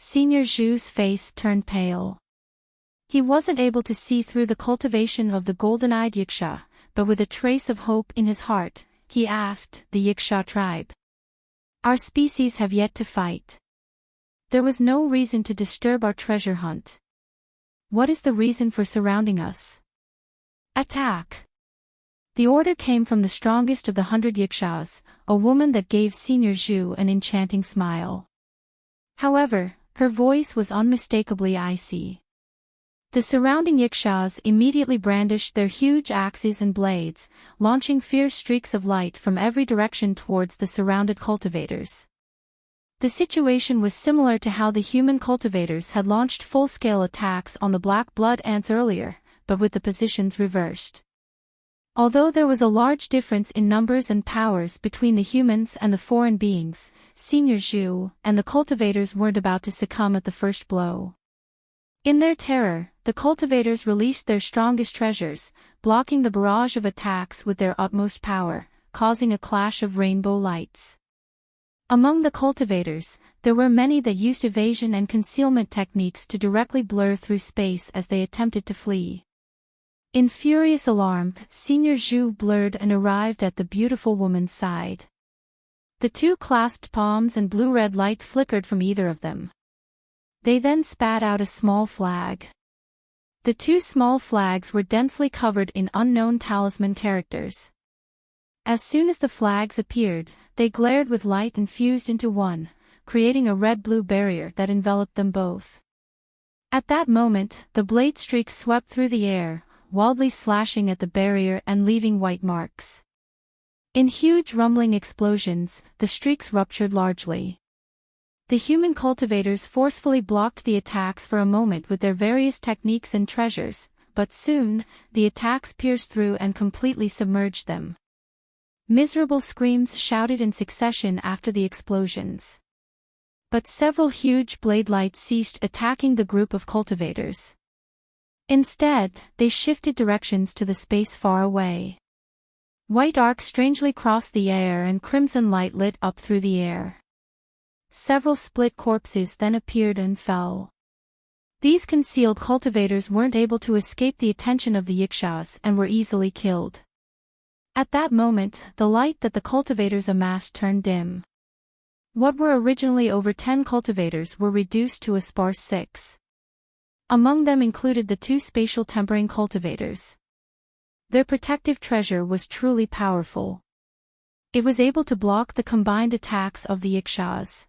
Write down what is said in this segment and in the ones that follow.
Senior Zhu's face turned pale. He wasn't able to see through the cultivation of the golden-eyed Yiksha, but with a trace of hope in his heart, he asked the Yiksha tribe. Our species have yet to fight. There was no reason to disturb our treasure hunt. What is the reason for surrounding us? Attack! The order came from the strongest of the 100 Yikshas, a woman that gave Senior Zhu an enchanting smile. However, her voice was unmistakably icy. The surrounding Yikshas immediately brandished their huge axes and blades, launching fierce streaks of light from every direction towards the surrounded cultivators. The situation was similar to how the human cultivators had launched full-scale attacks on the black blood ants earlier, but with the positions reversed. Although there was a large difference in numbers and powers between the humans and the foreign beings, Senior Zhu and the cultivators weren't about to succumb at the first blow. In their terror, the cultivators released their strongest treasures, blocking the barrage of attacks with their utmost power, causing a clash of rainbow lights. Among the cultivators, there were many that used evasion and concealment techniques to directly blur through space as they attempted to flee. In furious alarm, Senior Zhu blurred and arrived at the beautiful woman's side. The two clasped palms and blue-red light flickered from either of them. They then spat out a small flag. The two small flags were densely covered in unknown talisman characters. As soon as the flags appeared, they glared with light and fused into one, creating a red-blue barrier that enveloped them both. At that moment, the blade streaks swept through the air, wildly slashing at the barrier and leaving white marks. In huge rumbling explosions, the streaks ruptured largely. The human cultivators forcefully blocked the attacks for a moment with their various techniques and treasures, but soon, the attacks pierced through and completely submerged them. Miserable screams shouted in succession after the explosions. But several huge blade lights ceased attacking the group of cultivators. Instead, they shifted directions to the space far away. White arcs strangely crossed the air and crimson light lit up through the air. Several split corpses then appeared and fell. These concealed cultivators weren't able to escape the attention of the Yikshas and were easily killed. At that moment, the light that the cultivators amassed turned dim. What were originally over 10 cultivators were reduced to a sparse 6. Among them included the two spatial tempering cultivators. Their protective treasure was truly powerful. It was able to block the combined attacks of the Yikshas.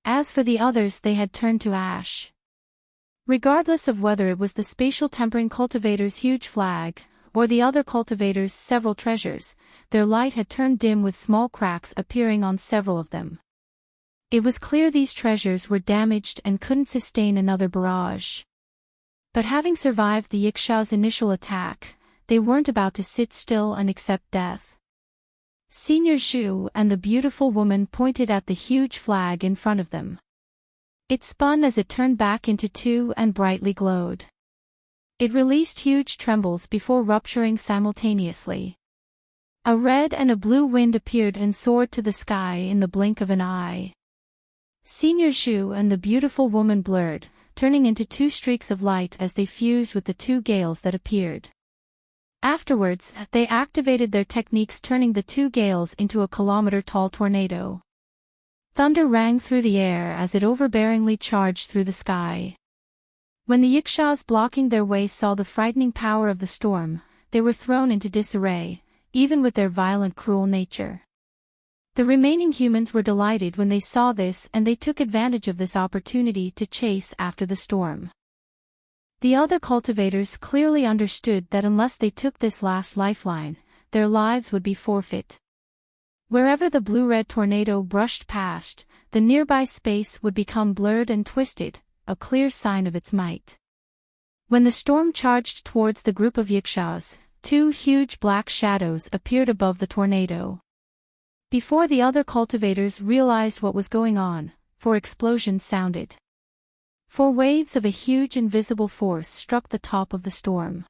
As for the others, they had turned to ash. Regardless of whether it was the spatial tempering cultivator's huge flag, or the other cultivators' several treasures, their light had turned dim with small cracks appearing on several of them. It was clear these treasures were damaged and couldn't sustain another barrage. But having survived the Yiksha's initial attack, they weren't about to sit still and accept death. Senior Zhu and the beautiful woman pointed at the huge flag in front of them. It spun as it turned back into two and brightly glowed. It released huge trembles before rupturing simultaneously. A red and a blue wind appeared and soared to the sky in the blink of an eye. Senior Zhu and the beautiful woman blurred, turning into two streaks of light as they fused with the two gales that appeared. Afterwards, they activated their techniques, turning the two gales into a kilometer-tall tornado. Thunder rang through the air as it overbearingly charged through the sky. When the Yikshas blocking their way saw the frightening power of the storm, they were thrown into disarray, even with their violent, cruel nature. The remaining humans were delighted when they saw this, and they took advantage of this opportunity to chase after the storm. The other cultivators clearly understood that unless they took this last lifeline, their lives would be forfeit. Wherever the blue-red tornado brushed past, the nearby space would become blurred and twisted, a clear sign of its might. When the storm charged towards the group of Yikshas, two huge black shadows appeared above the tornado. Before the other cultivators realized what was going on, four explosions sounded. 4 waves of a huge invisible force struck the top of the storm.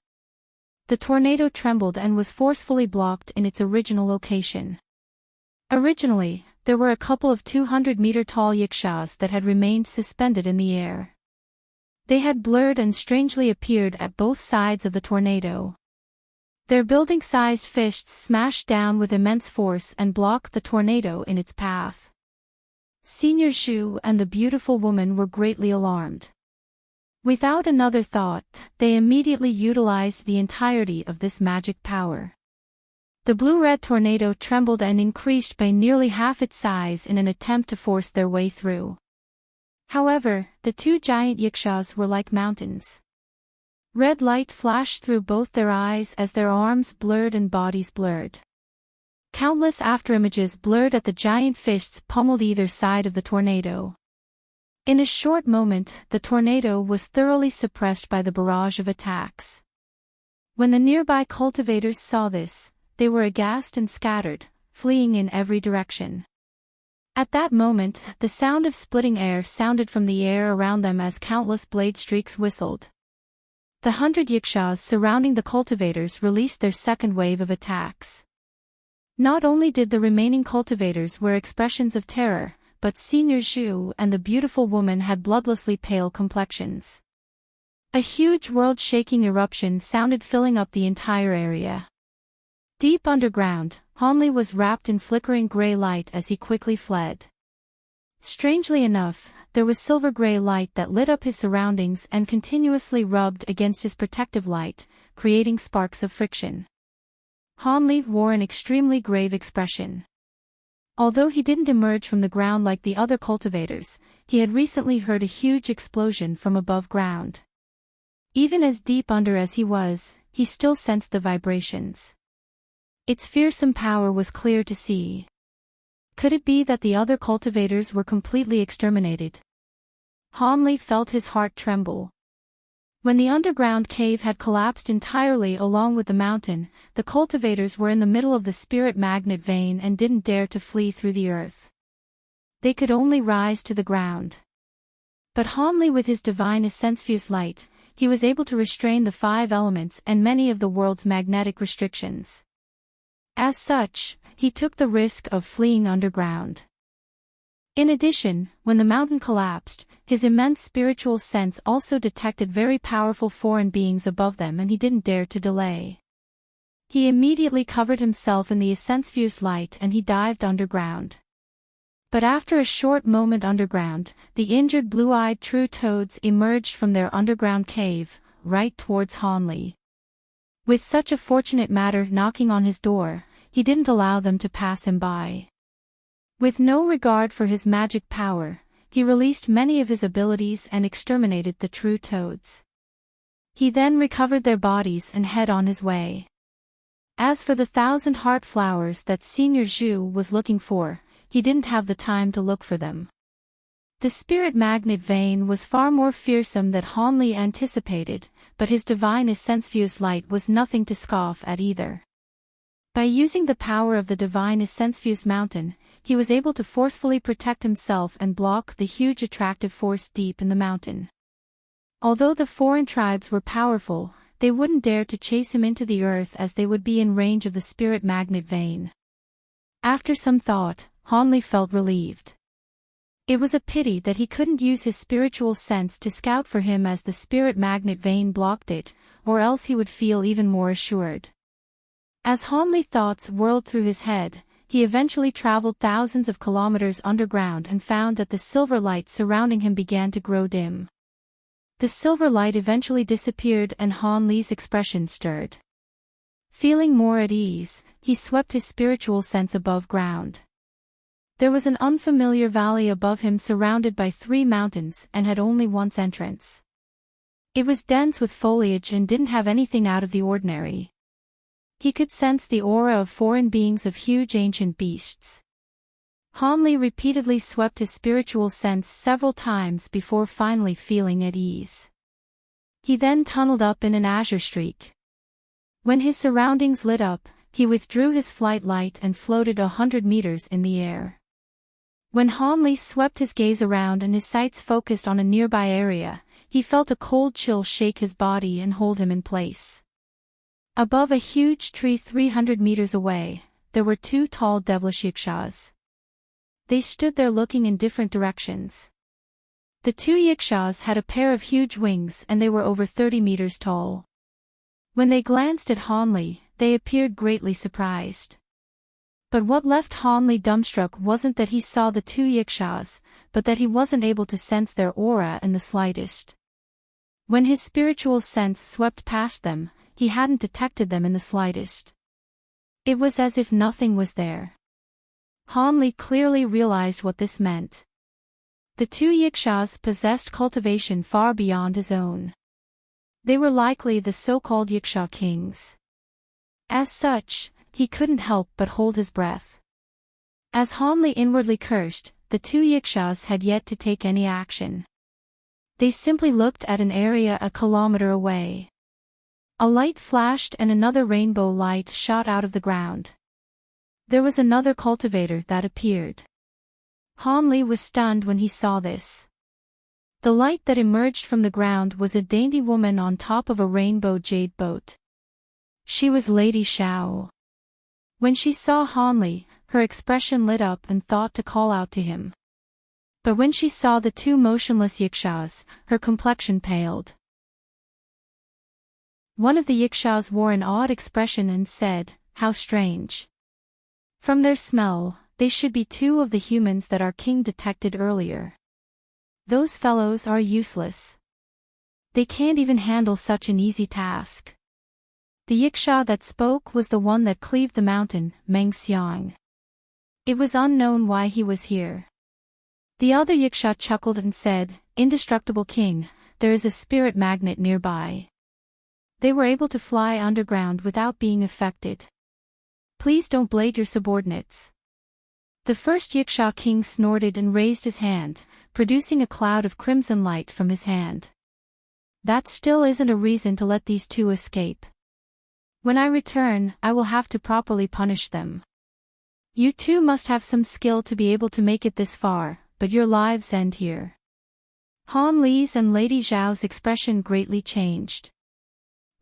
The tornado trembled and was forcefully blocked in its original location. Originally, there were a couple of 200-meter-tall yikshaws that had remained suspended in the air. They had blurred and strangely appeared at both sides of the tornado. Their building-sized fists smashed down with immense force and blocked the tornado in its path. Senior Zhu and the beautiful woman were greatly alarmed. Without another thought, they immediately utilized the entirety of this magic power. The blue-red tornado trembled and increased by nearly half its size in an attempt to force their way through. However, the two giant yikshaws were like mountains. Red light flashed through both their eyes as their arms blurred and bodies blurred. Countless afterimages blurred at the giant fists pummeled either side of the tornado. In a short moment, the tornado was thoroughly suppressed by the barrage of attacks. When the nearby cultivators saw this, they were aghast and scattered, fleeing in every direction. At that moment, the sound of splitting air sounded from the air around them as countless blade streaks whistled. The 100 yikshaws surrounding the cultivators released their second wave of attacks. Not only did the remaining cultivators wear expressions of terror, but Senior Zhu and the beautiful woman had bloodlessly pale complexions. A huge world-shaking eruption sounded filling up the entire area. Deep underground, Hanli was wrapped in flickering gray light as he quickly fled. Strangely enough, there was silver-gray light that lit up his surroundings and continuously rubbed against his protective light, creating sparks of friction. Hanli wore an extremely grave expression. Although he didn't emerge from the ground like the other cultivators, he had recently heard a huge explosion from above ground. Even as deep under as he was, he still sensed the vibrations. Its fearsome power was clear to see. Could it be that the other cultivators were completely exterminated? Hanli felt his heart tremble. When the underground cave had collapsed entirely along with the mountain, the cultivators were in the middle of the spirit magnet vein and didn't dare to flee through the earth. They could only rise to the ground. But Hanli, with his divine essence-fused light, he was able to restrain the 5 elements and many of the world's magnetic restrictions. As such, he took the risk of fleeing underground. In addition, when the mountain collapsed, his immense spiritual sense also detected very powerful foreign beings above them, and he didn't dare to delay. He immediately covered himself in the essence-fused light and he dived underground. But after a short moment underground, the injured blue-eyed true toads emerged from their underground cave, right towards Hanli. With such a fortunate matter knocking on his door, he didn't allow them to pass him by. With no regard for his magic power, he released many of his abilities and exterminated the true toads. He then recovered their bodies and head on his way. As for the 1,000 heart flowers that Senior Zhu was looking for, he didn't have the time to look for them. The spirit magnet vein was far more fearsome than Hanli anticipated, but his divine essence-fused light was nothing to scoff at either. By using the power of the divine essence-fused mountain, he was able to forcefully protect himself and block the huge attractive force deep in the mountain. Although the foreign tribes were powerful, they wouldn't dare to chase him into the earth as they would be in range of the spirit magnet vein. After some thought, Hanli felt relieved. It was a pity that he couldn't use his spiritual sense to scout for him as the spirit magnet vein blocked it, or else he would feel even more assured. As Hanli thoughts whirled through his head, he eventually traveled thousands of kilometers underground and found that the silver light surrounding him began to grow dim. The silver light eventually disappeared and Hanli's expression stirred. Feeling more at ease, he swept his spiritual sense above ground. There was an unfamiliar valley above him surrounded by 3 mountains and had only one entrance. It was dense with foliage and didn't have anything out of the ordinary. He could sense the aura of foreign beings of huge ancient beasts. Hanli repeatedly swept his spiritual sense several times before finally feeling at ease. He then tunneled up in an azure streak. When his surroundings lit up, he withdrew his flight light and floated 100 meters in the air. When Hanli swept his gaze around and his sights focused on a nearby area, he felt a cold chill shake his body and hold him in place. Above a huge tree 300 meters away, there were 2 tall devilish yikshaws. They stood there looking in different directions. The two Yikshaws had a pair of huge wings and they were over 30 meters tall. When they glanced at Hanli, they appeared greatly surprised. But what left Hanli dumbstruck wasn't that he saw the two Yikshaws, but that he wasn't able to sense their aura in the slightest. When his spiritual sense swept past them, he hadn't detected them in the slightest. It was as if nothing was there. Hanli clearly realized what this meant. The two Yikshaws possessed cultivation far beyond his own. They were likely the so-called Yiksha kings. As such, he couldn't help but hold his breath. As Hanli inwardly cursed, the two Yikshaws had yet to take any action. They simply looked at an area a kilometer away. A light flashed and another rainbow light shot out of the ground. There was another cultivator that appeared. Hanli was stunned when he saw this. The light that emerged from the ground was a dainty woman on top of a rainbow jade boat. She was Lady Xiao. When she saw Hanli, her expression lit up and thought to call out to him. But when she saw the two motionless Yikshaws, her complexion paled. One of the Yikshaws wore an odd expression and said, "How strange. From their smell, they should be two of the humans that our king detected earlier. Those fellows are useless. They can't even handle such an easy task." The Yiksha that spoke was the one that cleaved the mountain, Meng Xiang. It was unknown why he was here. The other Yiksha chuckled and said, "Indestructible king, there is a spirit magnet nearby." They were able to fly underground without being affected. "Please don't blade your subordinates." The first Yiksha king snorted and raised his hand, producing a cloud of crimson light from his hand. "That still isn't a reason to let these two escape. When I return, I will have to properly punish them. You two must have some skill to be able to make it this far, but your lives end here." Han Li's and Lady Zhao's expression greatly changed.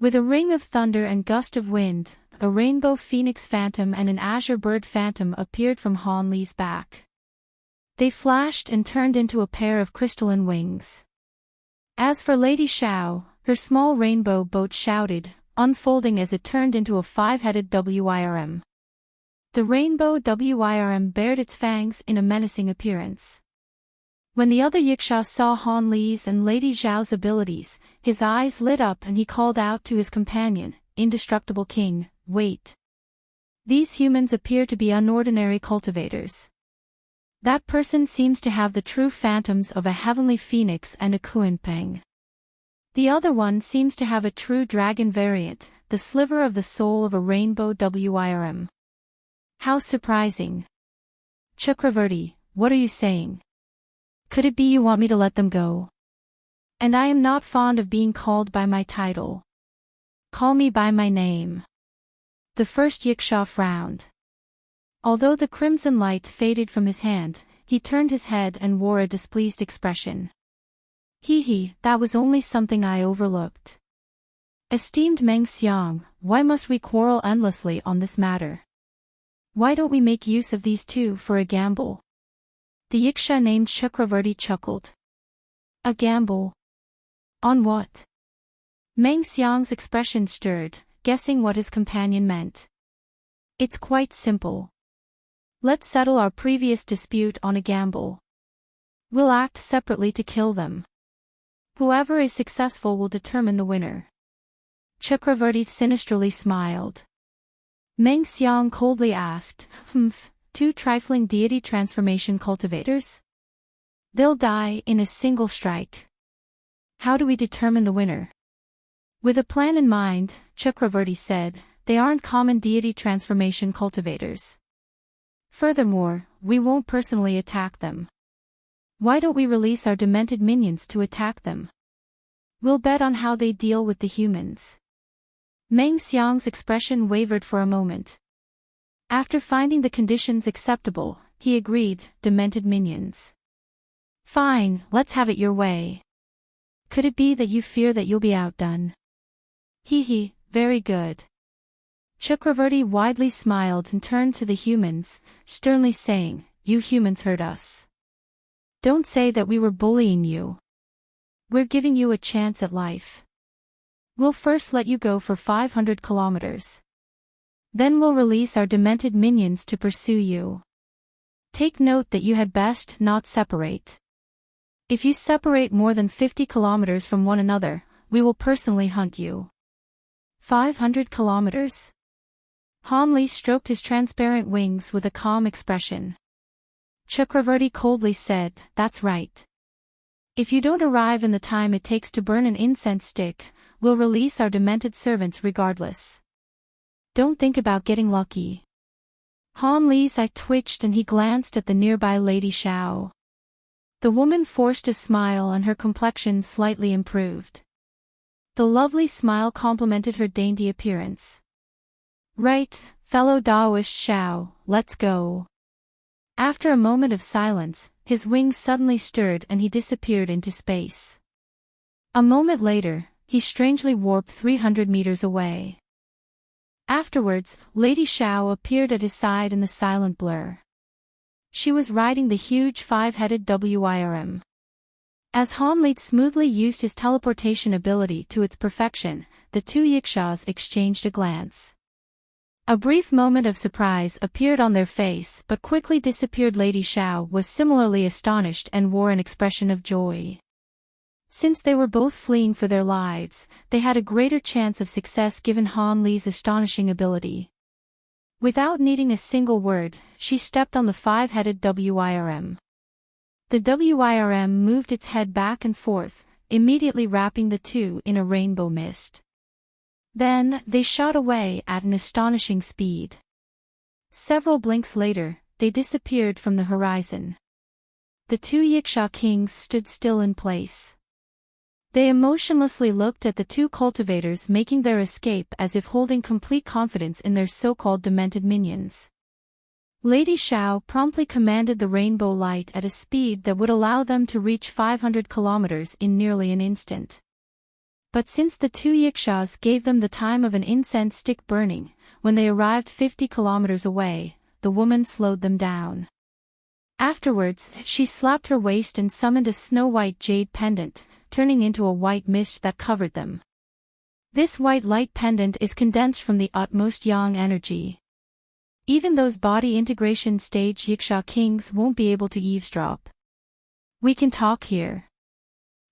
With a ring of thunder and gust of wind, a rainbow phoenix phantom and an azure bird phantom appeared from Han Li's back. They flashed and turned into a pair of crystalline wings. As for Lady Xiao, her small rainbow boat shouted, unfolding as it turned into a five-headed WIRM. The rainbow WIRM bared its fangs in a menacing appearance. When the other Yiksha saw Han Li's and Lady Zhao's abilities, his eyes lit up and he called out to his companion, "Indestructible king, wait. These humans appear to be unordinary cultivators. That person seems to have the true phantoms of a heavenly phoenix and a Kuanpeng. The other one seems to have a true dragon variant, the sliver of the soul of a rainbow WIRM. How surprising. Chakravarti, what are you saying? Could it be you want me to let them go? And I am not fond of being called by my title. Call me by my name." The first Yiksha frowned. Although the crimson light faded from his hand, he turned his head and wore a displeased expression. "Hee, that was only something I overlooked. Esteemed Meng Xiang, why must we quarrel endlessly on this matter? Why don't we make use of these two for a gamble?" The Yiksha named Chakravarti chuckled. "A gamble? On what?" Meng Xiang's expression stirred, guessing what his companion meant. "It's quite simple. Let's settle our previous dispute on a gamble. We'll act separately to kill them. Whoever is successful will determine the winner." Chakravarti sinisterly smiled. Meng Xiang coldly asked, "Two trifling deity transformation cultivators? They'll die in a single strike. How do we determine the winner?" With a plan in mind, Chakravarti said, "They aren't common deity transformation cultivators. Furthermore, we won't personally attack them. Why don't we release our demented minions to attack them? We'll bet on how they deal with the humans." Meng Xiang's expression wavered for a moment. After finding the conditions acceptable, he agreed, "Demented minions. Fine, let's have it your way. Could it be that you fear that you'll be outdone?" Hee, very good." Chakravarti widely smiled and turned to the humans, sternly saying, you humans hurt us. Don't say that we were bullying you. We're giving you a chance at life. We'll first let you go for 500 kilometers. Then we'll release our demented minions to pursue you. Take note that you had best not separate. If you separate more than 50 kilometers from one another, we will personally hunt you. 500 kilometers? Han Li stroked his transparent wings with a calm expression. Chakravarti coldly said, "That's right. If you don't arrive in the time it takes to burn an incense stick, we'll release our demented servants regardless. Don't think about getting lucky." Han Li's eye twitched and he glanced at the nearby Lady Xiao. The woman forced a smile and her complexion slightly improved. The lovely smile complemented her dainty appearance. "Right, fellow Daoist Xiao, let's go." After a moment of silence, his wings suddenly stirred and he disappeared into space. A moment later, he strangely warped 300 meters away. Afterwards, Lady Xiao appeared at his side in the silent blur. She was riding the huge five-headed WIRM. As Han Li smoothly used his teleportation ability to its perfection, the two Yikshaws exchanged a glance. A brief moment of surprise appeared on their face but quickly disappeared. Lady Xiao was similarly astonished and wore an expression of joy. Since they were both fleeing for their lives, they had a greater chance of success given Han Li's astonishing ability. Without needing a single word, she stepped on the five-headed WIRM. The WIRM moved its head back and forth, immediately wrapping the two in a rainbow mist. Then, they shot away at an astonishing speed. Several blinks later, they disappeared from the horizon. The two Yiksha kings stood still in place. They emotionlessly looked at the two cultivators making their escape as if holding complete confidence in their so-called demented minions. Lady Xiao promptly commanded the rainbow light at a speed that would allow them to reach 500 kilometers in nearly an instant. But since the two Yikshaws gave them the time of an incense stick burning, when they arrived 50 kilometers away, the woman slowed them down. Afterwards, she slapped her waist and summoned a snow-white jade pendant, turning into a white mist that covered them. This white light pendant is condensed from the utmost yang energy. Even those body integration stage Yiksha kings won't be able to eavesdrop. "We can talk here."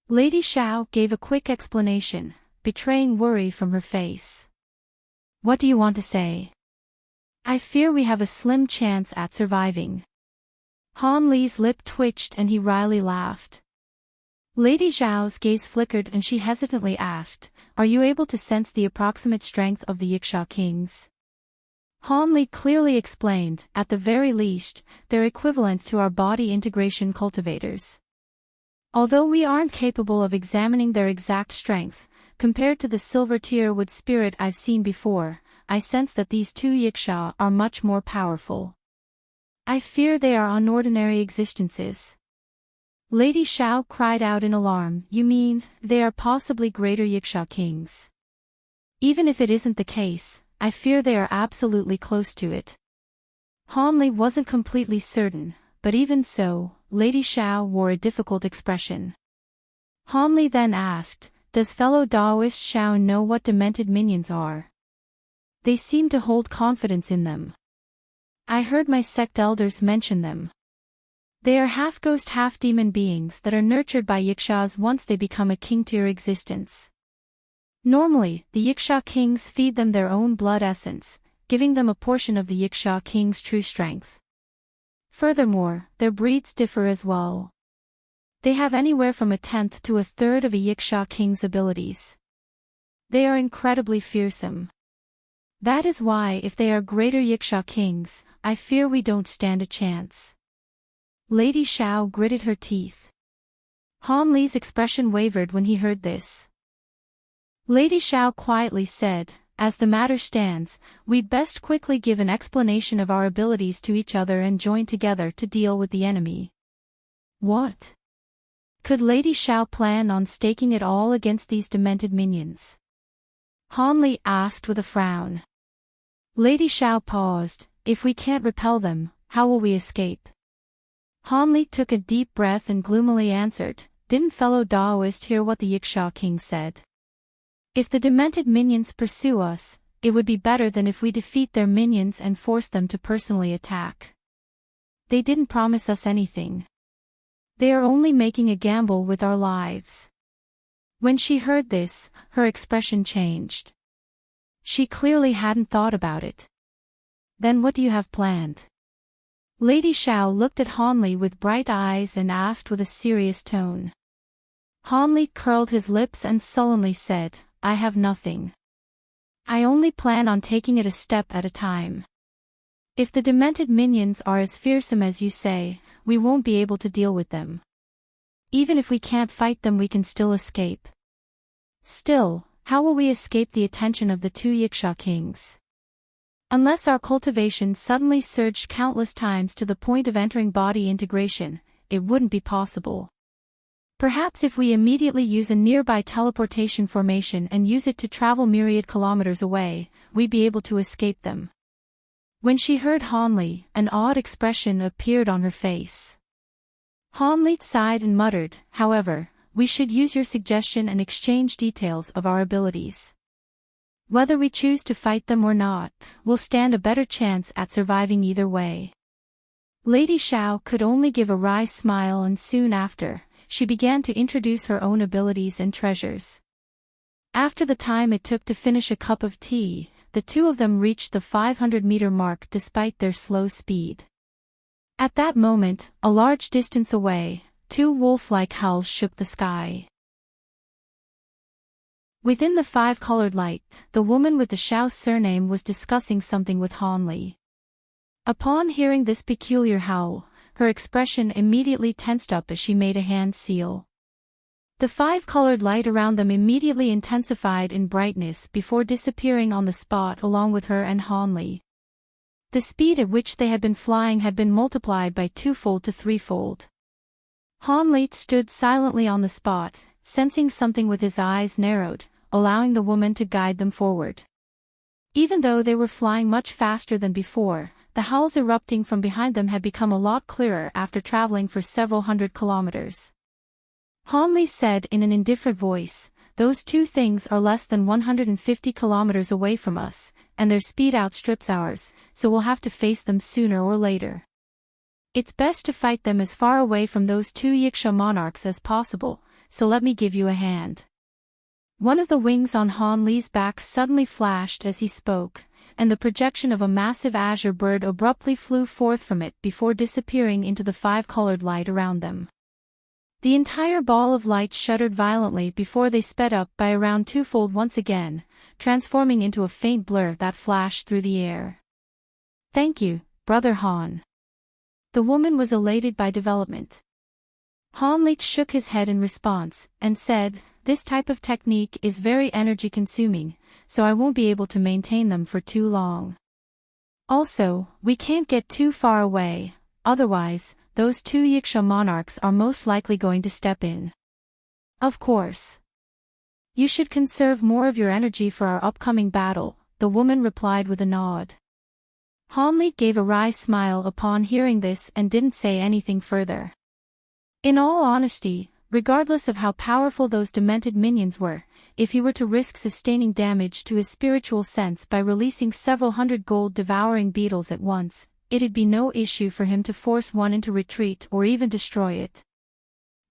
Lady Xiao gave a quick explanation, betraying worry from her face. "What do you want to say?" "I fear we have a slim chance at surviving." Han Li's lip twitched and he wryly laughed. Lady Xiao's gaze flickered and she hesitantly asked, "Are you able to sense the approximate strength of the Yiksha kings?" Han Li clearly explained, "At the very least, they're equivalent to our body integration cultivators. Although we aren't capable of examining their exact strength, compared to the silver tier wood spirit I've seen before, I sense that these two Yiksha are much more powerful. I fear they are unordinary existences." Lady Xiao cried out in alarm, "You mean, they are possibly greater Yiksha kings?" "Even if it isn't the case, I fear they are absolutely close to it." Han Li wasn't completely certain, but even so, Lady Xiao wore a difficult expression. Han Li then asked, "Does fellow Daoist Xiao know what demented minions are? They seem to hold confidence in them. I heard my sect elders mention them. They are half-ghost half-demon beings that are nurtured by Yikshas once they become a king-tier existence. Normally, the Yiksha kings feed them their own blood essence, giving them a portion of the Yiksha king's true strength. Furthermore, their breeds differ as well. They have anywhere from 1/10 to 1/3 of a Yiksha king's abilities. They are incredibly fearsome. That is why if they are greater Yiksha kings, I fear we don't stand a chance." Lady Xiao gritted her teeth. Han Li's expression wavered when he heard this. Lady Xiao quietly said, "As the matter stands, we'd best quickly give an explanation of our abilities to each other and join together to deal with the enemy." "What? Could Lady Xiao plan on staking it all against these demented minions?" Han Li asked with a frown. Lady Xiao paused. "If we can't repel them, how will we escape?" Hanli took a deep breath and gloomily answered, "Didn't fellow Daoist hear what the Yiksha king said? If the demented minions pursue us, it would be better than if we defeat their minions and force them to personally attack. They didn't promise us anything. They are only making a gamble with our lives." When she heard this, her expression changed. She clearly hadn't thought about it. "Then what do you have planned?" Lady Xiao looked at Hanli with bright eyes and asked with a serious tone. Hanli curled his lips and sullenly said, "I have nothing. I only plan on taking it a step at a time. If the demented minions are as fearsome as you say, we won't be able to deal with them. Even if we can't fight them, we can still escape. Still, how will we escape the attention of the two Yiksha kings? Unless our cultivation suddenly surged countless times to the point of entering body integration, it wouldn't be possible. Perhaps if we immediately use a nearby teleportation formation and use it to travel myriad kilometers away, we'd be able to escape them." When she heard Hanli, an odd expression appeared on her face. Hanli sighed and muttered, "However, we should use your suggestion and exchange details of our abilities. Whether we choose to fight them or not, we'll stand a better chance at surviving either way." Lady Xiao could only give a wry smile, and soon after, she began to introduce her own abilities and treasures. After the time it took to finish a cup of tea, the two of them reached the 500-meter mark despite their slow speed. At that moment, a large distance away, two wolf-like howls shook the sky. Within the five-colored light, the woman with the Xiao surname was discussing something with Hanli. Upon hearing this peculiar howl, her expression immediately tensed up as she made a hand seal. The five-colored light around them immediately intensified in brightness before disappearing on the spot along with her and Hanli. The speed at which they had been flying had been multiplied by twofold to threefold. Hanli stood silently on the spot, sensing something with his eyes narrowed, allowing the woman to guide them forward. Even though they were flying much faster than before, the howls erupting from behind them had become a lot clearer after traveling for several hundred kilometers. Hanli said in an indifferent voice, "Those two things are less than 150 kilometers away from us, and their speed outstrips ours, so we'll have to face them sooner or later. It's best to fight them as far away from those two Yiksha monarchs as possible, so let me give you a hand." One of the wings on Hanli's back suddenly flashed as he spoke, and the projection of a massive azure bird abruptly flew forth from it before disappearing into the five-colored light around them. The entire ball of light shuddered violently before they sped up by around twofold once again, transforming into a faint blur that flashed through the air. "Thank you, Brother Han." The woman was elated by development. Hanli shook his head in response, and said, "This type of technique is very energy-consuming, so I won't be able to maintain them for too long. Also, we can't get too far away, otherwise, those two Yiksha monarchs are most likely going to step in." "Of course. You should conserve more of your energy for our upcoming battle," the woman replied with a nod. Hanli gave a wry smile upon hearing this and didn't say anything further. In all honesty, regardless of how powerful those demented minions were, if he were to risk sustaining damage to his spiritual sense by releasing several hundred gold-devouring beetles at once, it'd be no issue for him to force one into retreat or even destroy it.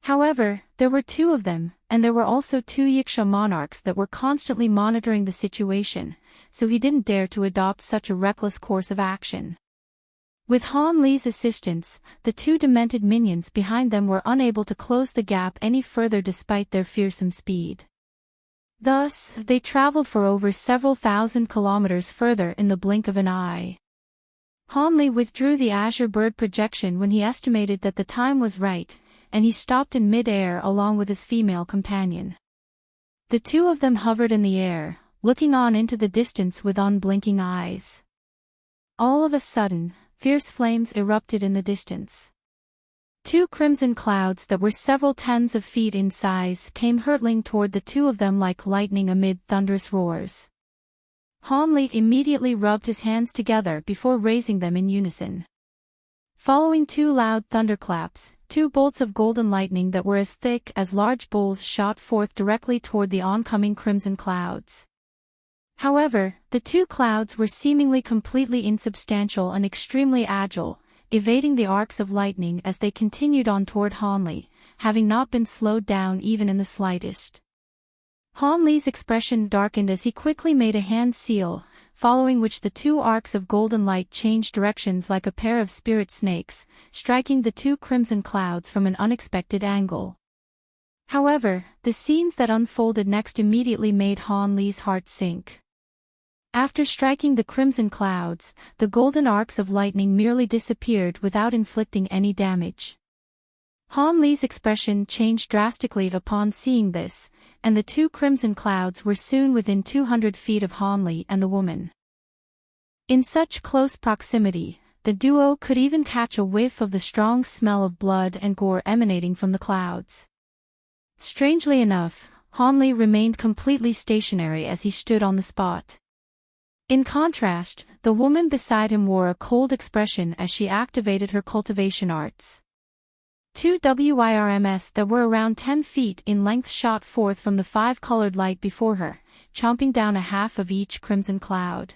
However, there were two of them, and there were also two Yiksha monarchs that were constantly monitoring the situation, so he didn't dare to adopt such a reckless course of action. With Hanli's assistance, the two demented minions behind them were unable to close the gap any further despite their fearsome speed. Thus, they traveled for over several thousand kilometers further in the blink of an eye. Hanli withdrew the azure bird projection when he estimated that the time was right, and he stopped in mid-air along with his female companion. The two of them hovered in the air, looking on into the distance with unblinking eyes. All of a sudden, fierce flames erupted in the distance. Two crimson clouds that were several tens of feet in size came hurtling toward the two of them like lightning amid thunderous roars. Hanli immediately rubbed his hands together before raising them in unison. Following two loud thunderclaps, two bolts of golden lightning that were as thick as large bowls shot forth directly toward the oncoming crimson clouds. However, the two clouds were seemingly completely insubstantial and extremely agile, evading the arcs of lightning as they continued on toward Hanli, having not been slowed down even in the slightest. Hanli's expression darkened as he quickly made a hand seal, following which the two arcs of golden light changed directions like a pair of spirit snakes, striking the two crimson clouds from an unexpected angle. However, the scenes that unfolded next immediately made Hanli's heart sink. After striking the crimson clouds, the golden arcs of lightning merely disappeared without inflicting any damage. Hanli's expression changed drastically upon seeing this, and the two crimson clouds were soon within 200 feet of Hanli and the woman. In such close proximity, the duo could even catch a whiff of the strong smell of blood and gore emanating from the clouds. Strangely enough, Hanli remained completely stationary as he stood on the spot. In contrast, the woman beside him wore a cold expression as she activated her cultivation arts. Two WIRMs that were around 10 feet in length shot forth from the five-colored light before her, chomping down a half of each crimson cloud.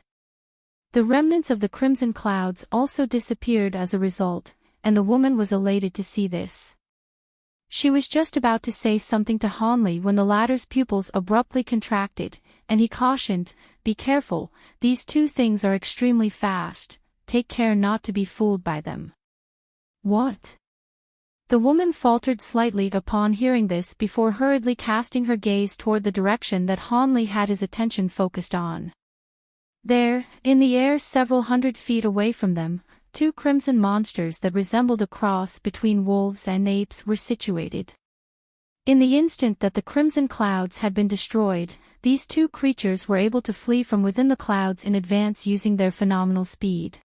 The remnants of the crimson clouds also disappeared as a result, and the woman was elated to see this. She was just about to say something to Hanli when the latter's pupils abruptly contracted, and he cautioned, "Be careful, these two things are extremely fast, take care not to be fooled by them." "What?" The woman faltered slightly upon hearing this before hurriedly casting her gaze toward the direction that Hanli had his attention focused on. There, in the air several hundred feet away from them, two crimson monsters that resembled a cross between wolves and apes were situated. In the instant that the crimson clouds had been destroyed, these two creatures were able to flee from within the clouds in advance using their phenomenal speed.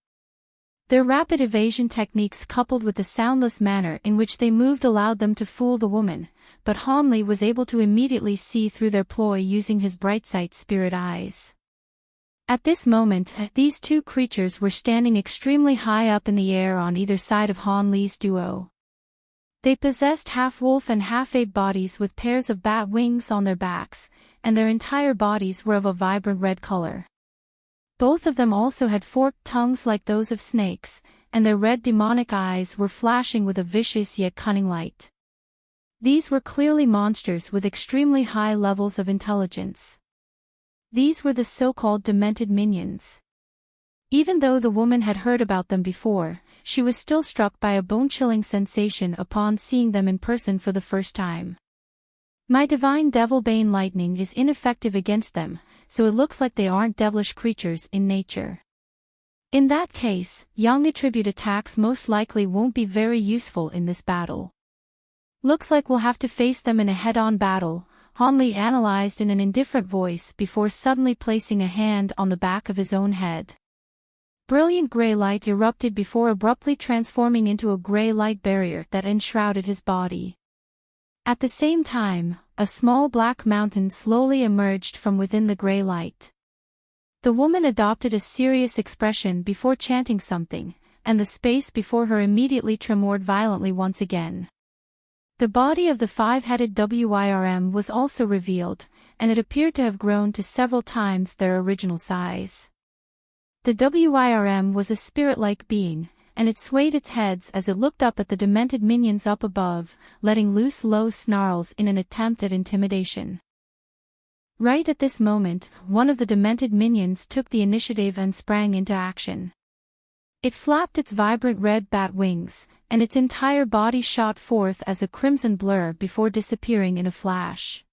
Their rapid evasion techniques coupled with the soundless manner in which they moved allowed them to fool the woman, but Hanli was able to immediately see through their ploy using his bright-sight spirit eyes. At this moment, these two creatures were standing extremely high up in the air on either side of Hanli's duo. They possessed half-wolf and half-ape bodies with pairs of bat wings on their backs, and their entire bodies were of a vibrant red color. Both of them also had forked tongues like those of snakes, and their red demonic eyes were flashing with a vicious yet cunning light. These were clearly monsters with extremely high levels of intelligence. These were the so-called demented minions. Even though the woman had heard about them before, she was still struck by a bone-chilling sensation upon seeing them in person for the first time. "My divine devilbane lightning is ineffective against them, so it looks like they aren't devilish creatures in nature. In that case, young attribute attacks most likely won't be very useful in this battle. Looks like we'll have to face them in a head-on battle," Hanli analyzed in an indifferent voice before suddenly placing a hand on the back of his own head. Brilliant gray light erupted before abruptly transforming into a gray light barrier that enshrouded his body. At the same time, a small black mountain slowly emerged from within the gray light. The woman adopted a serious expression before chanting something, and the space before her immediately tremored violently once again. The body of the five-headed WIRM was also revealed, and it appeared to have grown to several times their original size. The WIRM was a spirit-like being, and it swayed its heads as it looked up at the demented minions up above, letting loose low snarls in an attempt at intimidation. Right at this moment, one of the demented minions took the initiative and sprang into action. It flapped its vibrant red bat wings, and its entire body shot forth as a crimson blur before disappearing in a flash.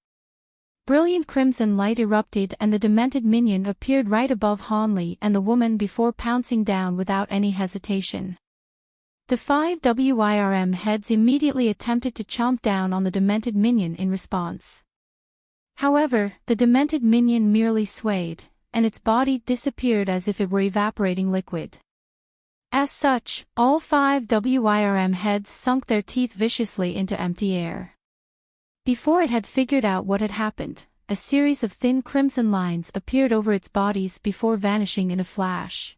Brilliant crimson light erupted and the demented minion appeared right above Hanli and the woman before pouncing down without any hesitation. The five WIRM heads immediately attempted to chomp down on the demented minion in response. However, the demented minion merely swayed, and its body disappeared as if it were evaporating liquid. As such, all five WIRM heads sunk their teeth viciously into empty air. Before it had figured out what had happened, a series of thin crimson lines appeared over its bodies before vanishing in a flash.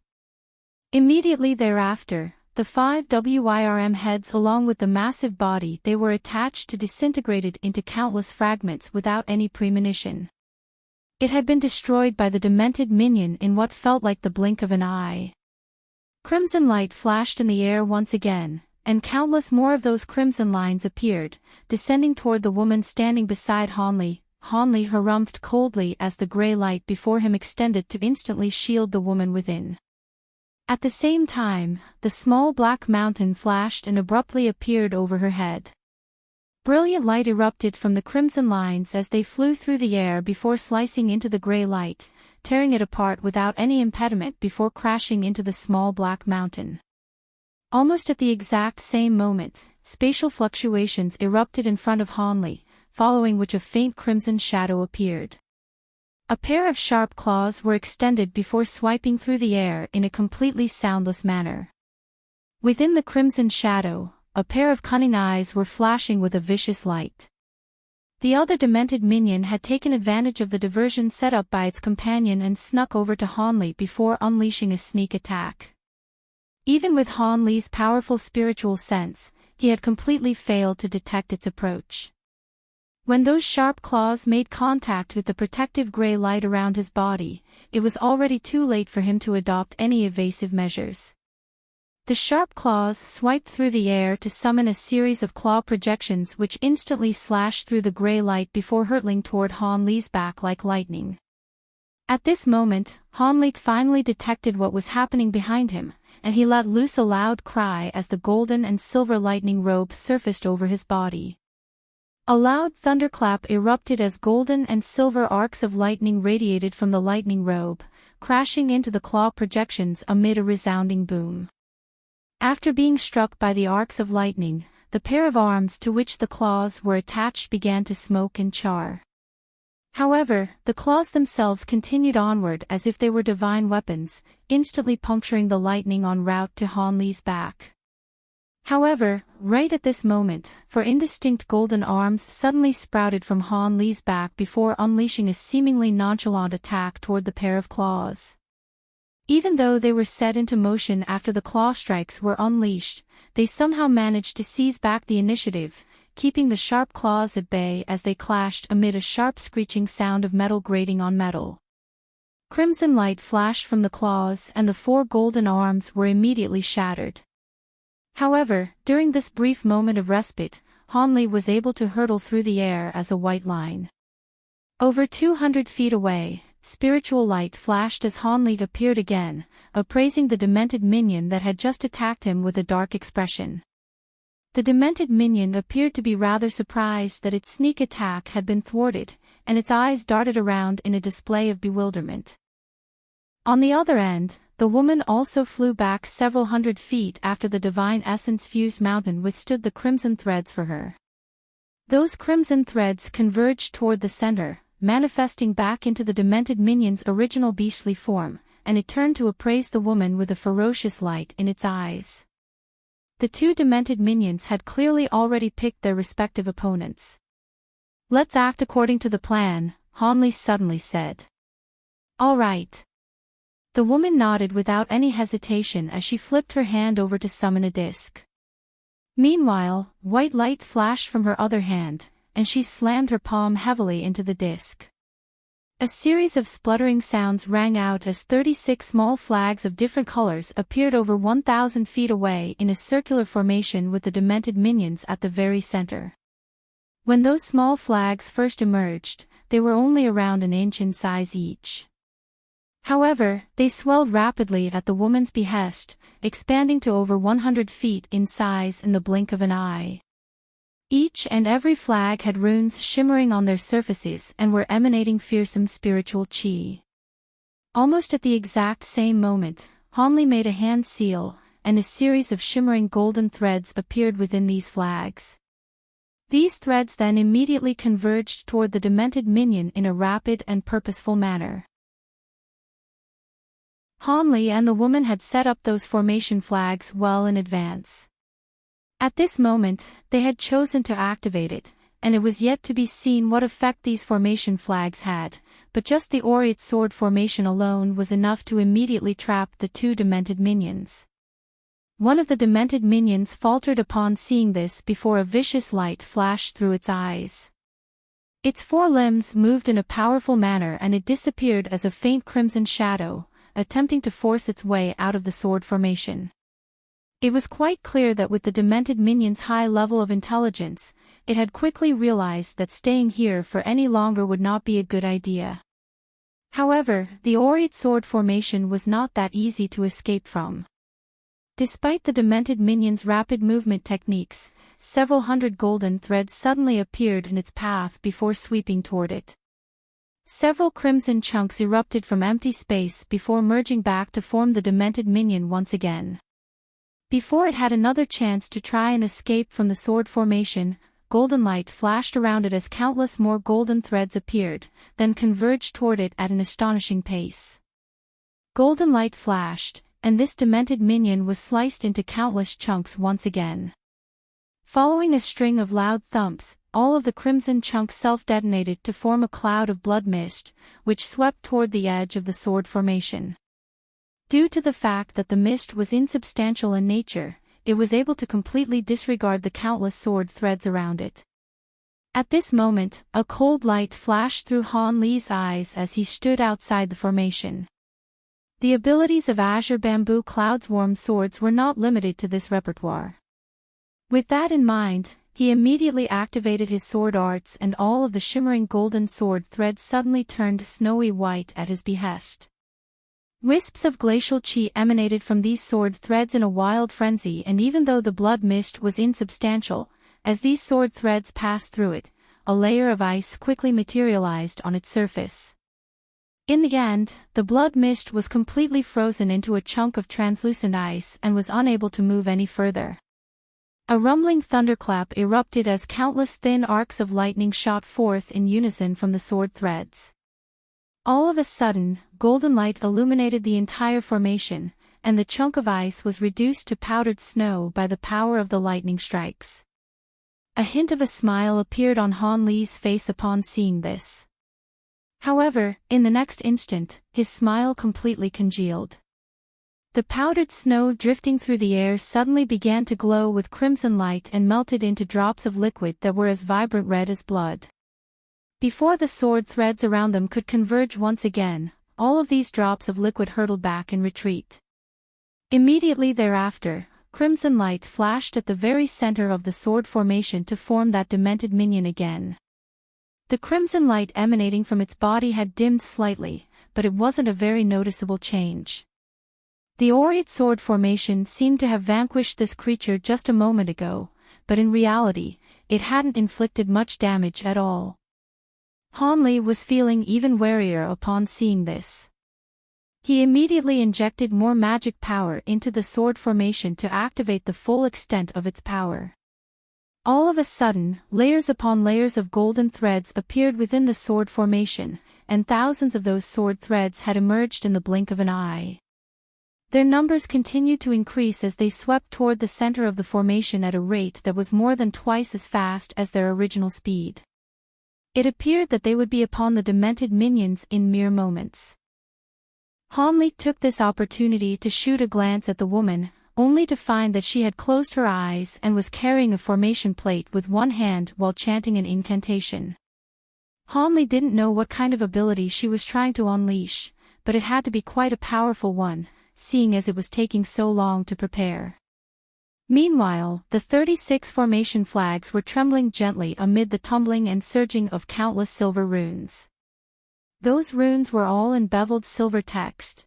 Immediately thereafter, the 5 WIRM heads along with the massive body they were attached to disintegrated into countless fragments without any premonition. It had been destroyed by the demented minion in what felt like the blink of an eye. Crimson light flashed in the air once again, and countless more of those crimson lines appeared, descending toward the woman standing beside Hanli. Hanli harumphed coldly as the grey light before him extended to instantly shield the woman within. At the same time, the small black mountain flashed and abruptly appeared over her head. Brilliant light erupted from the crimson lines as they flew through the air before slicing into the grey light, tearing it apart without any impediment before crashing into the small black mountain. Almost at the exact same moment, spatial fluctuations erupted in front of Hanli, following which a faint crimson shadow appeared. A pair of sharp claws were extended before swiping through the air in a completely soundless manner. Within the crimson shadow, a pair of cunning eyes were flashing with a vicious light. The other demented minion had taken advantage of the diversion set up by its companion and snuck over to Hanli before unleashing a sneak attack. Even with Hanli's powerful spiritual sense, he had completely failed to detect its approach. When those sharp claws made contact with the protective grey light around his body, it was already too late for him to adopt any evasive measures. The sharp claws swiped through the air to summon a series of claw projections which instantly slashed through the grey light before hurtling toward Hanli's back like lightning. At this moment, Hanli finally detected what was happening behind him, and he let loose a loud cry as the golden and silver lightning robe surfaced over his body. A loud thunderclap erupted as golden and silver arcs of lightning radiated from the lightning robe, crashing into the claw projections amid a resounding boom. After being struck by the arcs of lightning, the pair of arms to which the claws were attached began to smoke and char. However, the claws themselves continued onward as if they were divine weapons, instantly puncturing the lightning en route to Hanli's back. However, right at this moment, four indistinct golden arms suddenly sprouted from Hanli's back before unleashing a seemingly nonchalant attack toward the pair of claws. Even though they were set into motion after the claw strikes were unleashed, they somehow managed to seize back the initiative, keeping the sharp claws at bay as they clashed amid a sharp screeching sound of metal grating on metal. Crimson light flashed from the claws and the four golden arms were immediately shattered. However, during this brief moment of respite, Hanli was able to hurtle through the air as a white line. Over 200 feet away, spiritual light flashed as Hanli appeared again, appraising the demented minion that had just attacked him with a dark expression. The demented minion appeared to be rather surprised that its sneak attack had been thwarted, and its eyes darted around in a display of bewilderment. On the other end, the woman also flew back several hundred feet after the divine essence-fused mountain withstood the crimson threads for her. Those crimson threads converged toward the center, manifesting back into the demented minion's original beastly form, and it turned to appraise the woman with a ferocious light in its eyes. The two demented minions had clearly already picked their respective opponents. "Let's act according to the plan," Hanli suddenly said. "All right." The woman nodded without any hesitation as she flipped her hand over to summon a disc. Meanwhile, white light flashed from her other hand, and she slammed her palm heavily into the disc. A series of spluttering sounds rang out as 36 small flags of different colors appeared over 1,000 feet away in a circular formation with the demented minions at the very center. When those small flags first emerged, they were only around an inch in size each. However, they swelled rapidly at the woman's behest, expanding to over 100 feet in size in the blink of an eye. Each and every flag had runes shimmering on their surfaces and were emanating fearsome spiritual chi. Almost at the exact same moment, Hanli made a hand seal, and a series of shimmering golden threads appeared within these flags. These threads then immediately converged toward the demented minion in a rapid and purposeful manner. Hanli and the woman had set up those formation flags well in advance. At this moment, they had chosen to activate it, and it was yet to be seen what effect these formation flags had, but just the aureate sword formation alone was enough to immediately trap the two demented minions. One of the demented minions faltered upon seeing this before a vicious light flashed through its eyes. Its four limbs moved in a powerful manner and it disappeared as a faint crimson shadow, attempting to force its way out of the sword formation. It was quite clear that with the demented minion's high level of intelligence, it had quickly realized that staying here for any longer would not be a good idea. However, the aureate sword formation was not that easy to escape from. Despite the demented minion's rapid movement techniques, several hundred golden threads suddenly appeared in its path before sweeping toward it. Several crimson chunks erupted from empty space before merging back to form the demented minion once again. Before it had another chance to try and escape from the sword formation, golden light flashed around it as countless more golden threads appeared, then converged toward it at an astonishing pace. Golden light flashed, and this demented minion was sliced into countless chunks once again. Following a string of loud thumps, all of the crimson chunks self-detonated to form a cloud of blood mist, which swept toward the edge of the sword formation. Due to the fact that the mist was insubstantial in nature, it was able to completely disregard the countless sword threads around it. At this moment, a cold light flashed through Han Li's eyes as he stood outside the formation. The abilities of Azure Bamboo Cloud's warm swords were not limited to this repertoire. With that in mind, he immediately activated his sword arts and all of the shimmering golden sword threads suddenly turned snowy white at his behest. Wisps of glacial chi emanated from these sword threads in a wild frenzy, and even though the blood mist was insubstantial, as these sword threads passed through it, a layer of ice quickly materialized on its surface. In the end, the blood mist was completely frozen into a chunk of translucent ice and was unable to move any further. A rumbling thunderclap erupted as countless thin arcs of lightning shot forth in unison from the sword threads. All of a sudden, golden light illuminated the entire formation, and the chunk of ice was reduced to powdered snow by the power of the lightning strikes. A hint of a smile appeared on Han Li's face upon seeing this. However, in the next instant, his smile completely congealed. The powdered snow drifting through the air suddenly began to glow with crimson light and melted into drops of liquid that were as vibrant red as blood. Before the sword threads around them could converge once again, all of these drops of liquid hurtled back in retreat. Immediately thereafter, crimson light flashed at the very center of the sword formation to form that demented minion again. The crimson light emanating from its body had dimmed slightly, but it wasn't a very noticeable change. The aureate sword formation seemed to have vanquished this creature just a moment ago, but in reality, it hadn't inflicted much damage at all. Han Li was feeling even warier upon seeing this. He immediately injected more magic power into the sword formation to activate the full extent of its power. All of a sudden, layers upon layers of golden threads appeared within the sword formation, and thousands of those sword threads had emerged in the blink of an eye. Their numbers continued to increase as they swept toward the center of the formation at a rate that was more than twice as fast as their original speed. It appeared that they would be upon the demented minions in mere moments. Han Li took this opportunity to shoot a glance at the woman, only to find that she had closed her eyes and was carrying a formation plate with one hand while chanting an incantation. Han Li didn't know what kind of ability she was trying to unleash, but it had to be quite a powerful one, seeing as it was taking so long to prepare. Meanwhile, the 36 formation flags were trembling gently amid the tumbling and surging of countless silver runes. Those runes were all in beveled silver text.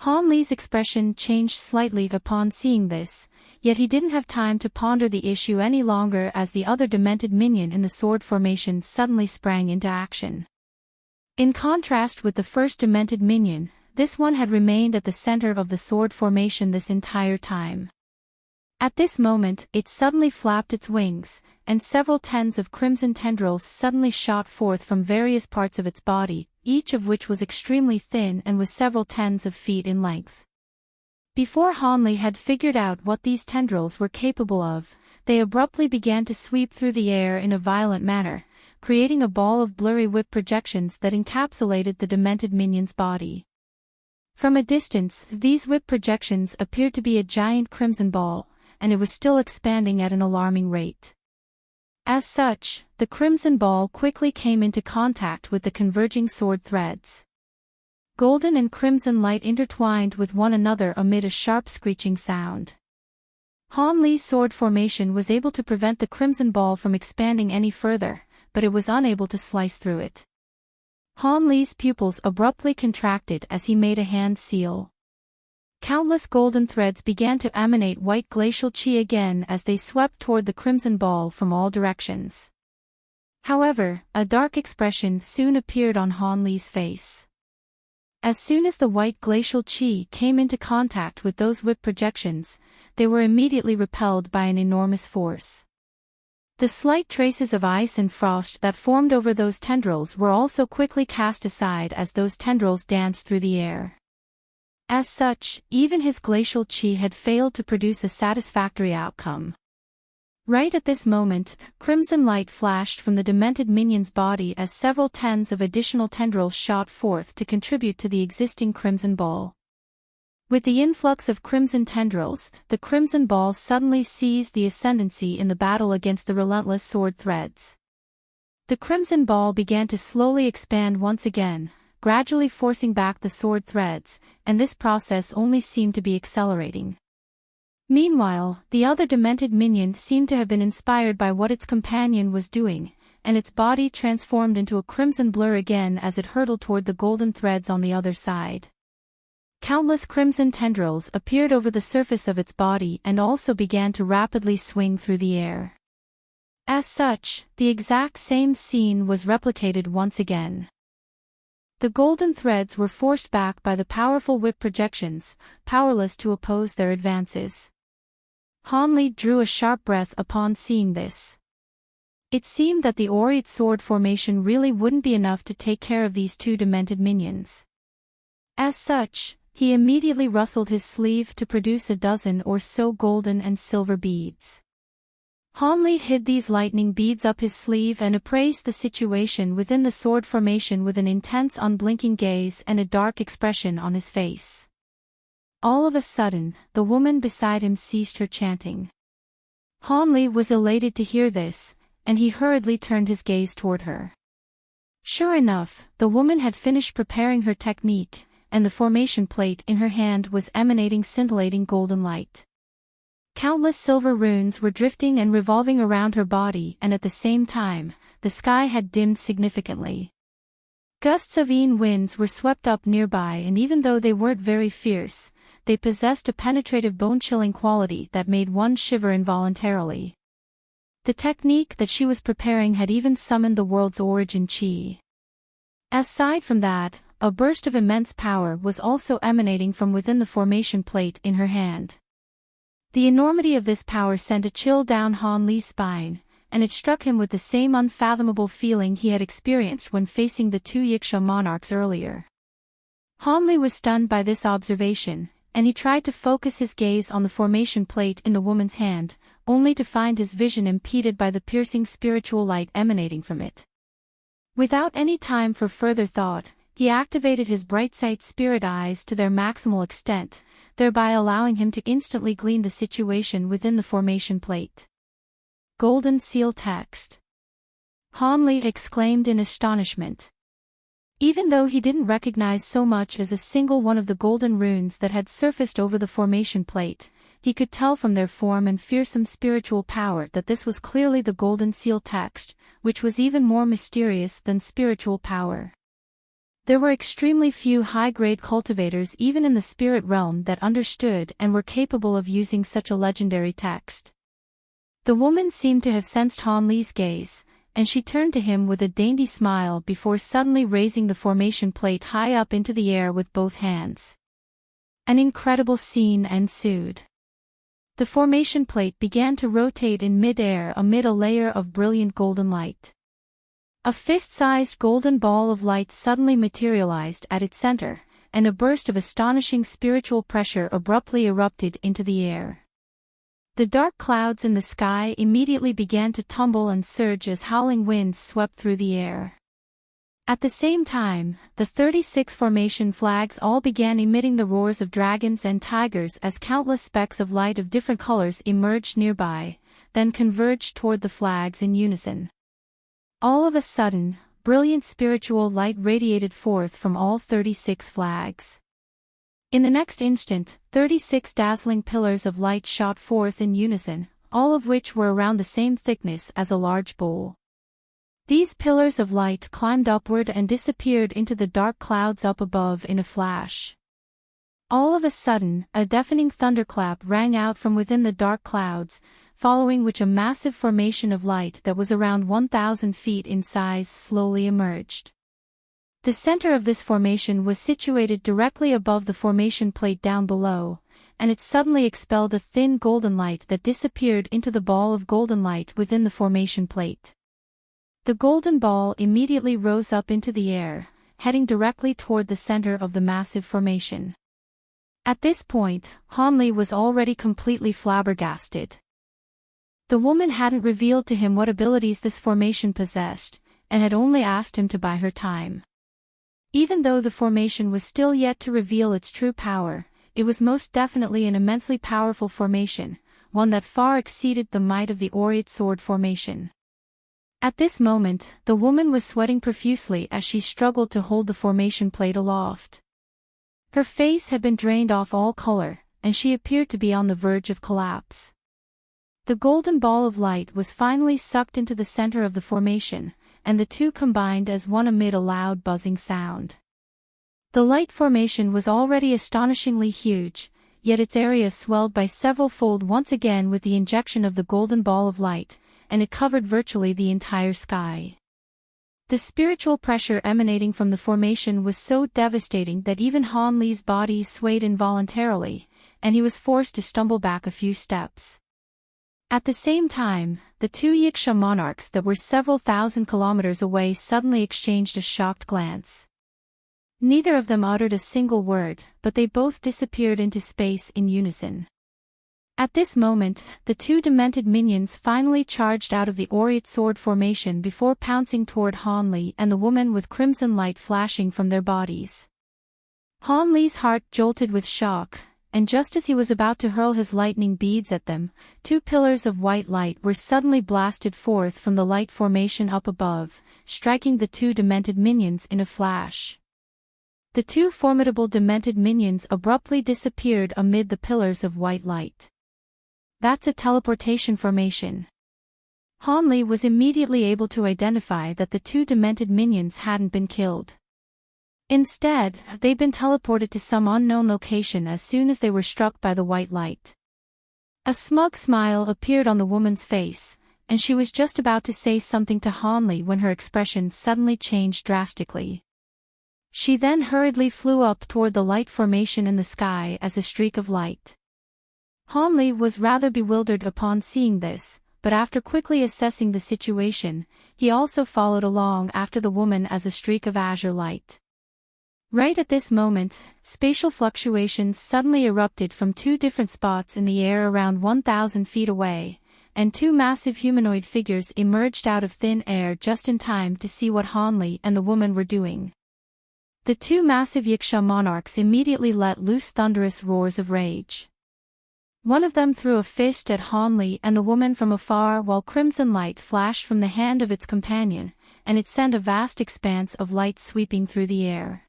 Han Li's expression changed slightly upon seeing this, yet he didn't have time to ponder the issue any longer as the other demented minion in the sword formation suddenly sprang into action. In contrast with the first demented minion, this one had remained at the center of the sword formation this entire time. At this moment, it suddenly flapped its wings, and several tens of crimson tendrils suddenly shot forth from various parts of its body, each of which was extremely thin and was several tens of feet in length. Before Han Li had figured out what these tendrils were capable of, they abruptly began to sweep through the air in a violent manner, creating a ball of blurry whip projections that encapsulated the demented minion's body. From a distance, these whip projections appeared to be a giant crimson ball, and it was still expanding at an alarming rate. As such, the crimson ball quickly came into contact with the converging sword threads. Golden and crimson light intertwined with one another amid a sharp screeching sound. Han Li's sword formation was able to prevent the crimson ball from expanding any further, but it was unable to slice through it. Han Li's pupils abruptly contracted as he made a hand seal. Countless golden threads began to emanate white glacial chi again as they swept toward the crimson ball from all directions. However, a dark expression soon appeared on Han Li's face. As soon as the white glacial chi came into contact with those whip projections, they were immediately repelled by an enormous force. The slight traces of ice and frost that formed over those tendrils were also quickly cast aside as those tendrils danced through the air. As such, even his glacial chi had failed to produce a satisfactory outcome. Right at this moment, crimson light flashed from the demented minion's body as several tens of additional tendrils shot forth to contribute to the existing crimson ball. With the influx of crimson tendrils, the crimson ball suddenly seized the ascendancy in the battle against the relentless sword threads. The crimson ball began to slowly expand once again, gradually forcing back the sword threads, and this process only seemed to be accelerating. Meanwhile, the other demented minion seemed to have been inspired by what its companion was doing, and its body transformed into a crimson blur again as it hurtled toward the golden threads on the other side. Countless crimson tendrils appeared over the surface of its body and also began to rapidly swing through the air. As such, the exact same scene was replicated once again. The golden threads were forced back by the powerful whip projections, powerless to oppose their advances. Han Li drew a sharp breath upon seeing this. It seemed that the aureate sword formation really wouldn't be enough to take care of these two demented minions. As such, he immediately rustled his sleeve to produce a dozen or so golden and silver beads. Han Li hid these lightning beads up his sleeve and appraised the situation within the sword formation with an intense unblinking gaze and a dark expression on his face. All of a sudden, the woman beside him ceased her chanting. Han Li was elated to hear this, and he hurriedly turned his gaze toward her. Sure enough, the woman had finished preparing her technique, and the formation plate in her hand was emanating scintillating golden light. Countless silver runes were drifting and revolving around her body, and at the same time, the sky had dimmed significantly. Gusts of winds were swept up nearby, and even though they weren't very fierce, they possessed a penetrative bone-chilling quality that made one shiver involuntarily. The technique that she was preparing had even summoned the world's origin chi. Aside from that, a burst of immense power was also emanating from within the formation plate in her hand. The enormity of this power sent a chill down Han Li's spine, and it struck him with the same unfathomable feeling he had experienced when facing the two Yiksha monarchs earlier. Han Li was stunned by this observation, and he tried to focus his gaze on the formation plate in the woman's hand, only to find his vision impeded by the piercing spiritual light emanating from it. Without any time for further thought, he activated his bright sight spirit eyes to their maximal extent, thereby allowing him to instantly glean the situation within the formation plate. Golden seal text. Han Li exclaimed in astonishment. Even though he didn't recognize so much as a single one of the golden runes that had surfaced over the formation plate, he could tell from their form and fearsome spiritual power that this was clearly the golden seal text, which was even more mysterious than spiritual power. There were extremely few high-grade cultivators even in the spirit realm that understood and were capable of using such a legendary text. The woman seemed to have sensed Han Li's gaze, and she turned to him with a dainty smile before suddenly raising the formation plate high up into the air with both hands. An incredible scene ensued. The formation plate began to rotate in mid-air amid a layer of brilliant golden light. A fist-sized golden ball of light suddenly materialized at its center, and a burst of astonishing spiritual pressure abruptly erupted into the air. The dark clouds in the sky immediately began to tumble and surge as howling winds swept through the air. At the same time, the 36 formation flags all began emitting the roars of dragons and tigers as countless specks of light of different colors emerged nearby, then converged toward the flags in unison. All of a sudden, brilliant spiritual light radiated forth from all 36 flags. In the next instant, 36 dazzling pillars of light shot forth in unison, all of which were around the same thickness as a large bowl. These pillars of light climbed upward and disappeared into the dark clouds up above in a flash. All of a sudden, a deafening thunderclap rang out from within the dark clouds, following which a massive formation of light that was around 1,000 feet in size slowly emerged. The center of this formation was situated directly above the formation plate down below, and it suddenly expelled a thin golden light that disappeared into the ball of golden light within the formation plate. The golden ball immediately rose up into the air, heading directly toward the center of the massive formation. At this point, Hanli was already completely flabbergasted. The woman hadn't revealed to him what abilities this formation possessed, and had only asked him to buy her time. Even though the formation was still yet to reveal its true power, it was most definitely an immensely powerful formation, one that far exceeded the might of the Aureate Sword formation. At this moment, the woman was sweating profusely as she struggled to hold the formation plate aloft. Her face had been drained off all color, and she appeared to be on the verge of collapse. The golden ball of light was finally sucked into the center of the formation, and the two combined as one amid a loud buzzing sound. The light formation was already astonishingly huge, yet its area swelled by several-fold once again with the injection of the golden ball of light, and it covered virtually the entire sky. The spiritual pressure emanating from the formation was so devastating that even Han Li's body swayed involuntarily, and he was forced to stumble back a few steps. At the same time, the two Yiksha monarchs that were several thousand kilometers away suddenly exchanged a shocked glance. Neither of them uttered a single word, but they both disappeared into space in unison. At this moment, the two demented minions finally charged out of the Aureate Sword formation before pouncing toward Han Li and the woman with crimson light flashing from their bodies. Han Li's heart jolted with shock, and just as he was about to hurl his lightning beads at them, two pillars of white light were suddenly blasted forth from the light formation up above, striking the two demented minions in a flash. The two formidable demented minions abruptly disappeared amid the pillars of white light. That's a teleportation formation. Han Li was immediately able to identify that the two demented minions hadn't been killed. Instead, they'd been teleported to some unknown location as soon as they were struck by the white light. A smug smile appeared on the woman's face, and she was just about to say something to Han Li when her expression suddenly changed drastically. She then hurriedly flew up toward the light formation in the sky as a streak of light. Han Li was rather bewildered upon seeing this, but after quickly assessing the situation, he also followed along after the woman as a streak of azure light. Right at this moment, spatial fluctuations suddenly erupted from two different spots in the air around 1,000 feet away, and two massive humanoid figures emerged out of thin air just in time to see what Han Li and the woman were doing. The two massive Yiksha monarchs immediately let loose thunderous roars of rage. One of them threw a fist at Han Li and the woman from afar while crimson light flashed from the hand of its companion, and it sent a vast expanse of light sweeping through the air.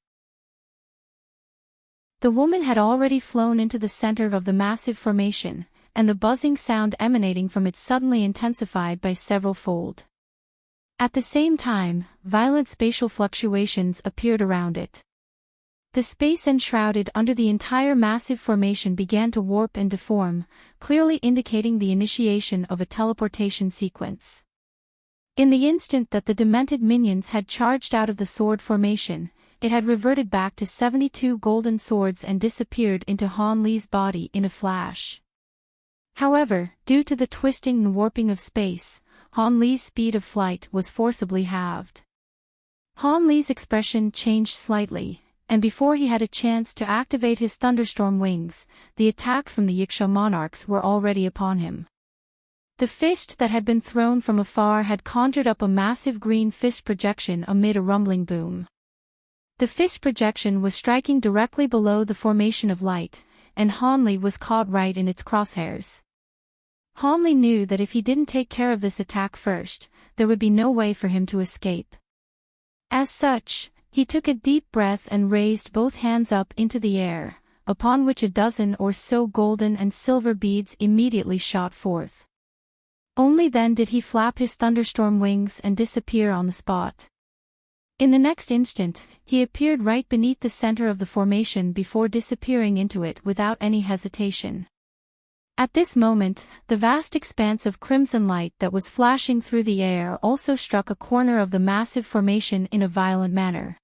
The woman had already flown into the center of the massive formation, and the buzzing sound emanating from it suddenly intensified by several fold. At the same time, violent spatial fluctuations appeared around it. The space enshrouded under the entire massive formation began to warp and deform, clearly indicating the initiation of a teleportation sequence. In the instant that the demented minions had charged out of the sword formation, it had reverted back to 72 golden swords and disappeared into Han Li's body in a flash. However, due to the twisting and warping of space, Han Li's speed of flight was forcibly halved. Han Li's expression changed slightly, and before he had a chance to activate his thunderstorm wings, the attacks from the Yiksha monarchs were already upon him. The fist that had been thrown from afar had conjured up a massive green fist projection amid a rumbling boom. The fist projection was striking directly below the formation of light, and Hanli was caught right in its crosshairs. Hanli knew that if he didn't take care of this attack first, there would be no way for him to escape. As such, he took a deep breath and raised both hands up into the air, upon which a dozen or so golden and silver beads immediately shot forth. Only then did he flap his thunderstorm wings and disappear on the spot. In the next instant, he appeared right beneath the center of the formation before disappearing into it without any hesitation. At this moment, the vast expanse of crimson light that was flashing through the air also struck a corner of the massive formation in a violent manner.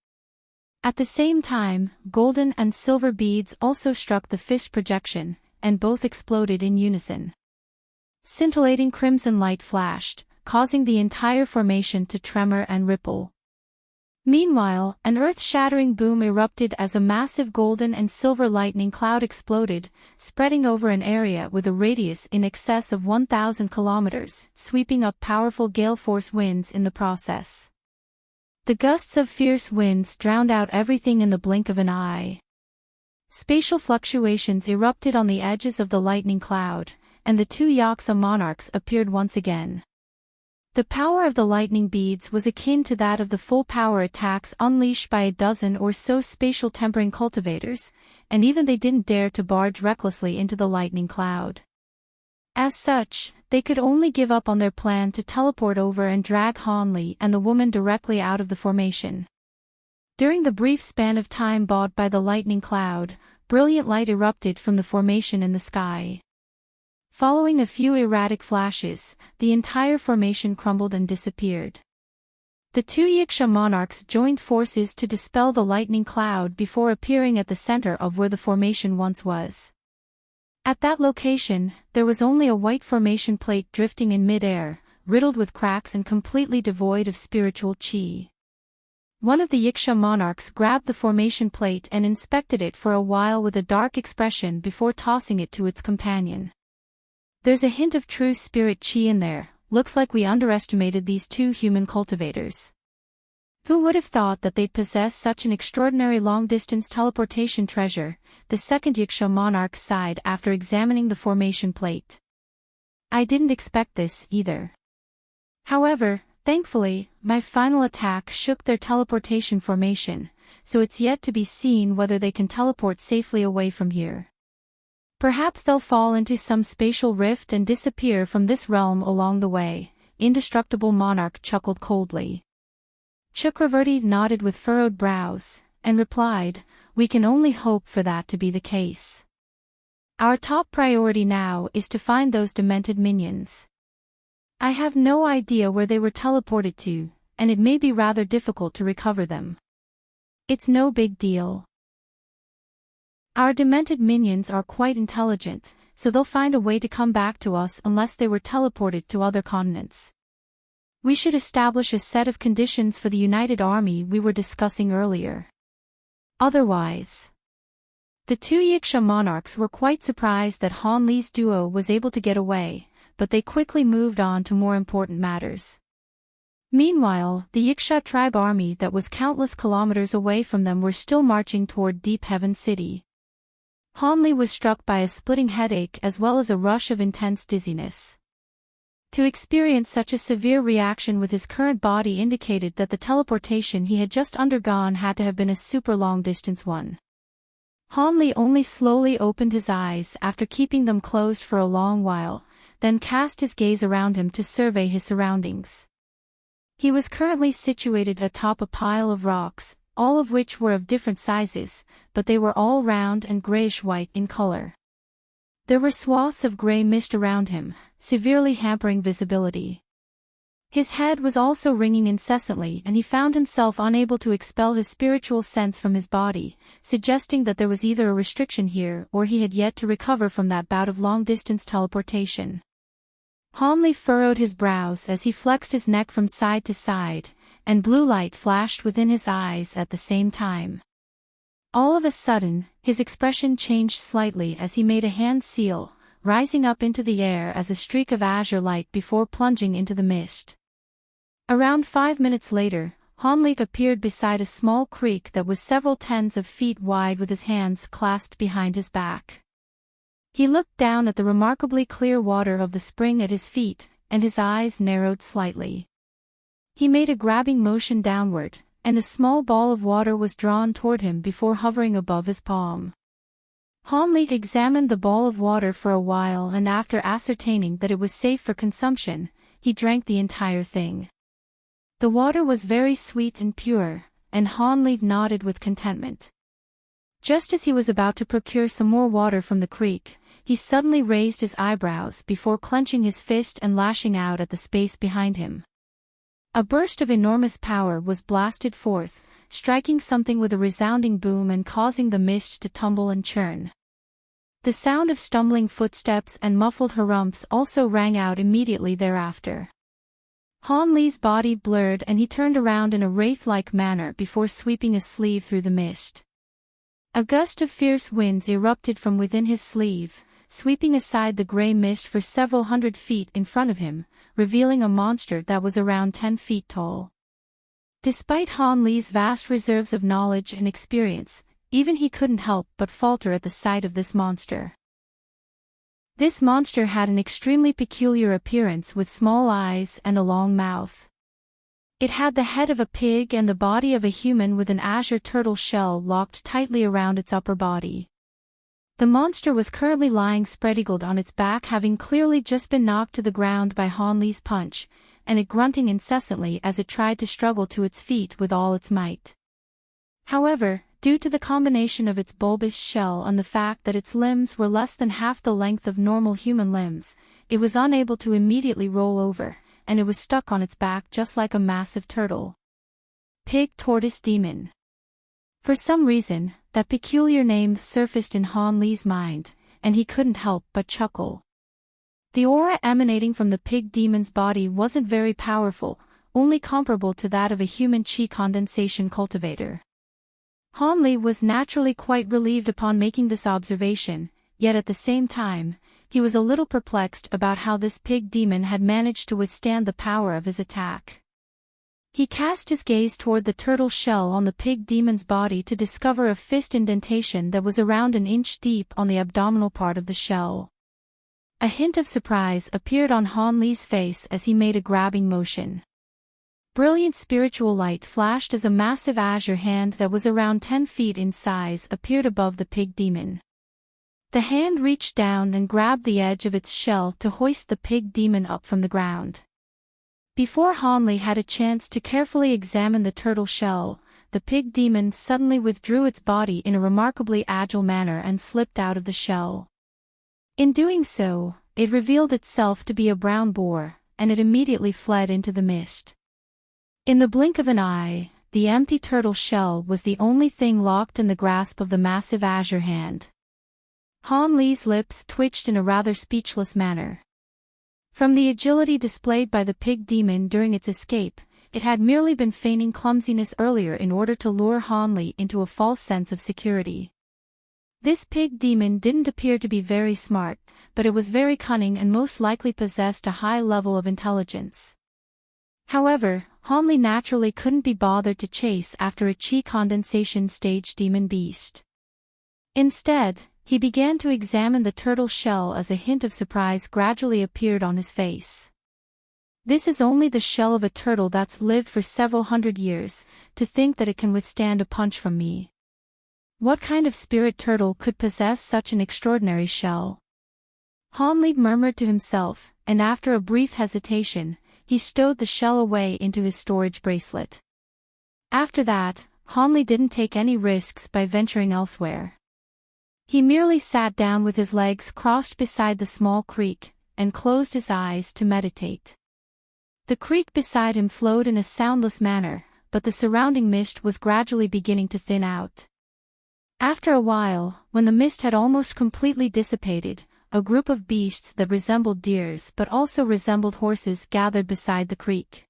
At the same time, golden and silver beads also struck the fist projection, and both exploded in unison. Scintillating crimson light flashed, causing the entire formation to tremor and ripple. Meanwhile, an earth-shattering boom erupted as a massive golden and silver lightning cloud exploded, spreading over an area with a radius in excess of 1,000 kilometers, sweeping up powerful gale-force winds in the process. The gusts of fierce winds drowned out everything in the blink of an eye. Spatial fluctuations erupted on the edges of the lightning cloud, and the two Yaksha monarchs appeared once again. The power of the lightning beads was akin to that of the full-power attacks unleashed by a dozen or so spatial tempering cultivators, and even they didn't dare to barge recklessly into the lightning cloud. As such, they could only give up on their plan to teleport over and drag Hanli and the woman directly out of the formation. During the brief span of time bought by the lightning cloud, brilliant light erupted from the formation in the sky. Following a few erratic flashes, the entire formation crumbled and disappeared. The two Yaksha monarchs joined forces to dispel the lightning cloud before appearing at the center of where the formation once was. At that location, there was only a white formation plate drifting in mid-air, riddled with cracks and completely devoid of spiritual chi. One of the Yaksha monarchs grabbed the formation plate and inspected it for a while with a dark expression before tossing it to its companion. "There's a hint of true spirit chi in there, looks like we underestimated these two human cultivators. Who would have thought that they'd possess such an extraordinary long-distance teleportation treasure?" the second Yaksha monarch sighed after examining the formation plate. "I didn't expect this either. However, thankfully, my final attack shook their teleportation formation, so it's yet to be seen whether they can teleport safely away from here. Perhaps they'll fall into some spatial rift and disappear from this realm along the way," Indestructible Monarch chuckled coldly. Chakravarti nodded with furrowed brows, and replied, "We can only hope for that to be the case. Our top priority now is to find those demented minions. I have no idea where they were teleported to, and it may be rather difficult to recover them. It's no big deal. Our demented minions are quite intelligent, so they'll find a way to come back to us unless they were teleported to other continents. We should establish a set of conditions for the united army we were discussing earlier. Otherwise..." The two Yaksha monarchs were quite surprised that Hanli's duo was able to get away, but they quickly moved on to more important matters. Meanwhile, the Yaksha tribe army that was countless kilometers away from them were still marching toward Deep Heaven City. Hanli was struck by a splitting headache as well as a rush of intense dizziness. To experience such a severe reaction with his current body indicated that the teleportation he had just undergone had to have been a super long-distance one. Hanli only slowly opened his eyes after keeping them closed for a long while, then cast his gaze around him to survey his surroundings. He was currently situated atop a pile of rocks, all of which were of different sizes, but they were all round and grayish-white in color. There were swaths of gray mist around him, severely hampering visibility. His head was also ringing incessantly and he found himself unable to expel his spiritual sense from his body, suggesting that there was either a restriction here or he had yet to recover from that bout of long-distance teleportation. Hanli furrowed his brows as he flexed his neck from side to side, and blue light flashed within his eyes at the same time. All of a sudden, his expression changed slightly as he made a hand seal, rising up into the air as a streak of azure light before plunging into the mist. Around 5 minutes later, Hanli appeared beside a small creek that was several tens of feet wide with his hands clasped behind his back. He looked down at the remarkably clear water of the spring at his feet, and his eyes narrowed slightly. He made a grabbing motion downward, and a small ball of water was drawn toward him before hovering above his palm. Hanli examined the ball of water for a while, and after ascertaining that it was safe for consumption, he drank the entire thing. The water was very sweet and pure, and Hanli nodded with contentment. Just as he was about to procure some more water from the creek, he suddenly raised his eyebrows before clenching his fist and lashing out at the space behind him. A burst of enormous power was blasted forth, striking something with a resounding boom and causing the mist to tumble and churn. The sound of stumbling footsteps and muffled harumphs also rang out immediately thereafter. Hanli's body blurred and he turned around in a wraith-like manner before sweeping a sleeve through the mist. A gust of fierce winds erupted from within his sleeve, sweeping aside the gray mist for several hundred feet in front of him, revealing a monster that was around 10 feet tall. Despite Hanli's vast reserves of knowledge and experience, even he couldn't help but falter at the sight of this monster. This monster had an extremely peculiar appearance with small eyes and a long mouth. It had the head of a pig and the body of a human with an azure turtle shell locked tightly around its upper body. The monster was currently lying spread-eagled on its back, having clearly just been knocked to the ground by Hanli's punch, and it grunting incessantly as it tried to struggle to its feet with all its might. However, due to the combination of its bulbous shell and the fact that its limbs were less than half the length of normal human limbs, it was unable to immediately roll over, and it was stuck on its back just like a massive turtle. Pig Tortoise Demon. For some reason, that peculiar name surfaced in Hanli's mind, and he couldn't help but chuckle. The aura emanating from the pig demon's body wasn't very powerful, only comparable to that of a human chi condensation cultivator. Hanli was naturally quite relieved upon making this observation, yet at the same time, he was a little perplexed about how this pig demon had managed to withstand the power of his attack. He cast his gaze toward the turtle shell on the pig demon's body to discover a fist indentation that was around an inch deep on the abdominal part of the shell. A hint of surprise appeared on Hanli's face as he made a grabbing motion. Brilliant spiritual light flashed as a massive azure hand that was around 10 feet in size appeared above the pig demon. The hand reached down and grabbed the edge of its shell to hoist the pig demon up from the ground. Before Hanli had a chance to carefully examine the turtle shell, the pig demon suddenly withdrew its body in a remarkably agile manner and slipped out of the shell. In doing so, it revealed itself to be a brown boar, and it immediately fled into the mist. In the blink of an eye, the empty turtle shell was the only thing locked in the grasp of the massive azure hand. Hanli's lips twitched in a rather speechless manner. From the agility displayed by the pig demon during its escape, it had merely been feigning clumsiness earlier in order to lure Hanli into a false sense of security. This pig demon didn't appear to be very smart, but it was very cunning and most likely possessed a high level of intelligence. However, Hanli naturally couldn't be bothered to chase after a chi condensation stage demon beast. Instead, he began to examine the turtle shell as a hint of surprise gradually appeared on his face. This is only the shell of a turtle that's lived for several hundred years, to think that it can withstand a punch from me. What kind of spirit turtle could possess such an extraordinary shell? Hanli murmured to himself, and after a brief hesitation, he stowed the shell away into his storage bracelet. After that, Hanli didn't take any risks by venturing elsewhere. He merely sat down with his legs crossed beside the small creek, and closed his eyes to meditate. The creek beside him flowed in a soundless manner, but the surrounding mist was gradually beginning to thin out. After a while, when the mist had almost completely dissipated, a group of beasts that resembled deers but also resembled horses gathered beside the creek.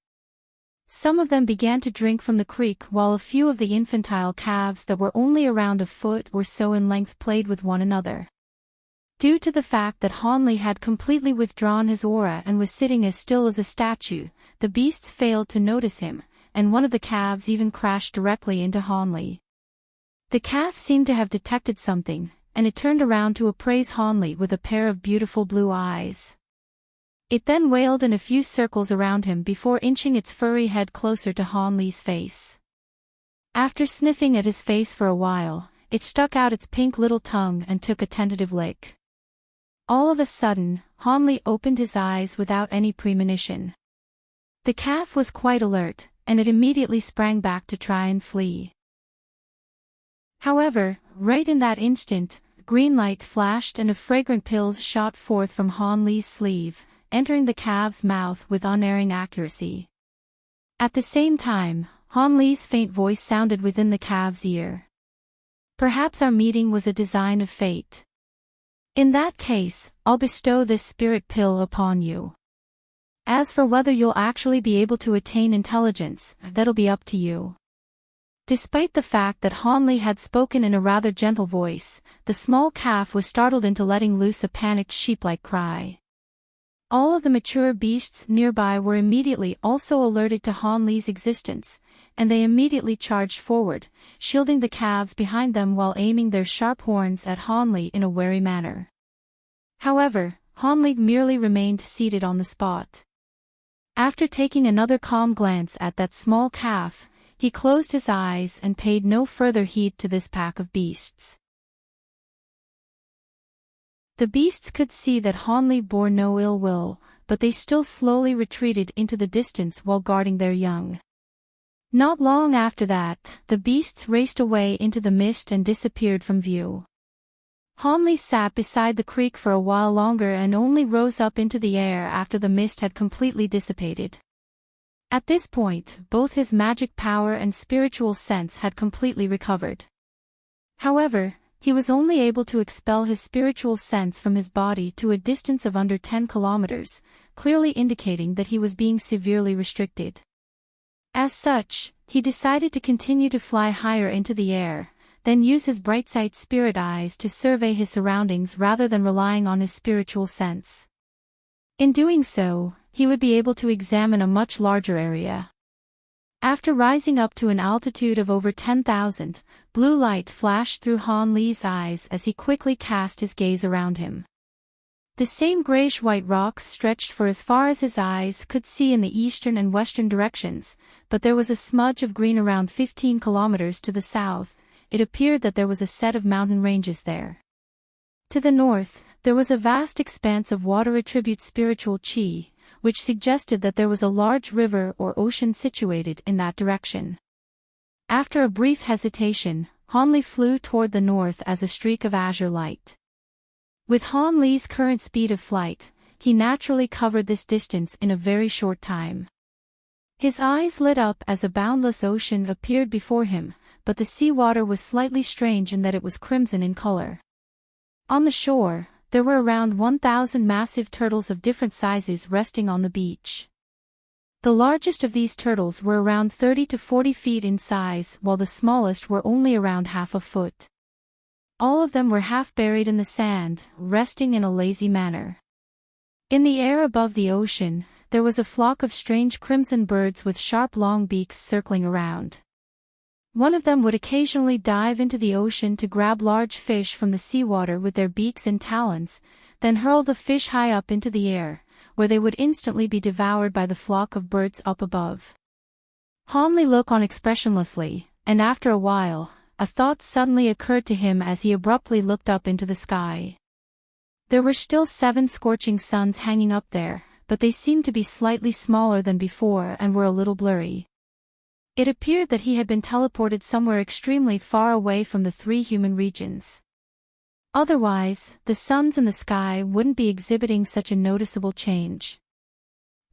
Some of them began to drink from the creek while a few of the infantile calves that were only around a foot or so in length played with one another. Due to the fact that Hanli had completely withdrawn his aura and was sitting as still as a statue, the beasts failed to notice him, and one of the calves even crashed directly into Hanli. The calf seemed to have detected something, and it turned around to appraise Hanli with a pair of beautiful blue eyes. It then wailed in a few circles around him before inching its furry head closer to Hanli's face. After sniffing at his face for a while, it stuck out its pink little tongue and took a tentative lick. All of a sudden, Hanli opened his eyes without any premonition. The calf was quite alert, and it immediately sprang back to try and flee. However, right in that instant, green light flashed and a fragrant pill shot forth from Hanli's sleeve, entering the calf's mouth with unerring accuracy. At the same time, Hanli's faint voice sounded within the calf's ear. "Perhaps our meeting was a design of fate. In that case, I'll bestow this spirit pill upon you. As for whether you'll actually be able to attain intelligence, that'll be up to you." Despite the fact that Hanli had spoken in a rather gentle voice, the small calf was startled into letting loose a panicked sheep-like cry. All of the mature beasts nearby were immediately also alerted to Hanli's existence, and they immediately charged forward, shielding the calves behind them while aiming their sharp horns at Hanli in a wary manner. However, Hanli merely remained seated on the spot. After taking another calm glance at that small calf, he closed his eyes and paid no further heed to this pack of beasts. The beasts could see that Hanli bore no ill will, but they still slowly retreated into the distance while guarding their young. Not long after that, the beasts raced away into the mist and disappeared from view. Hanli sat beside the creek for a while longer and only rose up into the air after the mist had completely dissipated. At this point, both his magic power and spiritual sense had completely recovered. However, he was only able to expel his spiritual sense from his body to a distance of under 10 kilometers, clearly indicating that he was being severely restricted. As such, he decided to continue to fly higher into the air, then use his bright-sight spirit eyes to survey his surroundings rather than relying on his spiritual sense. In doing so, he would be able to examine a much larger area. After rising up to an altitude of over 10,000, blue light flashed through Hanli's eyes as he quickly cast his gaze around him. The same grayish-white rocks stretched for as far as his eyes could see in the eastern and western directions, but there was a smudge of green around 15 kilometers to the south. It appeared that there was a set of mountain ranges there. To the north, there was a vast expanse of water attribute spiritual chi, which suggested that there was a large river or ocean situated in that direction. After a brief hesitation, Hanli flew toward the north as a streak of azure light. With Hanli's current speed of flight, he naturally covered this distance in a very short time. His eyes lit up as a boundless ocean appeared before him, but the seawater was slightly strange in that it was crimson in color. On the shore, there were around 1,000 massive turtles of different sizes resting on the beach. The largest of these turtles were around 30 to 40 feet in size, while the smallest were only around half a foot. All of them were half buried in the sand, resting in a lazy manner. In the air above the ocean, there was a flock of strange crimson birds with sharp long beaks circling around. One of them would occasionally dive into the ocean to grab large fish from the seawater with their beaks and talons, then hurl the fish high up into the air, where they would instantly be devoured by the flock of birds up above. Hanli looked on expressionlessly, and after a while, a thought suddenly occurred to him as he abruptly looked up into the sky. There were still 7 scorching suns hanging up there, but they seemed to be slightly smaller than before and were a little blurry. It appeared that he had been teleported somewhere extremely far away from the 3 human regions. Otherwise, the suns in the sky wouldn't be exhibiting such a noticeable change.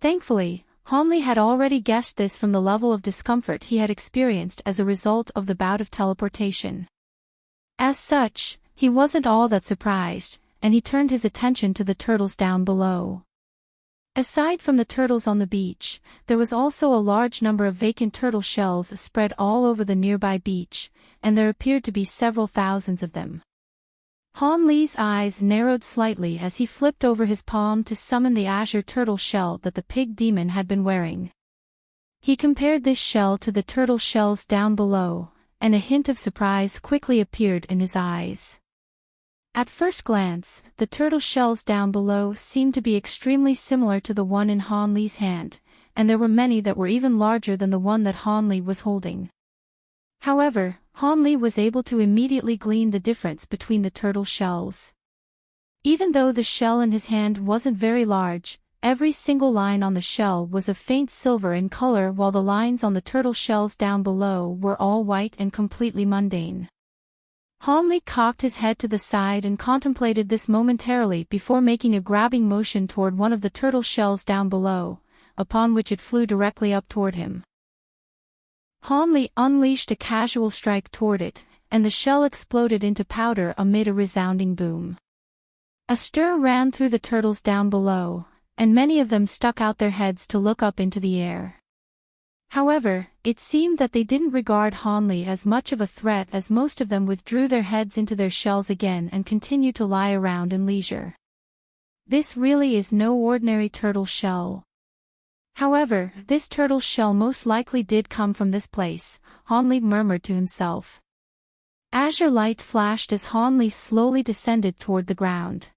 Thankfully, Hanli had already guessed this from the level of discomfort he had experienced as a result of the bout of teleportation. As such, he wasn't all that surprised, and he turned his attention to the turtles down below. Aside from the turtles on the beach, there was also a large number of vacant turtle shells spread all over the nearby beach, and there appeared to be several thousands of them. Han Li's eyes narrowed slightly as he flipped over his palm to summon the azure turtle shell that the pig demon had been wearing. He compared this shell to the turtle shells down below, and a hint of surprise quickly appeared in his eyes. At first glance, the turtle shells down below seemed to be extremely similar to the one in Han Li's hand, and there were many that were even larger than the one that Han Li was holding. However, Han Li was able to immediately glean the difference between the turtle shells. Even though the shell in his hand wasn't very large, every single line on the shell was of faint silver in color, while the lines on the turtle shells down below were all white and completely mundane. Han Li cocked his head to the side and contemplated this momentarily before making a grabbing motion toward one of the turtle shells down below, upon which it flew directly up toward him. Han Li unleashed a casual strike toward it, and the shell exploded into powder amid a resounding boom. A stir ran through the turtles down below, and many of them stuck out their heads to look up into the air. However, it seemed that they didn't regard Han Li as much of a threat, as most of them withdrew their heads into their shells again and continued to lie around in leisure. This really is no ordinary turtle shell. However, this turtle shell most likely did come from this place, Han Li murmured to himself. Azure light flashed as Han Li slowly descended toward the ground.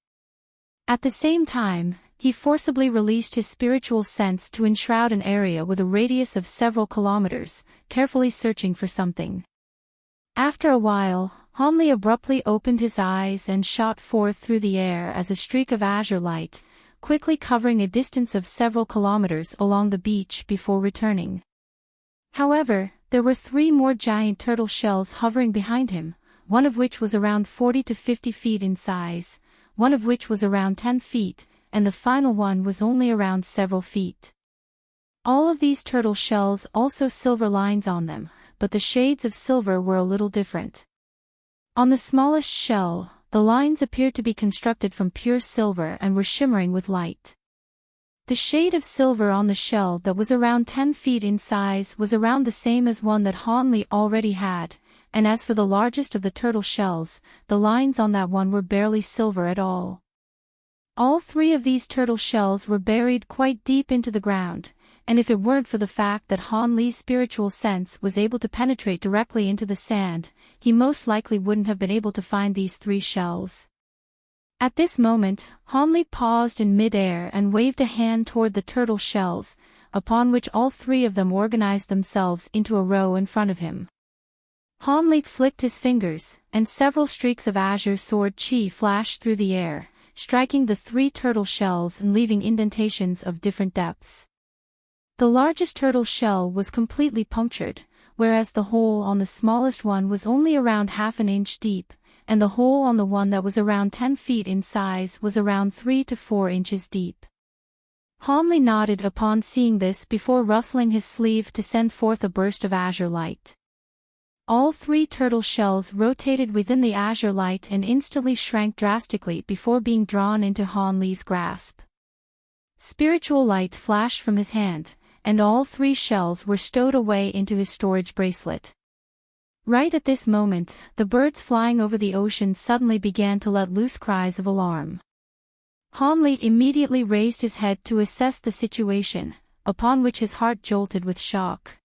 At the same time, he forcibly released his spiritual sense to enshroud an area with a radius of several kilometers, carefully searching for something. After a while, Han Li abruptly opened his eyes and shot forth through the air as a streak of azure light, quickly covering a distance of several kilometers along the beach before returning. However, there were 3 more giant turtle shells hovering behind him, one of which was around 40 to 50 feet in size, one of which was around 10 feet, and the final one was only around several feet. All of these turtle shells also silver lines on them, but the shades of silver were a little different. On the smallest shell, the lines appeared to be constructed from pure silver and were shimmering with light. The shade of silver on the shell that was around 10 feet in size was around the same as one that Han Li already had, and as for the largest of the turtle shells, the lines on that one were barely silver at all. All 3 of these turtle shells were buried quite deep into the ground, and if it weren't for the fact that Han Li's spiritual sense was able to penetrate directly into the sand, he most likely wouldn't have been able to find these 3 shells. At this moment, Han Li paused in mid-air and waved a hand toward the turtle shells, upon which all 3 of them organized themselves into a row in front of him. Han Li flicked his fingers, and several streaks of azure sword chi flashed through the air, striking the 3 turtle shells and leaving indentations of different depths. The largest turtle shell was completely punctured, whereas the hole on the smallest one was only around half an inch deep, and the hole on the one that was around 10 feet in size was around 3 to 4 inches deep. Han Li nodded upon seeing this before rustling his sleeve to send forth a burst of azure light. All 3 turtle shells rotated within the azure light and instantly shrank drastically before being drawn into Han Li's grasp. Spiritual light flashed from his hand, and all 3 shells were stowed away into his storage bracelet. Right at this moment, the birds flying over the ocean suddenly began to let loose cries of alarm. Han Li immediately raised his head to assess the situation, upon which his heart jolted with shock.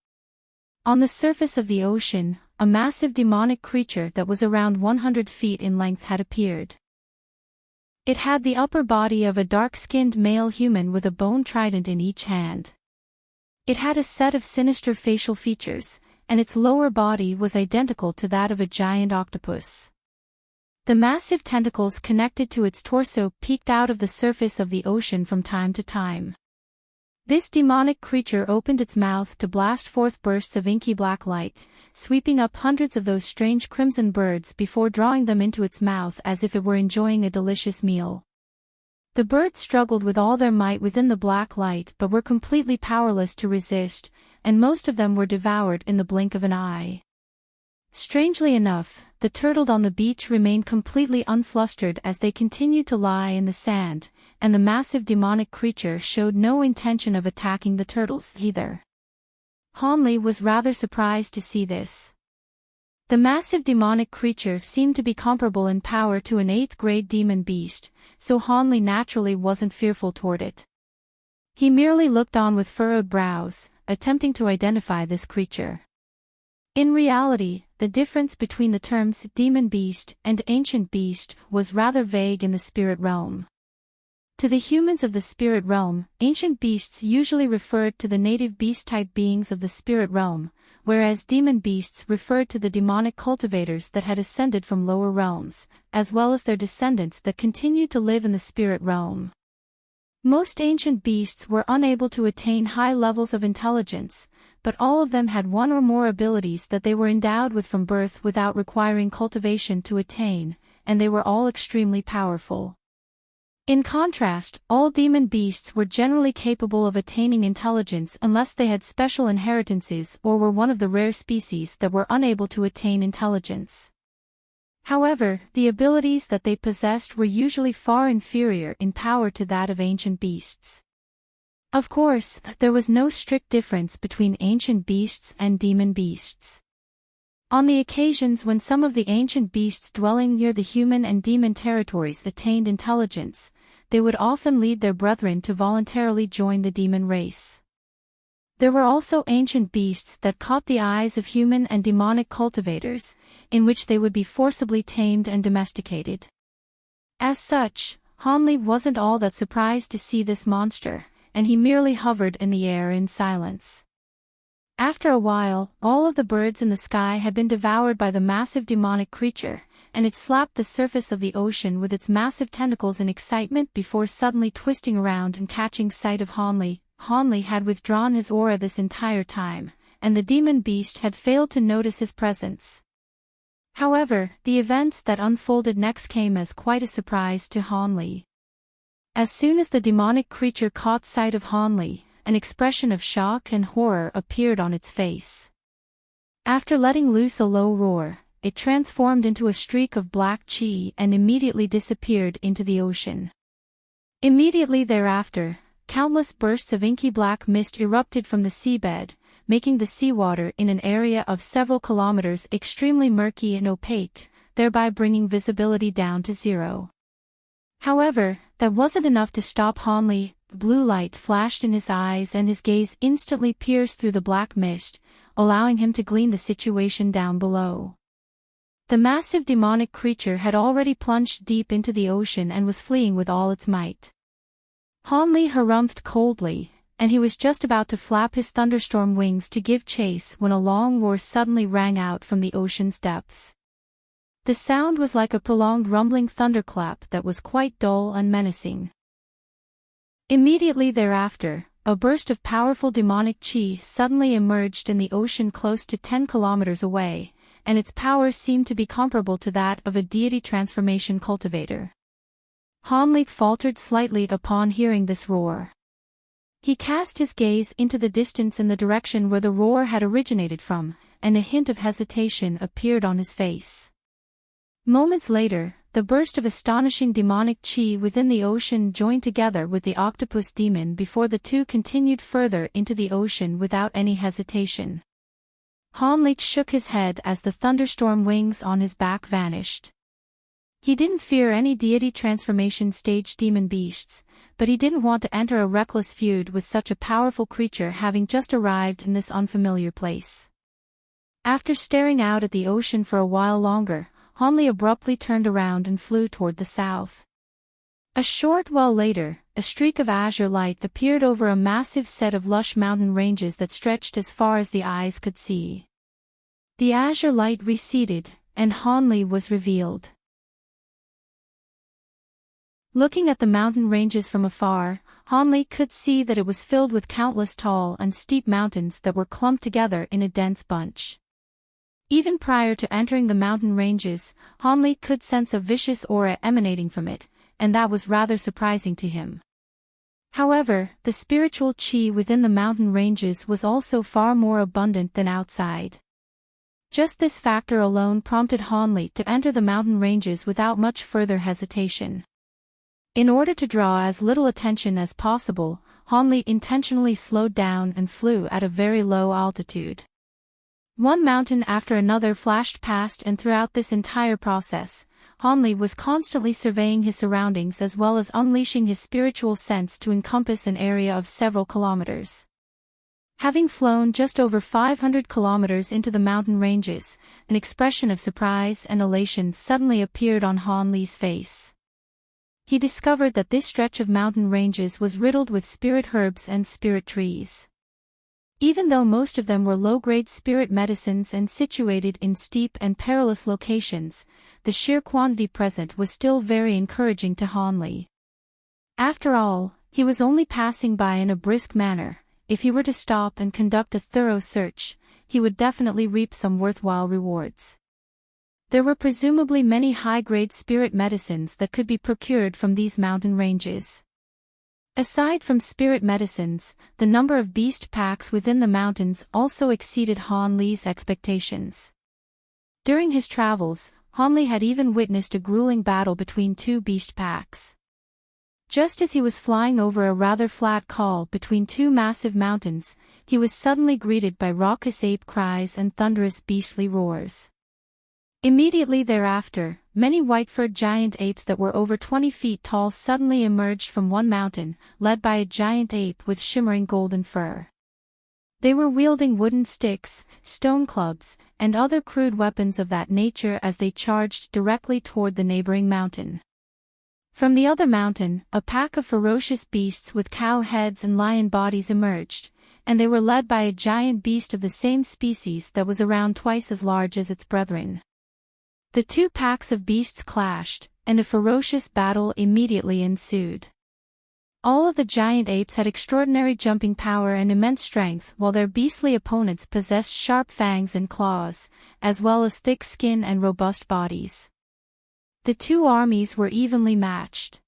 On the surface of the ocean, a massive demonic creature that was around 100 feet in length had appeared. It had the upper body of a dark-skinned male human with a bone trident in each hand. It had a set of sinister facial features, and its lower body was identical to that of a giant octopus. The massive tentacles connected to its torso peeked out of the surface of the ocean from time to time. This demonic creature opened its mouth to blast forth bursts of inky black light, sweeping up hundreds of those strange crimson birds before drawing them into its mouth as if it were enjoying a delicious meal. The birds struggled with all their might within the black light but were completely powerless to resist, and most of them were devoured in the blink of an eye. Strangely enough, the turtles on the beach remained completely unflustered as they continued to lie in the sand, and the massive demonic creature showed no intention of attacking the turtles either. Han Li was rather surprised to see this. The massive demonic creature seemed to be comparable in power to an 8th-grade demon beast, so Hanli naturally wasn't fearful toward it. He merely looked on with furrowed brows, attempting to identify this creature. In reality, the difference between the terms demon beast and ancient beast was rather vague in the spirit realm. To the humans of the spirit realm, ancient beasts usually referred to the native beast-type beings of the spirit realm, whereas demon beasts referred to the demonic cultivators that had ascended from lower realms, as well as their descendants that continued to live in the spirit realm. Most ancient beasts were unable to attain high levels of intelligence, but all of them had one or more abilities that they were endowed with from birth without requiring cultivation to attain, and they were all extremely powerful. In contrast, all demon beasts were generally capable of attaining intelligence unless they had special inheritances or were one of the rare species that were unable to attain intelligence. However, the abilities that they possessed were usually far inferior in power to that of ancient beasts. Of course, there was no strict difference between ancient beasts and demon beasts. On the occasions when some of the ancient beasts dwelling near the human and demon territories attained intelligence, they would often lead their brethren to voluntarily join the demon race. There were also ancient beasts that caught the eyes of human and demonic cultivators, in which they would be forcibly tamed and domesticated. As such, Hanli wasn't all that surprised to see this monster, and he merely hovered in the air in silence. After a while, all of the birds in the sky had been devoured by the massive demonic creature, and it slapped the surface of the ocean with its massive tentacles in excitement before suddenly twisting around and catching sight of Hanli. Hanli had withdrawn his aura this entire time, and the demon beast had failed to notice his presence. However, the events that unfolded next came as quite a surprise to Hanli. As soon as the demonic creature caught sight of Hanli, an expression of shock and horror appeared on its face. After letting loose a low roar, it transformed into a streak of black chi and immediately disappeared into the ocean. Immediately thereafter, countless bursts of inky black mist erupted from the seabed, making the seawater in an area of several kilometers extremely murky and opaque, thereby bringing visibility down to zero. However, that wasn't enough to stop Hanli. Blue light flashed in his eyes and his gaze instantly pierced through the black mist, allowing him to glean the situation down below. The massive demonic creature had already plunged deep into the ocean and was fleeing with all its might. Hanli harumphed coldly, and he was just about to flap his thunderstorm wings to give chase when a long roar suddenly rang out from the ocean's depths. The sound was like a prolonged rumbling thunderclap that was quite dull and menacing. Immediately thereafter, a burst of powerful demonic chi suddenly emerged in the ocean close to 10 kilometers away, and its power seemed to be comparable to that of a deity transformation cultivator. Hanli faltered slightly upon hearing this roar. He cast his gaze into the distance in the direction where the roar had originated from, and a hint of hesitation appeared on his face. Moments later, the burst of astonishing demonic chi within the ocean joined together with the octopus demon before the two continued further into the ocean without any hesitation. Hanli shook his head as the thunderstorm wings on his back vanished. He didn't fear any deity transformation stage demon beasts, but he didn't want to enter a reckless feud with such a powerful creature having just arrived in this unfamiliar place. After staring out at the ocean for a while longer, Hanli abruptly turned around and flew toward the south. A short while later, a streak of azure light appeared over a massive set of lush mountain ranges that stretched as far as the eyes could see. The azure light receded, and Hanli was revealed. Looking at the mountain ranges from afar, Hanli could see that it was filled with countless tall and steep mountains that were clumped together in a dense bunch. Even prior to entering the mountain ranges, Hanli could sense a vicious aura emanating from it, and that was rather surprising to him. However, the spiritual chi within the mountain ranges was also far more abundant than outside. Just this factor alone prompted Hanli to enter the mountain ranges without much further hesitation. In order to draw as little attention as possible, Hanli intentionally slowed down and flew at a very low altitude. One mountain after another flashed past, and throughout this entire process, Hanli was constantly surveying his surroundings as well as unleashing his spiritual sense to encompass an area of several kilometers. Having flown just over 500 kilometers into the mountain ranges, an expression of surprise and elation suddenly appeared on Hanli's face. He discovered that this stretch of mountain ranges was riddled with spirit herbs and spirit trees. Even though most of them were low-grade spirit medicines and situated in steep and perilous locations, the sheer quantity present was still very encouraging to Hanli. After all, he was only passing by in a brisk manner. If he were to stop and conduct a thorough search, he would definitely reap some worthwhile rewards. There were presumably many high-grade spirit medicines that could be procured from these mountain ranges. Aside from spirit medicines, the number of beast packs within the mountains also exceeded Hanli's expectations. During his travels, Hanli had even witnessed a grueling battle between two beast packs. Just as he was flying over a rather flat col between two massive mountains, he was suddenly greeted by raucous ape cries and thunderous beastly roars. Immediately thereafter, many white-furred giant apes that were over 20 feet tall suddenly emerged from one mountain, led by a giant ape with shimmering golden fur. They were wielding wooden sticks, stone clubs, and other crude weapons of that nature as they charged directly toward the neighboring mountain. From the other mountain, a pack of ferocious beasts with cow heads and lion bodies emerged, and they were led by a giant beast of the same species that was around twice as large as its brethren. The two packs of beasts clashed, and a ferocious battle immediately ensued. All of the giant apes had extraordinary jumping power and immense strength, while their beastly opponents possessed sharp fangs and claws, as well as thick skin and robust bodies. The two armies were evenly matched.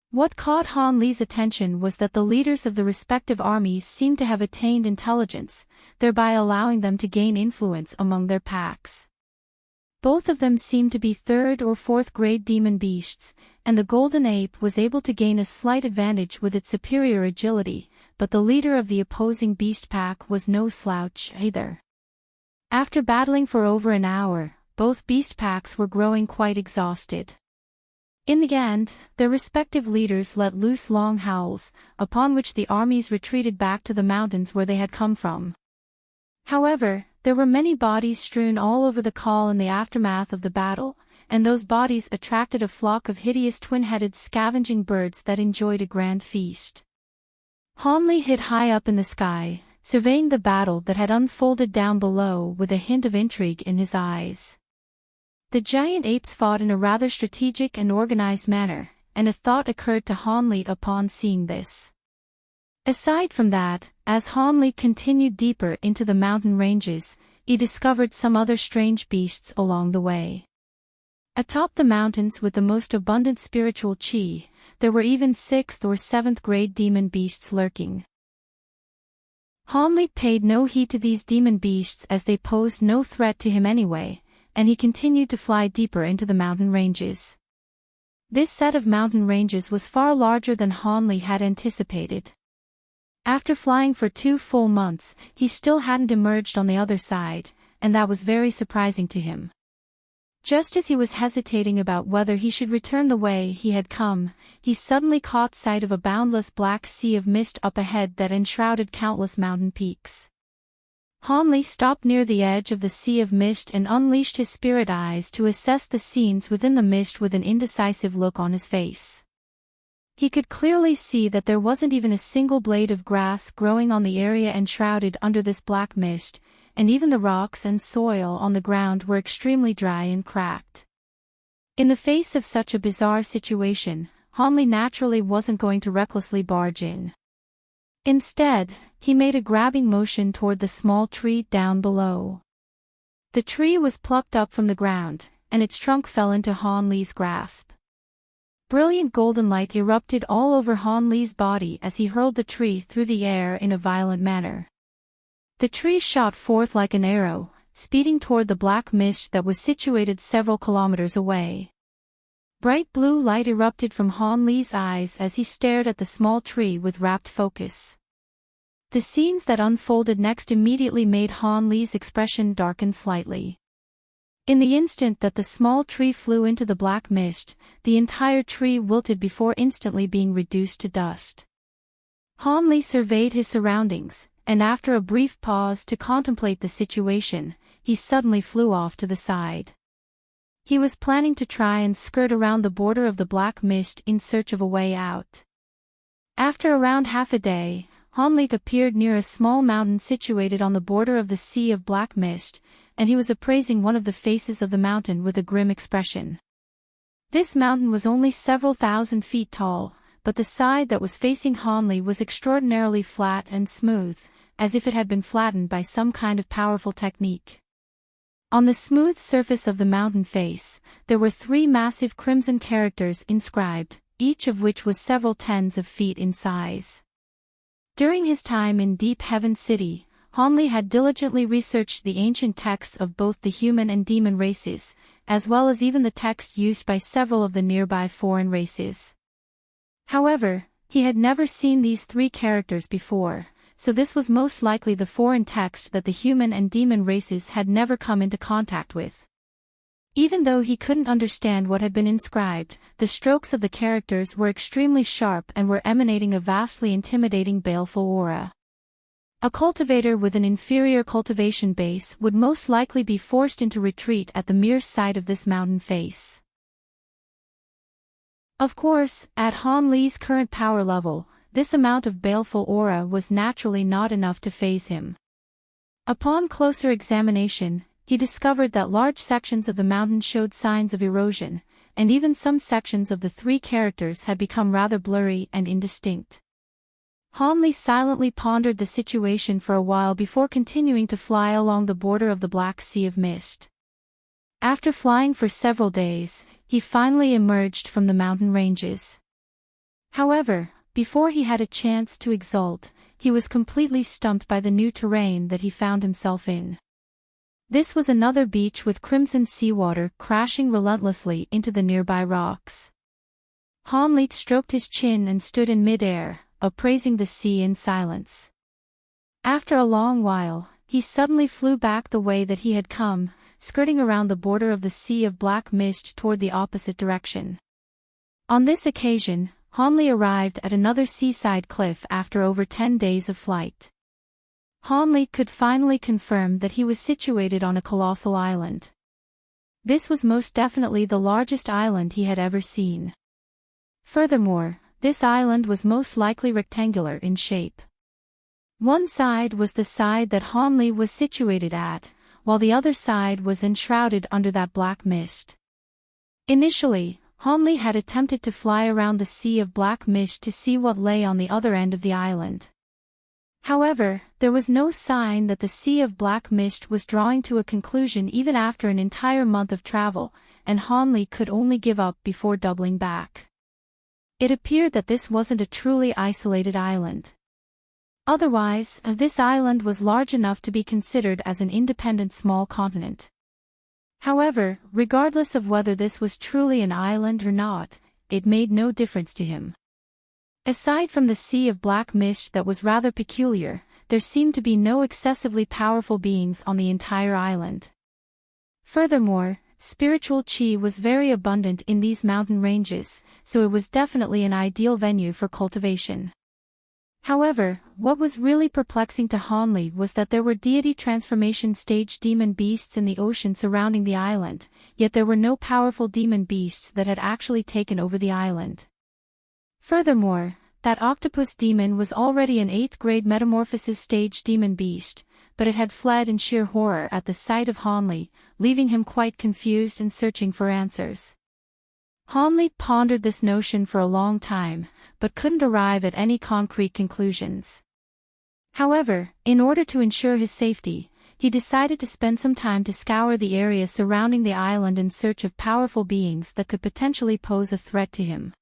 What caught Hanli's attention was that the leaders of the respective armies seemed to have attained intelligence, thereby allowing them to gain influence among their packs. Both of them seemed to be third or fourth grade demon beasts, and the golden ape was able to gain a slight advantage with its superior agility, but the leader of the opposing beast pack was no slouch either. After battling for over an hour, both beast packs were growing quite exhausted. In the end, their respective leaders let loose long howls, upon which the armies retreated back to the mountains where they had come from. However, there were many bodies strewn all over the col in the aftermath of the battle, and those bodies attracted a flock of hideous twin-headed scavenging birds that enjoyed a grand feast. Hanli hid high up in the sky, surveying the battle that had unfolded down below with a hint of intrigue in his eyes. The giant apes fought in a rather strategic and organized manner, and a thought occurred to Hanli upon seeing this. Aside from that, as Hanli continued deeper into the mountain ranges, he discovered some other strange beasts along the way. Atop the mountains with the most abundant spiritual chi, there were even 6th or 7th grade demon beasts lurking. Hanli paid no heed to these demon beasts as they posed no threat to him anyway, and he continued to fly deeper into the mountain ranges. This set of mountain ranges was far larger than Hanli had anticipated. After flying for 2 full months, he still hadn't emerged on the other side, and that was very surprising to him. Just as he was hesitating about whether he should return the way he had come, he suddenly caught sight of a boundless black sea of mist up ahead that enshrouded countless mountain peaks. Hanli stopped near the edge of the sea of mist and unleashed his spirit eyes to assess the scenes within the mist with an indecisive look on his face. He could clearly see that there wasn't even a single blade of grass growing on the area enshrouded under this black mist, and even the rocks and soil on the ground were extremely dry and cracked. In the face of such a bizarre situation, Hanli naturally wasn't going to recklessly barge in. Instead, he made a grabbing motion toward the small tree down below. The tree was plucked up from the ground, and its trunk fell into Hanli's grasp. Brilliant golden light erupted all over Hanli's body as he hurled the tree through the air in a violent manner. The tree shot forth like an arrow, speeding toward the black mist that was situated several kilometers away. Bright blue light erupted from Hanli's eyes as he stared at the small tree with rapt focus. The scenes that unfolded next immediately made Han Li's expression darken slightly. In the instant that the small tree flew into the black mist, the entire tree wilted before instantly being reduced to dust. Han Li surveyed his surroundings, and after a brief pause to contemplate the situation, he suddenly flew off to the side. He was planning to try and skirt around the border of the black mist in search of a way out. After around half a day, Han Li appeared near a small mountain situated on the border of the sea of black mist, and he was appraising one of the faces of the mountain with a grim expression. This mountain was only several thousand feet tall, but the side that was facing Han Li was extraordinarily flat and smooth, as if it had been flattened by some kind of powerful technique. On the smooth surface of the mountain face, there were 3 massive crimson characters inscribed, each of which was several tens of feet in size. During his time in Deep Heaven City, Han Li had diligently researched the ancient texts of both the human and demon races, as well as even the texts used by several of the nearby foreign races. However, he had never seen these 3 characters before, so this was most likely the foreign text that the human and demon races had never come into contact with. Even though he couldn't understand what had been inscribed, the strokes of the characters were extremely sharp and were emanating a vastly intimidating baleful aura. A cultivator with an inferior cultivation base would most likely be forced into retreat at the mere sight of this mountain face. Of course, at Han Li's current power level, this amount of baleful aura was naturally not enough to faze him. Upon closer examination, he discovered that large sections of the mountain showed signs of erosion, and even some sections of the 3 characters had become rather blurry and indistinct. Han Li silently pondered the situation for a while before continuing to fly along the border of the Black Sea of Mist. After flying for several days, he finally emerged from the mountain ranges. However, before he had a chance to exult, he was completely stumped by the new terrain that he found himself in. This was another beach with crimson seawater crashing relentlessly into the nearby rocks. Han Li stroked his chin and stood in mid-air, appraising the sea in silence. After a long while, he suddenly flew back the way that he had come, skirting around the border of the sea of black mist toward the opposite direction. On this occasion, Han Li arrived at another seaside cliff after over 10 days of flight. Han Li could finally confirm that he was situated on a colossal island. This was most definitely the largest island he had ever seen. Furthermore, this island was most likely rectangular in shape. One side was the side that Han Li was situated at, while the other side was enshrouded under that black mist. Initially, Han Li had attempted to fly around the sea of black mist to see what lay on the other end of the island. However, there was no sign that the sea of black mist was drawing to a conclusion even after an entire month of travel, and Han Li could only give up before doubling back. It appeared that this wasn't a truly isolated island. Otherwise, this island was large enough to be considered as an independent small continent. However, regardless of whether this was truly an island or not, it made no difference to him. Aside from the sea of black mist that was rather peculiar, there seemed to be no excessively powerful beings on the entire island. Furthermore, spiritual chi was very abundant in these mountain ranges, so it was definitely an ideal venue for cultivation. However, what was really perplexing to Han Li was that there were deity transformation stage demon beasts in the ocean surrounding the island, yet there were no powerful demon beasts that had actually taken over the island. Furthermore, that octopus demon was already an 8th grade metamorphosis stage demon beast, but it had fled in sheer horror at the sight of Han Li, leaving him quite confused and searching for answers. Han Li pondered this notion for a long time, but couldn't arrive at any concrete conclusions. However, in order to ensure his safety, he decided to spend some time to scour the area surrounding the island in search of powerful beings that could potentially pose a threat to him.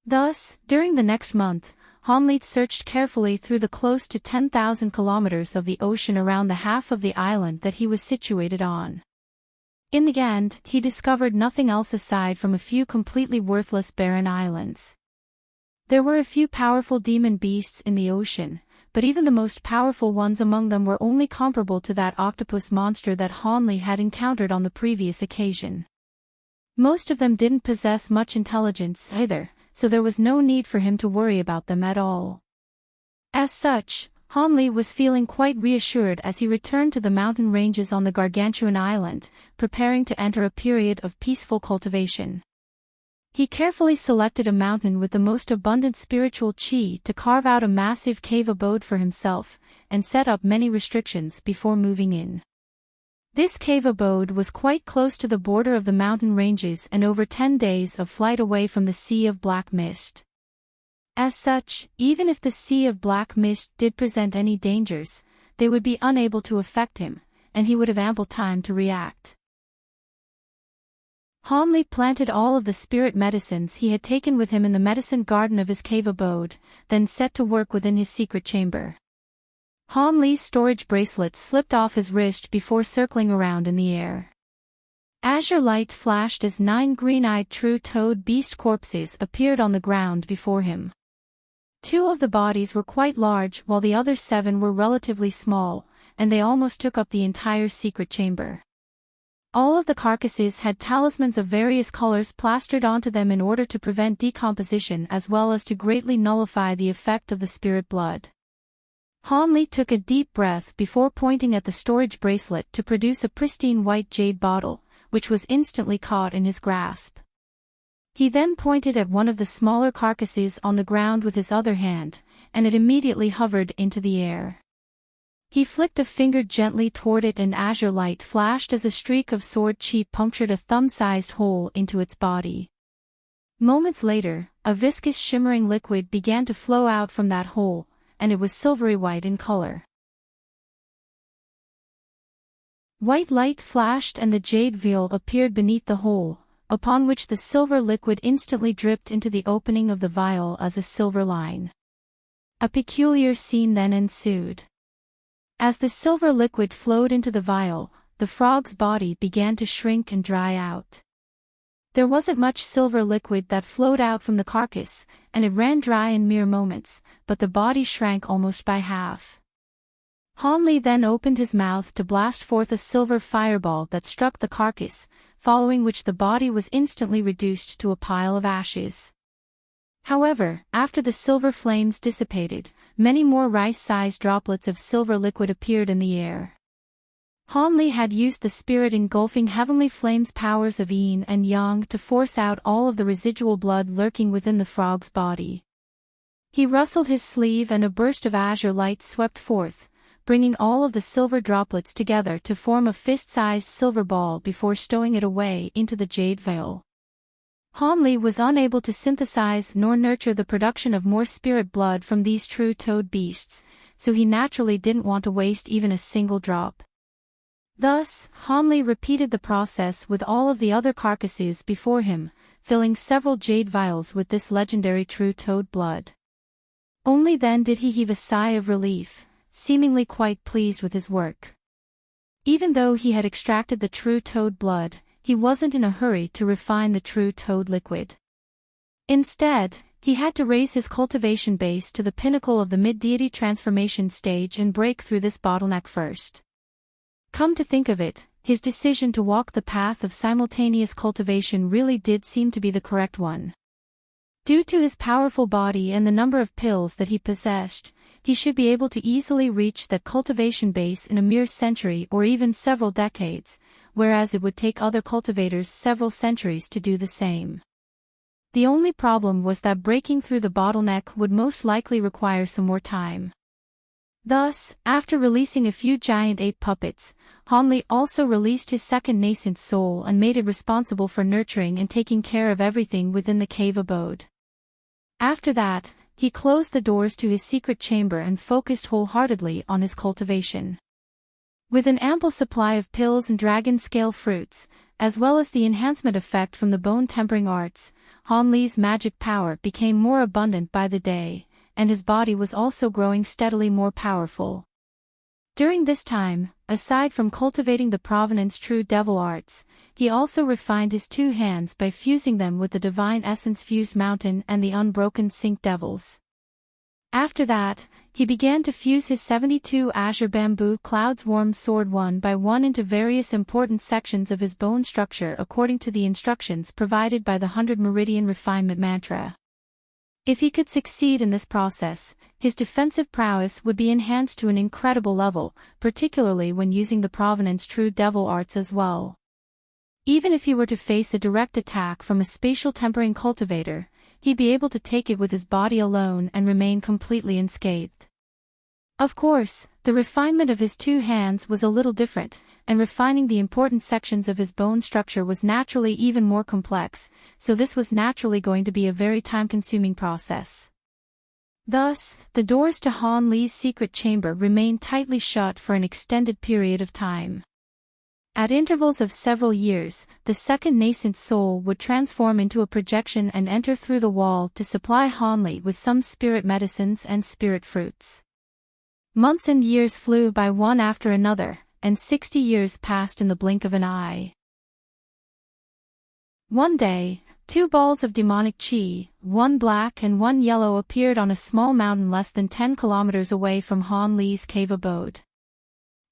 Thus, during the next month, Han Li searched carefully through the close to 10,000 kilometers of the ocean around the half of the island that he was situated on. In the end, he discovered nothing else aside from a few completely worthless barren islands. There were a few powerful demon beasts in the ocean, but but even the most powerful ones among them were only comparable to that octopus monster that Hanli had encountered on the previous occasion. Most of them didn't possess much intelligence either, so there was no need for him to worry about them at all. As such, Hanli was feeling quite reassured as he returned to the mountain ranges on the Gargantuan island, preparing to enter a period of peaceful cultivation. He carefully selected a mountain with the most abundant spiritual qi to carve out a massive cave abode for himself, and set up many restrictions before moving in. This cave abode was quite close to the border of the mountain ranges and over 10 days of flight away from the Sea of Black Mist. As such, even if the Sea of Black Mist did present any dangers, they would be unable to affect him, and he would have ample time to react. Hanli planted all of the spirit medicines he had taken with him in the medicine garden of his cave abode, then set to work within his secret chamber. Hanli's storage bracelet slipped off his wrist before circling around in the air. Azure light flashed as 9 green-eyed true toad beast corpses appeared on the ground before him. 2 of the bodies were quite large while the other 7 were relatively small, and they almost took up the entire secret chamber. All of the carcasses had talismans of various colors plastered onto them in order to prevent decomposition as well as to greatly nullify the effect of the spirit blood. Hanli took a deep breath before pointing at the storage bracelet to produce a pristine white jade bottle, which was instantly caught in his grasp. He then pointed at one of the smaller carcasses on the ground with his other hand, and it immediately hovered into the air. He flicked a finger gently toward it and azure light flashed as a streak of sword chi punctured a thumb-sized hole into its body. Moments later, a viscous shimmering liquid began to flow out from that hole, and it was silvery white in color. White light flashed and the jade vial appeared beneath the hole, upon which the silver liquid instantly dripped into the opening of the vial as a silver line. A peculiar scene then ensued. As the silver liquid flowed into the vial, the frog's body began to shrink and dry out. There wasn't much silver liquid that flowed out from the carcass, and it ran dry in mere moments, but the body shrank almost by half. Hanli then opened his mouth to blast forth a silver fireball that struck the carcass, following which the body was instantly reduced to a pile of ashes. However, after the silver flames dissipated, many more rice-sized droplets of silver liquid appeared in the air. Hanli had used the spirit-engulfing heavenly flames powers of yin and yang to force out all of the residual blood lurking within the frog's body. He rustled his sleeve and a burst of azure light swept forth, bringing all of the silver droplets together to form a fist-sized silver ball before stowing it away into the jade vial. Hanli was unable to synthesize nor nurture the production of more spirit blood from these true toad beasts, so he naturally didn't want to waste even a single drop. Thus, Hanli repeated the process with all of the other carcasses before him, filling several jade vials with this legendary true toad blood. Only then did he heave a sigh of relief, seemingly quite pleased with his work. Even though he had extracted the true toad blood, he wasn't in a hurry to refine the true toad liquid. Instead, he had to raise his cultivation base to the pinnacle of the mid-deity transformation stage and break through this bottleneck first. Come to think of it, his decision to walk the path of simultaneous cultivation really did seem to be the correct one. Due to his powerful body and the number of pills that he possessed, he should be able to easily reach that cultivation base in a mere century or even several decades, whereas it would take other cultivators several centuries to do the same. The only problem was that breaking through the bottleneck would most likely require some more time. Thus, after releasing a few giant ape puppets, Hanli also released his second nascent soul and made it responsible for nurturing and taking care of everything within the cave abode. After that, he closed the doors to his secret chamber and focused wholeheartedly on his cultivation. With an ample supply of pills and dragon-scale fruits, as well as the enhancement effect from the bone-tempering arts, Hanli's magic power became more abundant by the day, and his body was also growing steadily more powerful. During this time, aside from cultivating the Provenance True Devil arts, he also refined his 2 hands by fusing them with the Divine Essence Fused Mountain and the Unbroken Sync Devils. After that, he began to fuse his 72 azure bamboo clouds warm sword one by one into various important sections of his bone structure according to the instructions provided by the 100 Meridian Refinement Mantra. If he could succeed in this process, his defensive prowess would be enhanced to an incredible level, particularly when using the Provenance True Devil Arts as well. Even if he were to face a direct attack from a spatial tempering cultivator, he'd be able to take it with his body alone and remain completely unscathed. Of course, the refinement of his two hands was a little different, and refining the important sections of his bone structure was naturally even more complex, so this was naturally going to be a very time-consuming process. Thus, the doors to Han Li's secret chamber remained tightly shut for an extended period of time. At intervals of several years, the second nascent soul would transform into a projection and enter through the wall to supply Han Li with some spirit medicines and spirit fruits. Months and years flew by one after another, and 60 years passed in the blink of an eye. One day, two balls of demonic chi, one black and one yellow, appeared on a small mountain less than 10 kilometers away from Han Li's cave abode.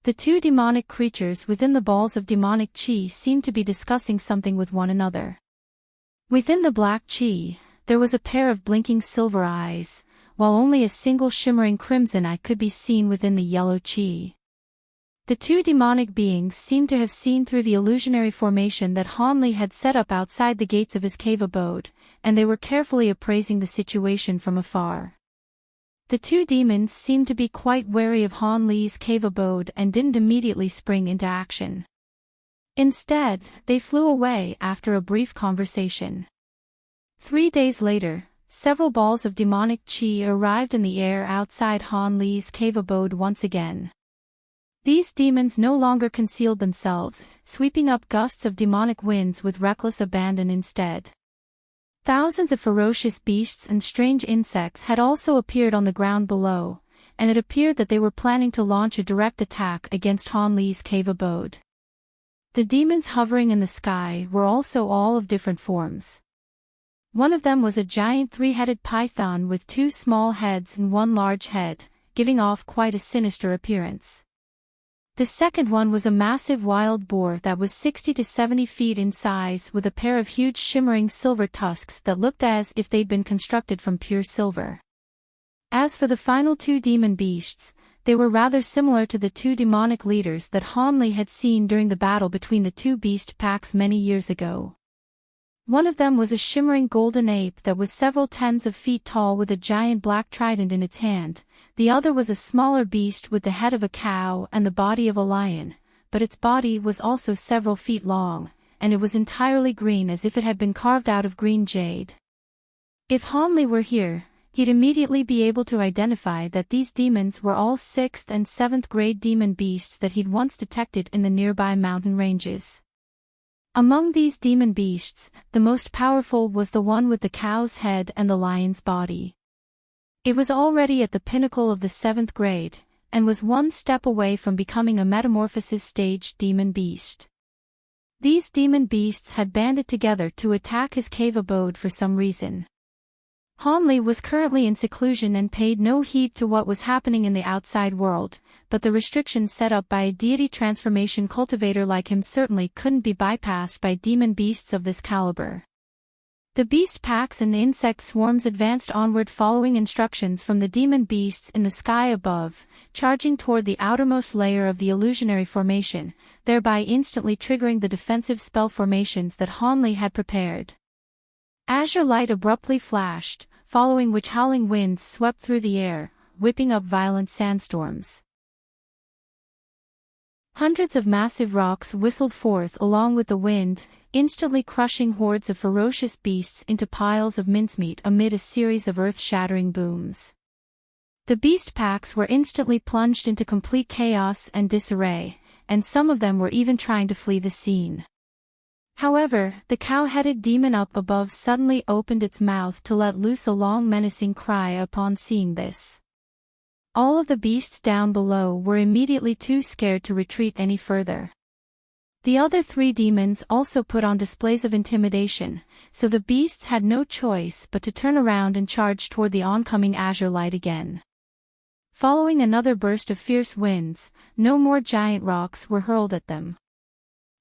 The two demonic creatures within the balls of demonic chi seemed to be discussing something with one another. Within the black chi, there was a pair of blinking silver eyes, while only a single shimmering crimson eye could be seen within the yellow chi. The two demonic beings seemed to have seen through the illusionary formation that Han Li had set up outside the gates of his cave abode, and they were carefully appraising the situation from afar. The two demons seemed to be quite wary of Han Li's cave abode and didn't immediately spring into action. Instead, they flew away after a brief conversation. 3 days later, several balls of demonic chi arrived in the air outside Han Li's cave abode once again. These demons no longer concealed themselves, sweeping up gusts of demonic winds with reckless abandon instead. Thousands of ferocious beasts and strange insects had also appeared on the ground below, and it appeared that they were planning to launch a direct attack against Han Li's cave abode. The demons hovering in the sky were also all of different forms. One of them was a giant three-headed python with two small heads and one large head, giving off quite a sinister appearance. The second one was a massive wild boar that was 60 to 70 feet in size with a pair of huge shimmering silver tusks that looked as if they'd been constructed from pure silver. As for the final two demon beasts, they were rather similar to the two demonic leaders that Han Li had seen during the battle between the two beast packs many years ago. One of them was a shimmering golden ape that was several tens of feet tall with a giant black trident in its hand. The other was a smaller beast with the head of a cow and the body of a lion, but its body was also several feet long, and it was entirely green as if it had been carved out of green jade. If Han Li were here, he'd immediately be able to identify that these demons were all 6th and 7th grade demon beasts that he'd once detected in the nearby mountain ranges. Among these demon beasts, the most powerful was the one with the cow's head and the lion's body. It was already at the pinnacle of the 7th grade, and was one step away from becoming a metamorphosis stage demon beast. These demon beasts had banded together to attack his cave abode for some reason. Han Li was currently in seclusion and paid no heed to what was happening in the outside world, but the restrictions set up by a deity transformation cultivator like him certainly couldn't be bypassed by demon beasts of this caliber. The beast packs and insect swarms advanced onward following instructions from the demon beasts in the sky above, charging toward the outermost layer of the illusionary formation, thereby instantly triggering the defensive spell formations that Han Li had prepared. Azure light abruptly flashed, following which howling winds swept through the air, whipping up violent sandstorms. Hundreds of massive rocks whistled forth along with the wind, instantly crushing hordes of ferocious beasts into piles of mincemeat amid a series of earth-shattering booms. The beast packs were instantly plunged into complete chaos and disarray, and some of them were even trying to flee the scene. However, the cow-headed demon up above suddenly opened its mouth to let loose a long menacing cry upon seeing this. All of the beasts down below were immediately too scared to retreat any further. The other 3 demons also put on displays of intimidation, so the beasts had no choice but to turn around and charge toward the oncoming azure light again. Following another burst of fierce winds, no more giant rocks were hurled at them.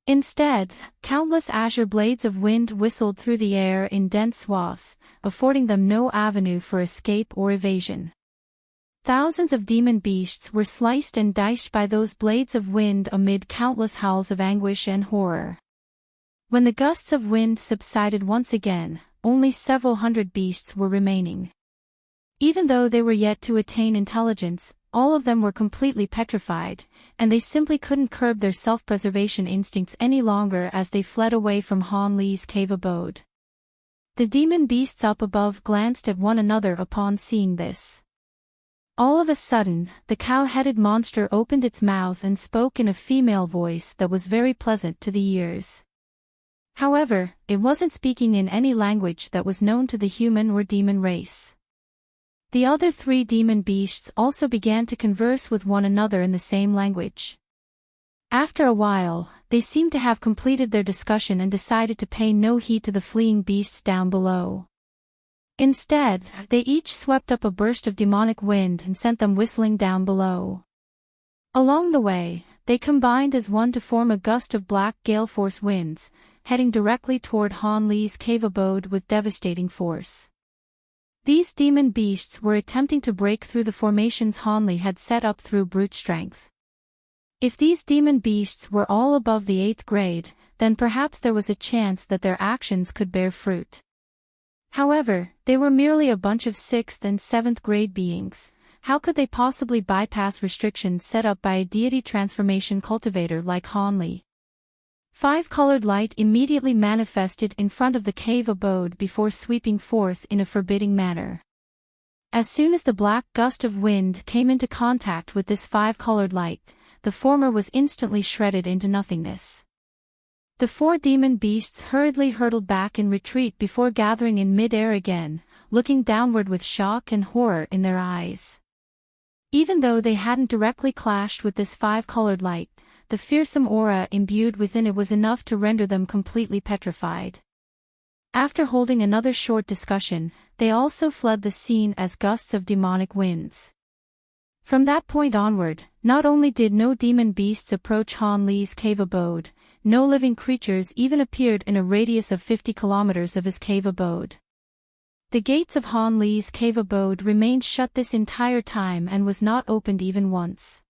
Instead, countless azure blades of wind whistled through the air in dense swaths, affording them no avenue for escape or evasion. Thousands of demon beasts were sliced and diced by those blades of wind amid countless howls of anguish and horror. When the gusts of wind subsided once again, only several hundred beasts were remaining. Even though they were yet to attain intelligence, all of them were completely petrified, and they simply couldn't curb their self-preservation instincts any longer as they fled away from Han Li's cave abode. The demon beasts up above glanced at one another upon seeing this. All of a sudden, the cow-headed monster opened its mouth and spoke in a female voice that was very pleasant to the ears. However, it wasn't speaking in any language that was known to the human or demon race. The other three demon beasts also began to converse with one another in the same language. After a while, they seemed to have completed their discussion and decided to pay no heed to the fleeing beasts down below. Instead, they each swept up a burst of demonic wind and sent them whistling down below. Along the way, they combined as one to form a gust of black gale-force winds, heading directly toward Han Li's cave abode with devastating force. These demon beasts were attempting to break through the formations Han Li had set up through brute strength. If these demon beasts were all above the 8th grade, then perhaps there was a chance that their actions could bear fruit. However, they were merely a bunch of 6th and 7th grade beings. How could they possibly bypass restrictions set up by a deity transformation cultivator like Han Li? 5-colored light immediately manifested in front of the cave abode before sweeping forth in a forbidding manner. As soon as the black gust of wind came into contact with this 5-colored light, the former was instantly shredded into nothingness. The 4 demon beasts hurriedly hurtled back in retreat before gathering in mid-air again, looking downward with shock and horror in their eyes. Even though they hadn't directly clashed with this 5-colored light, the fearsome aura imbued within it was enough to render them completely petrified. After holding another short discussion, they also fled the scene as gusts of demonic winds. From that point onward, not only did no demon beasts approach Han Li's cave abode, no living creatures even appeared in a radius of 50 kilometers of his cave abode. The gates of Han Li's cave abode remained shut this entire time and was not opened even once.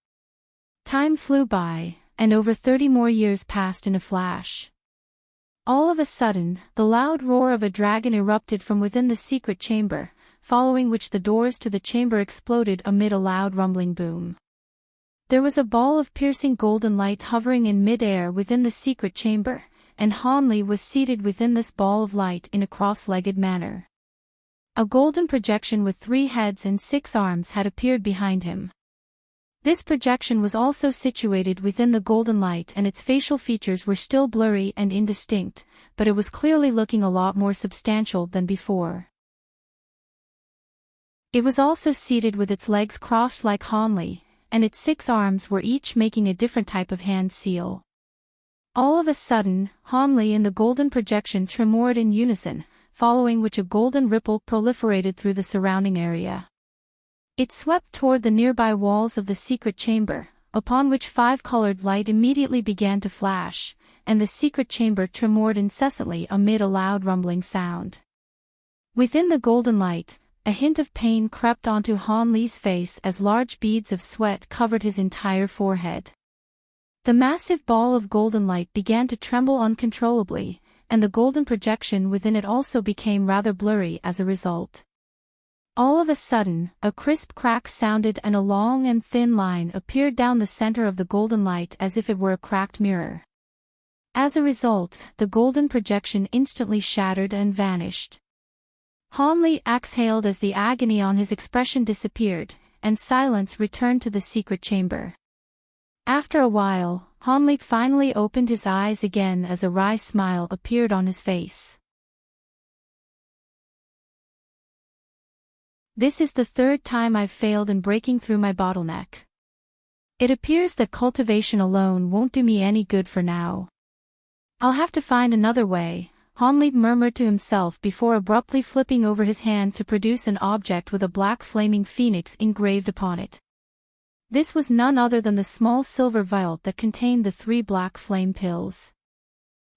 Time flew by, and over 30 more years passed in a flash. All of a sudden, the loud roar of a dragon erupted from within the secret chamber, following which the doors to the chamber exploded amid a loud rumbling boom. There was a ball of piercing golden light hovering in mid-air within the secret chamber, and Han Li was seated within this ball of light in a cross-legged manner. A golden projection with 3 heads and 6 arms had appeared behind him. This projection was also situated within the golden light and its facial features were still blurry and indistinct, but it was clearly looking a lot more substantial than before. It was also seated with its legs crossed like Han Li, and its 6 arms were each making a different type of hand seal. All of a sudden, Han Li and the golden projection tremored in unison, following which a golden ripple proliferated through the surrounding area. It swept toward the nearby walls of the secret chamber, upon which 5-colored light immediately began to flash, and the secret chamber tremored incessantly amid a loud rumbling sound. Within the golden light, a hint of pain crept onto Han Li's face as large beads of sweat covered his entire forehead. The massive ball of golden light began to tremble uncontrollably, and the golden projection within it also became rather blurry as a result. All of a sudden, a crisp crack sounded and a long and thin line appeared down the center of the golden light as if it were a cracked mirror. As a result, the golden projection instantly shattered and vanished. Han Li exhaled as the agony on his expression disappeared, and silence returned to the secret chamber. After a while, Han Li finally opened his eyes again as a wry smile appeared on his face. This is the 3rd time I've failed in breaking through my bottleneck. It appears that cultivation alone won't do me any good for now. I'll have to find another way, Han Li murmured to himself before abruptly flipping over his hand to produce an object with a black flaming phoenix engraved upon it. This was none other than the small silver vial that contained the 3 black flame pills.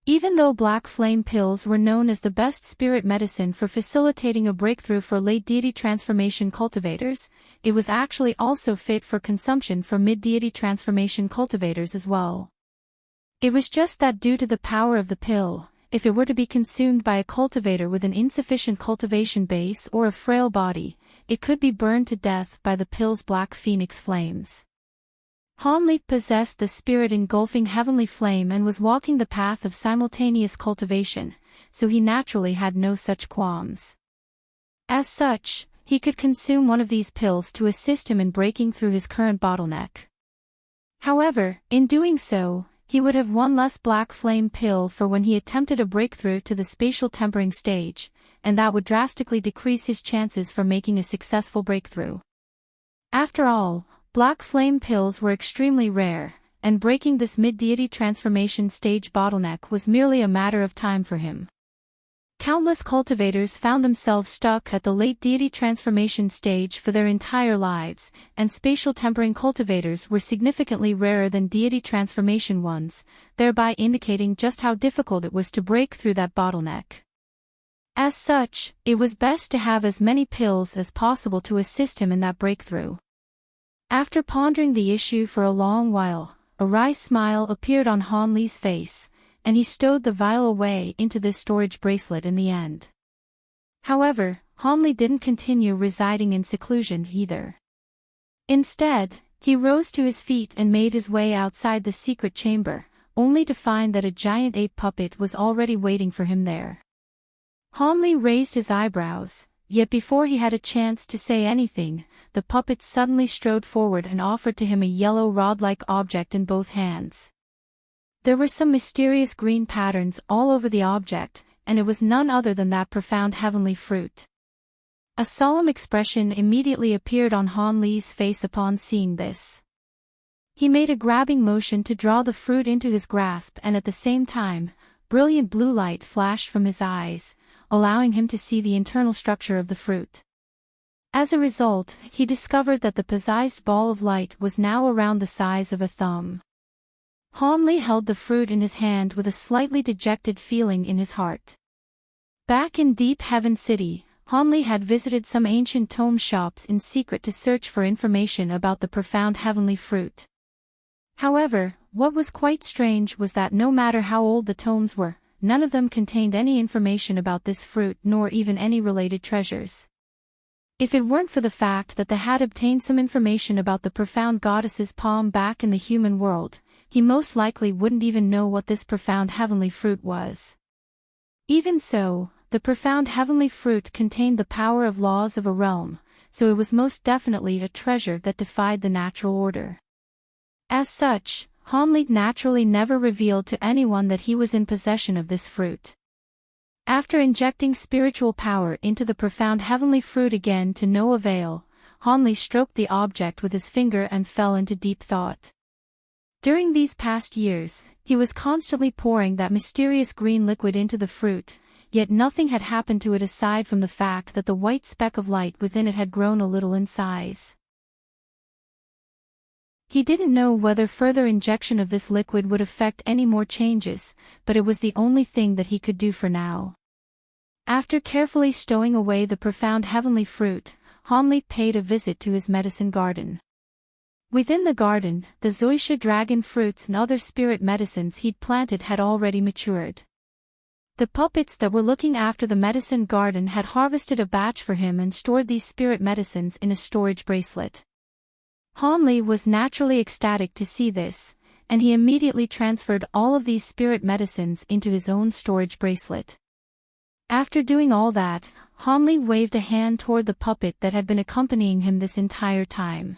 Even though black flame pills were known as the best spirit medicine for facilitating a breakthrough for late deity transformation cultivators, it was actually also fit for consumption for mid-deity transformation cultivators as well. It was just that due to the power of the pill, if it were to be consumed by a cultivator with an insufficient cultivation base or a frail body, it could be burned to death by the pill's black phoenix flames. Hanli possessed the spirit engulfing heavenly flame and was walking the path of simultaneous cultivation, so he naturally had no such qualms. As such, he could consume one of these pills to assist him in breaking through his current bottleneck. However, in doing so, he would have one less black flame pill for when he attempted a breakthrough to the spatial tempering stage, and that would drastically decrease his chances for making a successful breakthrough. After all, black flame pills were extremely rare, and breaking this mid-deity transformation stage bottleneck was merely a matter of time for him. Countless cultivators found themselves stuck at the late deity transformation stage for their entire lives, and spatial tempering cultivators were significantly rarer than deity transformation ones, thereby indicating just how difficult it was to break through that bottleneck. As such, it was best to have as many pills as possible to assist him in that breakthrough. After pondering the issue for a long while, a wry smile appeared on Hanli's face, and he stowed the vial away into this storage bracelet in the end. However, Hanli didn't continue residing in seclusion either. Instead, he rose to his feet and made his way outside the secret chamber, only to find that a giant ape puppet was already waiting for him there. Hanli raised his eyebrows. Yet before he had a chance to say anything, the puppet suddenly strode forward and offered to him a yellow rod-like object in both hands. There were some mysterious green patterns all over the object, and it was none other than that profound heavenly fruit. A solemn expression immediately appeared on Hanli's face upon seeing this. He made a grabbing motion to draw the fruit into his grasp, and at the same time, brilliant blue light flashed from his eyes, allowing him to see the internal structure of the fruit. As a result, he discovered that the possessed ball of light was now around the size of a thumb. Hanli held the fruit in his hand with a slightly dejected feeling in his heart. Back in Deep Heaven City, Hanli had visited some ancient tome shops in secret to search for information about the profound heavenly fruit. However, what was quite strange was that no matter how old the tomes were, none of them contained any information about this fruit nor even any related treasures. If it weren't for the fact that they had obtained some information about the profound goddess's palm back in the human world, he most likely wouldn't even know what this profound heavenly fruit was. Even so, the profound heavenly fruit contained the power of laws of a realm, so it was most definitely a treasure that defied the natural order. As such, Hanli naturally never revealed to anyone that he was in possession of this fruit. After injecting spiritual power into the profound heavenly fruit again to no avail, Hanli stroked the object with his finger and fell into deep thought. During these past years, he was constantly pouring that mysterious green liquid into the fruit, yet nothing had happened to it aside from the fact that the white speck of light within it had grown a little in size. He didn't know whether further injection of this liquid would affect any more changes, but it was the only thing that he could do for now. After carefully stowing away the profound heavenly fruit, Hanli paid a visit to his medicine garden. Within the garden, the zoysia dragon fruits and other spirit medicines he'd planted had already matured. The puppets that were looking after the medicine garden had harvested a batch for him and stored these spirit medicines in a storage bracelet. Hanli was naturally ecstatic to see this, and he immediately transferred all of these spirit medicines into his own storage bracelet. After doing all that, Hanli waved a hand toward the puppet that had been accompanying him this entire time.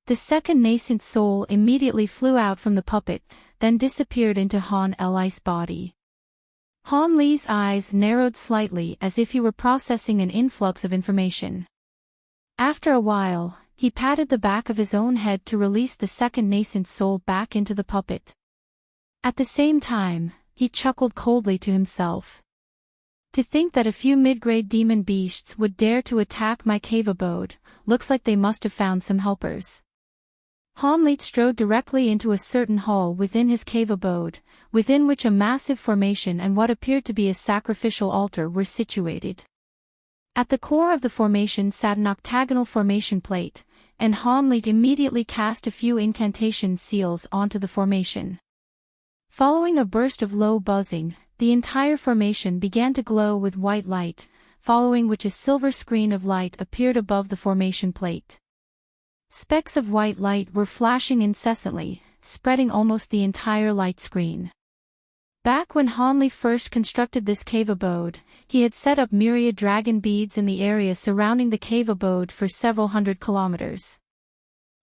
The second nascent soul immediately flew out from the puppet, then disappeared into Hanli's body. Hanli's eyes narrowed slightly as if he were processing an influx of information. After a while, he patted the back of his own head to release the second nascent soul back into the puppet. At the same time, he chuckled coldly to himself. To think that a few mid-grade demon beasts would dare to attack my cave abode, looks like they must have found some helpers. Han Li strode directly into a certain hall within his cave abode, within which a massive formation and what appeared to be a sacrificial altar were situated. At the core of the formation sat an octagonal formation plate, and Han Li immediately cast a few incantation seals onto the formation. Following a burst of low buzzing, the entire formation began to glow with white light, following which a silver screen of light appeared above the formation plate. Specks of white light were flashing incessantly, spreading almost the entire light screen. Back when Han Li first constructed this cave abode, he had set up myriad dragon beads in the area surrounding the cave abode for several hundred kilometers.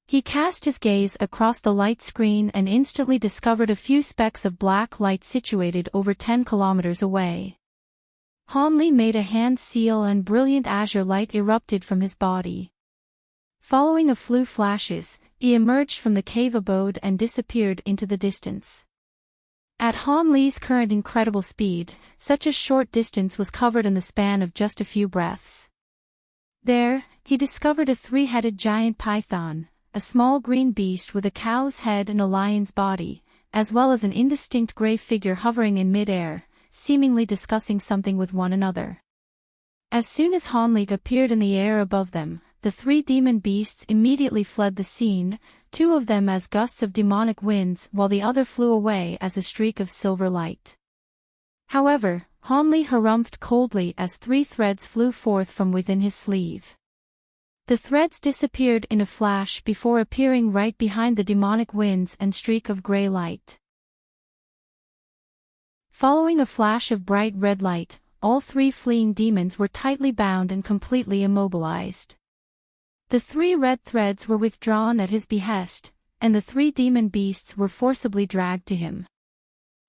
He cast his gaze across the light screen and instantly discovered a few specks of black light situated over 10 kilometers away. Han Li made a hand seal and brilliant azure light erupted from his body. Following a few flashes, he emerged from the cave abode and disappeared into the distance. At Han Li's current incredible speed, such a short distance was covered in the span of just a few breaths. There, he discovered a three-headed giant python, a small green beast with a cow's head and a lion's body, as well as an indistinct gray figure hovering in mid-air, seemingly discussing something with one another. As soon as Han Li appeared in the air above them, the three demon beasts immediately fled the scene, two of them as gusts of demonic winds while the other flew away as a streak of silver light. However, Han Li harumphed coldly as three threads flew forth from within his sleeve. The threads disappeared in a flash before appearing right behind the demonic winds and streak of gray light. Following a flash of bright red light, all three fleeing demons were tightly bound and completely immobilized. The three red threads were withdrawn at his behest, and the three demon beasts were forcibly dragged to him.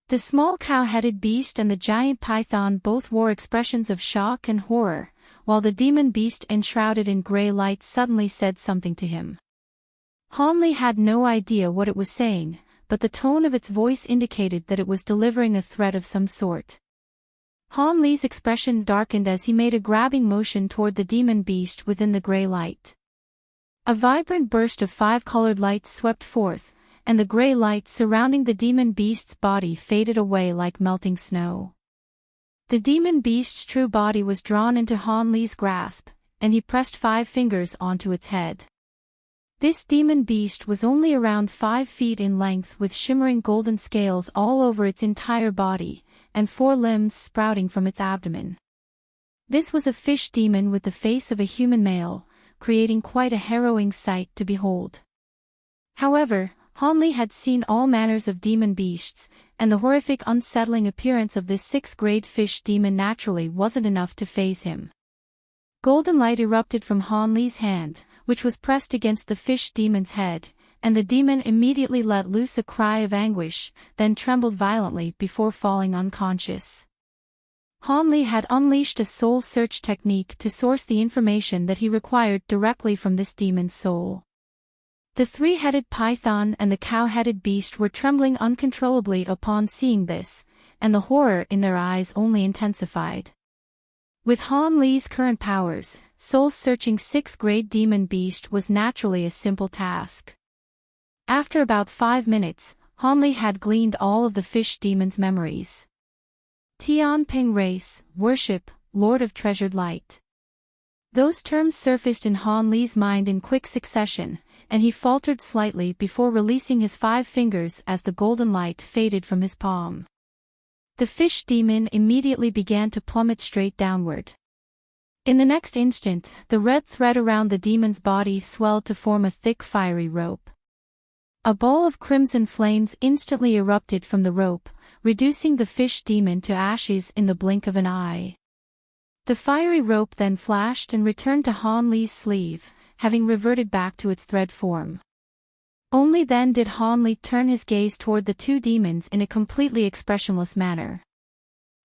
The small cow-headed beast and the giant python both wore expressions of shock and horror, while the demon beast enshrouded in gray light suddenly said something to him. Han Li had no idea what it was saying, but the tone of its voice indicated that it was delivering a threat of some sort. Han Li's expression darkened as he made a grabbing motion toward the demon beast within the gray light. A vibrant burst of five-colored light swept forth, and the gray light surrounding the demon beast's body faded away like melting snow. The demon beast's true body was drawn into Han Li's grasp, and he pressed 5 fingers onto its head. This demon beast was only around 5 feet in length with shimmering golden scales all over its entire body, and 4 limbs sprouting from its abdomen. This was a fish demon with the face of a human male, creating quite a harrowing sight to behold. However, Han Li had seen all manners of demon beasts, and the horrific unsettling appearance of this 6th-grade fish demon naturally wasn't enough to faze him. Golden light erupted from Han Li's hand, which was pressed against the fish demon's head, and the demon immediately let loose a cry of anguish, then trembled violently before falling unconscious. Han Li had unleashed a soul search technique to source the information that he required directly from this demon's soul. The three-headed python and the cow-headed beast were trembling uncontrollably upon seeing this, and the horror in their eyes only intensified. With Han Li's current powers, soul-searching 6th-grade demon beast was naturally a simple task. After about 5 minutes, Han Li had gleaned all of the fish demon's memories. Tian Ping race, worship, Lord of Treasured Light. Those terms surfaced in Han Li's mind in quick succession, and he faltered slightly before releasing his 5 fingers as the golden light faded from his palm. The fish demon immediately began to plummet straight downward. In the next instant, the red thread around the demon's body swelled to form a thick fiery rope. A ball of crimson flames instantly erupted from the rope, reducing the fish demon to ashes in the blink of an eye. The fiery rope then flashed and returned to Han Li's sleeve, having reverted back to its thread form. Only then did Han Li turn his gaze toward the 2 demons in a completely expressionless manner.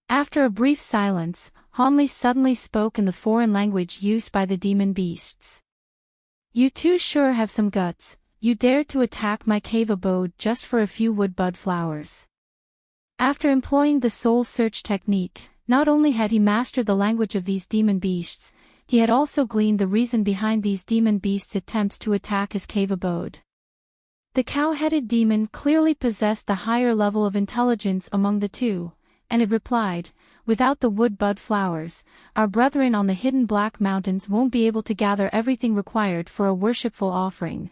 After a brief silence, Han Li suddenly spoke in the foreign language used by the demon beasts. "You two sure have some guts. You dared to attack my cave abode just for a few woodbud flowers." After employing the soul search technique, not only had he mastered the language of these demon beasts, he had also gleaned the reason behind these demon beasts' attempts to attack his cave abode. The cow-headed demon clearly possessed the higher level of intelligence among the two, and it replied, "Without the wood-bud flowers, our brethren on the hidden Black Mountains won't be able to gather everything required for a worshipful offering.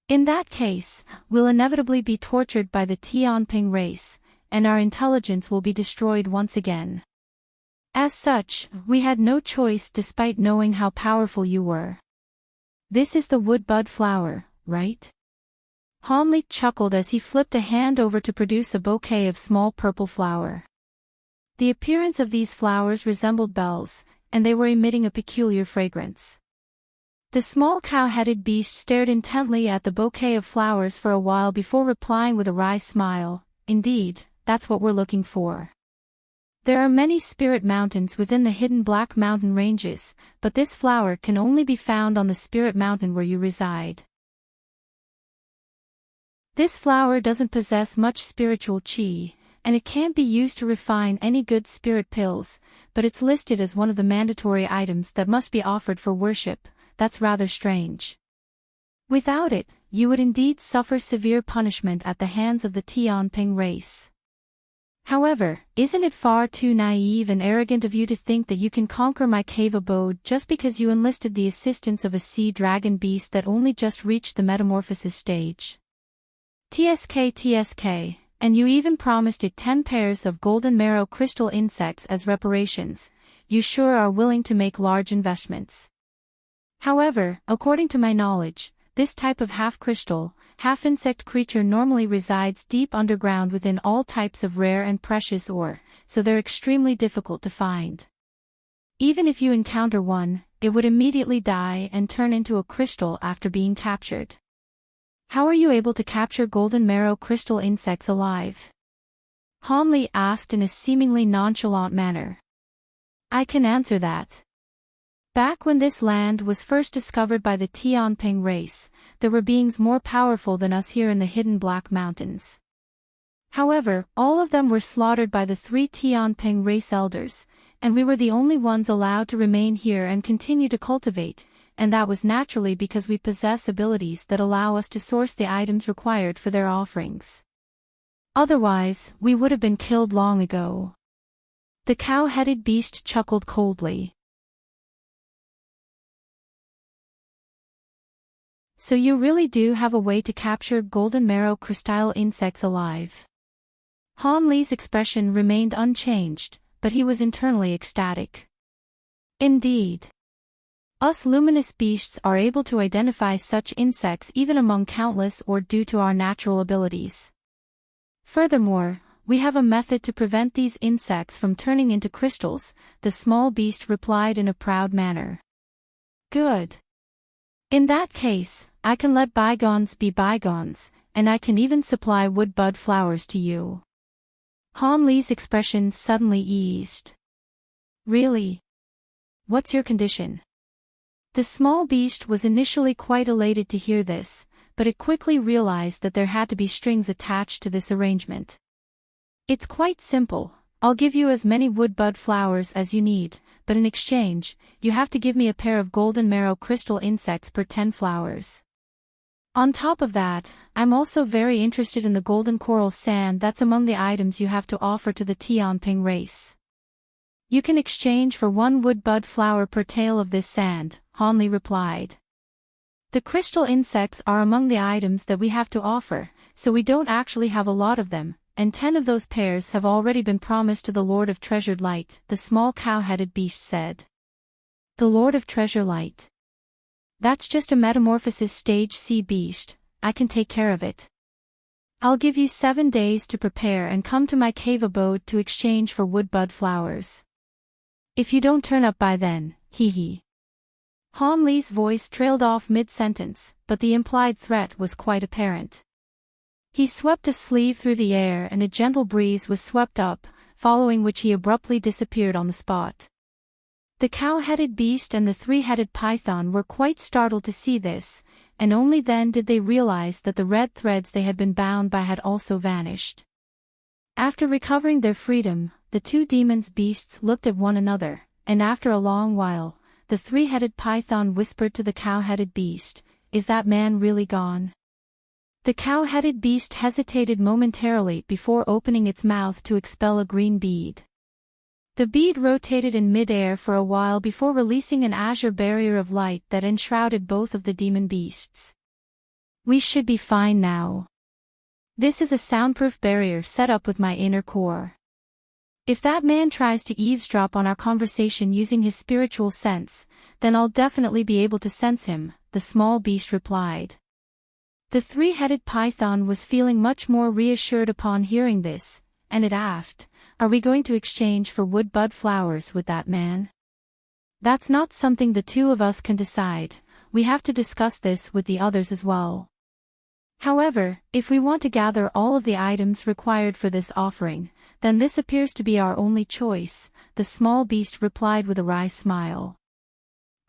In that case, we'll inevitably be tortured by the Tianping race, and our intelligence will be destroyed once again. As such, we had no choice despite knowing how powerful you were. This is the wood-bud flower, right?" Hanli chuckled as he flipped a hand over to produce a bouquet of small purple flower. The appearance of these flowers resembled bells, and they were emitting a peculiar fragrance. The small cow-headed beast stared intently at the bouquet of flowers for a while before replying with a wry smile, "Indeed, that's what we're looking for. There are many spirit mountains within the hidden Black Mountain ranges, but this flower can only be found on the spirit mountain where you reside. This flower doesn't possess much spiritual qi, and it can't be used to refine any good spirit pills, but it's listed as one of the mandatory items that must be offered for worship. That's rather strange. Without it, you would indeed suffer severe punishment at the hands of the Tianping race. However, isn't it far too naive and arrogant of you to think that you can conquer my cave abode just because you enlisted the assistance of a sea dragon beast that only just reached the metamorphosis stage? TSK, and you even promised it 10 pairs of golden marrow crystal insects as reparations. You sure are willing to make large investments. However, according to my knowledge, this type of half-crystal, half-insect creature normally resides deep underground within all types of rare and precious ore, so they're extremely difficult to find. Even if you encounter one, it would immediately die and turn into a crystal after being captured. How are you able to capture golden marrow crystal insects alive?" Hanli asked in a seemingly nonchalant manner. "I can answer that. Back when this land was first discovered by the Tianping race, there were beings more powerful than us here in the hidden Black Mountains. However, all of them were slaughtered by the 3 Tianping race elders, and we were the only ones allowed to remain here and continue to cultivate, and that was naturally because we possess abilities that allow us to source the items required for their offerings. Otherwise, we would have been killed long ago." The cow-headed beast chuckled coldly. "So you really do have a way to capture golden marrow crystal insects alive?" Hanli's expression remained unchanged, but he was internally ecstatic. "Indeed. Us luminous beasts are able to identify such insects even among countless or due to our natural abilities. Furthermore, we have a method to prevent these insects from turning into crystals," the small beast replied in a proud manner. "Good. In that case, I can let bygones be bygones, and I can even supply wood-bud flowers to you." Hanli's expression suddenly eased. "Really? What's your condition?" The small beast was initially quite elated to hear this, but it quickly realized that there had to be strings attached to this arrangement. "It's quite simple. I'll give you as many wood-bud flowers as you need, but in exchange, you have to give me a pair of golden marrow crystal insects per 10 flowers. On top of that, I'm also very interested in the golden coral sand that's among the items you have to offer to the Tianping race. You can exchange for 1 wood-bud flower per tael of this sand," Hanli replied. "The crystal insects are among the items that we have to offer, so we don't actually have a lot of them, and 10 of those pairs have already been promised to the Lord of Treasured Light," the small cow-headed beast said. "The Lord of Treasure Light? That's just a metamorphosis stage sea beast. I can take care of it. I'll give you 7 days to prepare and come to my cave abode to exchange for wood-bud flowers. If you don't turn up by then, hee." Hanli's voice trailed off mid-sentence, but the implied threat was quite apparent. He swept a sleeve through the air and a gentle breeze was swept up, following which he abruptly disappeared on the spot. The cow-headed beast and the 3-headed python were quite startled to see this, and only then did they realize that the red threads they had been bound by had also vanished. After recovering their freedom, the 2 demons beasts looked at one another, and after a long while, the 3-headed python whispered to the cow-headed beast, "Is that man really gone?" The cow-headed beast hesitated momentarily before opening its mouth to expel a green bead. The bead rotated in mid-air for a while before releasing an azure barrier of light that enshrouded both of the demon beasts. We should be fine now. This is a soundproof barrier set up with my inner core. If that man tries to eavesdrop on our conversation using his spiritual sense, then I'll definitely be able to sense him, the small beast replied. The three-headed python was feeling much more reassured upon hearing this, and it asked, "Are we going to exchange for wood-bud flowers with that man?" "That's not something the two of us can decide. We have to discuss this with the others as well. However, if we want to gather all of the items required for this offering, then this appears to be our only choice," the small beast replied with a wry smile.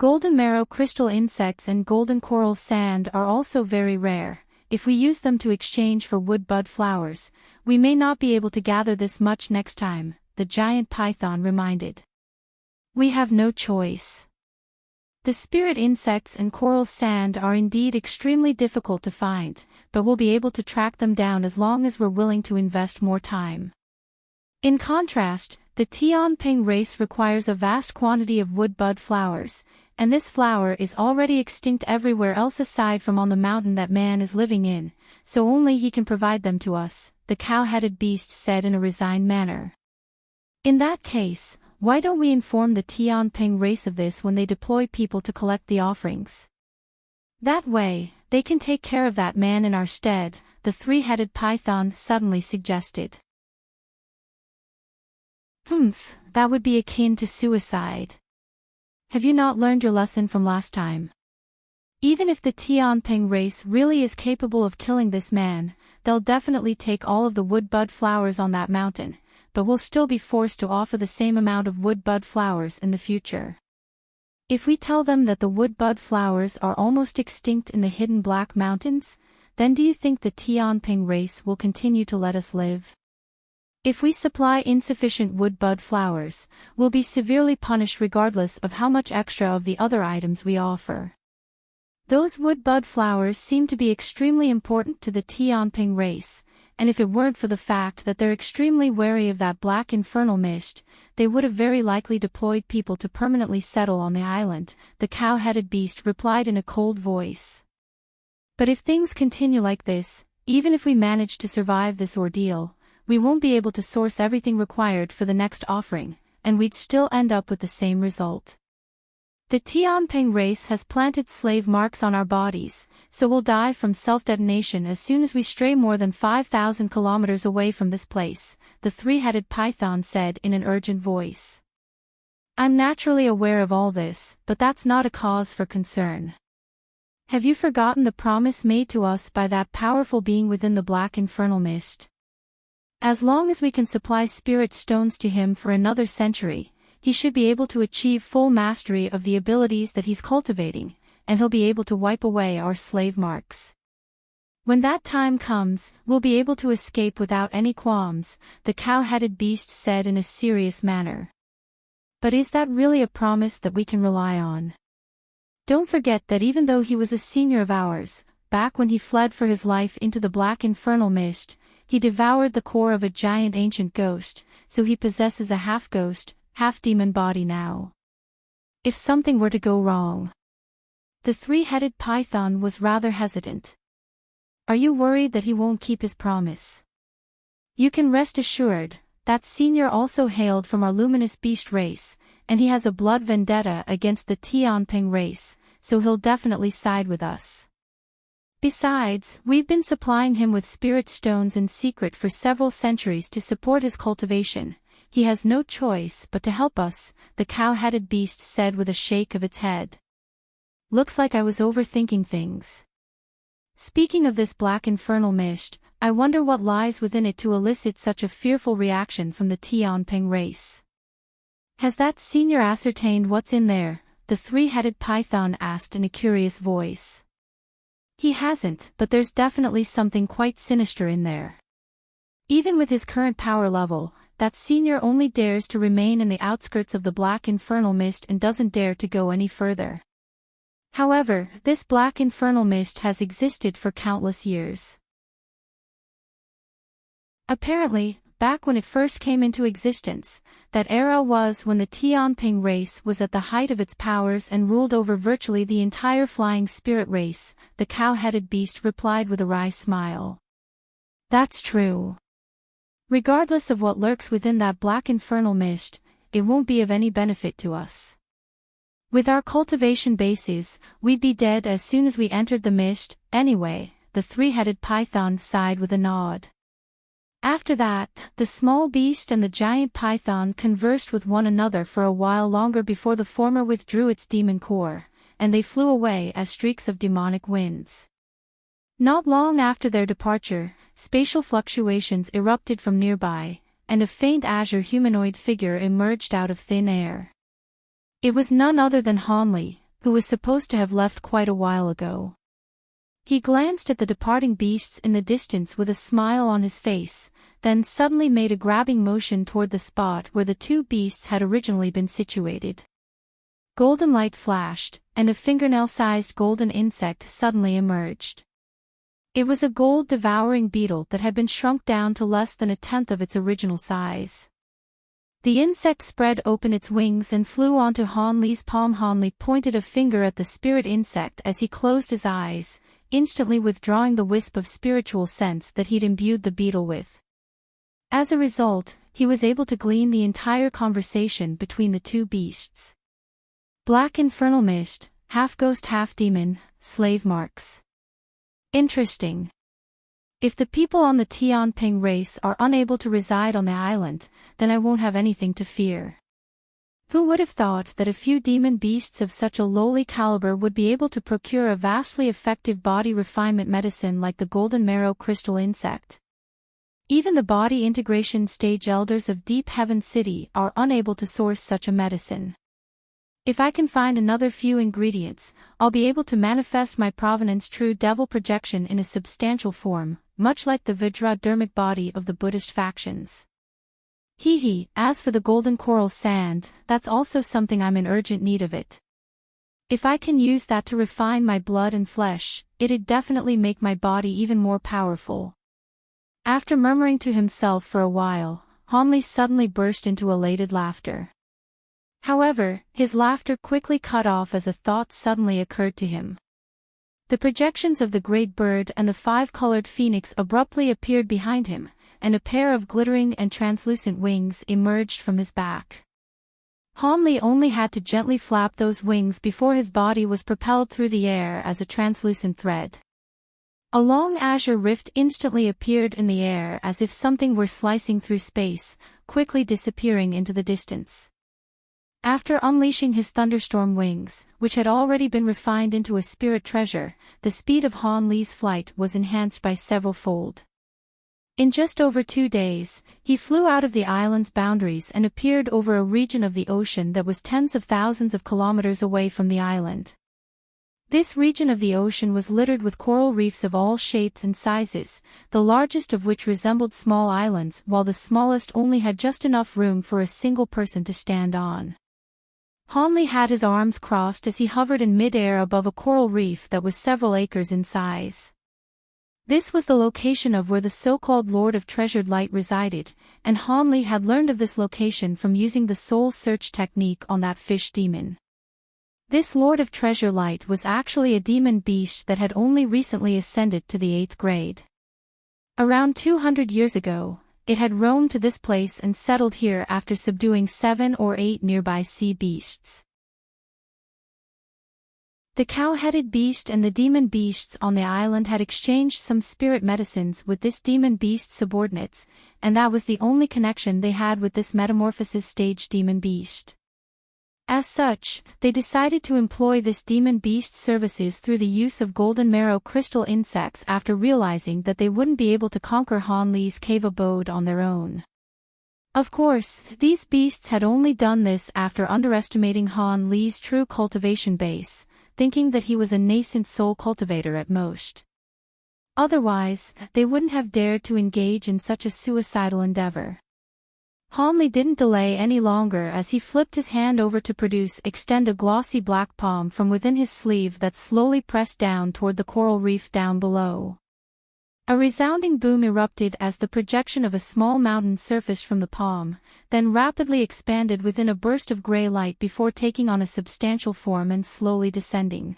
Golden marrow crystal insects and golden coral sand are also very rare. If we use them to exchange for wood-bud flowers, we may not be able to gather this much next time, the giant python reminded. "We have no choice. The spirit insects and coral sand are indeed extremely difficult to find, but we'll be able to track them down as long as we're willing to invest more time." In contrast, the Tianping race requires a vast quantity of wood-bud flowers, and this flower is already extinct everywhere else aside from on the mountain that man is living in, so only he can provide them to us, the cow-headed beast said in a resigned manner. "In that case, why don't we inform the Tianping race of this when they deploy people to collect the offerings? That way, they can take care of that man in our stead," the three-headed python suddenly suggested. That would be akin to suicide. Have you not learned your lesson from last time? Even if the Tianping race really is capable of killing this man, they'll definitely take all of the wood-bud flowers on that mountain, but we'll still be forced to offer the same amount of wood-bud flowers in the future. If we tell them that the wood-bud flowers are almost extinct in the hidden Black Mountains, then do you think the Tianping race will continue to let us live? If we supply insufficient wood-bud flowers, we'll be severely punished regardless of how much extra of the other items we offer. Those wood-bud flowers seem to be extremely important to the Tianping race, and if it weren't for the fact that they're extremely wary of that black infernal mist, they would have very likely deployed people to permanently settle on the island, the cow-headed beast replied in a cold voice. But if things continue like this, even if we manage to survive this ordeal, we won't be able to source everything required for the next offering, and we'd still end up with the same result. The Tianping race has planted slave marks on our bodies, so we'll die from self-detonation as soon as we stray more than 5,000 kilometers away from this place, the three-headed python said in an urgent voice. "I'm naturally aware of all this, but that's not a cause for concern. Have you forgotten the promise made to us by that powerful being within the black infernal mist? As long as we can supply spirit stones to him for another century, he should be able to achieve full mastery of the abilities that he's cultivating, and he'll be able to wipe away our slave marks. When that time comes, we'll be able to escape without any qualms," the cow-headed beast said in a serious manner. "But is that really a promise that we can rely on? Don't forget that even though he was a senior of ours, back when he fled for his life into the black infernal mist, he devoured the core of a giant ancient ghost, so he possesses a half-ghost, half-demon body now. If something were to go wrong..." The three-headed python was rather hesitant. "Are you worried that he won't keep his promise?" "You can rest assured, that senior also hailed from our luminous beast race, and he has a blood vendetta against the Tianping race, so he'll definitely side with us. Besides, we've been supplying him with spirit stones in secret for several centuries to support his cultivation. He has no choice but to help us," the cow-headed beast said with a shake of its head. "Looks like I was overthinking things. Speaking of this black infernal mist, I wonder what lies within it to elicit such a fearful reaction from the Tianping race. Has that senior ascertained what's in there?" the three-headed python asked in a curious voice. "He hasn't, but there's definitely something quite sinister in there. Even with his current power level, that senior only dares to remain in the outskirts of the black infernal mist and doesn't dare to go any further. However, this black infernal mist has existed for countless years. Apparently, back when it first came into existence, that era was when the Tianping race was at the height of its powers and ruled over virtually the entire flying spirit race, the cow-headed beast replied with a wry smile. That's true. Regardless of what lurks within that black infernal mist, it won't be of any benefit to us. With our cultivation bases, we'd be dead as soon as we entered the mist, anyway, the three-headed python sighed with a nod. After that, the small beast and the giant python conversed with one another for a while longer before the former withdrew its demon core, and they flew away as streaks of demonic winds. Not long after their departure, spatial fluctuations erupted from nearby, and a faint azure humanoid figure emerged out of thin air. It was none other than Hanli, who was supposed to have left quite a while ago. He glanced at the departing beasts in the distance with a smile on his face, then suddenly made a grabbing motion toward the spot where the two beasts had originally been situated. Golden light flashed, and a fingernail-sized golden insect suddenly emerged. It was a gold-devouring beetle that had been shrunk down to less than a tenth of its original size. The insect spread open its wings and flew onto Hanli's palm. Hanli pointed a finger at the spirit insect as he closed his eyes, instantly withdrawing the wisp of spiritual sense that he'd imbued the beetle with. As a result, he was able to glean the entire conversation between the two beasts. Black infernal mist, half ghost half demon, slave marks. Interesting. If the people on the Tianping race are unable to reside on the island, then I won't have anything to fear. Who would have thought that a few demon beasts of such a lowly caliber would be able to procure a vastly effective body refinement medicine like the golden marrow crystal insect? Even the body integration stage elders of Deep Heaven City are unable to source such a medicine. If I can find another few ingredients, I'll be able to manifest my provenance true devil projection in a substantial form, much like the Vajra-dermic body of the Buddhist factions. As for the golden coral sand, that's also something I'm in urgent need of it. If I can use that to refine my blood and flesh, it'd definitely make my body even more powerful. After murmuring to himself for a while, Hanli suddenly burst into elated laughter. However, his laughter quickly cut off as a thought suddenly occurred to him. The projections of the great bird and the five-colored phoenix abruptly appeared behind him, and a pair of glittering and translucent wings emerged from his back. Hanli only had to gently flap those wings before his body was propelled through the air as a translucent thread. A long azure rift instantly appeared in the air as if something were slicing through space, quickly disappearing into the distance. After unleashing his thunderstorm wings, which had already been refined into a spirit treasure, the speed of Hanli's flight was enhanced by several-fold. In just over 2 days, he flew out of the island's boundaries and appeared over a region of the ocean that was tens of thousands of kilometers away from the island. This region of the ocean was littered with coral reefs of all shapes and sizes, the largest of which resembled small islands while the smallest only had just enough room for a single person to stand on. Hanli had his arms crossed as he hovered in mid-air above a coral reef that was several acres in size. This was the location of where the so-called Lord of Treasured Light resided, and Hanli had learned of this location from using the soul search technique on that fish demon. This Lord of Treasure Light was actually a demon beast that had only recently ascended to the 8th grade. Around 200 years ago, it had roamed to this place and settled here after subduing 7 or 8 nearby sea beasts. The cow-headed beast and the demon beasts on the island had exchanged some spirit medicines with this demon beast's subordinates, and that was the only connection they had with this metamorphosis stage demon beast. As such, they decided to employ this demon beast's services through the use of golden marrow crystal insects after realizing that they wouldn't be able to conquer Hanli's cave abode on their own. Of course, these beasts had only done this after underestimating Hanli's true cultivation base, thinking that he was a nascent soul cultivator at most. Otherwise, they wouldn't have dared to engage in such a suicidal endeavor. Hanli didn't delay any longer as he flipped his hand over to extend a glossy black palm from within his sleeve that slowly pressed down toward the coral reef down below. A resounding boom erupted as the projection of a small mountain surfaced from the palm, then rapidly expanded within a burst of gray light before taking on a substantial form and slowly descending.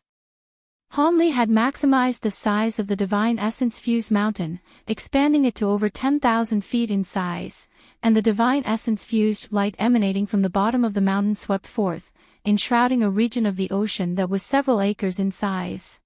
Hanli had maximized the size of the divine essence-fused mountain, expanding it to over 10,000 feet in size, and the divine essence-fused light emanating from the bottom of the mountain swept forth, enshrouding a region of the ocean that was several acres in size.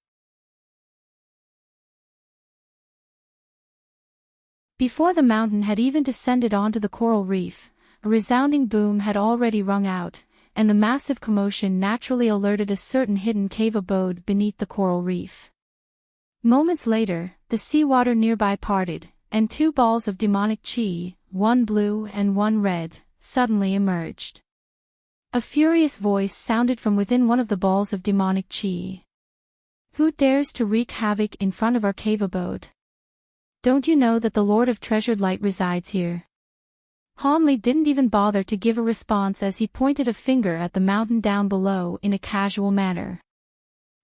Before the mountain had even descended onto the coral reef, a resounding boom had already rung out, and the massive commotion naturally alerted a certain hidden cave abode beneath the coral reef. Moments later, the seawater nearby parted, and two balls of demonic chi, one blue and one red, suddenly emerged. A furious voice sounded from within one of the balls of demonic chi. "Who dares to wreak havoc in front of our cave abode? Don't you know that the Lord of Treasured Light resides here?" Hanli didn't even bother to give a response as he pointed a finger at the mountain down below in a casual manner.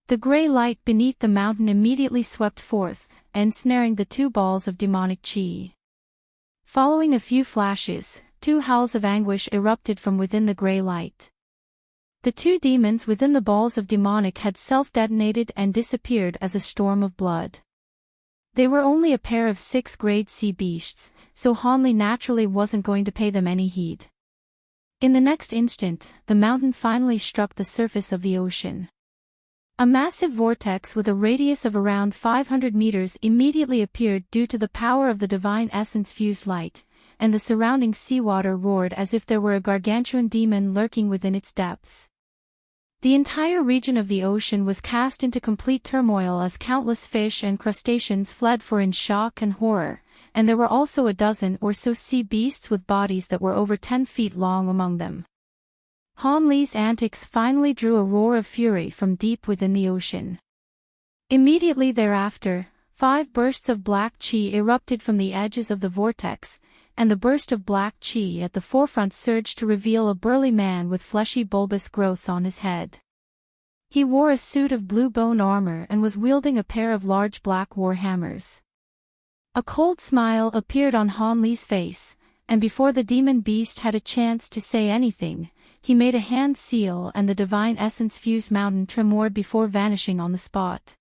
The gray light beneath the mountain immediately swept forth, ensnaring the two balls of demonic chi. Following a few flashes, two howls of anguish erupted from within the gray light. The two demons within the balls of demonic had self-detonated and disappeared as a storm of blood. They were only a pair of 6th grade sea beasts, so Hanli naturally wasn't going to pay them any heed. In the next instant, the mountain finally struck the surface of the ocean. A massive vortex with a radius of around 500 meters immediately appeared due to the power of the divine essence-fused light, and the surrounding seawater roared as if there were a gargantuan demon lurking within its depths. The entire region of the ocean was cast into complete turmoil as countless fish and crustaceans fled in shock and horror, and there were also a dozen or so sea beasts with bodies that were over 10 feet long among them. Hanli's antics finally drew a roar of fury from deep within the ocean. Immediately thereafter, 5 bursts of black chi erupted from the edges of the vortex, and the burst of black chi at the forefront surged to reveal a burly man with fleshy bulbous growths on his head. He wore a suit of blue bone armor and was wielding a pair of large black war hammers. A cold smile appeared on Hanli's face, and before the demon beast had a chance to say anything, he made a hand seal and the divine essence-fused mountain tremored before vanishing on the spot.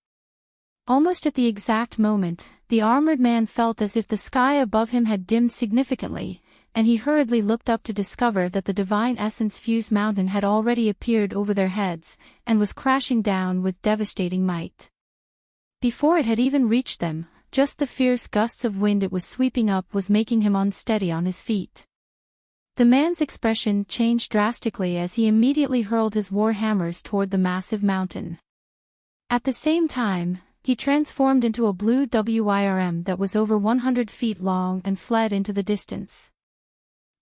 Almost at the exact moment, the armored man felt as if the sky above him had dimmed significantly, and he hurriedly looked up to discover that the divine essence-fused mountain had already appeared over their heads, and was crashing down with devastating might. Before it had even reached them, just the fierce gusts of wind it was sweeping up was making him unsteady on his feet. The man's expression changed drastically as he immediately hurled his war hammers toward the massive mountain. At the same time, he transformed into a blue WYRM that was over 100 feet long and fled into the distance.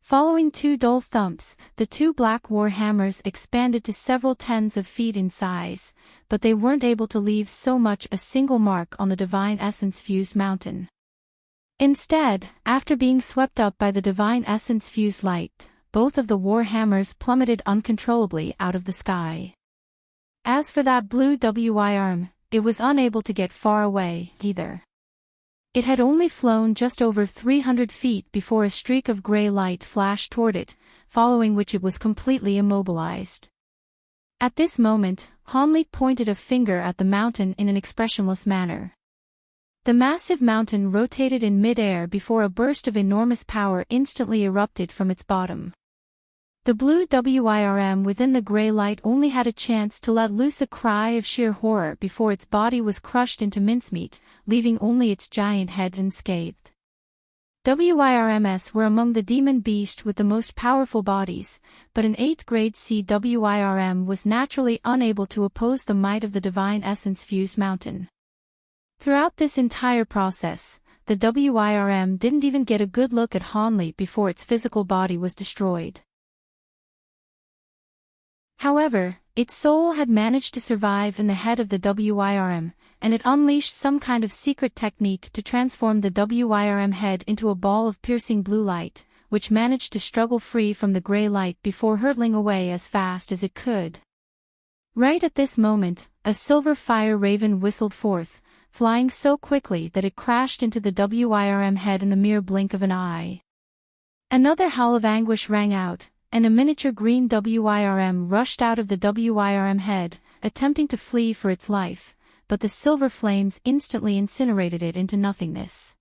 Following 2 dull thumps, the 2 black war hammers expanded to several tens of feet in size, but they weren't able to leave so much as a single mark on the divine essence-fused mountain. Instead, after being swept up by the divine essence-fused light, both of the war hammers plummeted uncontrollably out of the sky. As for that blue WYRM, it was unable to get far away, either. It had only flown just over 300 feet before a streak of gray light flashed toward it, following which it was completely immobilized. At this moment, Hanli pointed a finger at the mountain in an expressionless manner. The massive mountain rotated in mid-air before a burst of enormous power instantly erupted from its bottom. The blue WYRM within the gray light only had a chance to let loose a cry of sheer horror before its body was crushed into mincemeat, leaving only its giant head unscathed. WYRMs were among the demon beast with the most powerful bodies, but an 8th grade C WYRM was naturally unable to oppose the might of the divine essence-fused mountain. Throughout this entire process, the WYRM didn't even get a good look at Hanli before its physical body was destroyed. However, its soul had managed to survive in the head of the WYRM, and it unleashed some kind of secret technique to transform the WYRM head into a ball of piercing blue light, which managed to struggle free from the gray light before hurtling away as fast as it could. Right at this moment, a silver fire raven whistled forth, flying so quickly that it crashed into the WIRM head in the mere blink of an eye. Another howl of anguish rang out, and a miniature green WIRM rushed out of the WIRM head, attempting to flee for its life, but the silver flames instantly incinerated it into nothingness.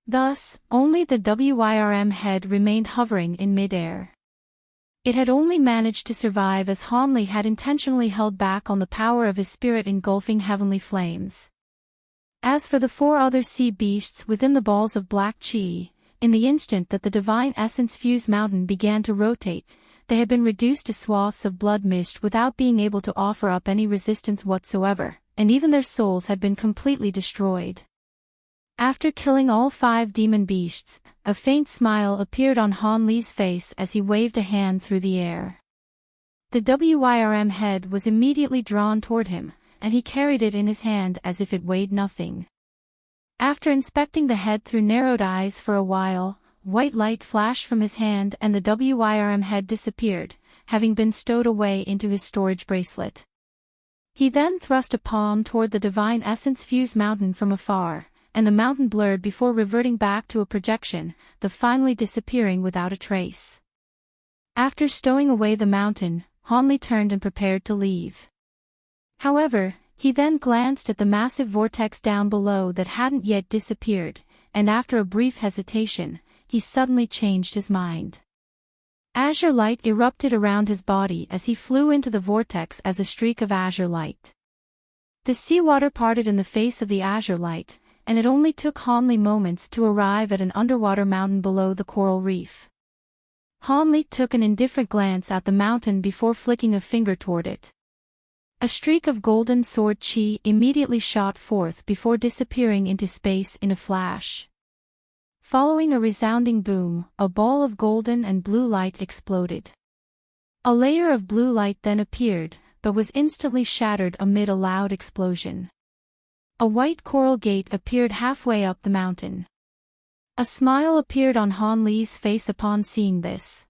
Thus, only the WIRM head remained hovering in mid-air. It had only managed to survive as Hanli had intentionally held back on the power of his spirit engulfing heavenly flames. As for the 4 other sea beasts within the balls of black chi, in the instant that the divine essence-fused mountain began to rotate, they had been reduced to swaths of blood mist without being able to offer up any resistance whatsoever, and even their souls had been completely destroyed. After killing all 5 demon beasts, a faint smile appeared on Han Li's face as he waved a hand through the air. The WIRM head was immediately drawn toward him, and he carried it in his hand as if it weighed nothing. After inspecting the head through narrowed eyes for a while, white light flashed from his hand and the WIRM head disappeared, having been stowed away into his storage bracelet. He then thrust a palm toward the divine essence-fused mountain from afar, and the mountain blurred before reverting back to a projection, the finally disappearing without a trace. After stowing away the mountain, Hanli turned and prepared to leave. However, he then glanced at the massive vortex down below that hadn't yet disappeared, and after a brief hesitation, he suddenly changed his mind. Azure light erupted around his body as he flew into the vortex as a streak of azure light. The seawater parted in the face of the azure light, and it only took Hanli moments to arrive at an underwater mountain below the coral reef. Hanli took an indifferent glance at the mountain before flicking a finger toward it. A streak of golden sword chi immediately shot forth before disappearing into space in a flash. Following a resounding boom, a ball of golden and blue light exploded. A layer of blue light then appeared, but was instantly shattered amid a loud explosion. A white coral gate appeared halfway up the mountain. A smile appeared on Han Li's face upon seeing this.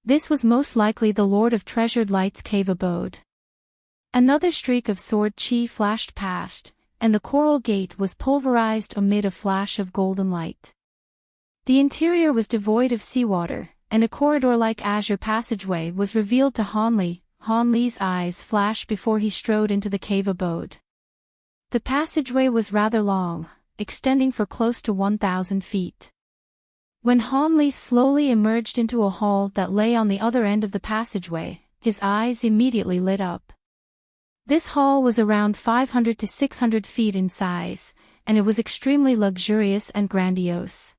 This was most likely the Lord of Treasured Light's cave abode. Another streak of sword chi flashed past, and the coral gate was pulverized amid a flash of golden light. The interior was devoid of seawater, and a corridor-like azure passageway was revealed to Han Li. Han Li's eyes flashed before he strode into the cave abode. The passageway was rather long, extending for close to 1,000 feet. When Han Li slowly emerged into a hall that lay on the other end of the passageway, his eyes immediately lit up. This hall was around 500 to 600 feet in size, and it was extremely luxurious and grandiose.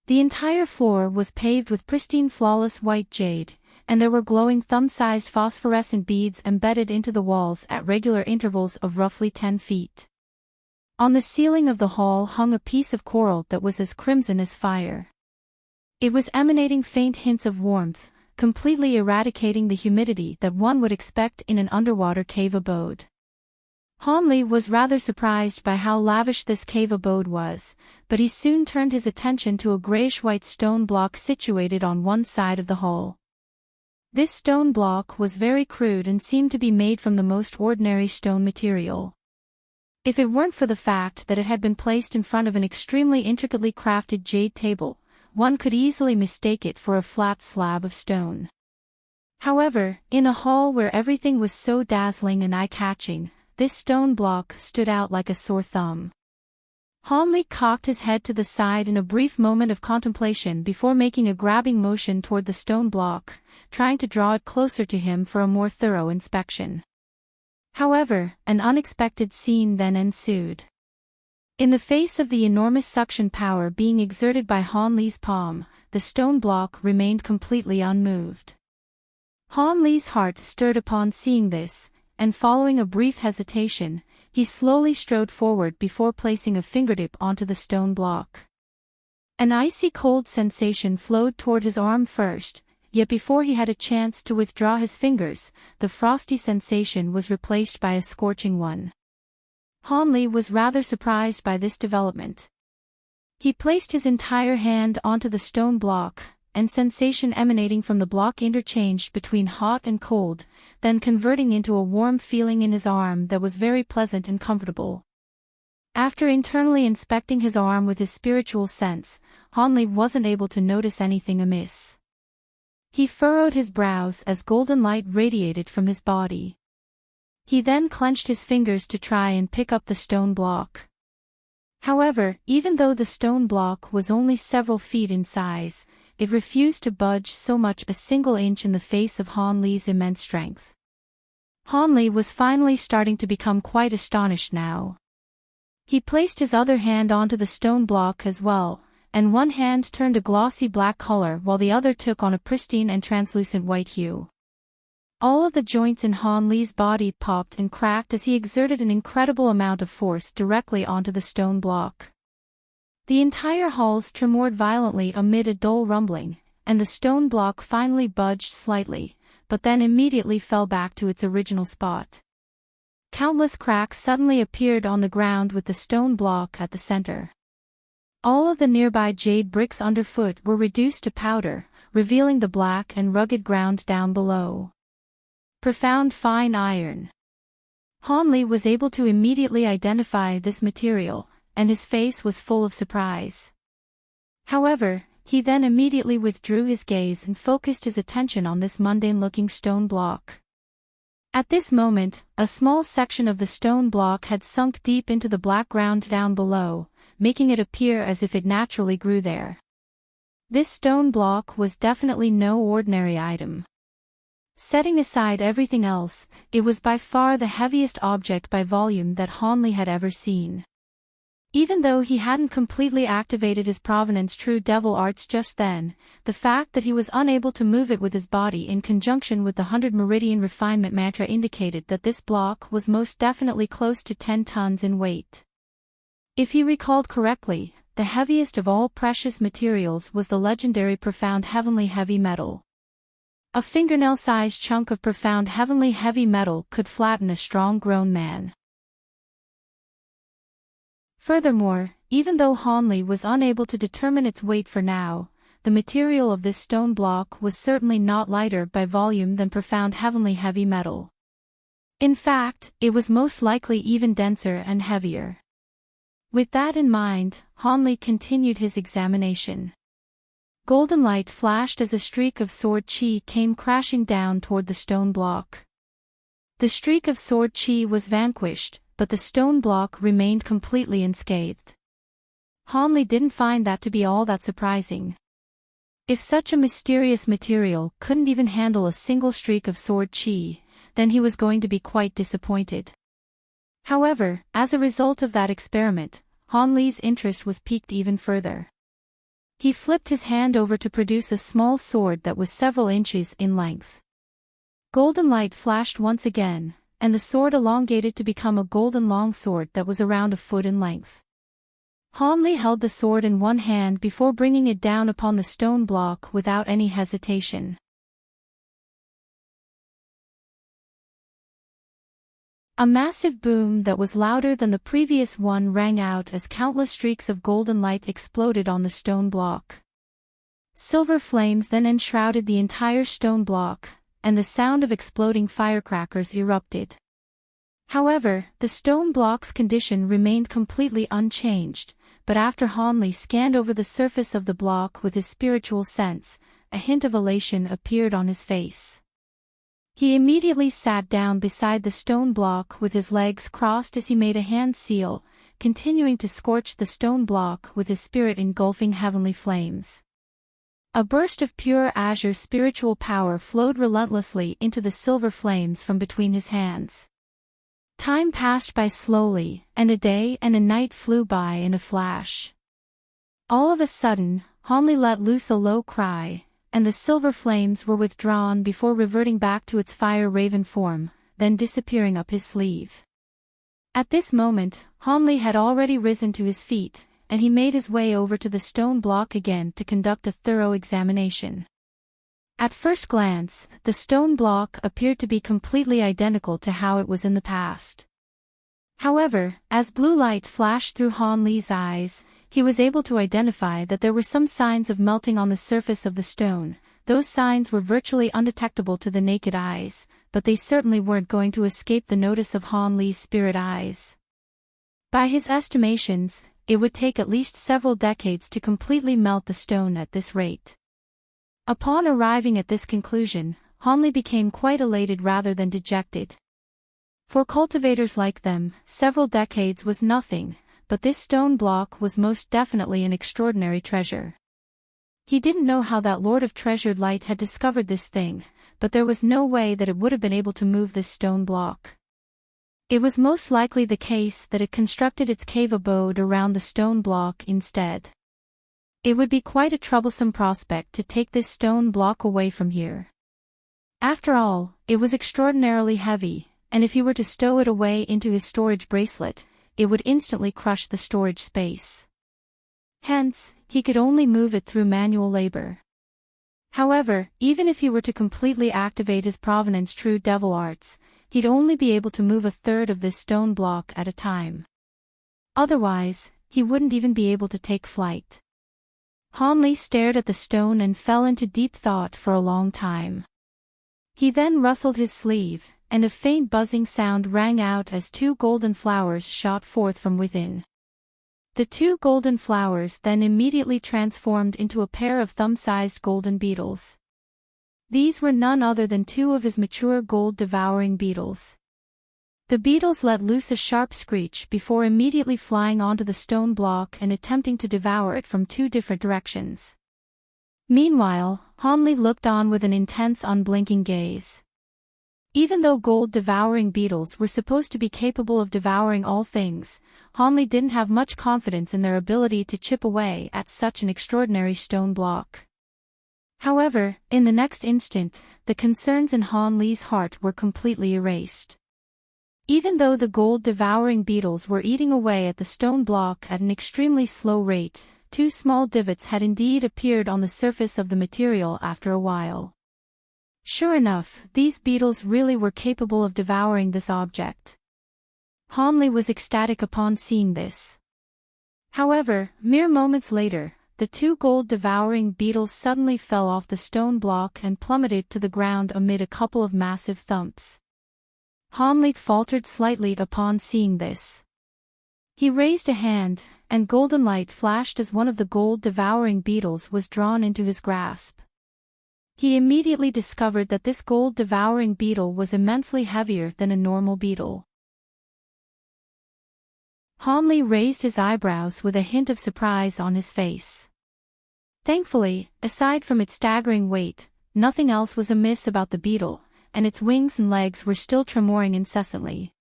The entire floor was paved with pristine flawless white jade, and there were glowing thumb-sized phosphorescent beads embedded into the walls at regular intervals of roughly 10 feet. On the ceiling of the hall hung a piece of coral that was as crimson as fire. It was emanating faint hints of warmth, completely eradicating the humidity that one would expect in an underwater cave abode. Han Li was rather surprised by how lavish this cave abode was, but he soon turned his attention to a grayish-white stone block situated on one side of the hall. This stone block was very crude and seemed to be made from the most ordinary stone material. If it weren't for the fact that it had been placed in front of an extremely intricately crafted jade table, one could easily mistake it for a flat slab of stone. However, in a hall where everything was so dazzling and eye-catching, this stone block stood out like a sore thumb. Han Li cocked his head to the side in a brief moment of contemplation before making a grabbing motion toward the stone block, trying to draw it closer to him for a more thorough inspection. However, an unexpected scene then ensued. In the face of the enormous suction power being exerted by Han Li's palm, the stone block remained completely unmoved. Han Li's heart stirred upon seeing this, and following a brief hesitation, he slowly strode forward before placing a fingertip onto the stone block. An icy cold sensation flowed toward his arm first, yet before he had a chance to withdraw his fingers, the frosty sensation was replaced by a scorching one. Han Li was rather surprised by this development. He placed his entire hand onto the stone block, and sensation emanating from the block interchanged between hot and cold, then converting into a warm feeling in his arm that was very pleasant and comfortable. After internally inspecting his arm with his spiritual sense, Hanli wasn't able to notice anything amiss. He furrowed his brows as golden light radiated from his body. He then clenched his fingers to try and pick up the stone block. However, even though the stone block was only several feet in size, it refused to budge so much a single inch in the face of Hanli's immense strength. Hanli was finally starting to become quite astonished now. He placed his other hand onto the stone block as well, and one hand turned a glossy black color while the other took on a pristine and translucent white hue. All of the joints in Hanli's body popped and cracked as he exerted an incredible amount of force directly onto the stone block. The entire halls tremored violently amid a dull rumbling, and the stone block finally budged slightly, but then immediately fell back to its original spot. Countless cracks suddenly appeared on the ground with the stone block at the center. All of the nearby jade bricks underfoot were reduced to powder, revealing the black and rugged ground down below. Profound fine iron. Hanli was able to immediately identify this material, and his face was full of surprise. However, he then immediately withdrew his gaze and focused his attention on this mundane-looking stone block. At this moment, a small section of the stone block had sunk deep into the black ground down below, making it appear as if it naturally grew there. This stone block was definitely no ordinary item. Setting aside everything else, it was by far the heaviest object by volume that Hanli had ever seen. Even though he hadn't completely activated his Provenance True Devil Arts just then, the fact that he was unable to move it with his body in conjunction with the 100 Meridian Refinement Mantra indicated that this block was most definitely close to 10 tons in weight. If he recalled correctly, the heaviest of all precious materials was the legendary Profound Heavenly Heavy Metal. A fingernail-sized chunk of profound heavenly heavy metal could flatten a strong grown man. Furthermore, even though Hanli was unable to determine its weight for now, the material of this stone block was certainly not lighter by volume than profound heavenly heavy metal. In fact, it was most likely even denser and heavier. With that in mind, Hanli continued his examination. Golden light flashed as a streak of sword chi came crashing down toward the stone block. The streak of sword chi was vanquished, but the stone block remained completely unscathed. Hanli didn't find that to be all that surprising. If such a mysterious material couldn't even handle a single streak of sword chi, then he was going to be quite disappointed. However, as a result of that experiment, Hanli's interest was piqued even further. He flipped his hand over to produce a small sword that was several inches in length. Golden light flashed once again, and the sword elongated to become a golden longsword that was around a foot in length. Hanli held the sword in one hand before bringing it down upon the stone block without any hesitation. A massive boom that was louder than the previous one rang out as countless streaks of golden light exploded on the stone block. Silver flames then enshrouded the entire stone block, and the sound of exploding firecrackers erupted. However, the stone block's condition remained completely unchanged, but after Hanli scanned over the surface of the block with his spiritual sense, a hint of elation appeared on his face. He immediately sat down beside the stone block with his legs crossed as he made a hand seal, continuing to scorch the stone block with his spirit engulfing heavenly flames. A burst of pure azure spiritual power flowed relentlessly into the silver flames from between his hands. Time passed by slowly, and a day and a night flew by in a flash. All of a sudden, Hanli let loose a low cry, and the silver flames were withdrawn before reverting back to its fire-raven form, then disappearing up his sleeve. At this moment, Hanli had already risen to his feet, and he made his way over to the stone block again to conduct a thorough examination. At first glance, the stone block appeared to be completely identical to how it was in the past. However, as blue light flashed through Hanli's eyes, he was able to identify that there were some signs of melting on the surface of the stone. Those signs were virtually undetectable to the naked eyes, but they certainly weren't going to escape the notice of Han Li's spirit eyes. By his estimations, it would take at least several decades to completely melt the stone at this rate. Upon arriving at this conclusion, Han Li became quite elated rather than dejected. For cultivators like them, several decades was nothing, but this stone block was most definitely an extraordinary treasure. He didn't know how that Lord of Treasured Light had discovered this thing, but there was no way that it would have been able to move this stone block. It was most likely the case that it constructed its cave abode around the stone block instead. It would be quite a troublesome prospect to take this stone block away from here. After all, it was extraordinarily heavy, and if he were to stow it away into his storage bracelet, it would instantly crush the storage space. Hence, he could only move it through manual labor. However, even if he were to completely activate his Provenance True Devil Arts, he'd only be able to move a third of this stone block at a time. Otherwise, he wouldn't even be able to take flight. Han Li stared at the stone and fell into deep thought for a long time. He then rustled his sleeve, and a faint buzzing sound rang out as 2 golden flowers shot forth from within. The 2 golden flowers then immediately transformed into a pair of thumb-sized golden beetles. These were none other than 2 of his mature gold-devouring beetles. The beetles let loose a sharp screech before immediately flying onto the stone block and attempting to devour it from 2 different directions. Meanwhile, Han Li looked on with an intense unblinking gaze. Even though gold-devouring beetles were supposed to be capable of devouring all things, Han Li didn't have much confidence in their ability to chip away at such an extraordinary stone block. However, in the next instant, the concerns in Han Li's heart were completely erased. Even though the gold-devouring beetles were eating away at the stone block at an extremely slow rate, 2 small divots had indeed appeared on the surface of the material after a while. Sure enough, these beetles really were capable of devouring this object. Han Li was ecstatic upon seeing this. However, mere moments later, the 2 gold-devouring beetles suddenly fell off the stone block and plummeted to the ground amid a couple of massive thumps. Han Li faltered slightly upon seeing this. He raised a hand, and golden light flashed as one of the gold-devouring beetles was drawn into his grasp. He immediately discovered that this gold-devouring beetle was immensely heavier than a normal beetle. Han Li raised his eyebrows with a hint of surprise on his face. Thankfully, aside from its staggering weight, nothing else was amiss about the beetle, and its wings and legs were still tremoring incessantly.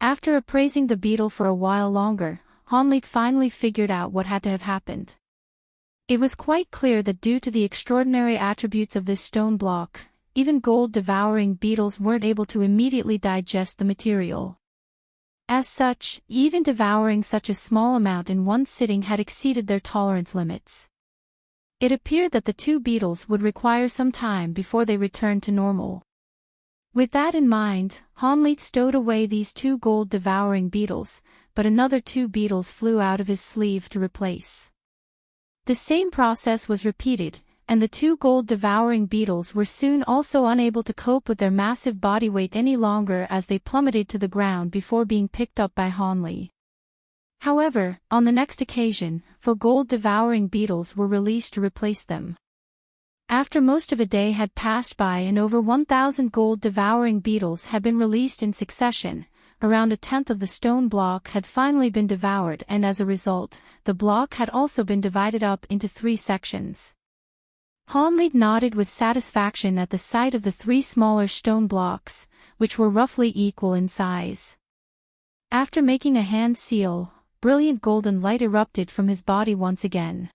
After appraising the beetle for a while longer, Han Li finally figured out what had to have happened. It was quite clear that due to the extraordinary attributes of this stone block, even gold-devouring beetles weren't able to immediately digest the material. As such, even devouring such a small amount in one sitting had exceeded their tolerance limits. It appeared that the 2 beetles would require some time before they returned to normal. With that in mind, Han Li stowed away these 2 gold-devouring beetles, but another 2 beetles flew out of his sleeve to replace. The same process was repeated, and the 2 gold-devouring beetles were soon also unable to cope with their massive body weight any longer as they plummeted to the ground before being picked up by Han Li. However, on the next occasion, 4 gold-devouring beetles were released to replace them. After most of a day had passed by and over 1,000 gold-devouring beetles had been released in succession, around a tenth of the stone block had finally been devoured, and as a result, the block had also been divided up into 3 sections. Han Li nodded with satisfaction at the sight of the 3 smaller stone blocks, which were roughly equal in size. After making a hand seal, brilliant golden light erupted from his body once again.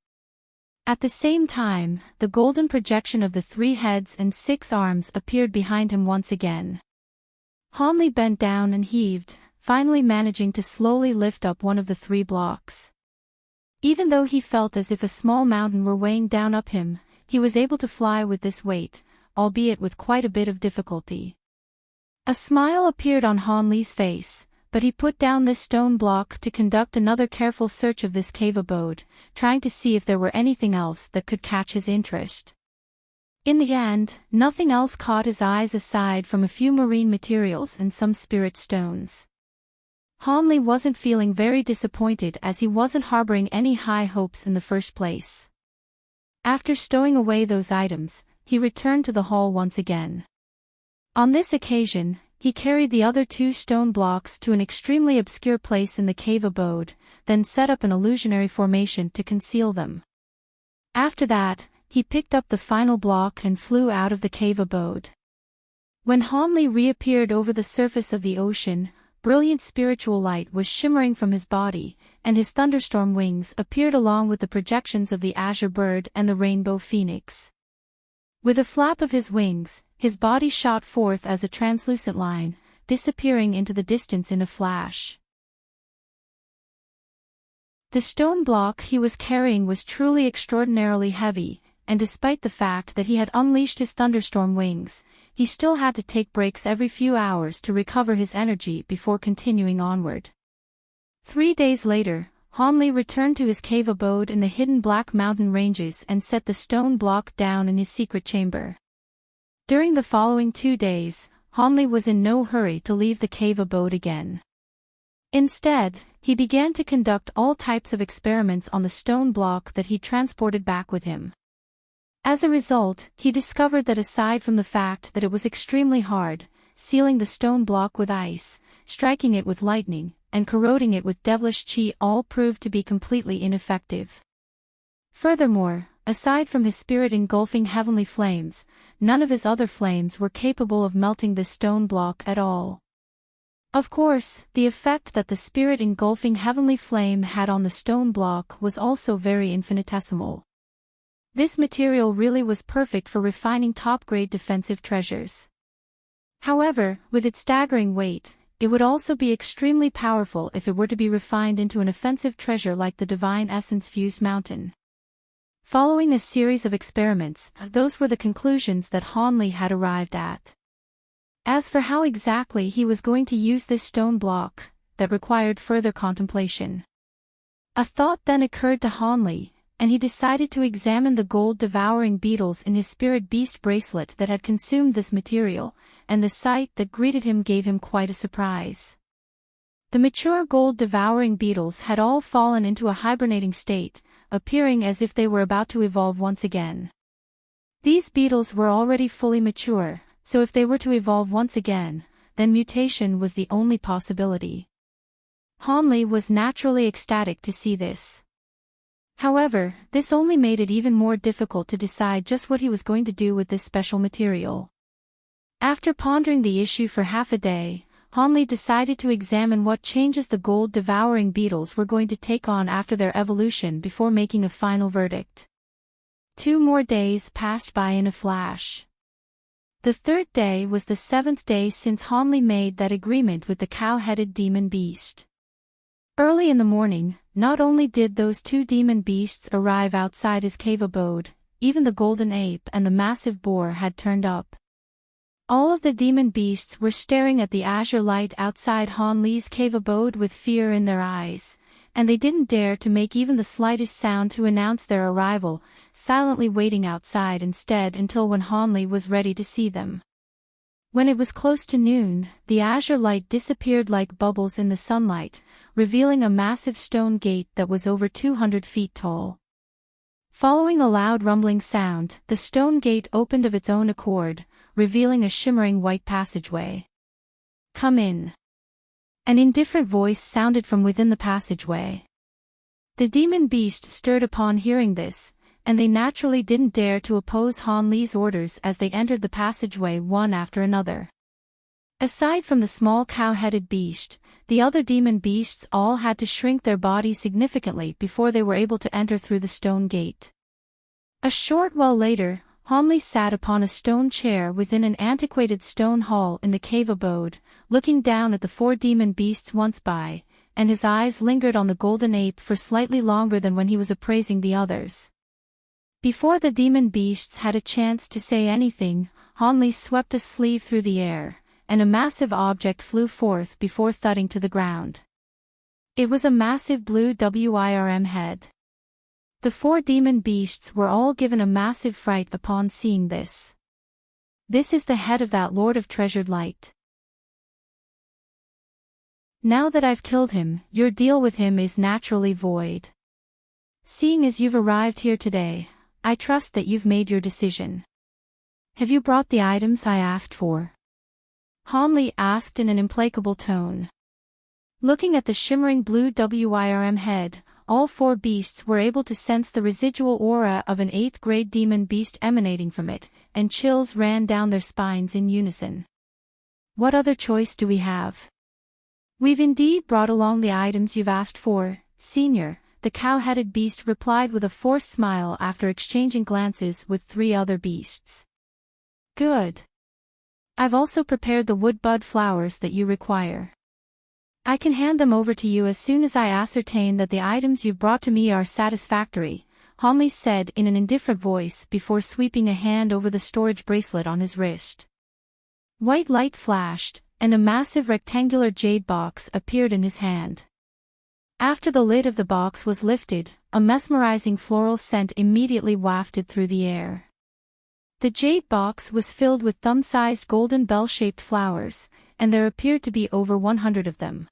At the same time, the golden projection of the 3 heads and 6 arms appeared behind him once again. Han Li bent down and heaved, finally managing to slowly lift up one of the 3 blocks. Even though he felt as if a small mountain were weighing down up him, he was able to fly with this weight, albeit with quite a bit of difficulty. A smile appeared on Han Li's face, but he put down this stone block to conduct another careful search of this cave abode, trying to see if there were anything else that could catch his interest. In the end, nothing else caught his eyes aside from a few marine materials and some spirit stones. Hanli wasn't feeling very disappointed as he wasn't harboring any high hopes in the first place. After stowing away those items, he returned to the hall once again. On this occasion, he carried the other 2 stone blocks to an extremely obscure place in the cave abode, then set up an illusionary formation to conceal them. After that, he picked up the final block and flew out of the cave abode. When Hanli reappeared over the surface of the ocean, brilliant spiritual light was shimmering from his body, and his thunderstorm wings appeared along with the projections of the azure bird and the rainbow phoenix. With a flap of his wings, his body shot forth as a translucent line, disappearing into the distance in a flash. The stone block he was carrying was truly extraordinarily heavy, and despite the fact that he had unleashed his thunderstorm wings, he still had to take breaks every few hours to recover his energy before continuing onward. 3 days later, Hanli returned to his cave abode in the hidden Black Mountain ranges and set the stone block down in his secret chamber. During the following 2 days, Hanli was in no hurry to leave the cave abode again. Instead, he began to conduct all types of experiments on the stone block that he transported back with him. As a result, he discovered that aside from the fact that it was extremely hard, sealing the stone block with ice, striking it with lightning, and corroding it with devilish chi all proved to be completely ineffective. Furthermore, aside from his spirit engulfing heavenly flames, none of his other flames were capable of melting this stone block at all. Of course, the effect that the spirit engulfing heavenly flame had on the stone block was also very infinitesimal. This material really was perfect for refining top-grade defensive treasures. However, with its staggering weight, it would also be extremely powerful if it were to be refined into an offensive treasure like the Divine Essence Fused Mountain. Following a series of experiments, those were the conclusions that Hanli had arrived at. As for how exactly he was going to use this stone block, that required further contemplation. A thought then occurred to Hanli, and he decided to examine the gold-devouring beetles in his spirit beast bracelet that had consumed this material, and the sight that greeted him gave him quite a surprise. The mature gold-devouring beetles had all fallen into a hibernating state, appearing as if they were about to evolve once again. These beetles were already fully mature, so if they were to evolve once again, then mutation was the only possibility. Hanli was naturally ecstatic to see this. However, this only made it even more difficult to decide just what he was going to do with this special material. After pondering the issue for half a day, Hanli decided to examine what changes the gold-devouring beetles were going to take on after their evolution before making a final verdict. 2 more days passed by in a flash. The 3rd day was the 7th day since Hanli made that agreement with the cow-headed demon beast. Early in the morning, not only did those 2 demon beasts arrive outside his cave abode, even the golden ape and the massive boar had turned up. All of the demon beasts were staring at the azure light outside Hanli's cave abode with fear in their eyes, and they didn't dare to make even the slightest sound to announce their arrival, silently waiting outside instead until when Hanli was ready to see them. When it was close to noon, the azure light disappeared like bubbles in the sunlight, revealing a massive stone gate that was over 200 feet tall. Following a loud rumbling sound, the stone gate opened of its own accord, revealing a shimmering white passageway. "Come in." An indifferent voice sounded from within the passageway. The demon beast stirred upon hearing this, and they naturally didn't dare to oppose Hanli's orders as they entered the passageway one after another. Aside from the small cow-headed beast, the other demon beasts all had to shrink their bodies significantly before they were able to enter through the stone gate. A short while later, Hanli sat upon a stone chair within an antiquated stone hall in the cave abode, looking down at the 4 demon beasts once by, and his eyes lingered on the golden ape for slightly longer than when he was appraising the others. Before the demon beasts had a chance to say anything, Hanli swept a sleeve through the air, and a massive object flew forth before thudding to the ground. It was a massive blue worm head. The 4 demon beasts were all given a massive fright upon seeing this. This is the head of that Lord of Treasured Light. Now that I've killed him, your deal with him is naturally void. Seeing as you've arrived here today, I trust that you've made your decision. Have you brought the items I asked for? Hanli asked in an implacable tone. Looking at the shimmering blue worm head, all 4 beasts were able to sense the residual aura of an 8th-grade demon beast emanating from it, and chills ran down their spines in unison. What other choice do we have? We've indeed brought along the items you've asked for, Senior, the cow-headed beast replied with a forced smile after exchanging glances with 3 other beasts. Good. I've also prepared the wood bud flowers that you require. I can hand them over to you as soon as I ascertain that the items you've brought to me are satisfactory, Hanli said in an indifferent voice before sweeping a hand over the storage bracelet on his wrist. White light flashed, and a massive rectangular jade box appeared in his hand. After the lid of the box was lifted, a mesmerizing floral scent immediately wafted through the air. The jade box was filled with thumb-sized golden bell-shaped flowers, and there appeared to be over 100 of them.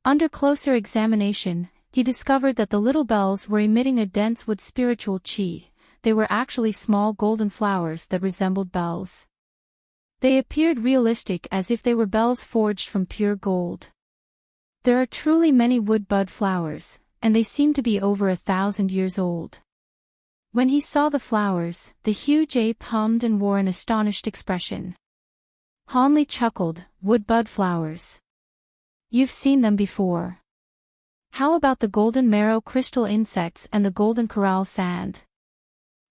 Under closer examination, he discovered that the little bells were emitting a dense wood spiritual chi. They were actually small golden flowers that resembled bells. They appeared realistic as if they were bells forged from pure gold. There are truly many wood bud flowers, and they seem to be over 1,000 years old. When he saw the flowers, the huge ape hummed and wore an astonished expression. Hanli chuckled, wood bud flowers. You've seen them before. How about the golden marrow crystal insects and the golden coral sand?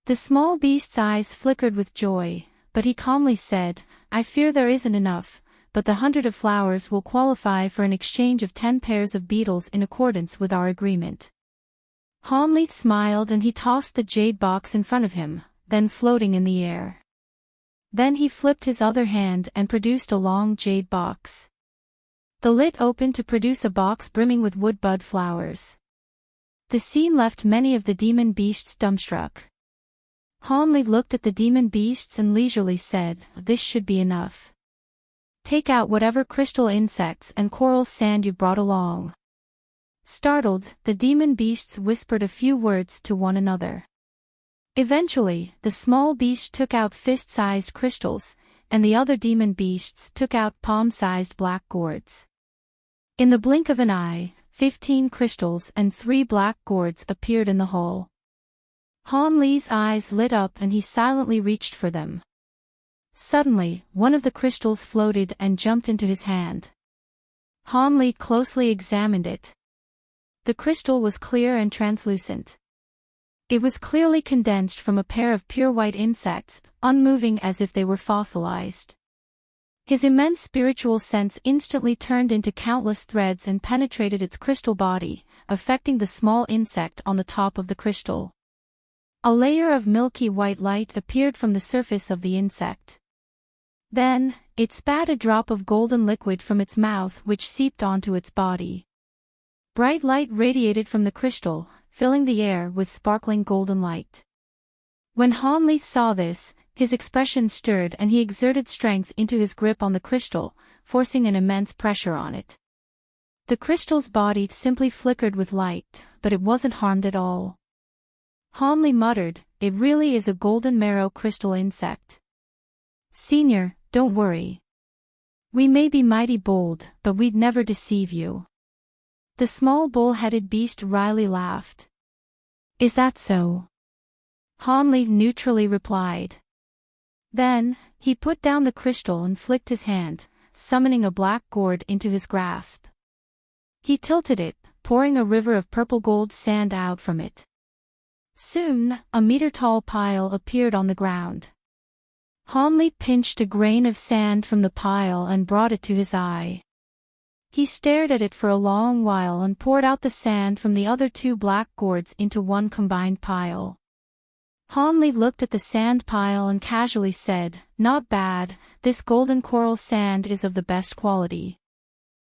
The small beast's eyes flickered with joy, but he calmly said, I fear there isn't enough, but the 100 of flowers will qualify for an exchange of 10 pairs of beetles in accordance with our agreement. Hanli smiled and he tossed the jade box in front of him, then floating in the air. Then he flipped his other hand and produced a long jade box. The lid opened to produce a box brimming with wood bud flowers. The scene left many of the demon beasts dumbstruck. Hanli looked at the demon beasts and leisurely said, this should be enough. Take out whatever crystal insects and coral sand you've brought along. Startled, the demon beasts whispered a few words to one another. Eventually, the small beast took out fist-sized crystals, and the other demon beasts took out palm-sized black gourds. In the blink of an eye, 15 crystals and 3 black gourds appeared in the hole. Hanli's eyes lit up and he silently reached for them. Suddenly, one of the crystals floated and jumped into his hand. Hanli closely examined it. The crystal was clear and translucent. It was clearly condensed from a pair of pure white insects, unmoving as if they were fossilized. His immense spiritual sense instantly turned into countless threads and penetrated its crystal body, affecting the small insect on the top of the crystal. A layer of milky white light appeared from the surface of the insect. Then, it spat a drop of golden liquid from its mouth which seeped onto its body. Bright light radiated from the crystal, filling the air with sparkling golden light. When Hanli saw this, his expression stirred and he exerted strength into his grip on the crystal, forcing an immense pressure on it. The crystal's body simply flickered with light, but it wasn't harmed at all. Hanli muttered, it really is a golden marrow crystal insect. Senior, don't worry. We may be mighty bold, but we'd never deceive you. The small bull-headed beast wryly laughed. Is that so? Hanli neutrally replied. Then, he put down the crystal and flicked his hand, summoning a black gourd into his grasp. He tilted it, pouring a river of purple gold sand out from it. Soon, a meter-tall pile appeared on the ground. Hanli pinched a grain of sand from the pile and brought it to his eye. He stared at it for a long while and poured out the sand from the other 2 black gourds into one combined pile. Han Li looked at the sand pile and casually said, "Not bad, this golden coral sand is of the best quality."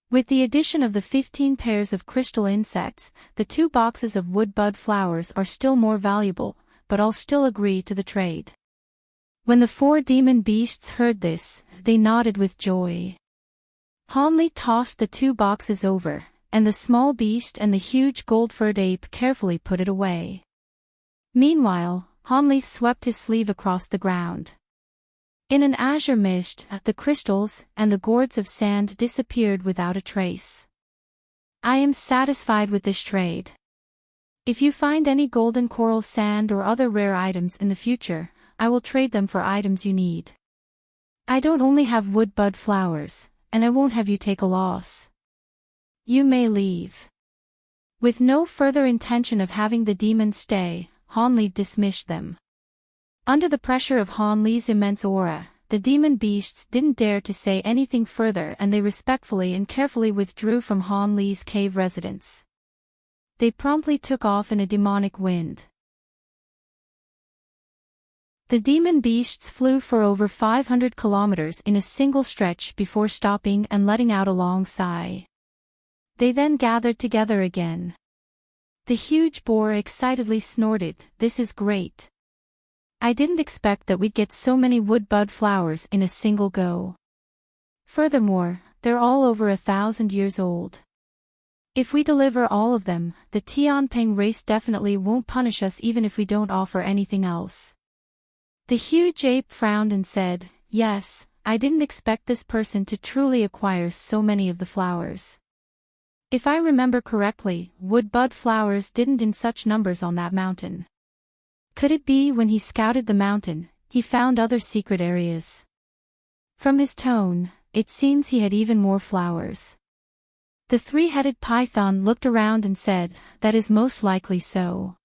With the addition of the 15 pairs of crystal insects, the 2 boxes of wood bud flowers are still more valuable, but I'll still agree to the trade. When the 4 demon beasts heard this, they nodded with joy. Han Li tossed the 2 boxes over, and the small beast and the huge gold-furred ape carefully put it away. Meanwhile, Han Li swept his sleeve across the ground. In an azure mist, the crystals and the gourds of sand disappeared without a trace. I am satisfied with this trade. If you find any golden coral sand or other rare items in the future, I will trade them for items you need. I don't only have wood bud flowers, and I won't have you take a loss. You may leave. With no further intention of having the demons stay, Han Li dismissed them. Under the pressure of Han Li's immense aura, the demon beasts didn't dare to say anything further, and they respectfully and carefully withdrew from Han Li's cave residence. They promptly took off in a demonic wind. The demon beasts flew for over 500 kilometers in a single stretch before stopping and letting out a long sigh. They then gathered together again. The huge boar excitedly snorted, "This is great. I didn't expect that we'd get so many wood bud flowers in a single go. Furthermore, they're all over 1,000 years old. If we deliver all of them, the Tianping race definitely won't punish us even if we don't offer anything else." The huge ape frowned and said, "Yes, I didn't expect this person to truly acquire so many of the flowers. If I remember correctly, wood bud flowers didn't in such numbers on that mountain. Could it be when he scouted the mountain, he found other secret areas?" From his tone, it seems he had even more flowers. The 3-headed python looked around and said, "That is most likely so.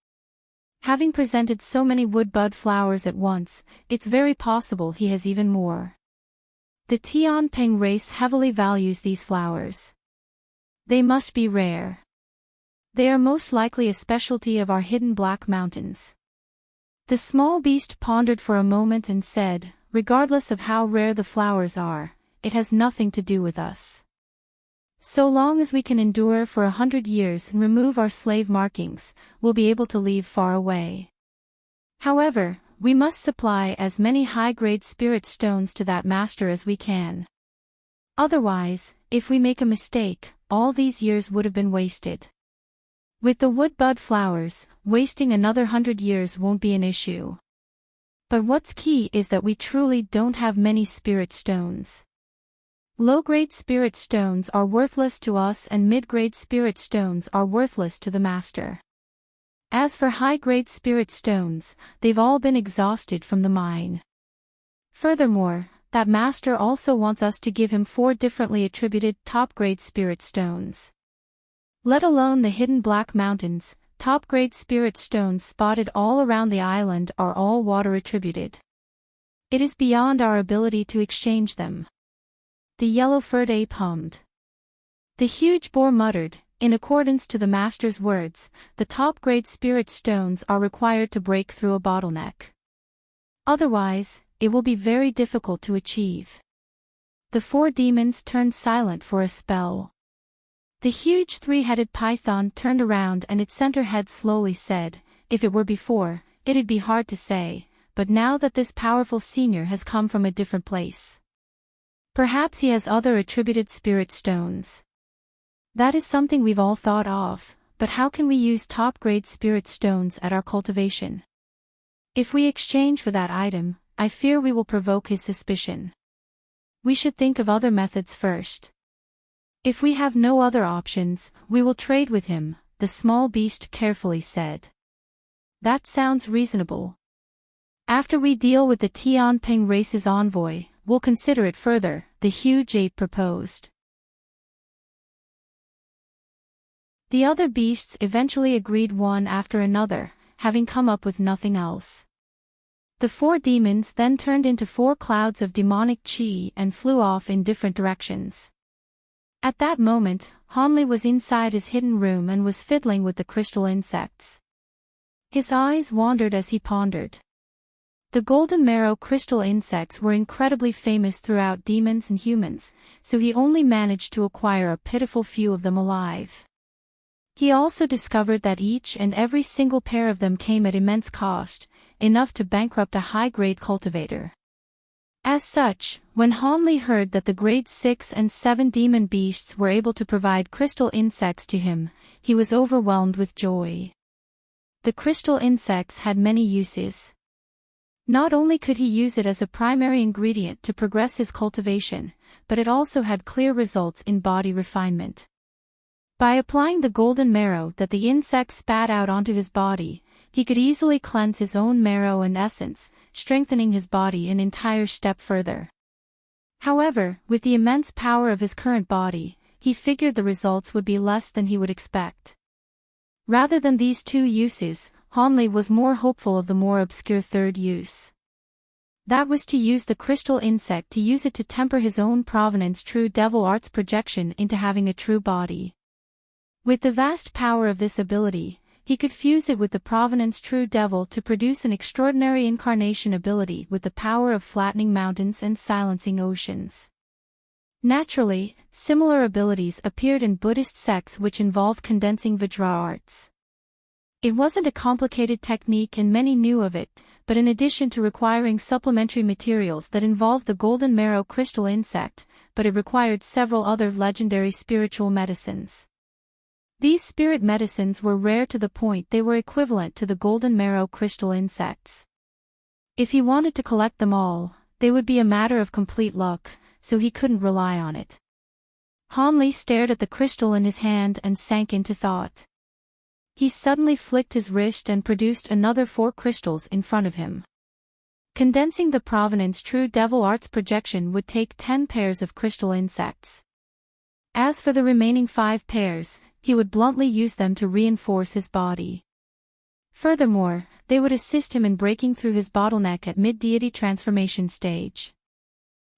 Having presented so many wood bud flowers at once, it's very possible he has even more. The Tianping race heavily values these flowers. They must be rare. They are most likely a specialty of our hidden Black Mountains." The small beast pondered for a moment and said, "Regardless of how rare the flowers are, it has nothing to do with us. So long as we can endure for 100 years and remove our slave markings, we'll be able to leave far away. However, we must supply as many high-grade spirit stones to that master as we can. Otherwise, if we make a mistake, all these years would have been wasted. With the wood bud flowers, wasting another 100 years won't be an issue. But what's key is that we truly don't have many spirit stones. Low-grade spirit stones are worthless to us and mid-grade spirit stones are worthless to the master. As for high-grade spirit stones, they've all been exhausted from the mine. Furthermore, that master also wants us to give him 4 differently attributed top-grade spirit stones. Let alone the hidden Black Mountains, top-grade spirit stones spotted all around the island are all water attributed. It is beyond our ability to exchange them." The yellow-furred ape hummed. The huge boar muttered, "In accordance to the master's words, the top-grade spirit stones are required to break through a bottleneck. Otherwise, it will be very difficult to achieve." The 4 demons turned silent for a spell. The huge 3-headed python turned around and its center head slowly said, "If it were before, it'd be hard to say, but now that this powerful senior has come from a different place. Perhaps he has other attributed spirit stones. That is something we've all thought of, but how can we use top-grade spirit stones at our cultivation? If we exchange for that item, I fear we will provoke his suspicion. We should think of other methods first. If we have no other options, we will trade with him," the small beast carefully said. "That sounds reasonable. After we deal with the Tianping race's envoy, we'll consider it further," the huge ape proposed. The other beasts eventually agreed one after another, having come up with nothing else. The 4 demons then turned into 4 clouds of demonic chi and flew off in different directions. At that moment, Han Li was inside his hidden room and was fiddling with the crystal insects. His eyes wandered as he pondered. The golden marrow crystal insects were incredibly famous throughout demons and humans, so he only managed to acquire a pitiful few of them alive. He also discovered that each and every single pair of them came at immense cost, enough to bankrupt a high-grade cultivator. As such, when Hanli heard that the grade 6 and 7 demon beasts were able to provide crystal insects to him, he was overwhelmed with joy. The crystal insects had many uses. Not only could he use it as a primary ingredient to progress his cultivation, but it also had clear results in body refinement. By applying the golden marrow that the insects spat out onto his body, he could easily cleanse his own marrow and essence, strengthening his body an entire step further. However, with the immense power of his current body, he figured the results would be less than he would expect. Rather than these two uses, Hanli was more hopeful of the more obscure third use. That was to use the crystal insect to use it to temper his own provenance true devil art's projection into having a true body. With the vast power of this ability, he could fuse it with the provenance true devil to produce an extraordinary incarnation ability with the power of flattening mountains and silencing oceans. Naturally, similar abilities appeared in Buddhist sects which involved condensing Vajra arts. It wasn't a complicated technique and many knew of it, but in addition to requiring supplementary materials that involved the golden marrow crystal insect, but it required several other legendary spiritual medicines. These spirit medicines were rare to the point they were equivalent to the golden marrow crystal insects. If he wanted to collect them all, they would be a matter of complete luck, so he couldn't rely on it. Hanli stared at the crystal in his hand and sank into thought. He suddenly flicked his wrist and produced another 4 crystals in front of him. Condensing the provenance true devil art's projection would take 10 pairs of crystal insects. As for the remaining 5 pairs, he would bluntly use them to reinforce his body. Furthermore, they would assist him in breaking through his bottleneck at mid-deity transformation stage.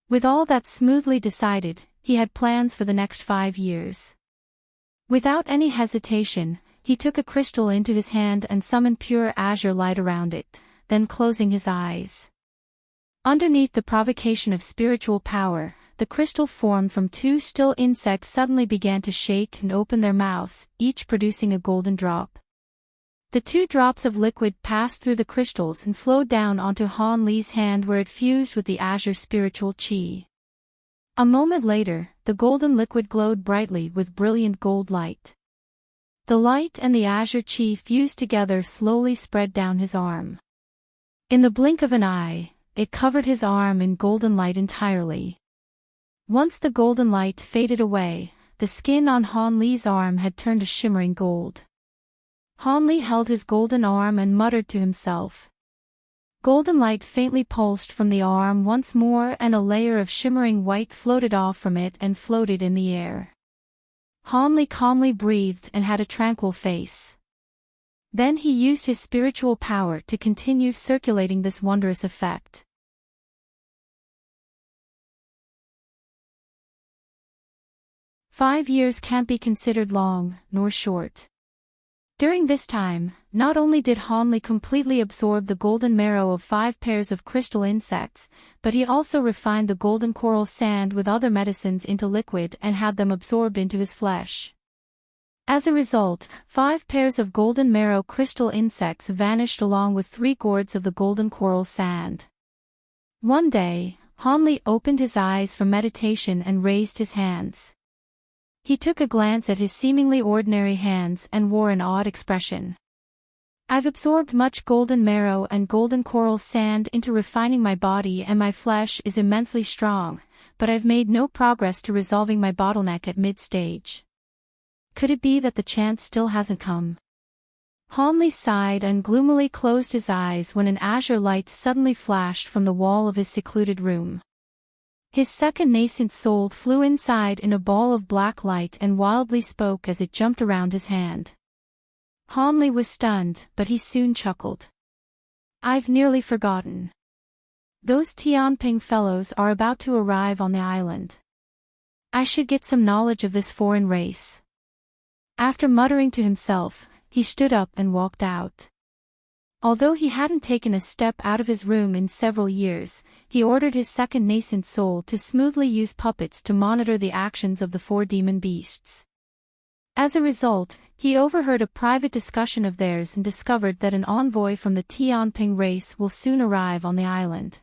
With all that smoothly decided, he had plans for the next 5 years. Without any hesitation, he took a crystal into his hand and summoned pure azure light around it, then closing his eyes. Underneath the provocation of spiritual power, the crystal formed from 2 still insects suddenly began to shake and open their mouths, each producing a golden drop. The 2 drops of liquid passed through the crystals and flowed down onto Hanli's hand where it fused with the azure spiritual chi. A moment later, the golden liquid glowed brightly with brilliant gold light. The light and the azure chi fused together slowly spread down his arm. In the blink of an eye, it covered his arm in golden light entirely. Once the golden light faded away, the skin on Hanli's arm had turned a shimmering gold. Hanli held his golden arm and muttered to himself. Golden light faintly pulsed from the arm once more and a layer of shimmering white floated off from it and floated in the air. Hanli calmly breathed and had a tranquil face. Then he used his spiritual power to continue circulating this wondrous effect. "5 years can't be considered long, nor short." During this time, not only did Hanli completely absorb the golden marrow of 5 pairs of crystal insects, but he also refined the golden coral sand with other medicines into liquid and had them absorbed into his flesh. As a result, 5 pairs of golden marrow crystal insects vanished along with 3 gourds of the golden coral sand. One day, Hanli opened his eyes from meditation and raised his hands. He took a glance at his seemingly ordinary hands and wore an odd expression. "I've absorbed much golden marrow and golden coral sand into refining my body and my flesh is immensely strong, but I've made no progress to resolving my bottleneck at mid-stage. Could it be that the chance still hasn't come?" Hanli sighed and gloomily closed his eyes when an azure light suddenly flashed from the wall of his secluded room. His second nascent soul flew inside in a ball of black light and wildly spoke as it jumped around his hand. Hanli was stunned, but he soon chuckled. "I've nearly forgotten. Those Tianping fellows are about to arrive on the island. I should get some knowledge of this foreign race." After muttering to himself, he stood up and walked out. Although he hadn't taken a step out of his room in several years, he ordered his second nascent soul to smoothly use puppets to monitor the actions of the four demon beasts. As a result, he overheard a private discussion of theirs and discovered that an envoy from the Tianping race will soon arrive on the island.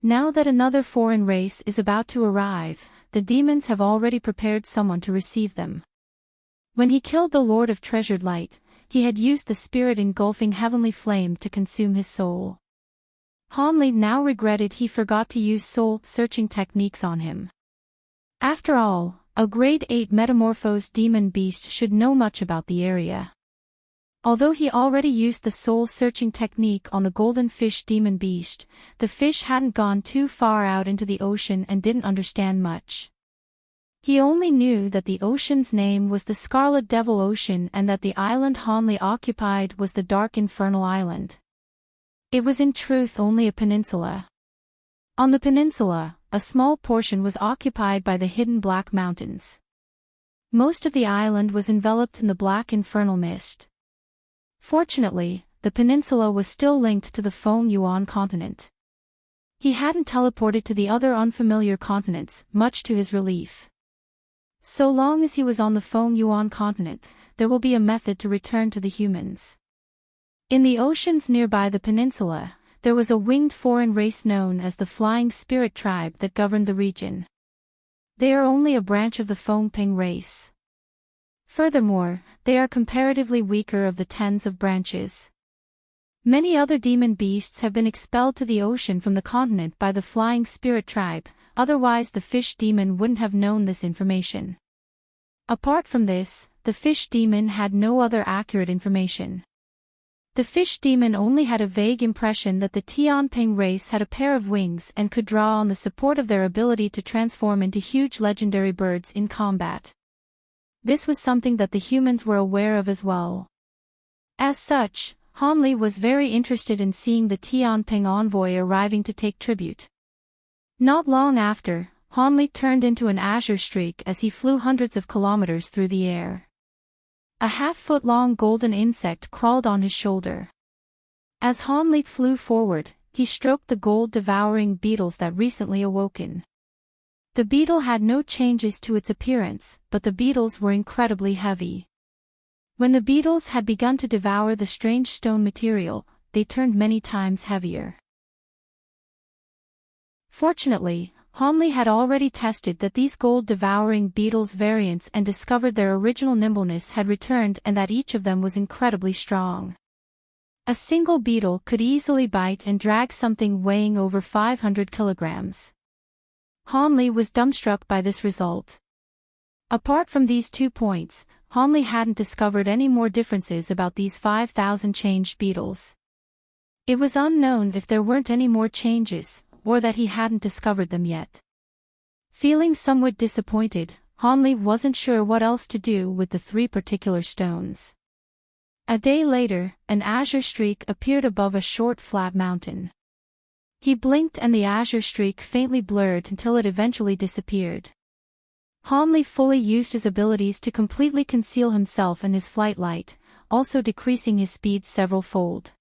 Now that another foreign race is about to arrive, the demons have already prepared someone to receive them. When he killed the Lord of Treasured Light, he had used the spirit-engulfing heavenly flame to consume his soul. Hanli now regretted he forgot to use soul-searching techniques on him. After all, a grade 8 metamorphosed demon beast should know much about the area. Although he already used the soul-searching technique on the golden fish demon beast, the fish hadn't gone too far out into the ocean and didn't understand much. He only knew that the ocean's name was the Scarlet Devil Ocean and that the island Hanli occupied was the Dark Infernal Island. It was in truth only a peninsula. On the peninsula, a small portion was occupied by the hidden Black Mountains. Most of the island was enveloped in the black infernal mist. Fortunately, the peninsula was still linked to the Feng Yuan continent. He hadn't teleported to the other unfamiliar continents, much to his relief. So long as he was on the Feng Yuan continent, there will be a method to return to the humans. In the oceans nearby the peninsula, there was a winged foreign race known as the Flying Spirit Tribe that governed the region. They are only a branch of the Feng Ping race. Furthermore, they are comparatively weaker of the tens of branches. Many other demon beasts have been expelled to the ocean from the continent by the Flying Spirit Tribe, otherwise the fish demon wouldn't have known this information. Apart from this, the fish demon had no other accurate information. The fish demon only had a vague impression that the Tianping race had a pair of wings and could draw on the support of their ability to transform into huge legendary birds in combat. This was something that the humans were aware of as well. As such, Hanli was very interested in seeing the Tianping envoy arriving to take tribute. Not long after, Hanli turned into an azure streak as he flew hundreds of kilometers through the air. A half-foot-long golden insect crawled on his shoulder. As Hanli flew forward, he stroked the gold-devouring beetles that recently awoken. The beetle had no changes to its appearance, but the beetles were incredibly heavy. When the beetles had begun to devour the strange stone material, they turned many times heavier. Fortunately, Hanli had already tested that these gold-devouring beetles' variants and discovered their original nimbleness had returned and that each of them was incredibly strong. A single beetle could easily bite and drag something weighing over 500 kilograms. Hanli was dumbstruck by this result. Apart from these 2 points, Hanli hadn't discovered any more differences about these 5,000 changed beetles. It was unknown if there weren't any more changes, or that he hadn't discovered them yet. Feeling somewhat disappointed, Hanli wasn't sure what else to do with the 3 particular stones. A day later, an azure streak appeared above a short flat mountain. He blinked and the azure streak faintly blurred until it eventually disappeared. Hanli fully used his abilities to completely conceal himself and his flight light, also decreasing his speed several-fold.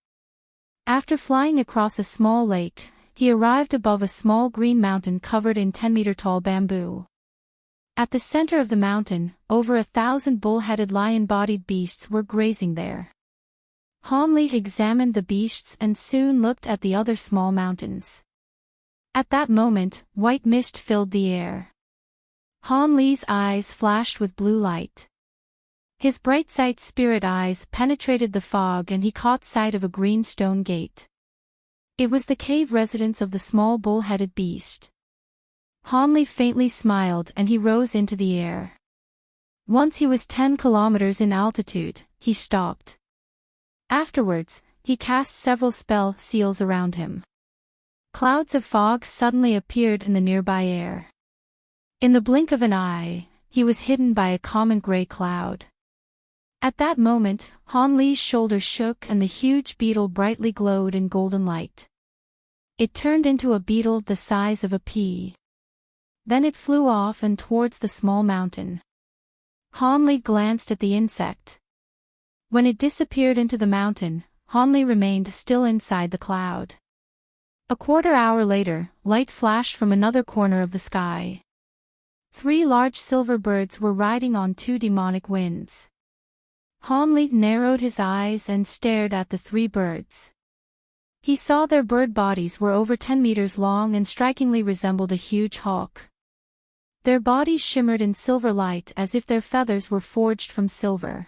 After flying across a small lake, he arrived above a small green mountain covered in 10-meter-tall bamboo. At the center of the mountain, over 1,000 bull-headed lion-bodied beasts were grazing there. Hanli examined the beasts and soon looked at the other small mountains. At that moment, white mist filled the air. Hanli's eyes flashed with blue light. His bright sight spirit eyes penetrated the fog and he caught sight of a green stone gate. It was the cave residence of the small bull-headed beast. Hanli faintly smiled and he rose into the air. Once he was 10 kilometers in altitude, he stopped. Afterwards, he cast several spell seals around him. Clouds of fog suddenly appeared in the nearby air. In the blink of an eye, he was hidden by a common gray cloud. At that moment, Hanli's shoulders shook and the huge beetle brightly glowed in golden light. It turned into a beetle the size of a pea. Then it flew off and towards the small mountain. Hanli glanced at the insect. When it disappeared into the mountain, Hanli remained still inside the cloud. A quarter hour later, light flashed from another corner of the sky. 3 large silver birds were riding on 2 demonic winds. Hanli narrowed his eyes and stared at the 3 birds. He saw their bird bodies were over 10 meters long and strikingly resembled a huge hawk. Their bodies shimmered in silver light as if their feathers were forged from silver.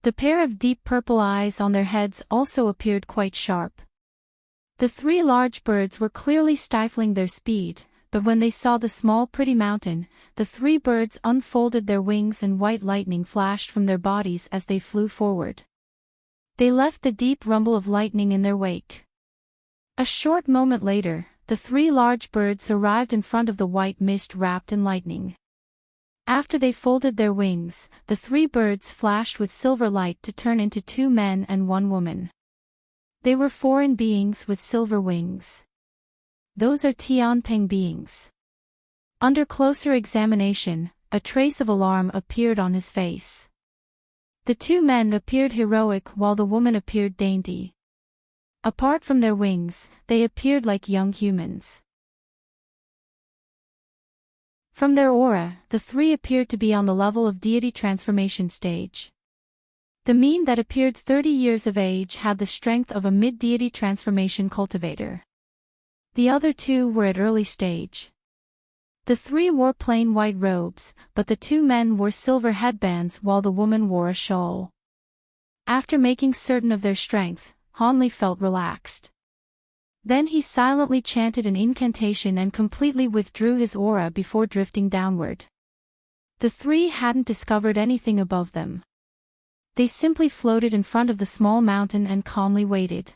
The pair of deep purple eyes on their heads also appeared quite sharp. The 3 large birds were clearly stifling their speed, but when they saw the small pretty mountain, the 3 birds unfolded their wings and white lightning flashed from their bodies as they flew forward. They left the deep rumble of lightning in their wake. A short moment later, the 3 large birds arrived in front of the white mist wrapped in lightning. After they folded their wings, the 3 birds flashed with silver light to turn into 2 men and 1 woman. They were foreign beings with silver wings. Those are Tianping beings. Under closer examination, a trace of alarm appeared on his face. The 2 men appeared heroic while the woman appeared dainty. Apart from their wings, they appeared like young humans. From their aura, the 3 appeared to be on the level of deity transformation stage. The mean that appeared 30 years of age had the strength of a mid-deity transformation cultivator. The other 2 were at early stage. The 3 wore plain white robes, but the 2 men wore silver headbands while the woman wore a shawl. After making certain of their strength, Hanli felt relaxed. Then he silently chanted an incantation and completely withdrew his aura before drifting downward. The 3 hadn't discovered anything above them. They simply floated in front of the small mountain and calmly waited.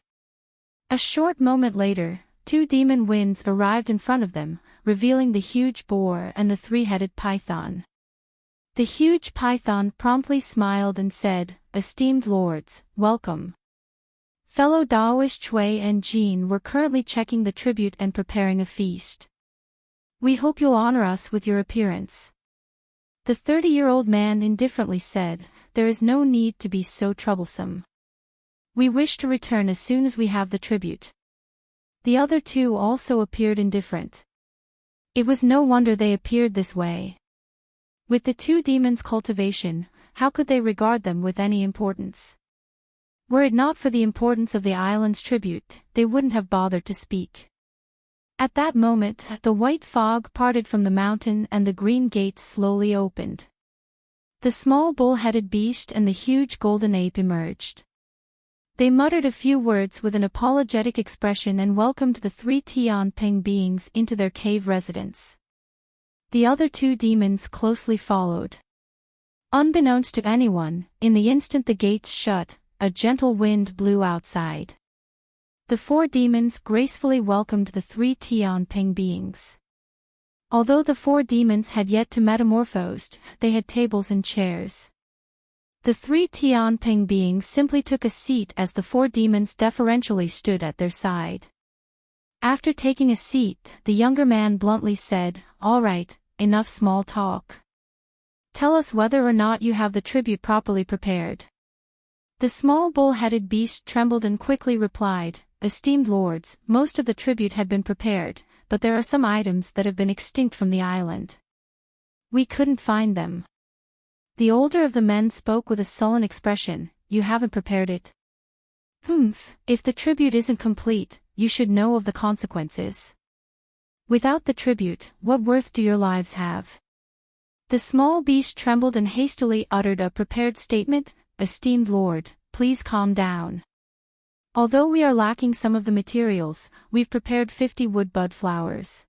A short moment later, 2 demon winds arrived in front of them, revealing the huge boar and the 3-headed python. The huge python promptly smiled and said, "Esteemed lords, welcome." Fellow Daoist Chui and Jean were currently checking the tribute and preparing a feast. "We hope you'll honor us with your appearance." The 30-year-old man indifferently said, "There is no need to be so troublesome. We wish to return as soon as we have the tribute." The other 2 also appeared indifferent. It was no wonder they appeared this way. With the 2 demons' cultivation, how could they regard them with any importance? Were it not for the importance of the island's tribute, they wouldn't have bothered to speak. At that moment, the white fog parted from the mountain and the green gate slowly opened. The small bull-headed beast and the huge golden ape emerged. They muttered a few words with an apologetic expression and welcomed the 3 Tianping beings into their cave residence. The other 2 demons closely followed. Unbeknownst to anyone, in the instant the gates shut, a gentle wind blew outside. The 4 demons gracefully welcomed the 3 Tianping beings. Although the 4 demons had yet to metamorphose, they had tables and chairs. The 3 Tianping beings simply took a seat as the 4 demons deferentially stood at their side. After taking a seat, the younger man bluntly said, "All right, enough small talk. Tell us whether or not you have the tribute properly prepared." The small bull-headed beast trembled and quickly replied, "Esteemed lords, most of the tribute had been prepared, but there are some items that have been extinct from the island. We couldn't find them." The older of the men spoke with a sullen expression, "You haven't prepared it? Humph, if the tribute isn't complete, you should know of the consequences. Without the tribute, what worth do your lives have?" The small beast trembled and hastily uttered a prepared statement, "Esteemed lord, please calm down. Although we are lacking some of the materials, we've prepared 50 woodbud flowers.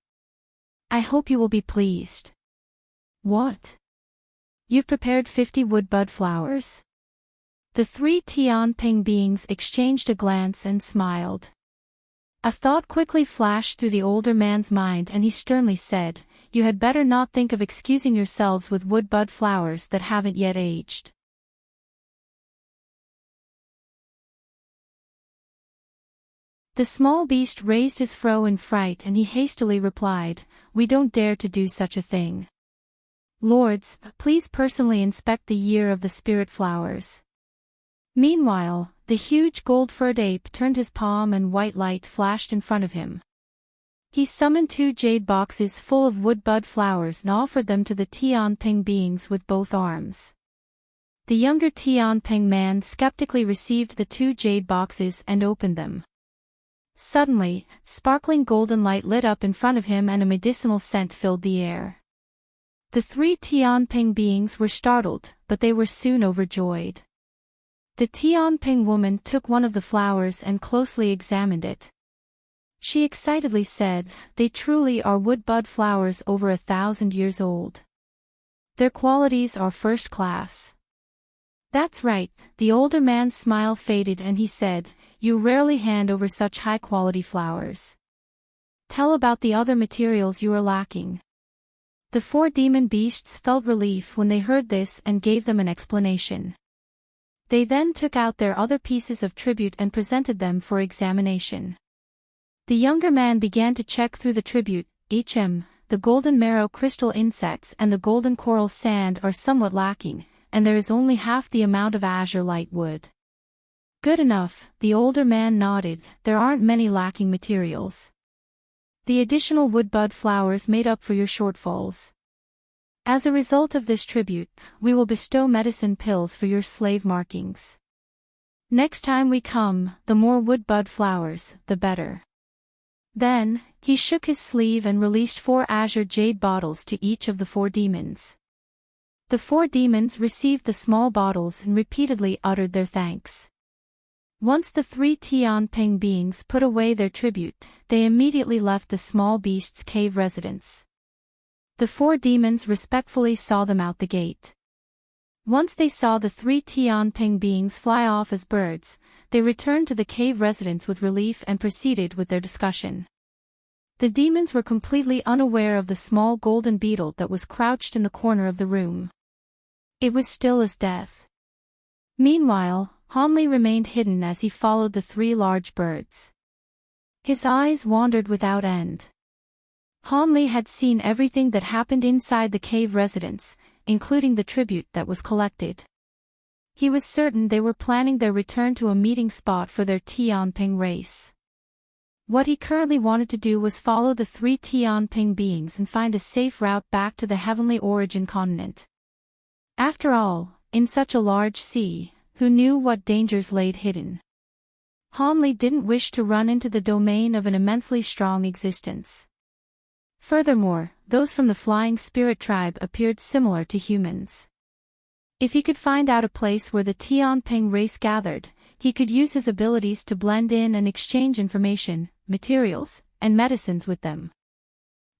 I hope you will be pleased." "What? You've prepared 50 woodbud flowers?" The 3 Tianping beings exchanged a glance and smiled. A thought quickly flashed through the older man's mind and he sternly said, "You had better not think of excusing yourselves with woodbud flowers that haven't yet aged." The small beast raised his fro in fright and he hastily replied, "We don't dare to do such a thing. Lords, please personally inspect the year of the spirit flowers." Meanwhile, The huge gold-furred ape turned his palm and white light flashed in front of him. He summoned 2 jade boxes full of wood-bud flowers and offered them to the Tianping beings with both arms. The younger Tianping man skeptically received the 2 jade boxes and opened them. Suddenly, sparkling golden light lit up in front of him and a medicinal scent filled the air. The 3 Tianping beings were startled, but they were soon overjoyed. The Tianping woman took one of the flowers and closely examined it. She excitedly said, "They truly are wood-bud flowers over 1,000 years old. Their qualities are first class." "That's right," the older man's smile faded and he said, "You rarely hand over such high-quality flowers. Tell about the other materials you are lacking." The 4 demon beasts felt relief when they heard this and gave them an explanation. They then took out their other pieces of tribute and presented them for examination. The younger man began to check through the tribute. The golden marrow crystal insects and the golden coral sand are somewhat lacking, and there is only half the amount of azure light wood. "Good enough," the older man nodded, "there aren't many lacking materials. The additional wood-bud flowers made up for your shortfalls. As a result of this tribute, we will bestow medicine pills for your slave markings. Next time we come, the more wood-bud flowers, the better." Then, he shook his sleeve and released 4 azure jade bottles to each of the 4 demons. The 4 demons received the small bottles and repeatedly uttered their thanks. Once the 3 Tianping beings put away their tribute, they immediately left the small beast's cave residence. The 4 demons respectfully saw them out the gate. Once they saw the 3 Tianping beings fly off as birds, they returned to the cave residence with relief and proceeded with their discussion. The demons were completely unaware of the small golden beetle that was crouched in the corner of the room. It was still as death. Meanwhile, Hanli remained hidden as he followed the 3 large birds. His eyes wandered without end. Hanli had seen everything that happened inside the cave residence, including the tribute that was collected. He was certain they were planning their return to a meeting spot for their Tianping race. What he currently wanted to do was follow the 3 Tianping beings and find a safe route back to the heavenly origin continent. After all, in such a large sea, who knew what dangers laid hidden? Hanli didn't wish to run into the domain of an immensely strong existence. Furthermore, those from the Flying Spirit tribe appeared similar to humans. If he could find out a place where the Tianping race gathered, he could use his abilities to blend in and exchange information, materials, and medicines with them.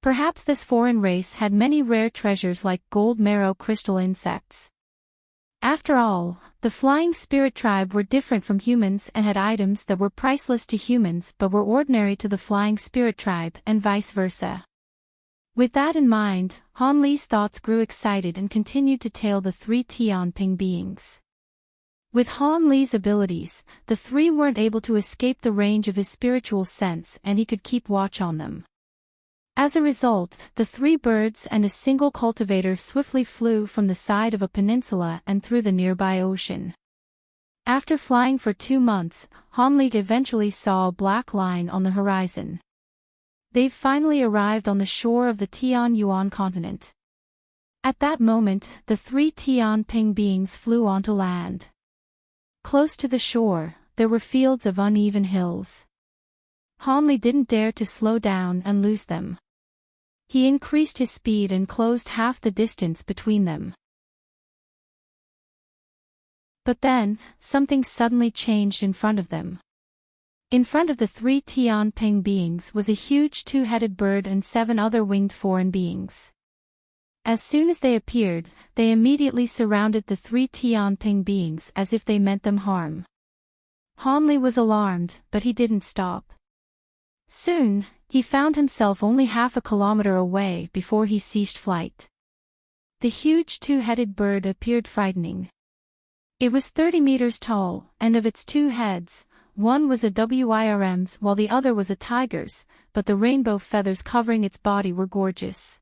Perhaps this foreign race had many rare treasures like gold marrow crystal insects. After all, the Flying Spirit tribe were different from humans and had items that were priceless to humans but were ordinary to the Flying Spirit tribe and vice versa. With that in mind, Hanli's thoughts grew excited and continued to tail the 3 Tianping beings. With Hanli's abilities, the 3 weren't able to escape the range of his spiritual sense and he could keep watch on them. As a result, the 3 birds and a single cultivator swiftly flew from the side of a peninsula and through the nearby ocean. After flying for 2 months, Hanli eventually saw a black line on the horizon. They've finally arrived on the shore of the Tianyuan continent. At that moment, the 3 Tianping beings flew onto land. Close to the shore, there were fields of uneven hills. Hanli didn't dare to slow down and lose them. He increased his speed and closed half the distance between them. But then, something suddenly changed in front of them. In front of the 3 Tianping beings was a huge 2-headed bird and 7 other winged foreign beings. As soon as they appeared, they immediately surrounded the 3 Tianping beings as if they meant them harm. Hanli was alarmed, but he didn't stop. Soon, he found himself only half a kilometer away before he ceased flight. The huge 2-headed bird appeared frightening. It was 30 meters tall, and of its 2 heads, one was a WIRM's while the other was a tiger's, but the rainbow feathers covering its body were gorgeous.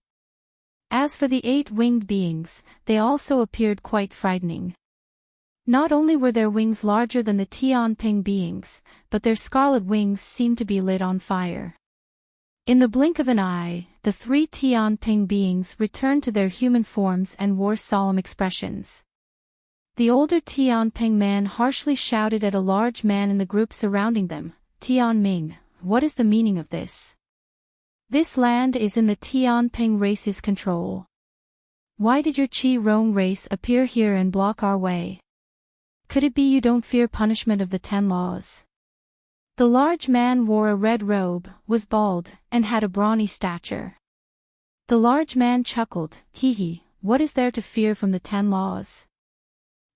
As for the 8 winged beings, they also appeared quite frightening. Not only were their wings larger than the Tianping beings, but their scarlet wings seemed to be lit on fire. In the blink of an eye, the three Tianping beings returned to their human forms and wore solemn expressions. The older Tianping man harshly shouted at a large man in the group surrounding them, "Tianming, what is the meaning of this? This land is in the Tianping race's control. Why did your Qi Rong race appear here and block our way? Could it be you don't fear punishment of the 10 laws?" The large man wore a red robe, was bald, and had a brawny stature. The large man chuckled, "Hee, what is there to fear from the 10 laws?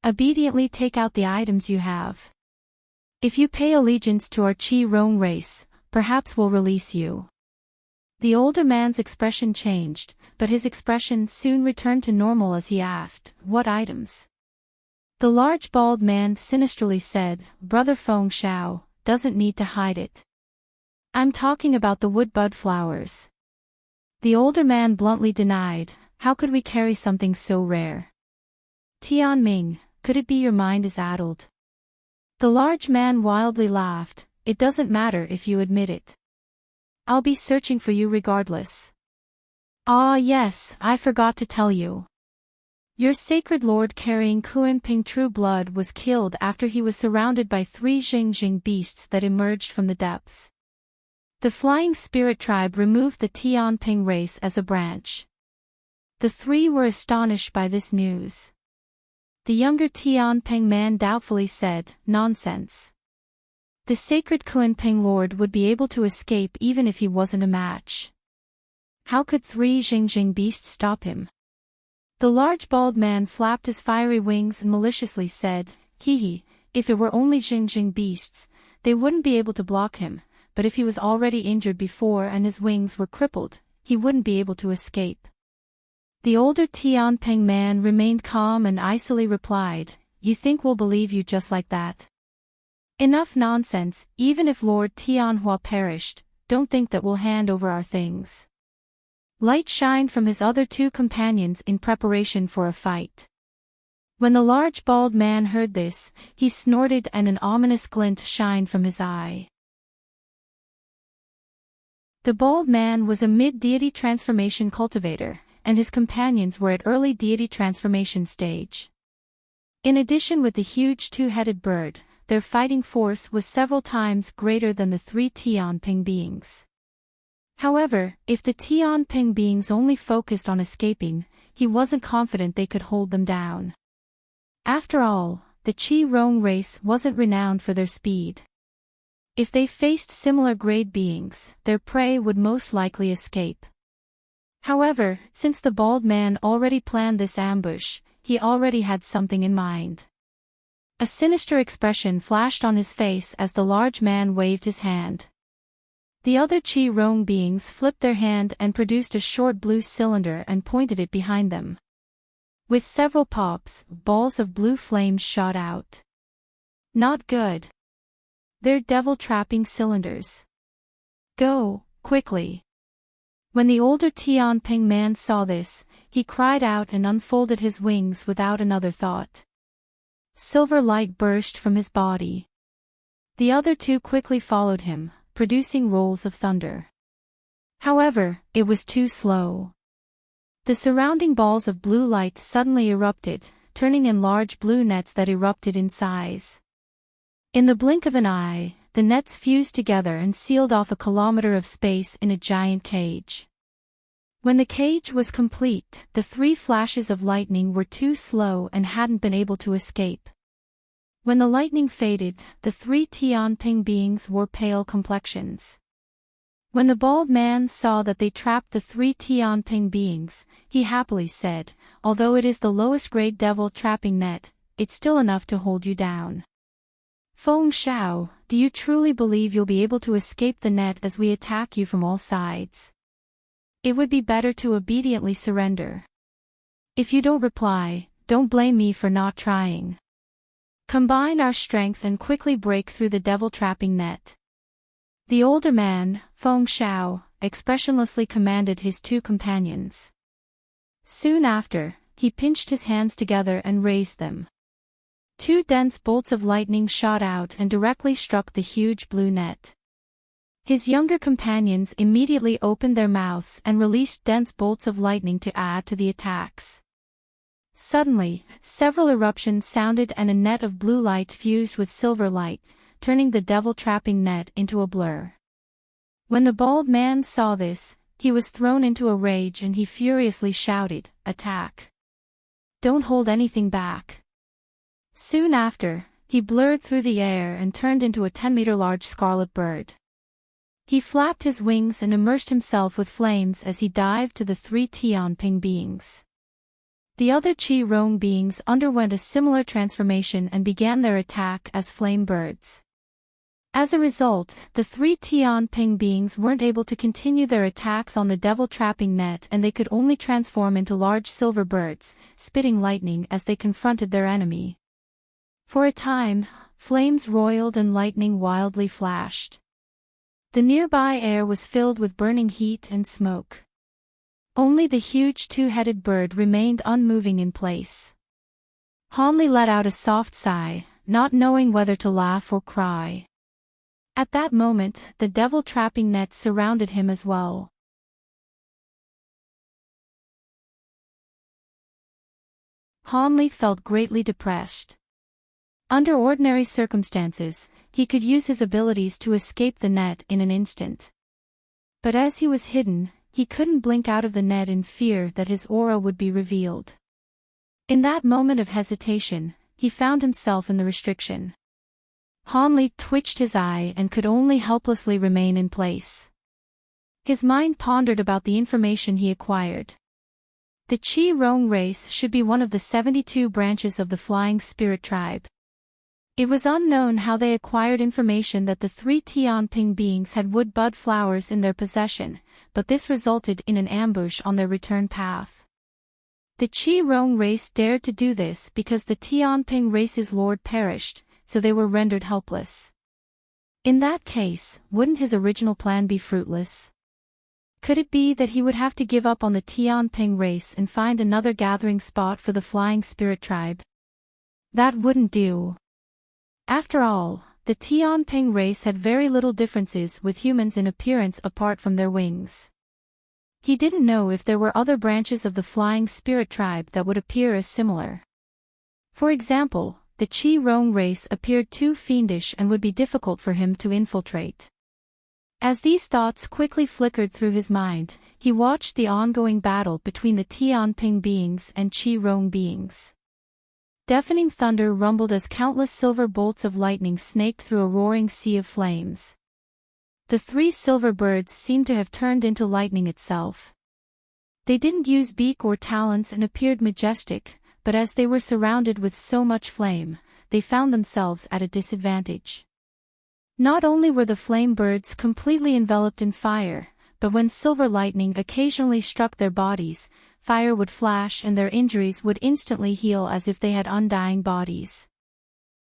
Obediently take out the items you have. If you pay allegiance to our Qi Rong race, perhaps we'll release you." The older man's expression changed, but his expression soon returned to normal as he asked, "What items?" The large bald man sinisterly said, "Brother Feng Shao doesn't need to hide it. I'm talking about the wood-bud flowers." The older man bluntly denied, "How could we carry something so rare? Tianming, could it be your mind is addled?" The large man wildly laughed, "It doesn't matter if you admit it. I'll be searching for you regardless. Ah yes, I forgot to tell you. Your sacred lord carrying Kuanping true blood was killed after he was surrounded by 3 Xingjing beasts that emerged from the depths. The flying spirit tribe removed the Tianping race as a branch." The three were astonished by this news. The younger Tianping man doubtfully said, "Nonsense. The sacred Kuanping lord would be able to escape even if he wasn't a match. How could 3 Xingjing beasts stop him?" The large bald man flapped his fiery wings and maliciously said, "Hee, if it were only Xingjing beasts, they wouldn't be able to block him, but if he was already injured before and his wings were crippled, he wouldn't be able to escape." The older Tianping man remained calm and icily replied, "You think we'll believe you just like that? Enough nonsense. Even if Lord Tianhua perished, don't think that we'll hand over our things." Light shined from his other 2 companions in preparation for a fight. When the large bald man heard this, he snorted and an ominous glint shined from his eye. The bald man was a mid-deity transformation cultivator, and his companions were at early deity transformation stage. In addition, with the huge 2-headed bird, their fighting force was several times greater than the 3 Tianping beings. However, if the Tianping beings only focused on escaping, he wasn't confident they could hold them down. After all, the Qi Rong race wasn't renowned for their speed. If they faced similar grade beings, their prey would most likely escape. However, since the bald man already planned this ambush, he already had something in mind. A sinister expression flashed on his face as the large man waved his hand. The other Qi Rong beings flipped their hand and produced a short blue cylinder and pointed it behind them. With several pops, balls of blue flames shot out. Not good. They're devil-trapping cylinders. Go, quickly. When the older Tianping man saw this, he cried out and unfolded his wings without another thought. Silver light burst from his body. The other 2 quickly followed him, producing rolls of thunder. However, it was too slow. The surrounding balls of blue light suddenly erupted, turning in large blue nets that erupted in size. In the blink of an eye, the nets fused together and sealed off a kilometer of space in a giant cage. When the cage was complete, the 3 flashes of lightning were too slow and hadn't been able to escape. When the lightning faded, the 3 Tianping beings wore pale complexions. When the bald man saw that they trapped the 3 Tianping beings, he happily said, "Although it is the lowest grade devil trapping net, it's still enough to hold you down. Feng Shao, do you truly believe you'll be able to escape the net as we attack you from all sides? It would be better to obediently surrender. If you don't reply, don't blame me for not trying. Combine our strength and quickly break through the devil-trapping net." The older man, Feng Shao, expressionlessly commanded his 2 companions. Soon after, he pinched his hands together and raised them. Two dense bolts of lightning shot out and directly struck the huge blue net. His younger companions immediately opened their mouths and released dense bolts of lightning to add to the attacks. Suddenly, several eruptions sounded and a net of blue light fused with silver light, turning the devil-trapping net into a blur. When the bald man saw this, he was thrown into a rage and he furiously shouted, "Attack! Don't hold anything back." Soon after, he blurred through the air and turned into a 10-meter-large scarlet bird. He flapped his wings and immersed himself with flames as he dived to the three Tianping beings. The other Qi Rong beings underwent a similar transformation and began their attack as flame birds. As a result, the three Tianping beings weren't able to continue their attacks on the devil-trapping net and they could only transform into large silver birds, spitting lightning as they confronted their enemy. For a time, flames roiled and lightning wildly flashed. The nearby air was filled with burning heat and smoke. Only the huge two-headed bird remained unmoving in place. Hanli let out a soft sigh, not knowing whether to laugh or cry. At that moment, the devil-trapping net surrounded him as well. Hanli felt greatly depressed. Under ordinary circumstances, he could use his abilities to escape the net in an instant. But as he was hidden, he couldn't blink out of the net in fear that his aura would be revealed. In that moment of hesitation, he found himself in the restriction. Hanli twitched his eye and could only helplessly remain in place. His mind pondered about the information he acquired. The Qi Rong race should be one of the 72 branches of the Flying Spirit tribe. It was unknown how they acquired information that the three Tianping beings had wood bud flowers in their possession, but this resulted in an ambush on their return path. The Qi Rong race dared to do this because the Tianping race's lord perished, so they were rendered helpless. In that case, wouldn't his original plan be fruitless? Could it be that he would have to give up on the Tianping race and find another gathering spot for the Flying Spirit tribe? That wouldn't do. After all, the Tianping race had very little differences with humans in appearance apart from their wings. He didn't know if there were other branches of the Flying Spirit tribe that would appear as similar. For example, the Qi Rong race appeared too fiendish and would be difficult for him to infiltrate. As these thoughts quickly flickered through his mind, he watched the ongoing battle between the Tianping beings and Qi Rong beings. Deafening thunder rumbled as countless silver bolts of lightning snaked through a roaring sea of flames. The three silver birds seemed to have turned into lightning itself. They didn't use beak or talons and appeared majestic, but as they were surrounded with so much flame, they found themselves at a disadvantage. Not only were the flame birds completely enveloped in fire, but when silver lightning occasionally struck their bodies, fire would flash and their injuries would instantly heal as if they had undying bodies.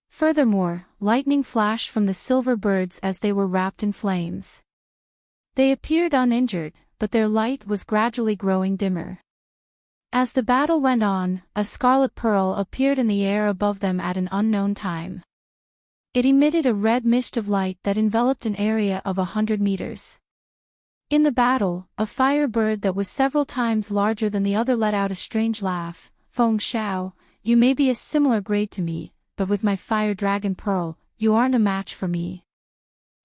Furthermore, lightning flashed from the silver birds as they were wrapped in flames. They appeared uninjured, but their light was gradually growing dimmer. As the battle went on, a scarlet pearl appeared in the air above them at an unknown time. It emitted a red mist of light that enveloped an area of 100 meters. In the battle, a fire bird that was several times larger than the other let out a strange laugh. "Feng Xiao, you may be a similar grade to me, but with my fire dragon pearl, you aren't a match for me."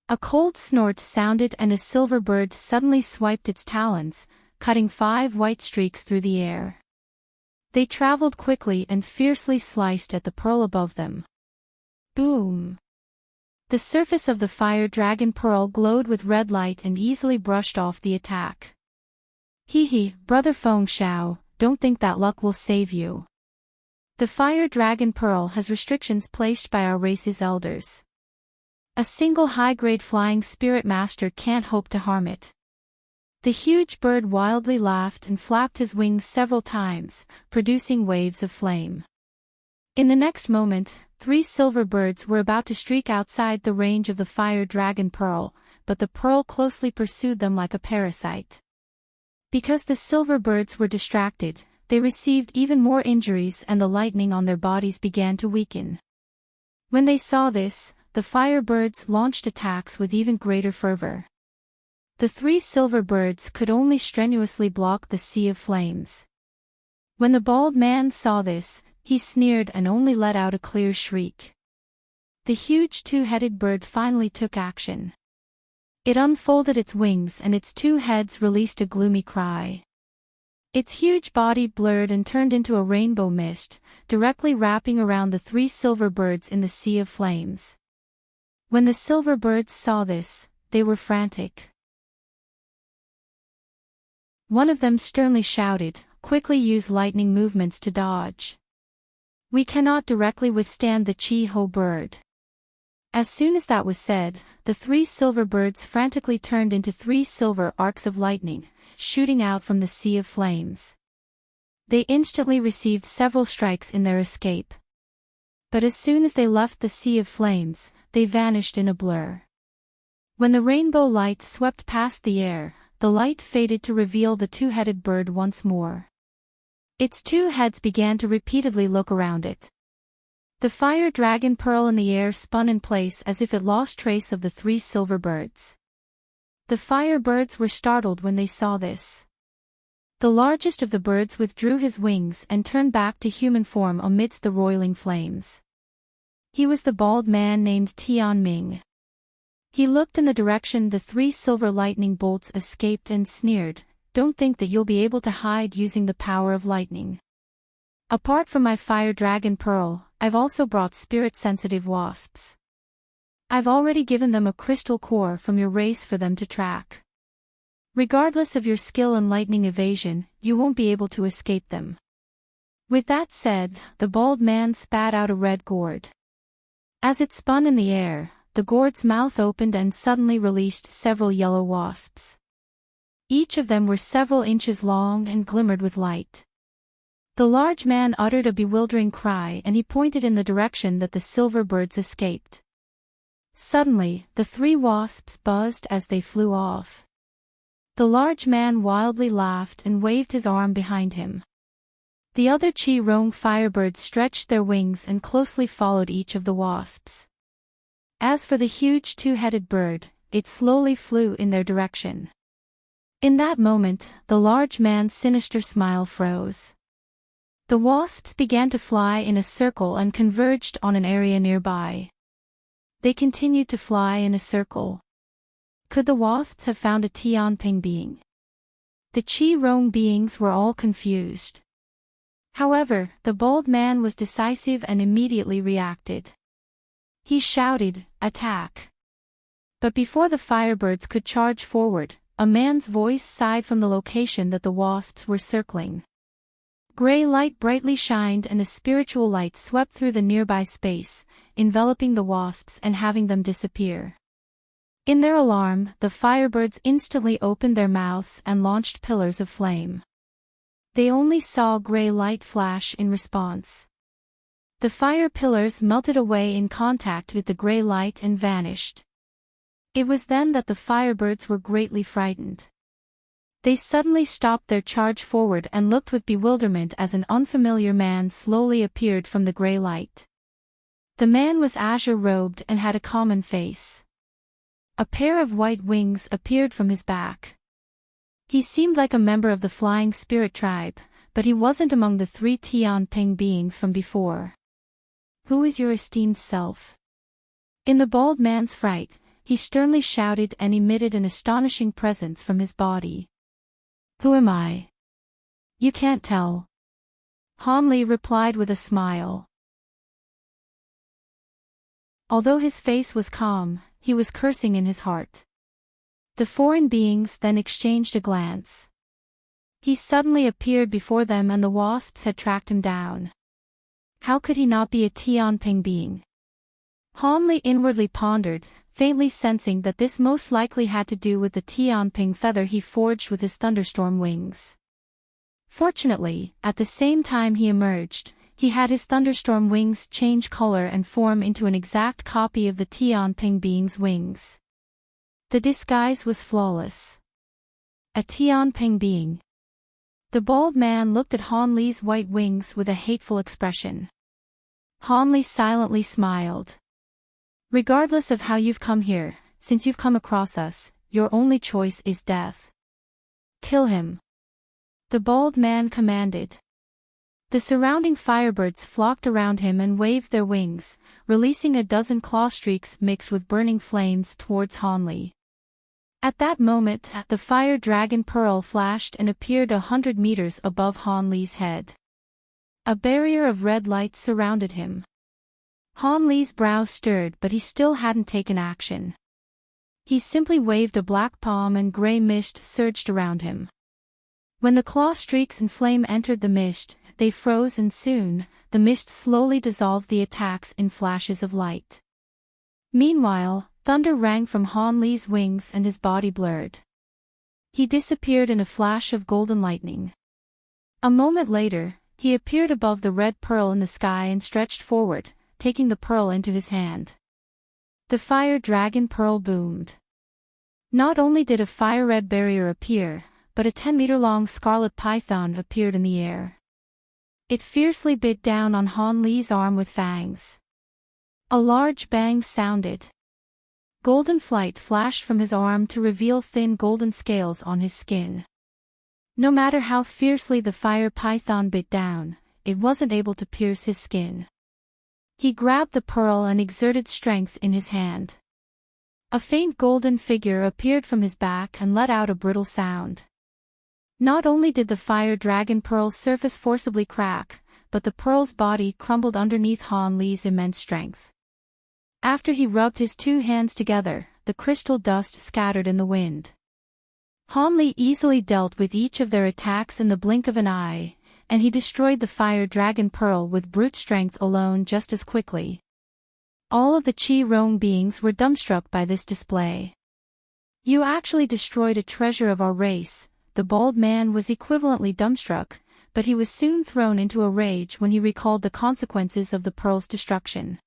A cold snort sounded and a silver bird suddenly swiped its talons, cutting 5 white streaks through the air. They traveled quickly and fiercely sliced at the pearl above them. Boom! The surface of the fire dragon pearl glowed with red light and easily brushed off the attack. "Hee, brother Feng Xiao, don't think that luck will save you. The fire dragon pearl has restrictions placed by our race's elders. A single high-grade flying spirit master can't hope to harm it." The huge bird wildly laughed and flapped his wings several times, producing waves of flame. In the next moment, 3 silver birds were about to streak outside the range of the fire dragon pearl, but the pearl closely pursued them like a parasite. Because the silver birds were distracted, they received even more injuries and the lightning on their bodies began to weaken. When they saw this, the firebirds launched attacks with even greater fervor. The 3 silver birds could only strenuously block the sea of flames. When the bald man saw this, he sneered and only let out a clear shriek. The huge 2-headed bird finally took action. It unfolded its wings and its 2 heads released a gloomy cry. Its huge body blurred and turned into a rainbow mist, directly wrapping around the 3 silver birds in the sea of flames. When the silver birds saw this, they were frantic. One of them sternly shouted, "Quickly use lightning movements to dodge. We cannot directly withstand the Chi-Ho bird." As soon as that was said, the 3 silver birds frantically turned into 3 silver arcs of lightning, shooting out from the sea of flames. They instantly received several strikes in their escape. But as soon as they left the sea of flames, they vanished in a blur. When the rainbow light swept past the air, the light faded to reveal the 2-headed bird once more. Its 2 heads began to repeatedly look around it. The fire dragon pearl in the air spun in place as if it lost trace of the 3 silver birds. The fire birds were startled when they saw this. The largest of the birds withdrew his wings and turned back to human form amidst the roiling flames. He was the bald man named Tian Ming. He looked in the direction the 3 silver lightning bolts escaped and sneered, "Don't think that you'll be able to hide using the power of lightning. Apart from my fire dragon pearl, I've also brought spirit-sensitive wasps. I've already given them a crystal core from your race for them to track. Regardless of your skill in lightning evasion, you won't be able to escape them." With that said, the bald man spat out a red gourd. As it spun in the air, the gourd's mouth opened and suddenly released several yellow wasps. Each of them were several inches long and glimmered with light. The large man uttered a bewildering cry and he pointed in the direction that the silver birds escaped. Suddenly, the 3 wasps buzzed as they flew off. The large man wildly laughed and waved his arm behind him. The other Chi-Rong firebirds stretched their wings and closely followed each of the wasps. As for the huge 2-headed bird, it slowly flew in their direction. In that moment, the large man's sinister smile froze. The wasps began to fly in a circle and converged on an area nearby. They continued to fly in a circle. Could the wasps have found a Tianping being? The Chi-Rong beings were all confused. However, the bald man was decisive and immediately reacted. He shouted, "Attack!" But before the firebirds could charge forward, a man's voice sighed from the location that the wasps were circling. Gray light brightly shined and a spiritual light swept through the nearby space, enveloping the wasps and having them disappear. In their alarm, the firebirds instantly opened their mouths and launched pillars of flame. They only saw gray light flash in response. The fire pillars melted away in contact with the gray light and vanished. It was then that the firebirds were greatly frightened. They suddenly stopped their charge forward and looked with bewilderment as an unfamiliar man slowly appeared from the gray light. The man was azure-robed and had a common face. A pair of white wings appeared from his back. He seemed like a member of the flying spirit tribe, but he wasn't among the 3 Tianping beings from before. "Who is your esteemed self?" In the bald man's fright, he sternly shouted and emitted an astonishing presence from his body. "Who am I?" "You can't tell." Han Li replied with a smile. Although his face was calm, he was cursing in his heart. The foreign beings then exchanged a glance. He suddenly appeared before them and the wasps had tracked him down. How could he not be a Tianping being? Han Li inwardly pondered, faintly sensing that this most likely had to do with the Tianping feather he forged with his thunderstorm wings. Fortunately, at the same time he emerged, he had his thunderstorm wings change color and form into an exact copy of the Tianping being's wings. The disguise was flawless. A Tianping being. The bald man looked at Han Li's white wings with a hateful expression. Han Li silently smiled. Regardless of how you've come here, since you've come across us, your only choice is death. Kill him. The bald man commanded. The surrounding firebirds flocked around him and waved their wings, releasing a dozen claw streaks mixed with burning flames towards Han Li. At that moment, the fire dragon pearl flashed and appeared 100 meters above Han Li's head. A barrier of red light surrounded him. Han Li's brow stirred, but he still hadn't taken action. He simply waved a black palm and gray mist surged around him. When the claw streaks and flame entered the mist, they froze, and soon, the mist slowly dissolved the attacks in flashes of light. Meanwhile, thunder rang from Han Li's wings and his body blurred. He disappeared in a flash of golden lightning. A moment later, he appeared above the red pearl in the sky and stretched forward, taking the pearl into his hand. The fire dragon pearl boomed. Not only did a fire-red barrier appear, but a 10-meter-long scarlet python appeared in the air. It fiercely bit down on Han Li's arm with fangs. A large bang sounded. Golden flight flashed from his arm to reveal thin golden scales on his skin. No matter how fiercely the fire python bit down, it wasn't able to pierce his skin. He grabbed the pearl and exerted strength in his hand. A faint golden figure appeared from his back and let out a brittle sound. Not only did the fire dragon pearl's surface forcibly crack, but the pearl's body crumbled underneath Han Li's immense strength. After he rubbed his two hands together, the crystal dust scattered in the wind. Han Li easily dealt with each of their attacks in the blink of an eye, and he destroyed the fire dragon pearl with brute strength alone just as quickly. All of the Qi Rong beings were dumbstruck by this display. "You actually destroyed a treasure of our race." The bald man was equivalently dumbstruck, but he was soon thrown into a rage when he recalled the consequences of the pearl's destruction.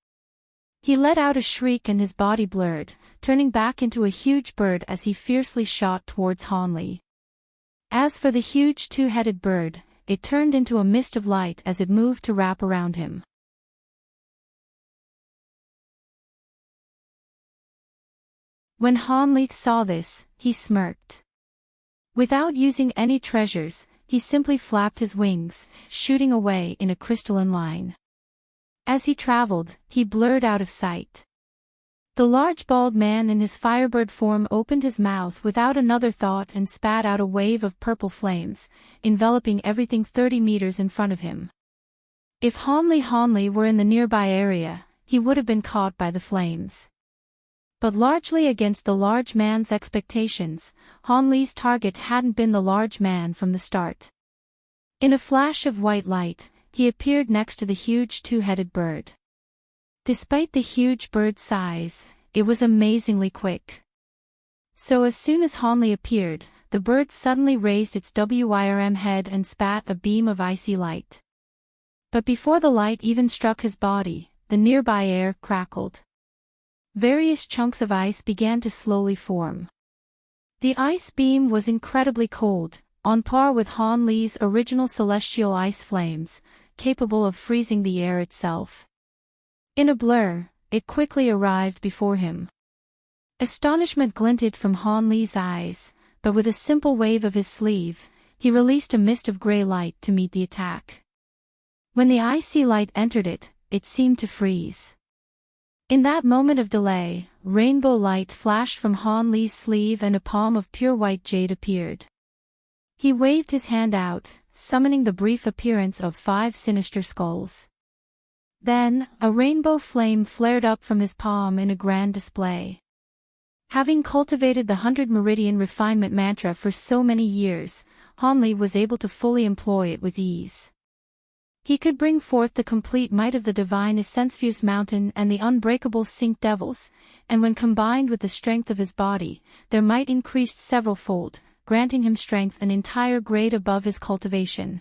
He let out a shriek and his body blurred, turning back into a huge bird as he fiercely shot towards Han Li. As for the huge two-headed bird, it turned into a mist of light as it moved to wrap around him. When Han Li saw this, he smirked. Without using any treasures, he simply flapped his wings, shooting away in a crystalline line. As he traveled, he blurred out of sight. The large bald man in his firebird form opened his mouth without another thought and spat out a wave of purple flames, enveloping everything 30 meters in front of him. If Han Li were in the nearby area, he would have been caught by the flames. But largely against the large man's expectations, Han Li's target hadn't been the large man from the start. In a flash of white light, he appeared next to the huge two-headed bird. Despite the huge bird's size, it was amazingly quick. So as soon as Han Li appeared, the bird suddenly raised its WIRM head and spat a beam of icy light. But before the light even struck his body, the nearby air crackled. Various chunks of ice began to slowly form. The ice beam was incredibly cold, on par with Han Li's original celestial ice flames, capable of freezing the air itself. In a blur, it quickly arrived before him. Astonishment glinted from Han Li's eyes, but with a simple wave of his sleeve, he released a mist of gray light to meet the attack. When the icy light entered it, it seemed to freeze. In that moment of delay, rainbow light flashed from Han Li's sleeve and a palm of pure white jade appeared. He waved his hand out, summoning the brief appearance of 5 sinister skulls. Then, a rainbow flame flared up from his palm in a grand display. Having cultivated the 100 Meridian Refinement Mantra for so many years, Han Li was able to fully employ it with ease. He could bring forth the complete might of the divine Essencefius Mountain and the unbreakable Sink Devils, and when combined with the strength of his body, their might increased several-fold, granting him strength an entire grade above his cultivation.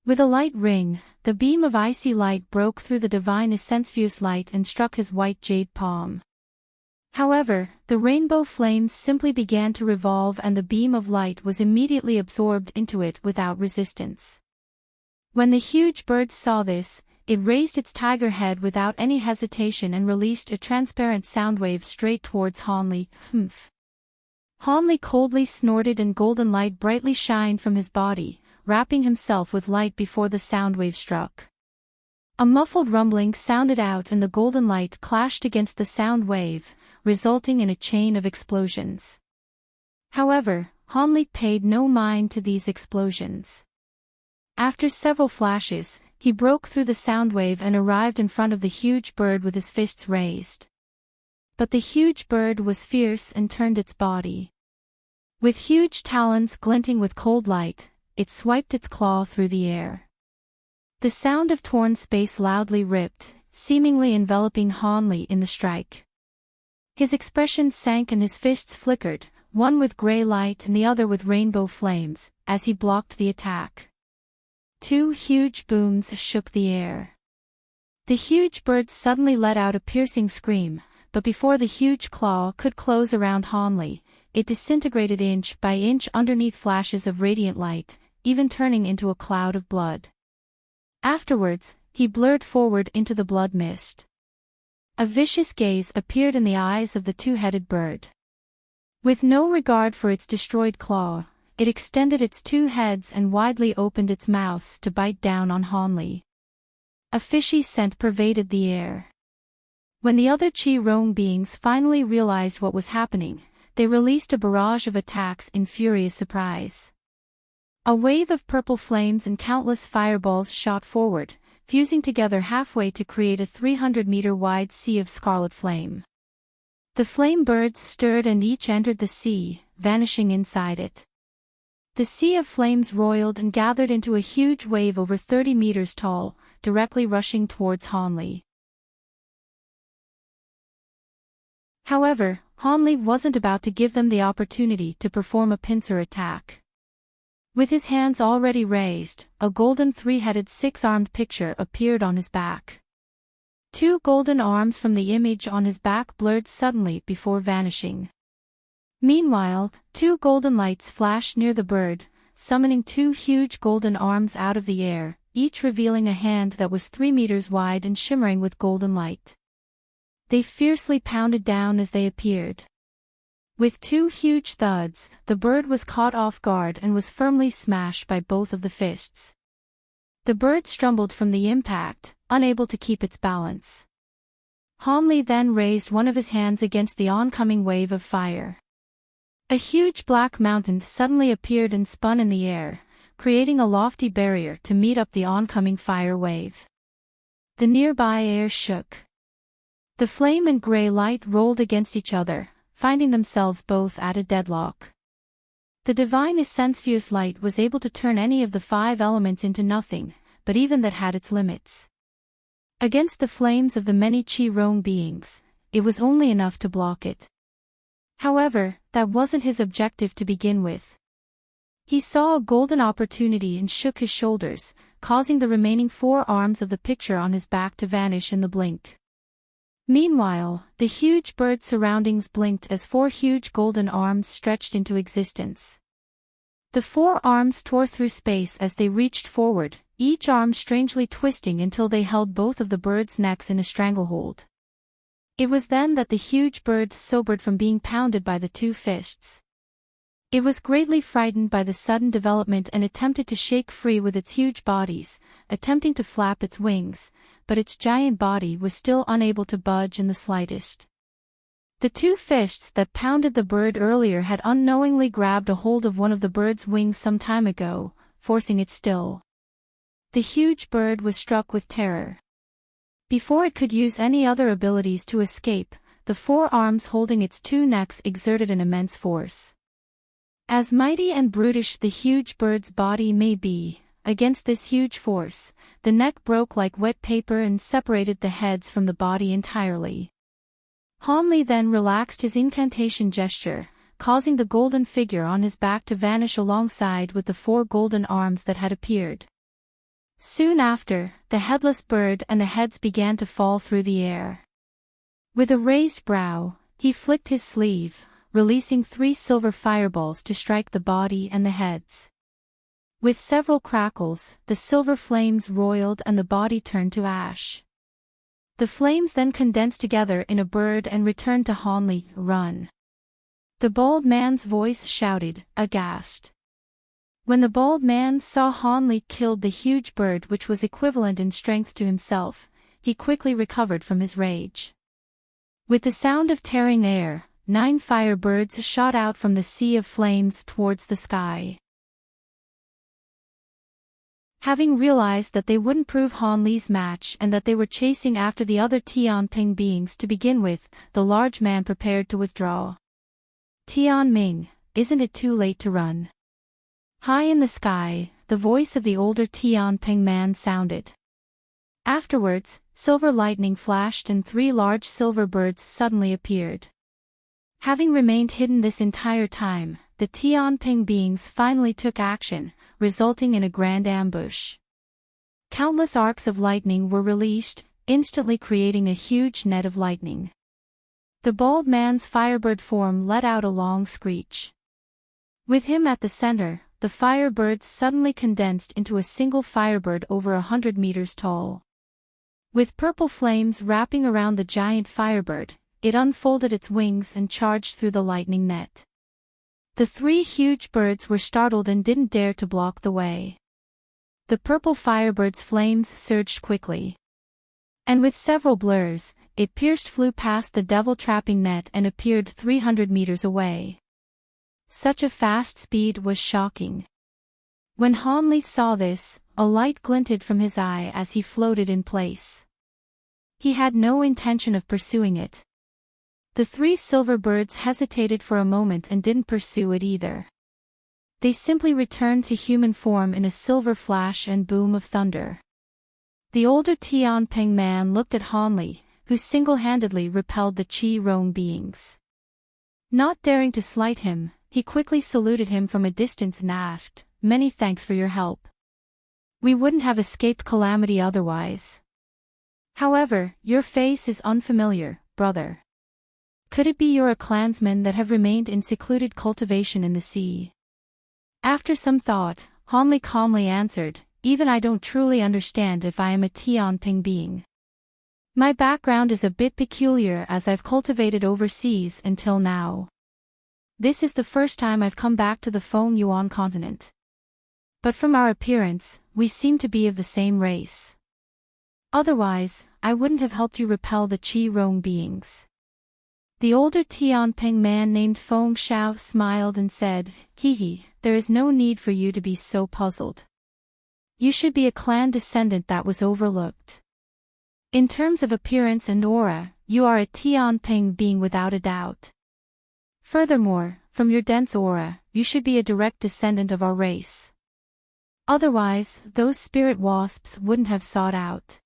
With a light ring, the beam of icy light broke through the divine Essencefius light and struck his white jade palm. However, the rainbow flames simply began to revolve and the beam of light was immediately absorbed into it without resistance. When the huge bird saw this, it raised its tiger head without any hesitation and released a transparent sound wave straight towards Hanli. Humph. Hanli coldly snorted and golden light brightly shined from his body, wrapping himself with light before the sound wave struck. A muffled rumbling sounded out and the golden light clashed against the sound wave, resulting in a chain of explosions. However, Hanli paid no mind to these explosions. After several flashes, he broke through the sound wave and arrived in front of the huge bird with his fists raised. But the huge bird was fierce and turned its body. With huge talons glinting with cold light, it swiped its claw through the air. The sound of torn space loudly ripped, seemingly enveloping Hanli in the strike. His expression sank and his fists flickered, one with gray light and the other with rainbow flames, as he blocked the attack. Two huge booms shook the air. The huge bird suddenly let out a piercing scream, but before the huge claw could close around Hanli, it disintegrated inch by inch underneath flashes of radiant light, even turning into a cloud of blood. Afterwards, he blurred forward into the blood mist. A vicious gaze appeared in the eyes of the two-headed bird. With no regard for its destroyed claw, it extended its two heads and widely opened its mouth to bite down on Hanli. A fishy scent pervaded the air. When the other Chi-Rong beings finally realized what was happening, they released a barrage of attacks in furious surprise. A wave of purple flames and countless fireballs shot forward, fusing together halfway to create a 300-meter-wide sea of scarlet flame. The flame birds stirred and each entered the sea, vanishing inside it. The sea of flames roiled and gathered into a huge wave over 30 meters tall, directly rushing towards Hanli. However, Hanli wasn't about to give them the opportunity to perform a pincer attack. With his hands already raised, a golden three-headed six-armed picture appeared on his back. Two golden arms from the image on his back blurred suddenly before vanishing. Meanwhile, two golden lights flashed near the bird, summoning two huge golden arms out of the air, each revealing a hand that was 3 meters wide and shimmering with golden light. They fiercely pounded down as they appeared. With two huge thuds, the bird was caught off guard and was firmly smashed by both of the fists. The bird stumbled from the impact, unable to keep its balance. Hanli then raised one of his hands against the oncoming wave of fire. A huge black mountain suddenly appeared and spun in the air, creating a lofty barrier to meet up the oncoming fire wave. The nearby air shook. The flame and gray light rolled against each other, finding themselves both at a deadlock. The divine essence-fused light was able to turn any of the 5 elements into nothing, but even that had its limits. Against the flames of the many Chi-Rong beings, it was only enough to block it. However, that wasn't his objective to begin with. He saw a golden opportunity and shook his shoulders, causing the remaining 4 arms of the picture on his back to vanish in the blink. Meanwhile, the huge bird's surroundings blinked as 4 huge golden arms stretched into existence. The 4 arms tore through space as they reached forward, each arm strangely twisting until they held both of the bird's necks in a stranglehold. It was then that the huge bird sobered from being pounded by the 2 fists. It was greatly frightened by the sudden development and attempted to shake free with its huge bodies, attempting to flap its wings, but its giant body was still unable to budge in the slightest. The 2 fists that pounded the bird earlier had unknowingly grabbed a hold of one of the bird's wings some time ago, forcing it still. The huge bird was struck with terror. Before it could use any other abilities to escape, the 4 arms holding its 2 necks exerted an immense force. As mighty and brutish the huge bird's body may be, against this huge force, the neck broke like wet paper and separated the heads from the body entirely. Hanli then relaxed his incantation gesture, causing the golden figure on his back to vanish alongside with the 4 golden arms that had appeared. Soon after, the headless bird and the heads began to fall through the air. With a raised brow, he flicked his sleeve, releasing 3 silver fireballs to strike the body and the heads. With several crackles, the silver flames roiled and the body turned to ash. The flames then condensed together in a bird and returned to Hanli. Run! The bald man's voice shouted, aghast. When the bald man saw Hanli killed the huge bird which was equivalent in strength to himself, he quickly recovered from his rage. With the sound of tearing air, 9 fire birds shot out from the sea of flames towards the sky. Having realized that they wouldn't prove Hanli's match and that they were chasing after the other Tianping beings to begin with, the large man prepared to withdraw. Tianming, isn't it too late to run? High in the sky, the voice of the older Tianping man sounded. Afterwards, silver lightning flashed and 3 large silver birds suddenly appeared. Having remained hidden this entire time, the Tianping beings finally took action, resulting in a grand ambush. Countless arcs of lightning were released, instantly creating a huge net of lightning. The bald man's firebird form let out a long screech. With him at the center, the firebirds suddenly condensed into a single firebird over 100 meters tall. With purple flames wrapping around the giant firebird, it unfolded its wings and charged through the lightning net. The 3 huge birds were startled and didn't dare to block the way. The purple firebird's flames surged quickly. And with several blurs, it flew past the devil-trapping net and appeared 300 meters away. Such a fast speed was shocking. When Hanli saw this, a light glinted from his eye as he floated in place. He had no intention of pursuing it. The 3 silver birds hesitated for a moment and didn't pursue it either. They simply returned to human form in a silver flash and boom of thunder. The older Tianping man looked at Hanli, who single-handedly repelled the Qi Rong beings. Not daring to slight him, he quickly saluted him from a distance and asked, "Many thanks for your help. We wouldn't have escaped calamity otherwise. However, your face is unfamiliar, brother. Could it be you're a clansman that have remained in secluded cultivation in the sea?" After some thought, Hanli calmly answered, "Even I don't truly understand if I am a Tianping being. My background is a bit peculiar as I've cultivated overseas until now. This is the first time I've come back to the Feng Yuan continent. But from our appearance, we seem to be of the same race. Otherwise, I wouldn't have helped you repel the Qi Rong beings." The older Tianping man named Feng Xiao smiled and said, "Hee, there is no need for you to be so puzzled. You should be a clan descendant that was overlooked. In terms of appearance and aura, you are a Tianping being without a doubt. Furthermore, from your dense aura, you should be a direct descendant of our race. Otherwise, those spirit wasps wouldn't have sought out."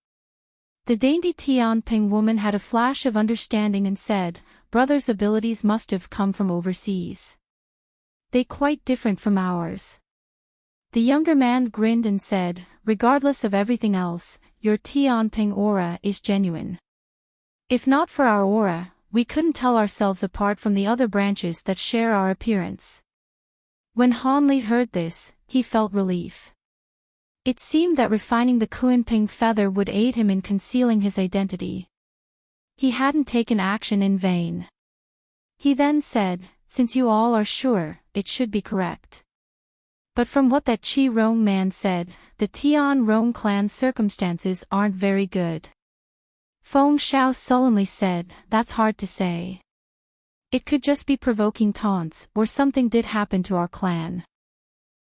The dainty Tianping woman had a flash of understanding and said, "Brother's abilities must have come from overseas. They quite different from ours." The younger man grinned and said, "Regardless of everything else, your Tianping aura is genuine. If not for our aura, we couldn't tell ourselves apart from the other branches that share our appearance." When Hanli heard this, he felt relief. It seemed that refining the Kunping feather would aid him in concealing his identity. He hadn't taken action in vain. He then said, "Since you all are sure, it should be correct. But from what that Qi Rong man said, the Tian Rong clan's circumstances aren't very good." Feng Xiao sullenly said, "That's hard to say. It could just be provoking taunts, or something did happen to our clan.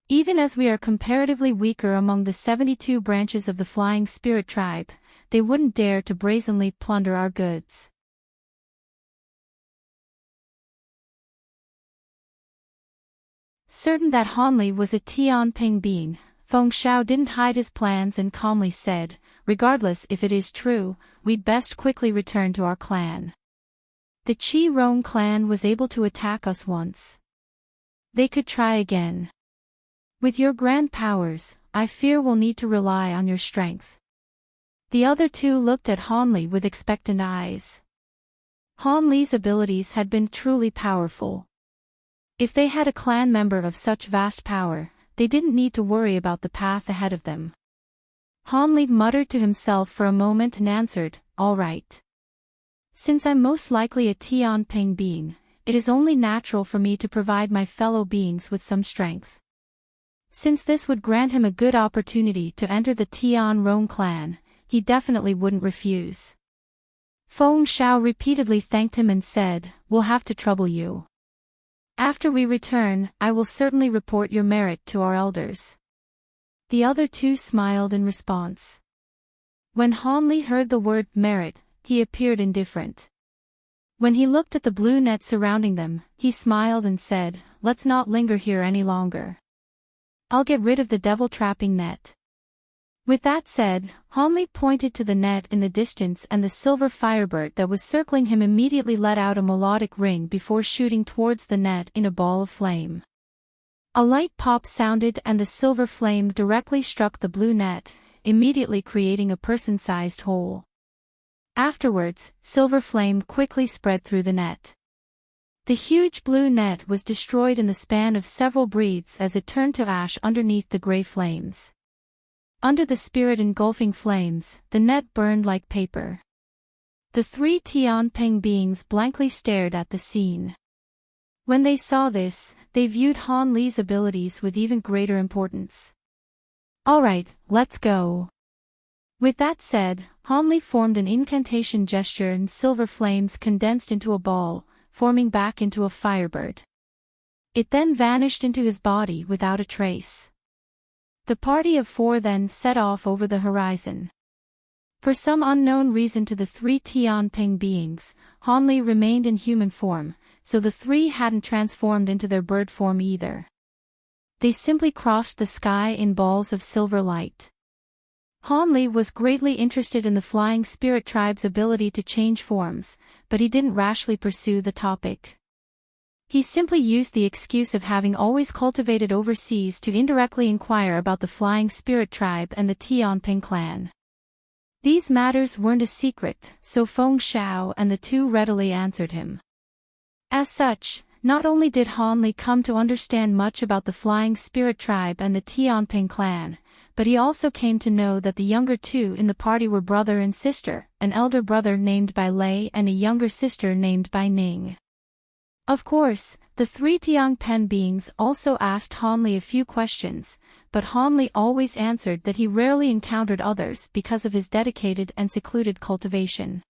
Even as we are comparatively weaker among the 72 branches of the Flying Spirit tribe, they wouldn't dare to brazenly plunder our goods." Certain that Hanli was a Tianping being, Feng Xiao didn't hide his plans and calmly said, "Regardless if it is true, we'd best quickly return to our clan. The Qi Rong clan was able to attack us once. They could try again. With your grand powers, I fear we'll need to rely on your strength." The other 2 looked at Hanli with expectant eyes. Hanli's abilities had been truly powerful. If they had a clan member of such vast power, they didn't need to worry about the path ahead of them. Han Li muttered to himself for a moment and answered, "All right. Since I'm most likely a Tianping being, it is only natural for me to provide my fellow beings with some strength." Since this would grant him a good opportunity to enter the Tian Rong clan, he definitely wouldn't refuse. Feng Shao repeatedly thanked him and said, "We'll have to trouble you. After we return, I will certainly report your merit to our elders." The other two smiled in response. When Han Li heard the word merit, he appeared indifferent. When he looked at the blue net surrounding them, he smiled and said, "Let's not linger here any longer. I'll get rid of the devil-trapping net." With that said, Han Li pointed to the net in the distance, and the silver firebird that was circling him immediately let out a melodic ring before shooting towards the net in a ball of flame. A light pop sounded and the silver flame directly struck the blue net, immediately creating a person-sized hole. Afterwards, silver flame quickly spread through the net. The huge blue net was destroyed in the span of several breaths as it turned to ash underneath the gray flames. Under the spirit-engulfing flames, the net burned like paper. The three Tianping beings blankly stared at the scene. When they saw this, they viewed Han Li's abilities with even greater importance. "All right, let's go." With that said, Han Li formed an incantation gesture and silver flames condensed into a ball, forming back into a firebird. It then vanished into his body without a trace. The party of four then set off over the horizon. For some unknown reason to the three Tianping beings, Han Li remained in human form, so the three hadn't transformed into their bird form either. They simply crossed the sky in balls of silver light. Han Li was greatly interested in the flying spirit tribe's ability to change forms, but he didn't rashly pursue the topic. He simply used the excuse of having always cultivated overseas to indirectly inquire about the flying spirit tribe and the Tianping clan. These matters weren't a secret, so Feng Shao and the two readily answered him. As such, not only did Han Li come to understand much about the flying spirit tribe and the Tianping clan, but he also came to know that the younger two in the party were brother and sister, an elder brother named Bai Lei and a younger sister named Bai Ning. Of course, the three Tianping beings also asked Han Li a few questions, but Han Li always answered that he rarely encountered others because of his dedicated and secluded cultivation.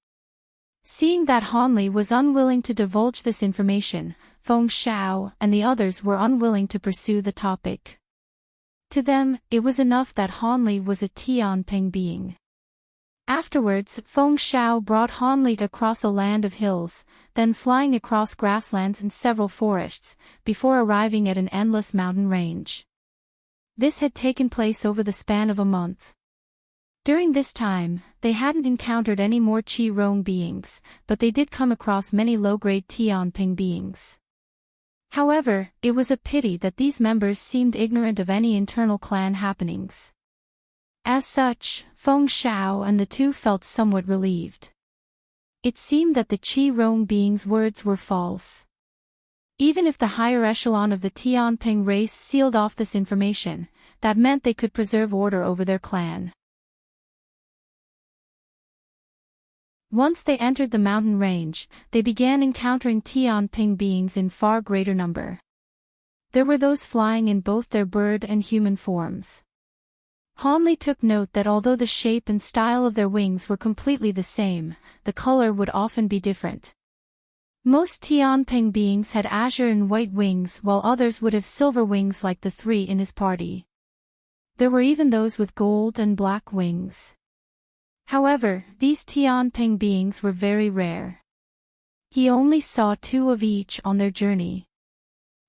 Seeing that Han Li was unwilling to divulge this information, Feng Shao and the others were unwilling to pursue the topic. To them, it was enough that Han Li was a Tianping being. Afterwards, Feng Shao brought Han Li across a land of hills, then flying across grasslands and several forests, before arriving at an endless mountain range. This had taken place over the span of a month. During this time, they hadn't encountered any more Qi Rong beings, but they did come across many low-grade Tianping beings. However, it was a pity that these members seemed ignorant of any internal clan happenings. As such, Feng Shao and the two felt somewhat relieved. It seemed that the Qi Rong beings' words were false. Even if the higher echelon of the Tianping race sealed off this information, that meant they could preserve order over their clan. Once they entered the mountain range, they began encountering Tianping beings in far greater number. There were those flying in both their bird and human forms. Han Li took note that although the shape and style of their wings were completely the same, the color would often be different. Most Tianping beings had azure and white wings while others would have silver wings like the three in his party. There were even those with gold and black wings. However, these Tianping beings were very rare. He only saw two of each on their journey.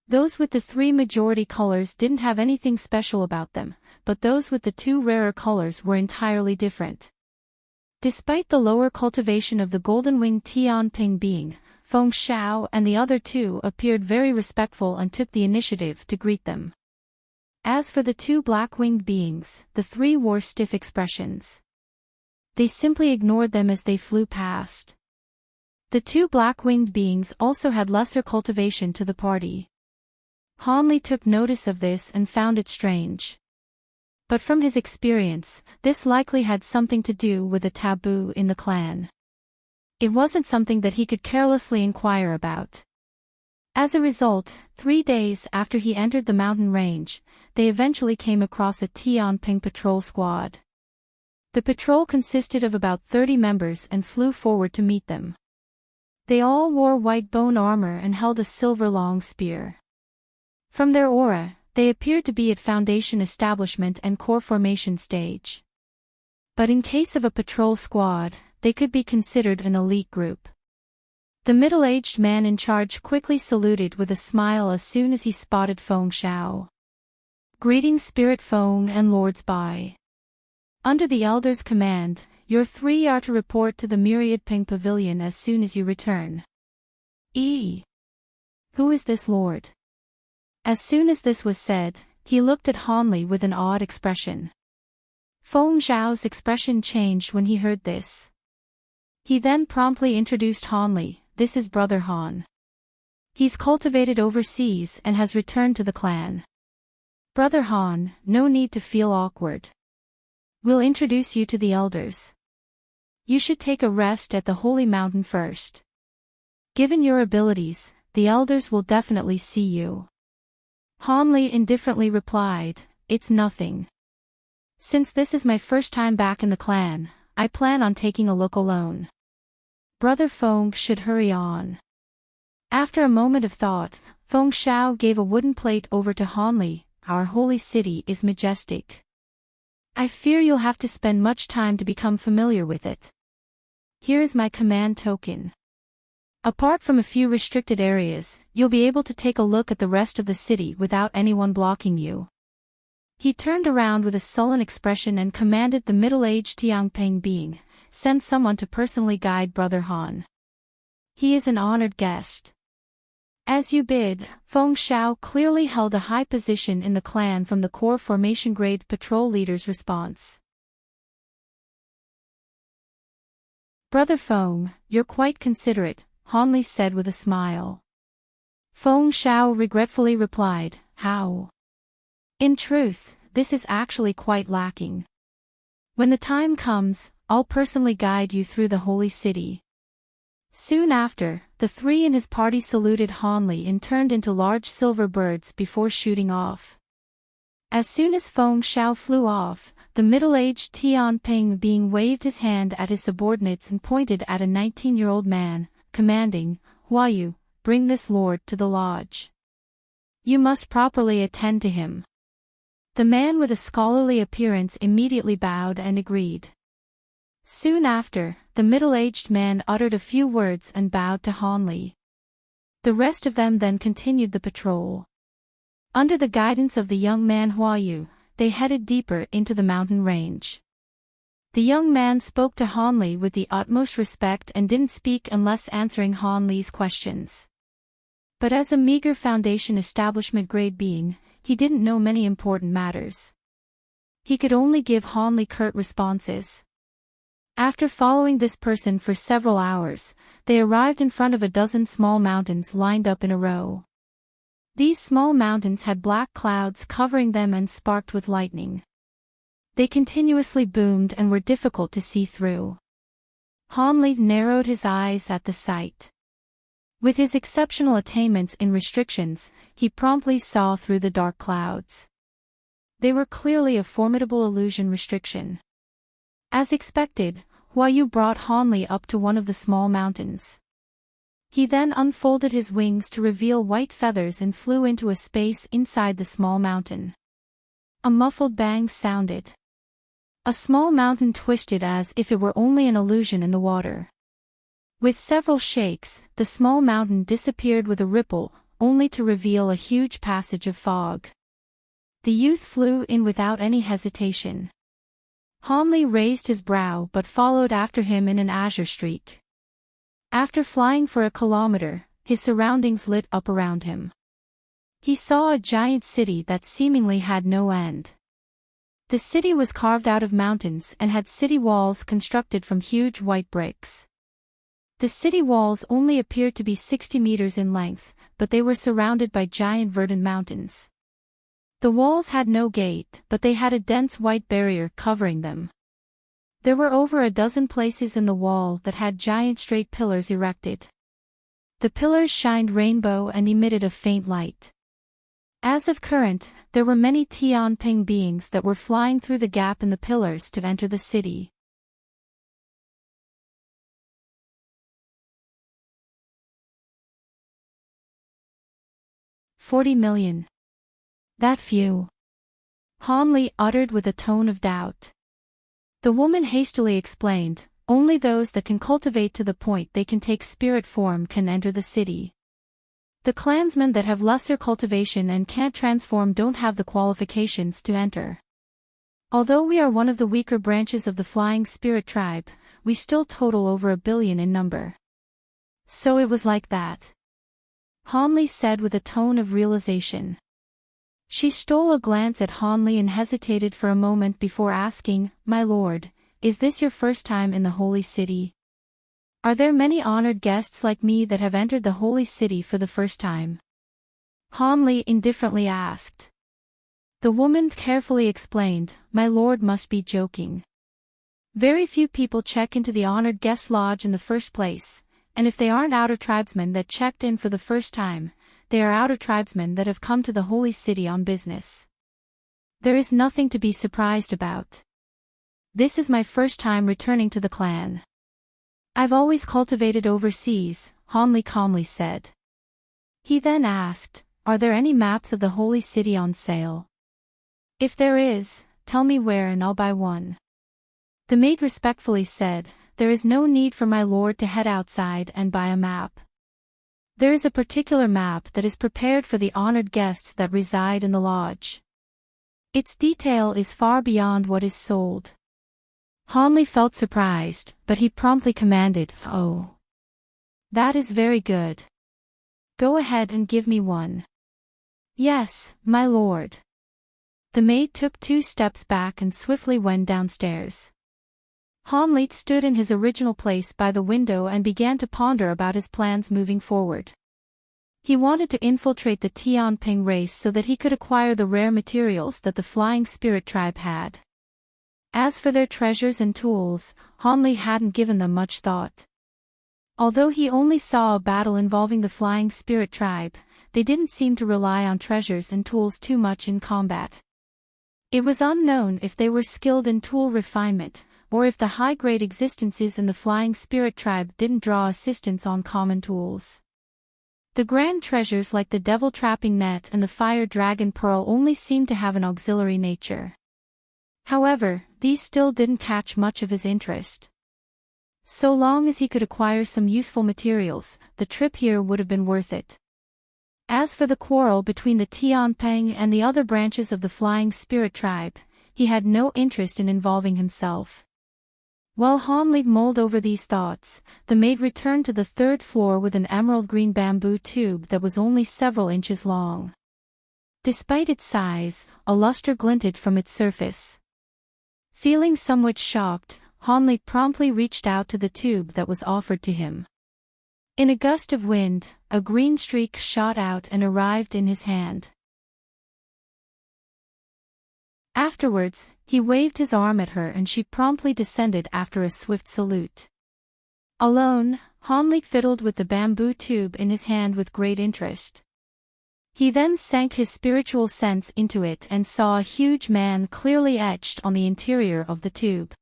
Those with the three majority colors didn't have anything special about them, but those with the two rarer colors were entirely different. Despite the lower cultivation of the golden-winged Tianping being, Feng Shao and the other two appeared very respectful and took the initiative to greet them. As for the two black-winged beings, the three wore stiff expressions. They simply ignored them as they flew past. The two black-winged beings also had lesser cultivation to the party. Hanli took notice of this and found it strange. But from his experience, this likely had something to do with a taboo in the clan. It wasn't something that he could carelessly inquire about. As a result, 3 days after he entered the mountain range, they eventually came across a Tianping patrol squad. The patrol consisted of about 30 members and flew forward to meet them. They all wore white bone armor and held a silver-long spear. From their aura, they appeared to be at foundation establishment and core formation stage. But in case of a patrol squad, they could be considered an elite group. The middle-aged man in charge quickly saluted with a smile as soon as he spotted Feng Shao. "Greetings, Spirit Feng and Lords Bai. Under the Elder's command, your 3 are to report to the Myriad Ping Pavilion as soon as you return." Who is this lord? As soon as this was said, he looked at Hanli with an odd expression. Feng Zhao's expression changed when he heard this. He then promptly introduced Hanli. "This is Brother Han. He's cultivated overseas and has returned to the clan. Brother Han, no need to feel awkward. We'll introduce you to the elders. You should take a rest at the holy mountain first. Given your abilities, the elders will definitely see you." Hanli indifferently replied, "It's nothing. Since this is my first time back in the clan, I plan on taking a look alone. Brother Feng should hurry on." After a moment of thought, Feng Shao gave a wooden plate over to Hanli. "Our holy city is majestic. I fear you'll have to spend much time to become familiar with it. Here is my command token. Apart from a few restricted areas, you'll be able to take a look at the rest of the city without anyone blocking you." He turned around with a sullen expression and commanded the middle-aged Tianping being, "Send someone to personally guide Brother Han. He is an honored guest." As you bid, Feng Shao clearly held a high position in the clan from the core formation grade patrol leader's response. "Brother Feng, you're quite considerate," Hanli said with a smile. Feng Shao regretfully replied, "How? In truth, this is actually quite lacking. When the time comes, I'll personally guide you through the holy city." Soon after, the 3 in his party saluted Hanli and turned into large silver birds before shooting off. As soon as Feng Shao flew off, the middle-aged Tianping being waved his hand at his subordinates and pointed at a 19-year-old man, commanding, "Huayu, bring this lord to the lodge. You must properly attend to him." The man with a scholarly appearance immediately bowed and agreed. Soon after, the middle-aged man uttered a few words and bowed to Hanli. The rest of them then continued the patrol. Under the guidance of the young man Huayu, they headed deeper into the mountain range. The young man spoke to Hanli with the utmost respect and didn't speak unless answering Hanli's questions. But as a meager foundation establishment grade being, he didn't know many important matters. He could only give Hanli curt responses. After following this person for several hours, they arrived in front of a dozen small mountains lined up in a row. These small mountains had black clouds covering them and sparked with lightning. They continuously boomed and were difficult to see through. Hanli narrowed his eyes at the sight. With his exceptional attainments in restrictions, he promptly saw through the dark clouds. They were clearly a formidable illusion restriction. As expected, Huayu brought Hanli up to one of the small mountains. He then unfolded his wings to reveal white feathers and flew into a space inside the small mountain. A muffled bang sounded. A small mountain twisted as if it were only an illusion in the water. With several shakes, the small mountain disappeared with a ripple, only to reveal a huge passage of fog. The youth flew in without any hesitation. Hanli raised his brow but followed after him in an azure streak. After flying for a kilometer, his surroundings lit up around him. He saw a giant city that seemingly had no end. The city was carved out of mountains and had city walls constructed from huge white bricks. The city walls only appeared to be 60 meters in length, but they were surrounded by giant verdant mountains. The walls had no gate, but they had a dense white barrier covering them. There were over a dozen places in the wall that had giant straight pillars erected. The pillars shined rainbow and emitted a faint light. As of current, there were many Tianping beings that were flying through the gap in the pillars to enter the city. "40 million. That few?" Han Li uttered with a tone of doubt. The woman hastily explained, "Only those that can cultivate to the point they can take spirit form can enter the city. The clansmen that have lesser cultivation and can't transform don't have the qualifications to enter. Although we are one of the weaker branches of the flying spirit tribe, we still total over 1 billion in number." "So it was like that," Han Li said with a tone of realization. She stole a glance at Han Li and hesitated for a moment before asking, "My lord, is this your first time in the holy city? Are there many honored guests like me that have entered the holy city for the first time?" Han Li indifferently asked. The woman carefully explained, "My lord must be joking. Very few people check into the honored guest lodge in the first place, and if they aren't outer tribesmen that checked in for the first time, they are outer tribesmen that have come to the holy city on business. There is nothing to be surprised about. This is my first time returning to the clan. I've always cultivated overseas," Han Li calmly said. He then asked, "Are there any maps of the holy city on sale? If there is, tell me where and I'll buy one." The maid respectfully said, "There is no need for my lord to head outside and buy a map. There is a particular map that is prepared for the honored guests that reside in the lodge. Its detail is far beyond what is sold." Han Li felt surprised, but he promptly commanded, "Oh, that is very good. Go ahead and give me one." "Yes, my lord." The maid took 2 steps back and swiftly went downstairs. Han Li stood in his original place by the window and began to ponder about his plans moving forward. He wanted to infiltrate the Tianping race so that he could acquire the rare materials that the Flying Spirit tribe had. As for their treasures and tools, Han Li hadn't given them much thought. Although he only saw a battle involving the Flying Spirit tribe, they didn't seem to rely on treasures and tools too much in combat. It was unknown if they were skilled in tool refinement, or if the high-grade existences in the Flying Spirit tribe didn't draw assistance on common tools. The grand treasures like the Devil Trapping Net and the Fire Dragon Pearl only seemed to have an auxiliary nature. However, these still didn't catch much of his interest. So long as he could acquire some useful materials, the trip here would have been worth it. As for the quarrel between the Tianping and the other branches of the Flying Spirit tribe, he had no interest in involving himself. While Han Li mulled over these thoughts, the maid returned to the 3rd floor with an emerald green bamboo tube that was only several inches long. Despite its size, a luster glinted from its surface. Feeling somewhat shocked, Han Li promptly reached out to the tube that was offered to him. In a gust of wind, a green streak shot out and arrived in his hand. Afterwards, he waved his arm at her and she promptly descended after a swift salute. Alone, Han Li fiddled with the bamboo tube in his hand with great interest. He then sank his spiritual sense into it and saw a huge man clearly etched on the interior of the tube.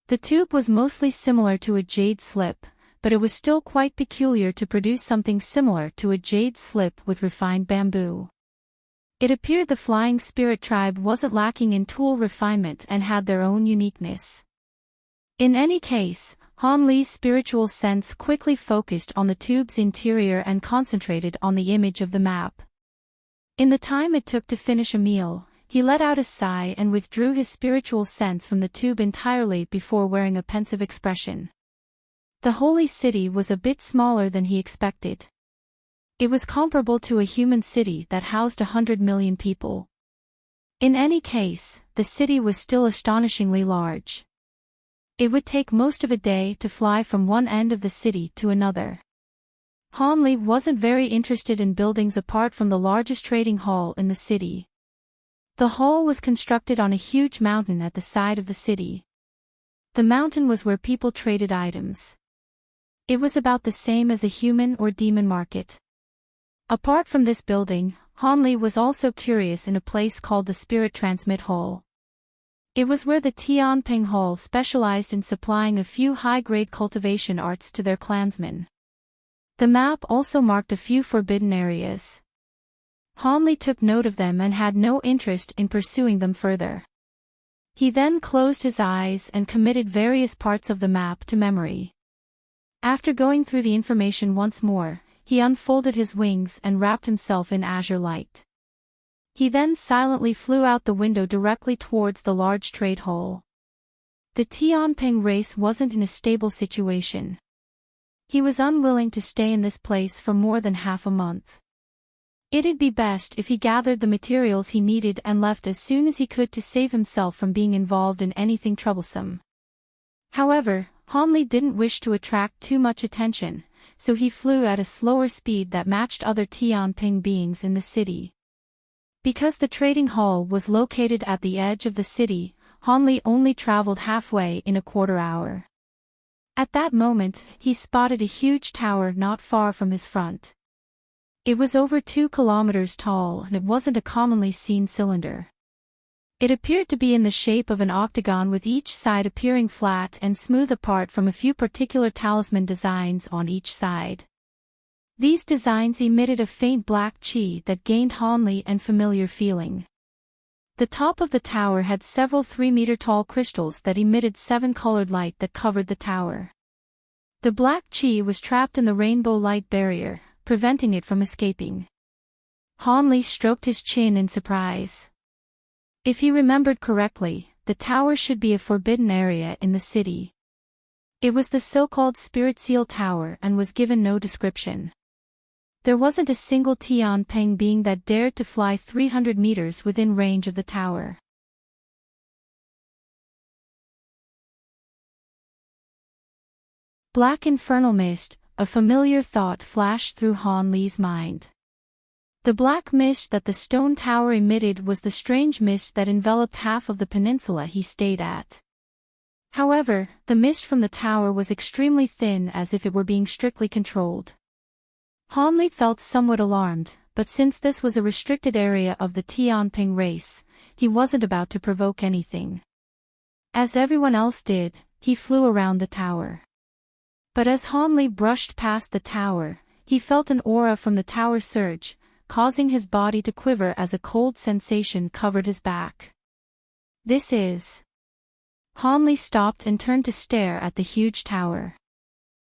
The tube was mostly similar to a jade slip, but it was still quite peculiar to produce something similar to a jade slip with refined bamboo. It appeared the Flying Spirit tribe wasn't lacking in tool refinement and had their own uniqueness. In any case, Han Li's spiritual sense quickly focused on the tube's interior and concentrated on the image of the map. In the time it took to finish a meal, he let out a sigh and withdrew his spiritual sense from the tube entirely before wearing a pensive expression. The holy city was a bit smaller than he expected. It was comparable to a human city that housed 100 million people. In any case, the city was still astonishingly large. It would take most of a day to fly from one end of the city to another. Hanli wasn't very interested in buildings apart from the largest trading hall in the city. The hall was constructed on a huge mountain at the side of the city. The mountain was where people traded items. It was about the same as a human or demon market. Apart from this building, Hanli was also curious in a place called the Spirit Transmit Hall. It was where the Tianping Hall specialized in supplying a few high-grade cultivation arts to their clansmen. The map also marked a few forbidden areas. Hanli took note of them and had no interest in pursuing them further. He then closed his eyes and committed various parts of the map to memory. After going through the information once more, he unfolded his wings and wrapped himself in azure light. He then silently flew out the window directly towards the large trade hall. The Tianping race wasn't in a stable situation. He was unwilling to stay in this place for more than half a month. It'd be best if he gathered the materials he needed and left as soon as he could to save himself from being involved in anything troublesome. However, Hanli didn't wish to attract too much attention, so he flew at a slower speed that matched other Tianping beings in the city. Because the trading hall was located at the edge of the city, Hanli only traveled halfway in a quarter hour. At that moment, he spotted a huge tower not far from his front. It was over 2 kilometers tall and it wasn't a commonly seen cylinder. It appeared to be in the shape of an octagon with each side appearing flat and smooth apart from a few particular talisman designs on each side. These designs emitted a faint black chi that gained Hanli an familiar feeling. The top of the tower had several 3-meter-tall crystals that emitted 7-colored light that covered the tower. The black chi was trapped in the rainbow light barrier, preventing it from escaping. Hanli stroked his chin in surprise. If he remembered correctly, the tower should be a forbidden area in the city. It was the so-called Spirit Seal Tower and was given no description. There wasn't a single Tianping being that dared to fly 300 meters within range of the tower. Black infernal mist, a familiar thought flashed through Hanli's mind. The black mist that the stone tower emitted was the strange mist that enveloped half of the peninsula he stayed at. However, the mist from the tower was extremely thin, as if it were being strictly controlled. Hanli felt somewhat alarmed, but since this was a restricted area of the Tianping race, he wasn't about to provoke anything. As everyone else did, he flew around the tower. But as Hanli brushed past the tower, he felt an aura from the tower surge, causing his body to quiver as a cold sensation covered his back. This is... Hanli stopped and turned to stare at the huge tower.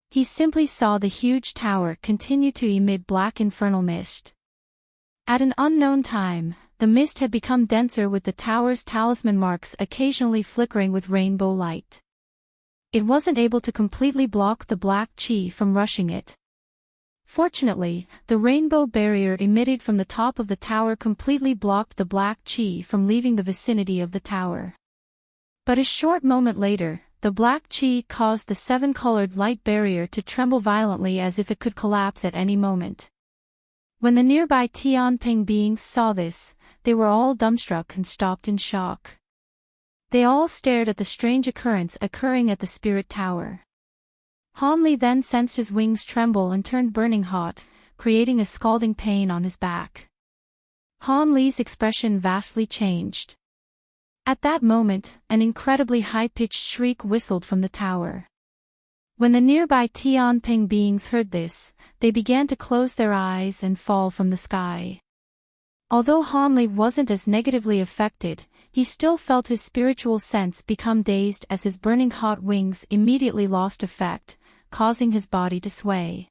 He simply saw the huge tower continue to emit black infernal mist. At an unknown time, the mist had become denser with the tower's talisman marks occasionally flickering with rainbow light. It wasn't able to completely block the black chi from rushing it. Fortunately, the rainbow barrier emitted from the top of the tower completely blocked the black chi from leaving the vicinity of the tower. But a short moment later, the black chi caused the 7-colored light barrier to tremble violently as if it could collapse at any moment. When the nearby Tianping beings saw this, they were all dumbstruck and stopped in shock. They all stared at the strange occurrence occurring at the spirit tower. Hanli then sensed his wings tremble and turned burning hot, creating a scalding pain on his back. Hanli's expression vastly changed. At that moment, an incredibly high-pitched shriek whistled from the tower. When the nearby Tianping beings heard this, they began to close their eyes and fall from the sky. Although Hanli wasn't as negatively affected, he still felt his spiritual sense become dazed as his burning hot wings immediately lost effect, causing his body to sway.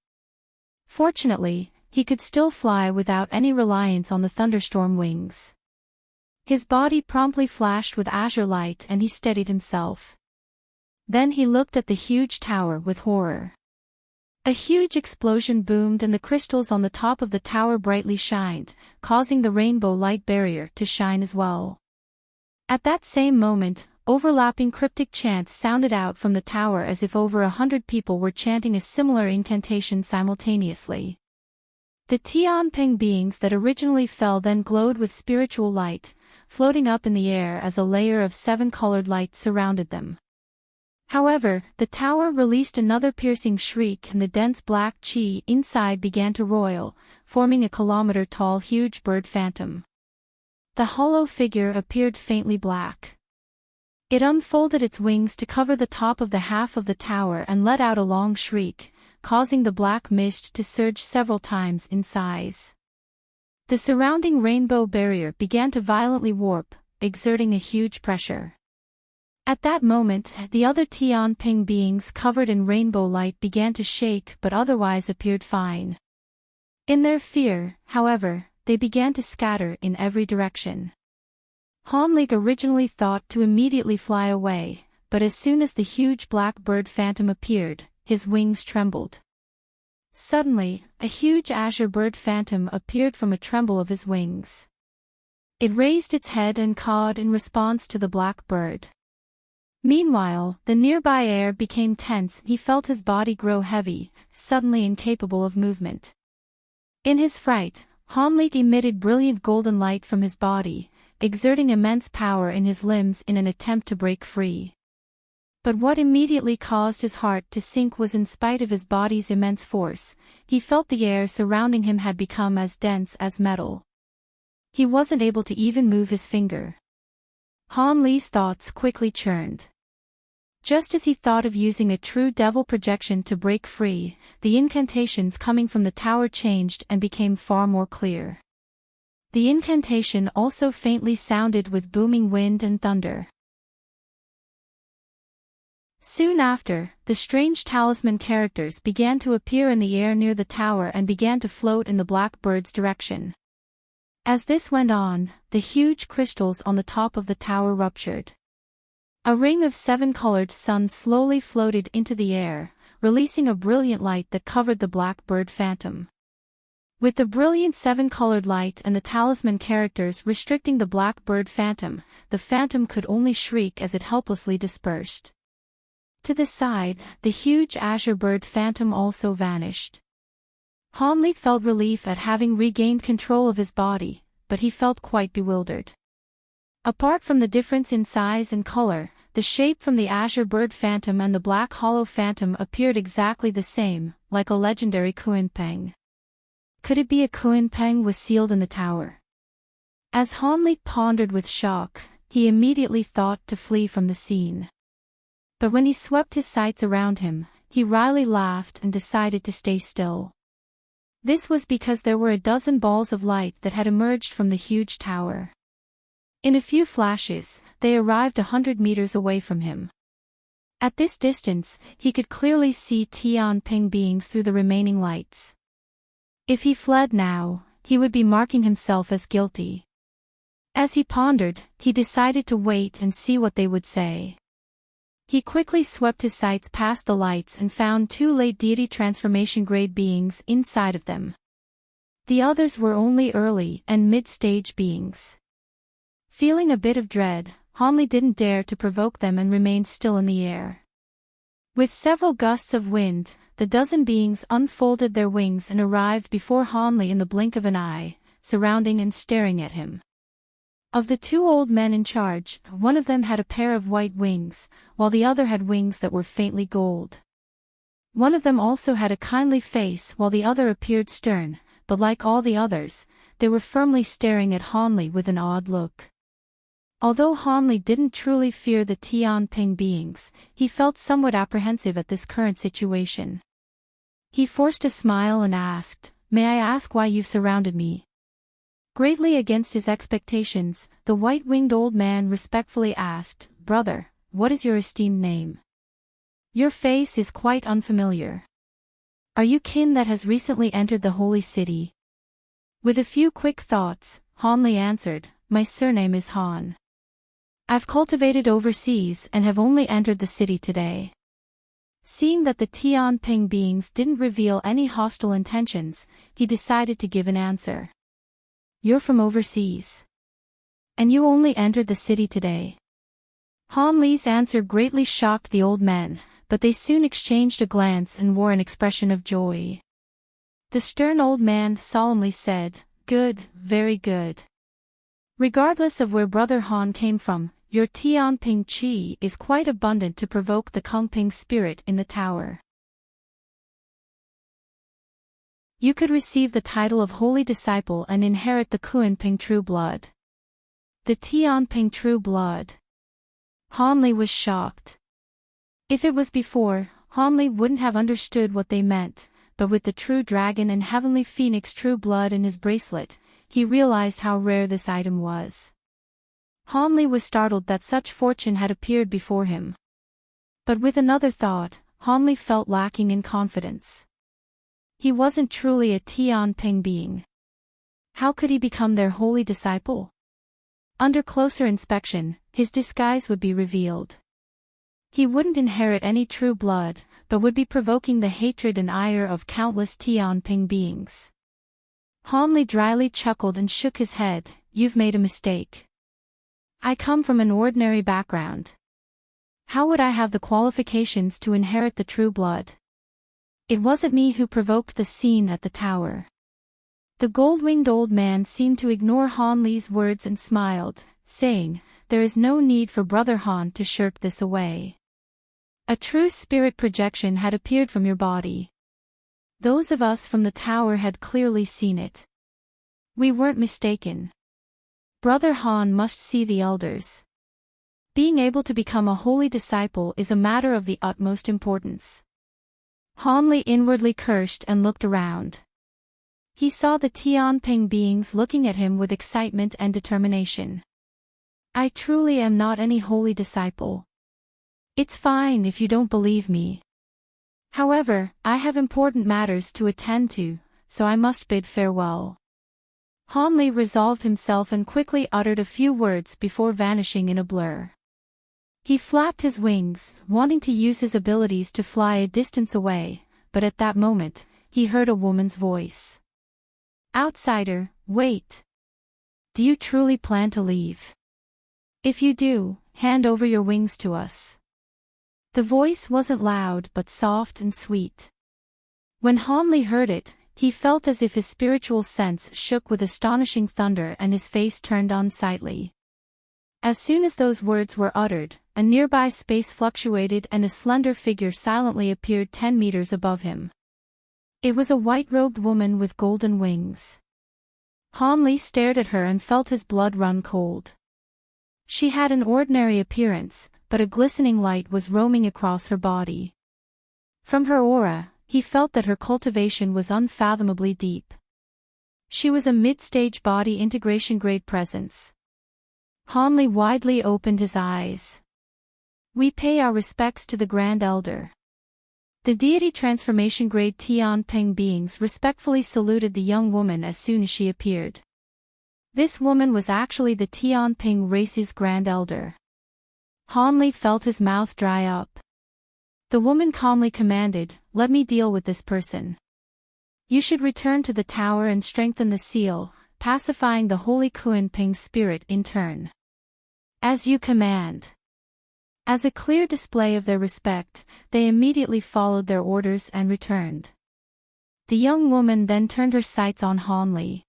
Fortunately, he could still fly without any reliance on the thunderstorm wings. His body promptly flashed with azure light and he steadied himself. Then he looked at the huge tower with horror. A huge explosion boomed and the crystals on the top of the tower brightly shined, causing the rainbow light barrier to shine as well. At that same moment, overlapping cryptic chants sounded out from the tower as if over 100 people were chanting a similar incantation simultaneously. The Tianping beings that originally fell then glowed with spiritual light, floating up in the air as a layer of 7-colored light surrounded them. However, the tower released another piercing shriek and the dense black chi inside began to roil, forming a kilometer-tall huge bird phantom. The hollow figure appeared faintly black. It unfolded its wings to cover the top of the half of the tower and let out a long shriek, causing the black mist to surge several times in size. The surrounding rainbow barrier began to violently warp, exerting a huge pressure. At that moment, the other Tianping beings covered in rainbow light began to shake but otherwise appeared fine. In their fear, however, they began to scatter in every direction. Hanlik originally thought to immediately fly away, but as soon as the huge black bird phantom appeared, his wings trembled. Suddenly, a huge azure bird phantom appeared from a tremble of his wings. It raised its head and cawed in response to the black bird. Meanwhile, the nearby air became tense. He felt his body grow heavy, suddenly incapable of movement. In his fright, Hanlik emitted brilliant golden light from his body, exerting immense power in his limbs in an attempt to break free. But what immediately caused his heart to sink was in spite of his body's immense force, he felt the air surrounding him had become as dense as metal. He wasn't able to even move his finger. Han Li's thoughts quickly churned. Just as he thought of using a true devil projection to break free, the incantations coming from the tower changed and became far more clear. The incantation also faintly sounded with booming wind and thunder. Soon after, the strange talisman characters began to appear in the air near the tower and began to float in the black bird's direction. As this went on, the huge crystals on the top of the tower ruptured. A ring of 7-colored suns slowly floated into the air, releasing a brilliant light that covered the black bird phantom. With the brilliant 7-colored light and the talisman characters restricting the black bird phantom, the phantom could only shriek as it helplessly dispersed. To the side, the huge azure bird phantom also vanished. Hanlik felt relief at having regained control of his body, but he felt quite bewildered. Apart from the difference in size and color, the shape from the azure bird phantom and the black hollow phantom appeared exactly the same, like a legendary Kuinpeng. Could it be a Kuinpeng was sealed in the tower? As Hanlik pondered with shock, he immediately thought to flee from the scene. But when he swept his sights around him, he wryly laughed and decided to stay still. This was because there were a dozen balls of light that had emerged from the huge tower. In a few flashes, they arrived 100 meters away from him. At this distance, he could clearly see Tianping beings through the remaining lights. If he fled now, he would be marking himself as guilty. As he pondered, he decided to wait and see what they would say. He quickly swept his sights past the lights and found 2 late deity transformation grade beings inside of them. The others were only early and mid-stage beings. Feeling a bit of dread, Hanli didn't dare to provoke them and remained still in the air. With several gusts of wind, the dozen beings unfolded their wings and arrived before Hanli in the blink of an eye, surrounding and staring at him. Of the 2 old men in charge, one of them had a pair of white wings, while the other had wings that were faintly gold. One of them also had a kindly face while the other appeared stern, but like all the others, they were firmly staring at Hanli with an odd look. Although Hanli didn't truly fear the Tianping beings, he felt somewhat apprehensive at this current situation. He forced a smile and asked, "May I ask why you've surrounded me?" Greatly against his expectations, the white-winged old man respectfully asked, "Brother, what is your esteemed name? Your face is quite unfamiliar. Are you kin that has recently entered the holy city?" With a few quick thoughts, Hanli answered, "My surname is Han. I've cultivated overseas and have only entered the city today." Seeing that the Tianping beings didn't reveal any hostile intentions, he decided to give an answer. "You're from overseas. And you only entered the city today. Han Li's answer greatly shocked the old men, but they soon exchanged a glance and wore an expression of joy. The stern old man solemnly said, "Good, very good. Regardless of where Brother Han came from, your Tianping Qi is quite abundant to provoke the Kungping spirit in the tower. You could receive the title of Holy Disciple and inherit the Kuanping True Blood." The Tianping True Blood. Han Li was shocked. If it was before, Han Li wouldn't have understood what they meant, but with the True Dragon and Heavenly Phoenix True Blood in his bracelet, he realized how rare this item was. Han Li was startled that such fortune had appeared before him. But with another thought, Han Li felt lacking in confidence. He wasn't truly a Tianping being. How could he become their holy disciple? Under closer inspection, his disguise would be revealed. He wouldn't inherit any true blood, but would be provoking the hatred and ire of countless Tianping beings. Han Li dryly chuckled and shook his head. "You've made a mistake. I come from an ordinary background. How would I have the qualifications to inherit the true blood? It wasn't me who provoked the scene at the tower." The gold-winged old man seemed to ignore Han Li's words and smiled, saying, "There is no need for Brother Han to shirk this away. A true spirit projection had appeared from your body. Those of us from the tower had clearly seen it. We weren't mistaken. Brother Han must see the elders. Being able to become a holy disciple is a matter of the utmost importance." Han Li inwardly cursed and looked around. He saw the Tianping beings looking at him with excitement and determination. "I truly am not any holy disciple. It's fine if you don't believe me. However, I have important matters to attend to, so I must bid farewell." Han Li resolved himself and quickly uttered a few words before vanishing in a blur. He flapped his wings, wanting to use his abilities to fly a distance away, but at that moment, he heard a woman's voice. "Outsider, wait. Do you truly plan to leave? If you do, hand over your wings to us." The voice wasn't loud but soft and sweet. When Han Li heard it, he felt as if his spiritual sense shook with astonishing thunder and his face turned unsightly. As soon as those words were uttered, a nearby space fluctuated and a slender figure silently appeared 10 meters above him. It was a white-robed woman with golden wings. Han Li stared at her and felt his blood run cold. She had an ordinary appearance, but a glistening light was roaming across her body. From her aura, he felt that her cultivation was unfathomably deep. She was a mid-stage body integration grade presence. Han Li widely opened his eyes. "We pay our respects to the Grand Elder." The deity transformation grade Tianping beings respectfully saluted the young woman as soon as she appeared. This woman was actually the Tianping race's Grand Elder. Han Li felt his mouth dry up. The woman calmly commanded, "Let me deal with this person. You should return to the tower and strengthen the seal, pacifying the holy Kuanping spirit in turn." "As you command." As a clear display of their respect, they immediately followed their orders and returned. The young woman then turned her sights on Han Li.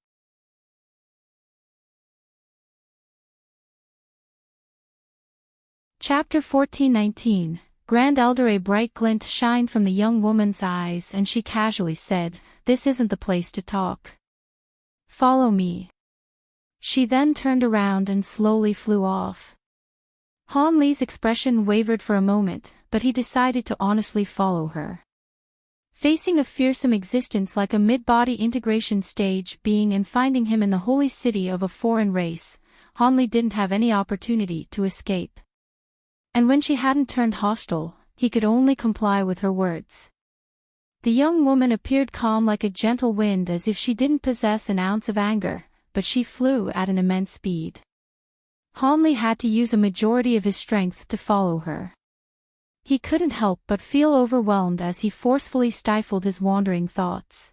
Chapter 14:19. Grand Elder. A bright glint shined from the young woman's eyes and she casually said, "This isn't the place to talk. Follow me." She then turned around and slowly flew off. Han Li's expression wavered for a moment, but he decided to honestly follow her. Facing a fearsome existence like a mid-body integration stage being and finding him in the holy city of a foreign race, Han Li didn't have any opportunity to escape. And when she hadn't turned hostile, he could only comply with her words. The young woman appeared calm like a gentle wind as if she didn't possess an ounce of anger, but she flew at an immense speed. Han Li had to use a majority of his strength to follow her. He couldn't help but feel overwhelmed as he forcefully stifled his wandering thoughts.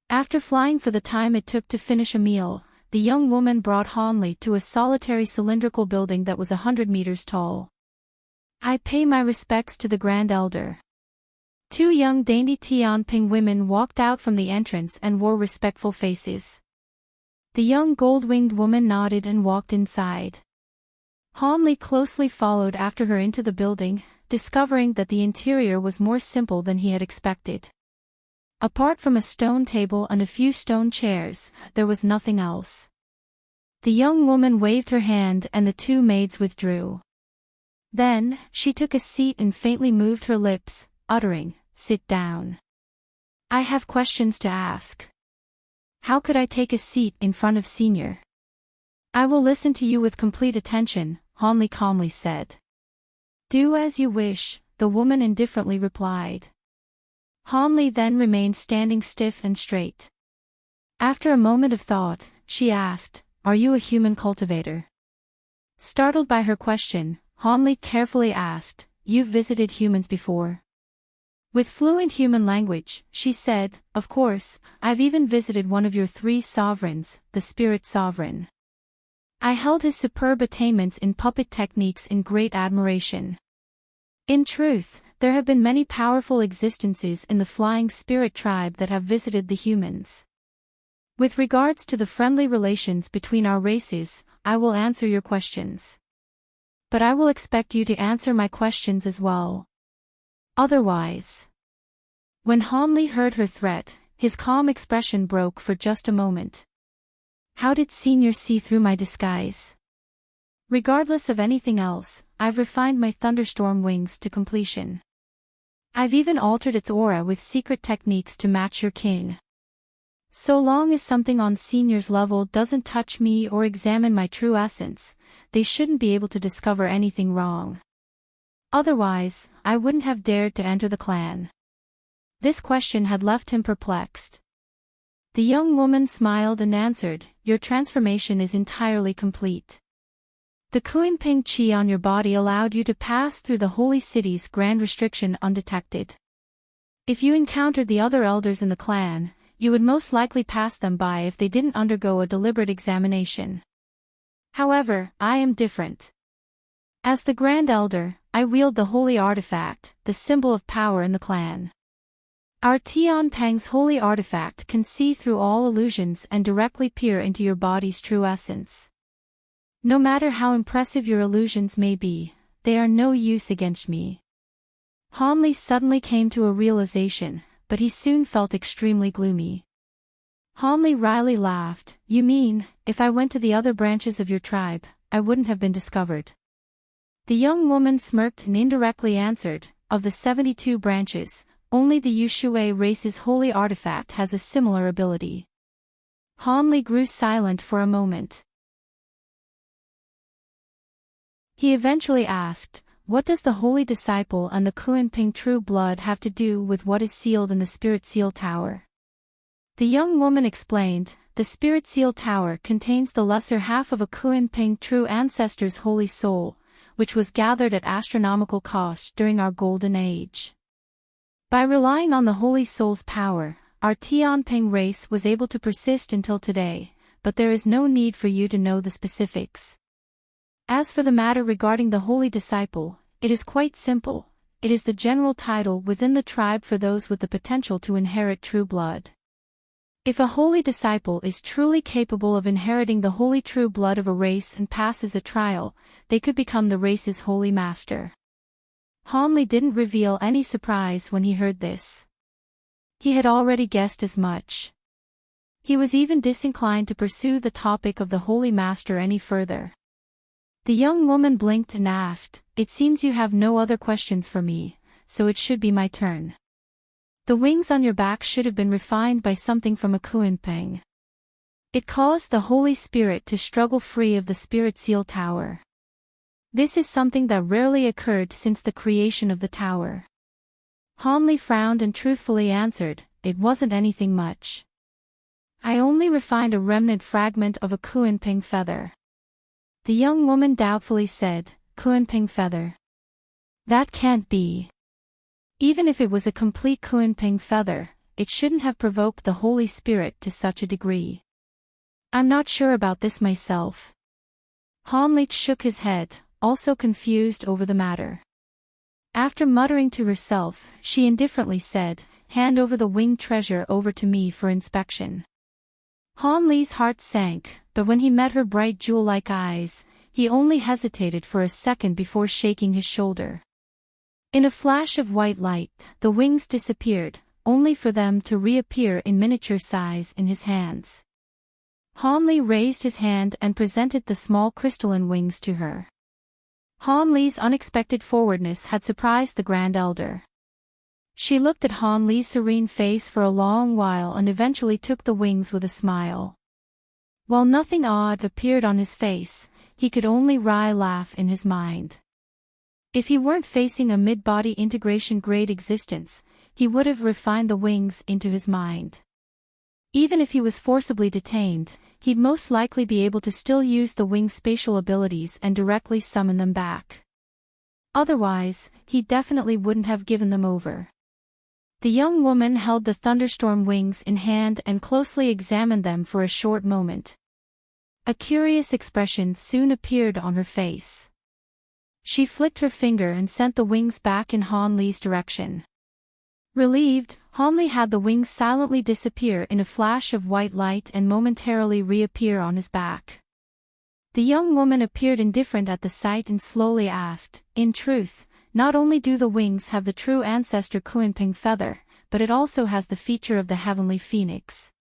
After flying for the time it took to finish a meal, the young woman brought Han Li to a solitary cylindrical building that was 100 meters tall. I pay my respects to the Grand Elder. Two young dainty Tianping women walked out from the entrance and wore respectful faces. The young gold-winged woman nodded and walked inside. Han Li closely followed after her into the building, discovering that the interior was more simple than he had expected. Apart from a stone table and a few stone chairs, there was nothing else. The young woman waved her hand and the two maids withdrew. Then, she took a seat and faintly moved her lips, uttering, "Sit down. I have questions to ask." "How could I take a seat in front of Senior?" "I will listen to you with complete attention," Han Li calmly said. "Do as you wish," the woman indifferently replied. Han Li then remained standing stiff and straight. After a moment of thought, she asked, "Are you a human cultivator?" Startled by her question, Han Li carefully asked, "You've visited humans before?" With fluent human language, she said, "Of course, I've even visited one of your 3 sovereigns, the Spirit Sovereign. I held his superb attainments in puppet techniques in great admiration. In truth, there have been many powerful existences in the Flying Spirit tribe that have visited the humans. With regards to the friendly relations between our races, I will answer your questions. But I will expect you to answer my questions as well. Otherwise." When Han Li heard her threat, his calm expression broke for just a moment. "How did Senior see through my disguise?" "Regardless of anything else, I've refined my thunderstorm wings to completion. I've even altered its aura with secret techniques to match your kin. So long as something on Senior's level doesn't touch me or examine my true essence, they shouldn't be able to discover anything wrong. Otherwise, I wouldn't have dared to enter the clan." This question had left him perplexed. The young woman smiled and answered, "Your transformation is entirely complete. The Kuanping Qi on your body allowed you to pass through the holy city's grand restriction undetected. If you encountered the other elders in the clan, you would most likely pass them by if they didn't undergo a deliberate examination. However, I am different. As the Grand Elder, I wield the holy artifact, the symbol of power in the clan. Our Tianpeng's holy artifact can see through all illusions and directly peer into your body's true essence. No matter how impressive your illusions may be, they are no use against me." Han Li suddenly came to a realization, but he soon felt extremely gloomy. Han Li wryly laughed, "You mean, if I went to the other branches of your tribe, I wouldn't have been discovered?" The young woman smirked and indirectly answered, "Of the 72 branches, only the Yushui race's holy artifact has a similar ability." Han Li grew silent for a moment. He eventually asked, "What does the Holy Disciple and the Kuanping True Blood have to do with what is sealed in the Spirit Seal Tower?" The young woman explained, "The Spirit Seal Tower contains the lesser half of a Kuanping True Ancestor's holy soul, which was gathered at astronomical cost during our Golden Age. By relying on the Holy Soul's power, our Tianping race was able to persist until today, but there is no need for you to know the specifics. As for the matter regarding the Holy Disciple, it is quite simple. It is the general title within the tribe for those with the potential to inherit true blood. If a holy disciple is truly capable of inheriting the holy true blood of a race and passes a trial, they could become the race's holy master." Han Li didn't reveal any surprise when he heard this. He had already guessed as much. He was even disinclined to pursue the topic of the holy master any further. The young woman blinked and asked, "It seems you have no other questions for me, so it should be my turn. The wings on your back should have been refined by something from a Kuanping. It caused the Holy Spirit to struggle free of the Spirit Seal Tower. This is something that rarely occurred since the creation of the tower." Han Li frowned and truthfully answered, "It wasn't anything much. I only refined a remnant fragment of a Kuanping feather." The young woman doubtfully said, "Kuanping feather? That can't be. Even if it was a complete Kuanping feather, it shouldn't have provoked the Holy Spirit to such a degree. I'm not sure about this myself." Han Li shook his head, also confused over the matter. After muttering to herself, she indifferently said, "Hand over the winged treasure over to me for inspection." Han Li's heart sank, but when he met her bright jewel-like eyes, he only hesitated for a second before shaking his shoulder. In a flash of white light, the wings disappeared, only for them to reappear in miniature size in his hands. Han Li raised his hand and presented the small crystalline wings to her. Han Li's unexpected forwardness had surprised the Grand Elder. She looked at Han Li's serene face for a long while and eventually took the wings with a smile. While nothing odd appeared on his face, he could only wry laugh in his mind. If he weren't facing a mid-body integration grade existence, he would have refined the wings into his mind. Even if he was forcibly detained, he'd most likely be able to still use the wing's spatial abilities and directly summon them back. Otherwise, he definitely wouldn't have given them over. The young woman held the thunderstorm wings in hand and closely examined them for a short moment. A curious expression soon appeared on her face. She flicked her finger and sent the wings back in Han Li's direction. Relieved, Han Li had the wings silently disappear in a flash of white light and momentarily reappear on his back. The young woman appeared indifferent at the sight and slowly asked, "In truth, not only do the wings have the true ancestor Kunping feather, but it also has the feature of the heavenly phoenix.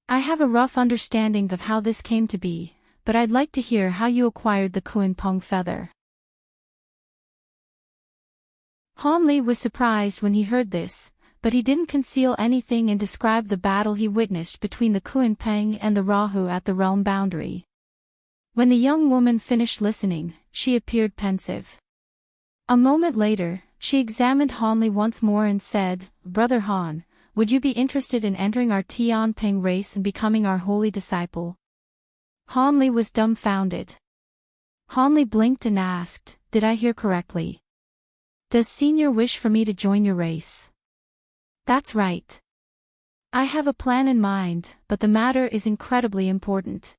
I have a rough understanding of how this came to be, but I'd like to hear how you acquired the Kunpeng feather." Han Li was surprised when he heard this, but he didn't conceal anything and described the battle he witnessed between the Kunpeng and the Rahu at the realm boundary. When the young woman finished listening, she appeared pensive. A moment later, she examined Han Li once more and said, "Brother Han, would you be interested in entering our Tianping race and becoming our holy disciple?" Han Li was dumbfounded. Han Li blinked and asked, "Did I hear correctly? Does Senior wish for me to join your race?" "That's right. I have a plan in mind, but the matter is incredibly important.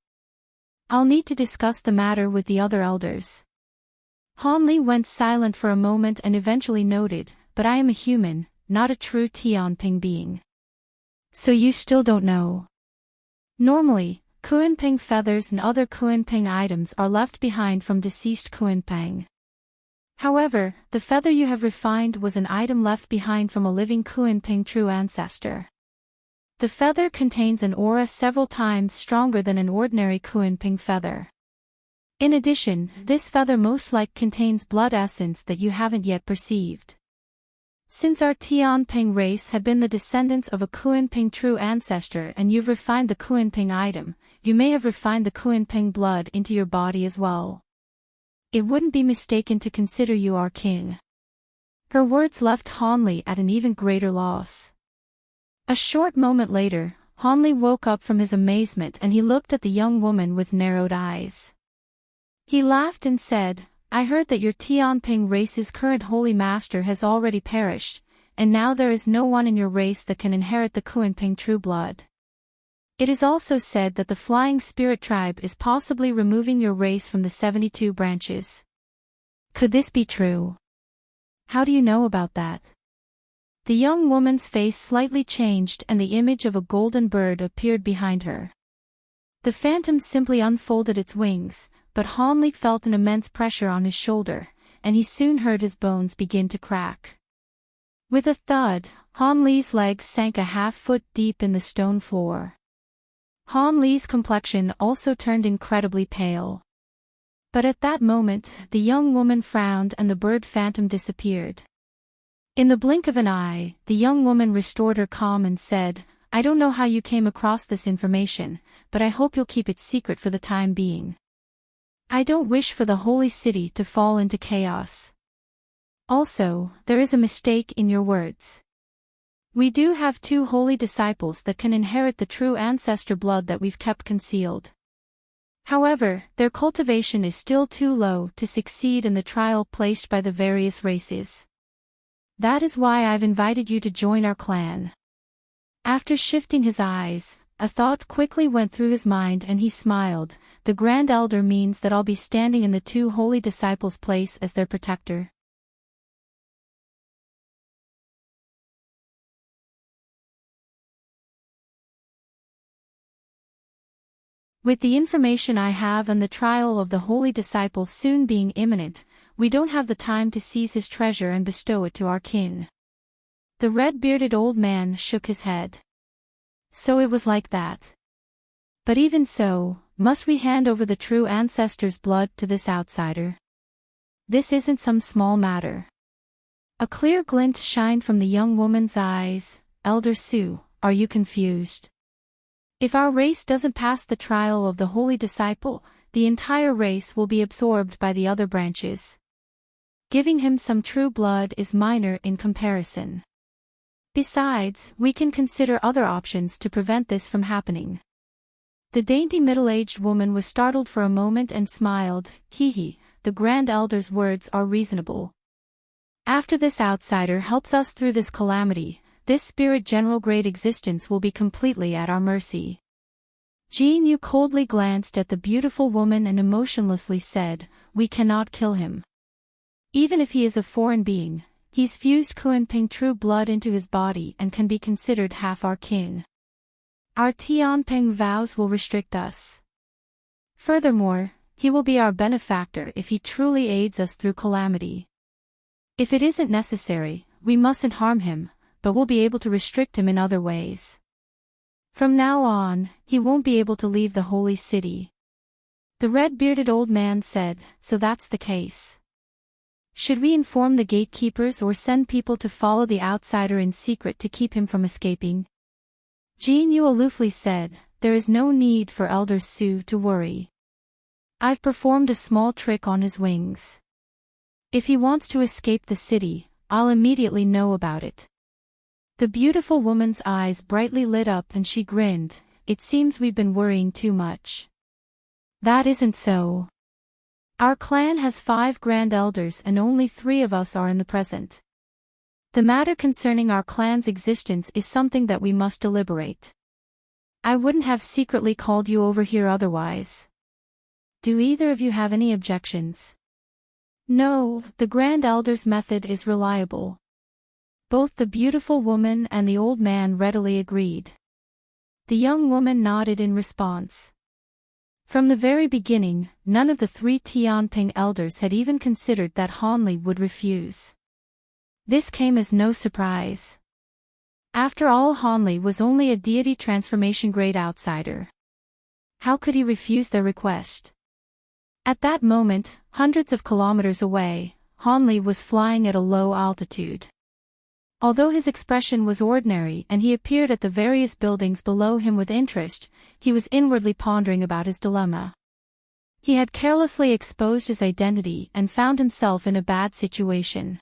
I'll need to discuss the matter with the other elders." Han Li went silent for a moment and eventually noted, "But I am a human, not a true Tianping being. So you still don't know?" Normally, Kunping feathers and other Kunping items are left behind from deceased Kunpeng. However, the feather you have refined was an item left behind from a living Kunping true ancestor. The feather contains an aura several times stronger than an ordinary Kunping feather. In addition, this feather most likely contains blood essence that you haven't yet perceived. Since our Tianping race had been the descendants of a Kunping true ancestor and you've refined the Kunping item, you may have refined the Kunping blood into your body as well. It wouldn't be mistaken to consider you our king." Her words left Han Li at an even greater loss. A short moment later, Han Li woke up from his amazement and he looked at the young woman with narrowed eyes. He laughed and said, "I heard that your Tianping race's current holy master has already perished, and now there is no one in your race that can inherit the Kunping true blood. It is also said that the Flying Spirit tribe is possibly removing your race from the 72 branches. Could this be true? How do you know about that?" The young woman's face slightly changed and the image of a golden bird appeared behind her. The phantom simply unfolded its wings, but Han Li felt an immense pressure on his shoulder, and he soon heard his bones begin to crack. With a thud, Han Li's legs sank a half-foot deep in the stone floor. Han Li's complexion also turned incredibly pale. But at that moment, the young woman frowned and the bird phantom disappeared. In the blink of an eye, the young woman restored her calm and said, "I don't know how you came across this information, but I hope you'll keep it secret for the time being. I don't wish for the holy city to fall into chaos. Also, there is a mistake in your words. We do have 2 holy disciples that can inherit the true ancestor blood that we've kept concealed. However, their cultivation is still too low to succeed in the trial placed by the various races. That is why I've invited you to join our clan." After shifting his eyes, a thought quickly went through his mind and he smiled. The Grand Elder means that I'll be standing in the 2 holy disciples' place as their protector. With the information I have and the trial of the holy disciple soon being imminent, we don't have the time to seize his treasure and bestow it to our kin." The red-bearded old man shook his head. "So it was like that. But even so, must we hand over the true ancestors' blood to this outsider? This isn't some small matter." A clear glint shined from the young woman's eyes. "Elder Sue, are you confused? If our race doesn't pass the trial of the holy disciple, the entire race will be absorbed by the other branches. Giving him some true blood is minor in comparison. Besides, we can consider other options to prevent this from happening." The dainty middle-aged woman was startled for a moment and smiled. "Hee, the Grand Elder's words are reasonable. After this outsider helps us through this calamity, this spirit general grade existence will be completely at our mercy." Jean Yu coldly glanced at the beautiful woman and emotionlessly said, "We cannot kill him. Even if he is a foreign being, he's fused Kuan-Ping true blood into his body and can be considered half our kin. Our Tianping vows will restrict us. Furthermore, he will be our benefactor if he truly aids us through calamity. If it isn't necessary, we mustn't harm him, but we'll be able to restrict him in other ways. From now on, he won't be able to leave the holy city." The red-bearded old man said, "So that's the case. Should we inform the gatekeepers or send people to follow the outsider in secret to keep him from escaping?" Jean Yu aloofly said, "There is no need for Elder Su to worry. I've performed a small trick on his wings. If he wants to escape the city, I'll immediately know about it." The beautiful woman's eyes brightly lit up and she grinned. "It seems we've been worrying too much." "That isn't so. Our clan has 5 grand elders and only 3 of us are in the present. The matter concerning our clan's existence is something that we must deliberate. I wouldn't have secretly called you over here otherwise. Do either of you have any objections?" "No, the Grand Elder's method is reliable." Both the beautiful woman and the old man readily agreed. The young woman nodded in response. From the very beginning, none of the 3 Tianping elders had even considered that Hanli would refuse. This came as no surprise. After all, Hanli was only a deity transformation grade outsider. How could he refuse their request? At that moment, hundreds of kilometers away, Hanli was flying at a low altitude. Although his expression was ordinary and he appeared at the various buildings below him with interest, he was inwardly pondering about his dilemma. He had carelessly exposed his identity and found himself in a bad situation.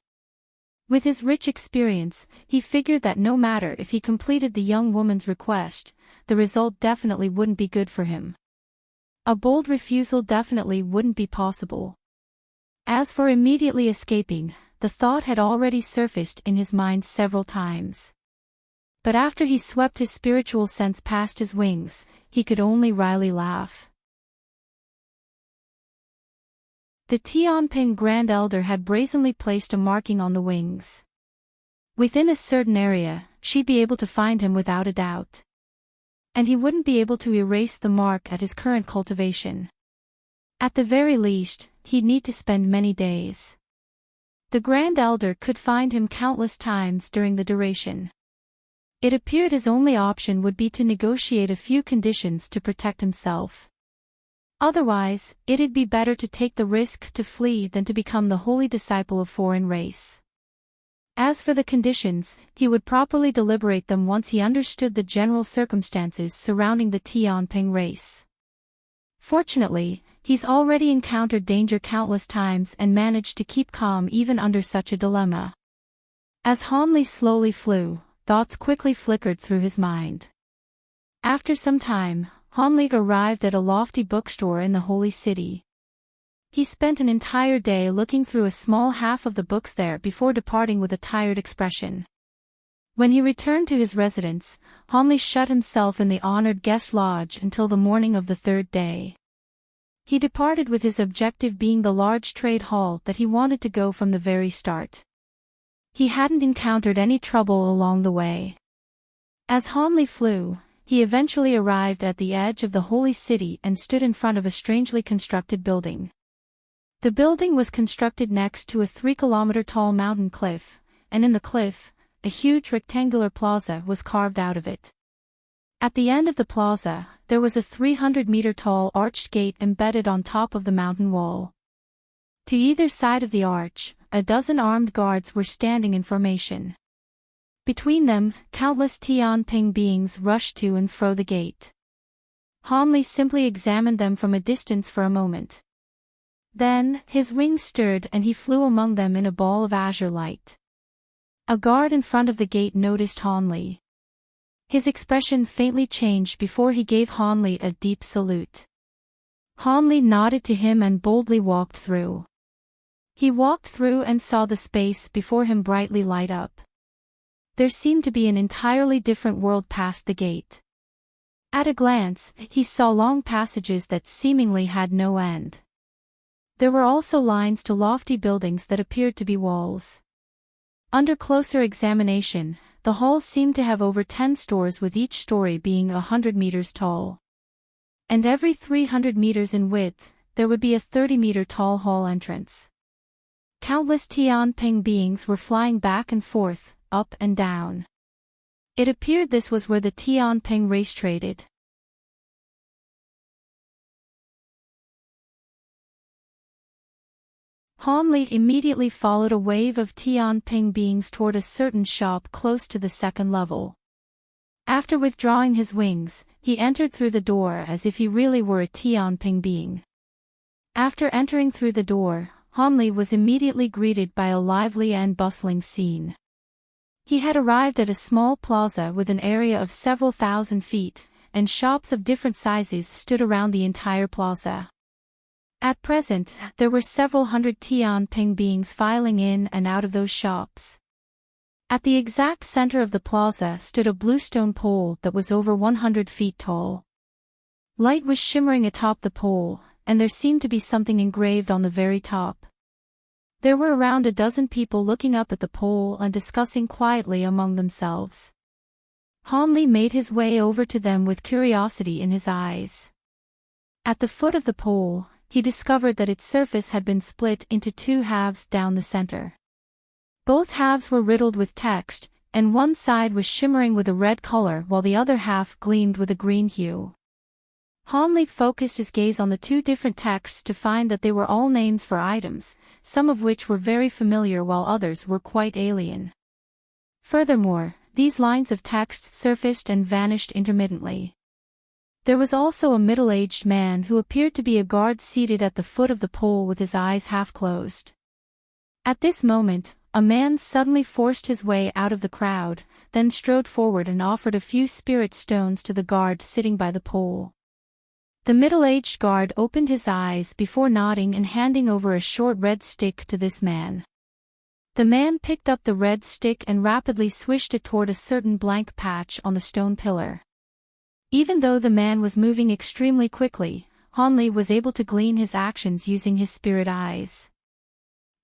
With his rich experience, he figured that no matter if he completed the young woman's request, the result definitely wouldn't be good for him. A bold refusal definitely wouldn't be possible. As for immediately escaping, the thought had already surfaced in his mind several times. But after he swept his spiritual sense past his wings, he could only wryly laugh. The Tianping Grand Elder had brazenly placed a marking on the wings. Within a certain area, she'd be able to find him without a doubt. And he wouldn't be able to erase the mark at his current cultivation. At the very least, he'd need to spend many days. The Grand Elder could find him countless times during the duration. It appeared his only option would be to negotiate a few conditions to protect himself. Otherwise, it'd be better to take the risk to flee than to become the holy disciple of foreign race. As for the conditions, he would properly deliberate them once he understood the general circumstances surrounding the Tianping race. Fortunately, he's already encountered danger countless times and managed to keep calm even under such a dilemma. As Hanli slowly flew, thoughts quickly flickered through his mind. After some time, Hanli arrived at a lofty bookstore in the holy city. He spent an entire day looking through a small half of the books there before departing with a tired expression. When he returned to his residence, Hanli shut himself in the honored guest lodge until the morning of the 3rd day. He departed with his objective being the large trade hall that he wanted to go from the very start. He hadn't encountered any trouble along the way. As Hanli flew, he eventually arrived at the edge of the holy city and stood in front of a strangely constructed building. The building was constructed next to a 3-kilometer-tall mountain cliff, and in the cliff, a huge rectangular plaza was carved out of it. At the end of the plaza, there was a 300-meter-tall arched gate embedded on top of the mountain wall. To either side of the arch, a dozen armed guards were standing in formation. Between them, countless Tianping beings rushed to and fro the gate. Han Li simply examined them from a distance for a moment. Then, his wings stirred and he flew among them in a ball of azure light. A guard in front of the gate noticed Han Li. His expression faintly changed before he gave Han Li a deep salute. Han Li nodded to him and boldly walked through. He walked through and saw the space before him brightly light up. There seemed to be an entirely different world past the gate. At a glance, he saw long passages that seemingly had no end. There were also lines to lofty buildings that appeared to be walls. Under closer examination, the hall seemed to have over 10 stores, with each story being 100 meters tall. And every 300 meters in width, there would be a 30-meter tall hall entrance. Countless Tianping beings were flying back and forth, up and down. It appeared this was where the Tianping race traded. Han Li immediately followed a wave of Tianping beings toward a certain shop close to the second level. After withdrawing his wings, he entered through the door as if he really were a Tianping being. After entering through the door, Han Li was immediately greeted by a lively and bustling scene. He had arrived at a small plaza with an area of several thousand feet, and shops of different sizes stood around the entire plaza. At present, there were several hundred Tianping beings filing in and out of those shops. At the exact center of the plaza stood a bluestone pole that was over 100 feet tall. Light was shimmering atop the pole, and there seemed to be something engraved on the very top. There were around a dozen people looking up at the pole and discussing quietly among themselves. Han Li made his way over to them with curiosity in his eyes. At the foot of the pole, he discovered that its surface had been split into 2 halves down the center. Both halves were riddled with text, and one side was shimmering with a red color while the other half gleamed with a green hue. Han Li focused his gaze on the 2 different texts to find that they were all names for items, some of which were very familiar while others were quite alien. Furthermore, these lines of text surfaced and vanished intermittently. There was also a middle-aged man who appeared to be a guard seated at the foot of the pole with his eyes half closed. At this moment, a man suddenly forced his way out of the crowd, then strode forward and offered a few spirit stones to the guard sitting by the pole. The middle-aged guard opened his eyes before nodding and handing over a short red stick to this man. The man picked up the red stick and rapidly swished it toward a certain blank patch on the stone pillar. Even though the man was moving extremely quickly, Han Li was able to glean his actions using his spirit eyes.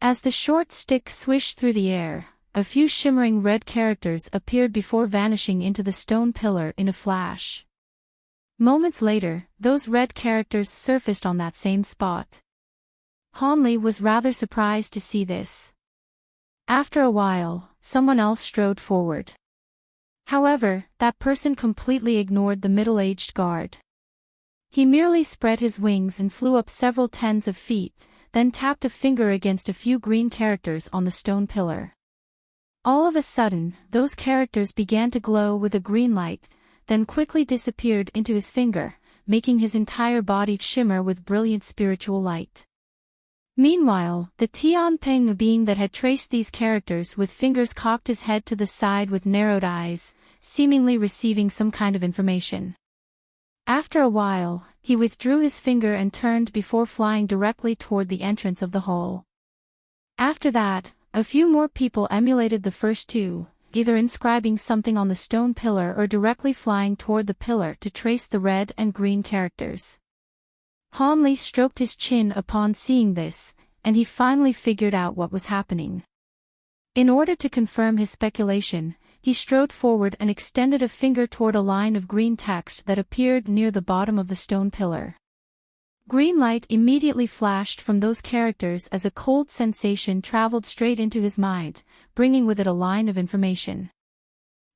As the short stick swished through the air, a few shimmering red characters appeared before vanishing into the stone pillar in a flash. Moments later, those red characters surfaced on that same spot. Han Li was rather surprised to see this. After a while, someone else strode forward. However, that person completely ignored the middle-aged guard. He merely spread his wings and flew up several tens of feet, then tapped a finger against a few green characters on the stone pillar. All of a sudden, those characters began to glow with a green light, then quickly disappeared into his finger, making his entire body shimmer with brilliant spiritual light. Meanwhile, the Tianping being that had traced these characters with fingers cocked his head to the side with narrowed eyes, seemingly receiving some kind of information. After a while, he withdrew his finger and turned before flying directly toward the entrance of the hall. After that, a few more people emulated the first 2, either inscribing something on the stone pillar or directly flying toward the pillar to trace the red and green characters. Han Li stroked his chin upon seeing this, and he finally figured out what was happening. In order to confirm his speculation, he strode forward and extended a finger toward a line of green text that appeared near the bottom of the stone pillar. Green light immediately flashed from those characters as a cold sensation traveled straight into his mind, bringing with it a line of information.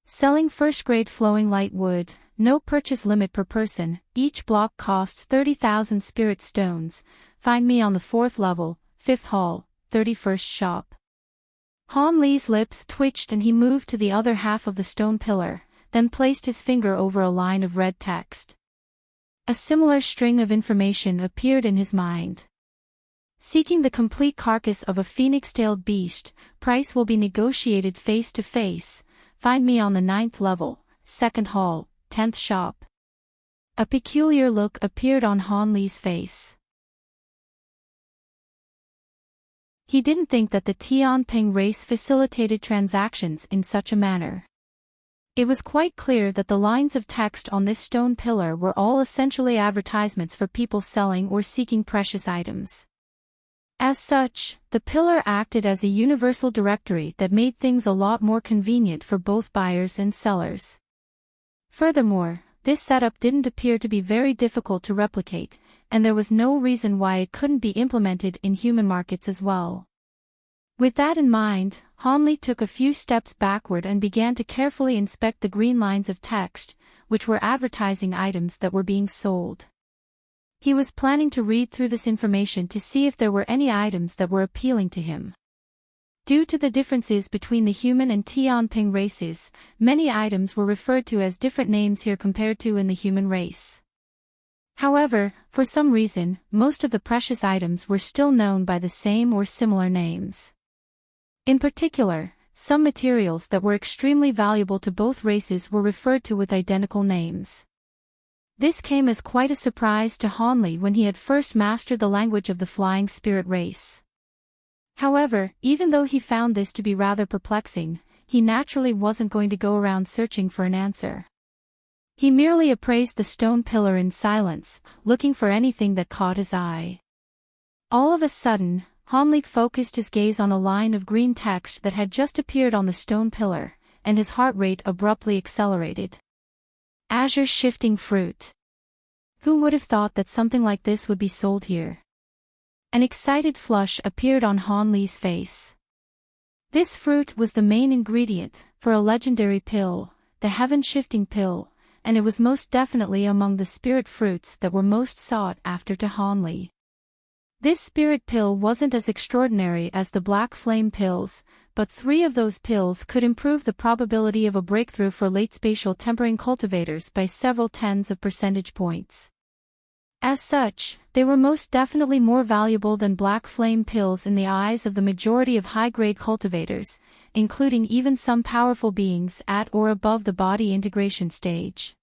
Selling first-grade flowing light wood, no purchase limit per person, each block costs 30,000 spirit stones, find me on the 4th level, 5th hall, 31st shop. Han Li's lips twitched and he moved to the other half of the stone pillar, then placed his finger over a line of red text. A similar string of information appeared in his mind. Seeking the complete carcass of a phoenix-tailed beast, price will be negotiated face to face, find me on the 9th level, 2nd hall, 10th shop. A peculiar look appeared on Han Li's face. He didn't think that the Tianping race facilitated transactions in such a manner. It was quite clear that the lines of text on this stone pillar were all essentially advertisements for people selling or seeking precious items. As such, the pillar acted as a universal directory that made things a lot more convenient for both buyers and sellers. Furthermore, this setup didn't appear to be very difficult to replicate, and there was no reason why it couldn't be implemented in human markets as well. With that in mind, Han Li took a few steps backward and began to carefully inspect the green lines of text, which were advertising items that were being sold. He was planning to read through this information to see if there were any items that were appealing to him. Due to the differences between the human and Tianping races, many items were referred to as different names here compared to in the human race. However, for some reason, most of the precious items were still known by the same or similar names. In particular, some materials that were extremely valuable to both races were referred to with identical names. This came as quite a surprise to Han Li when he had first mastered the language of the flying spirit race. However, even though he found this to be rather perplexing, he naturally wasn't going to go around searching for an answer. He merely appraised the stone pillar in silence, looking for anything that caught his eye. All of a sudden, Han Li focused his gaze on a line of green text that had just appeared on the stone pillar, and his heart rate abruptly accelerated. Azure shifting fruit. Who would have thought that something like this would be sold here? An excited flush appeared on Han Li's face. This fruit was the main ingredient for a legendary pill, the heaven-shifting pill, and it was most definitely among the spirit fruits that were most sought after to Han Li. This spirit pill wasn't as extraordinary as the black flame pills, but 3 of those pills could improve the probability of a breakthrough for late spatial tempering cultivators by several tens of percentage points. As such, they were most definitely more valuable than black flame pills in the eyes of the majority of high-grade cultivators, including even some powerful beings at or above the body integration stage.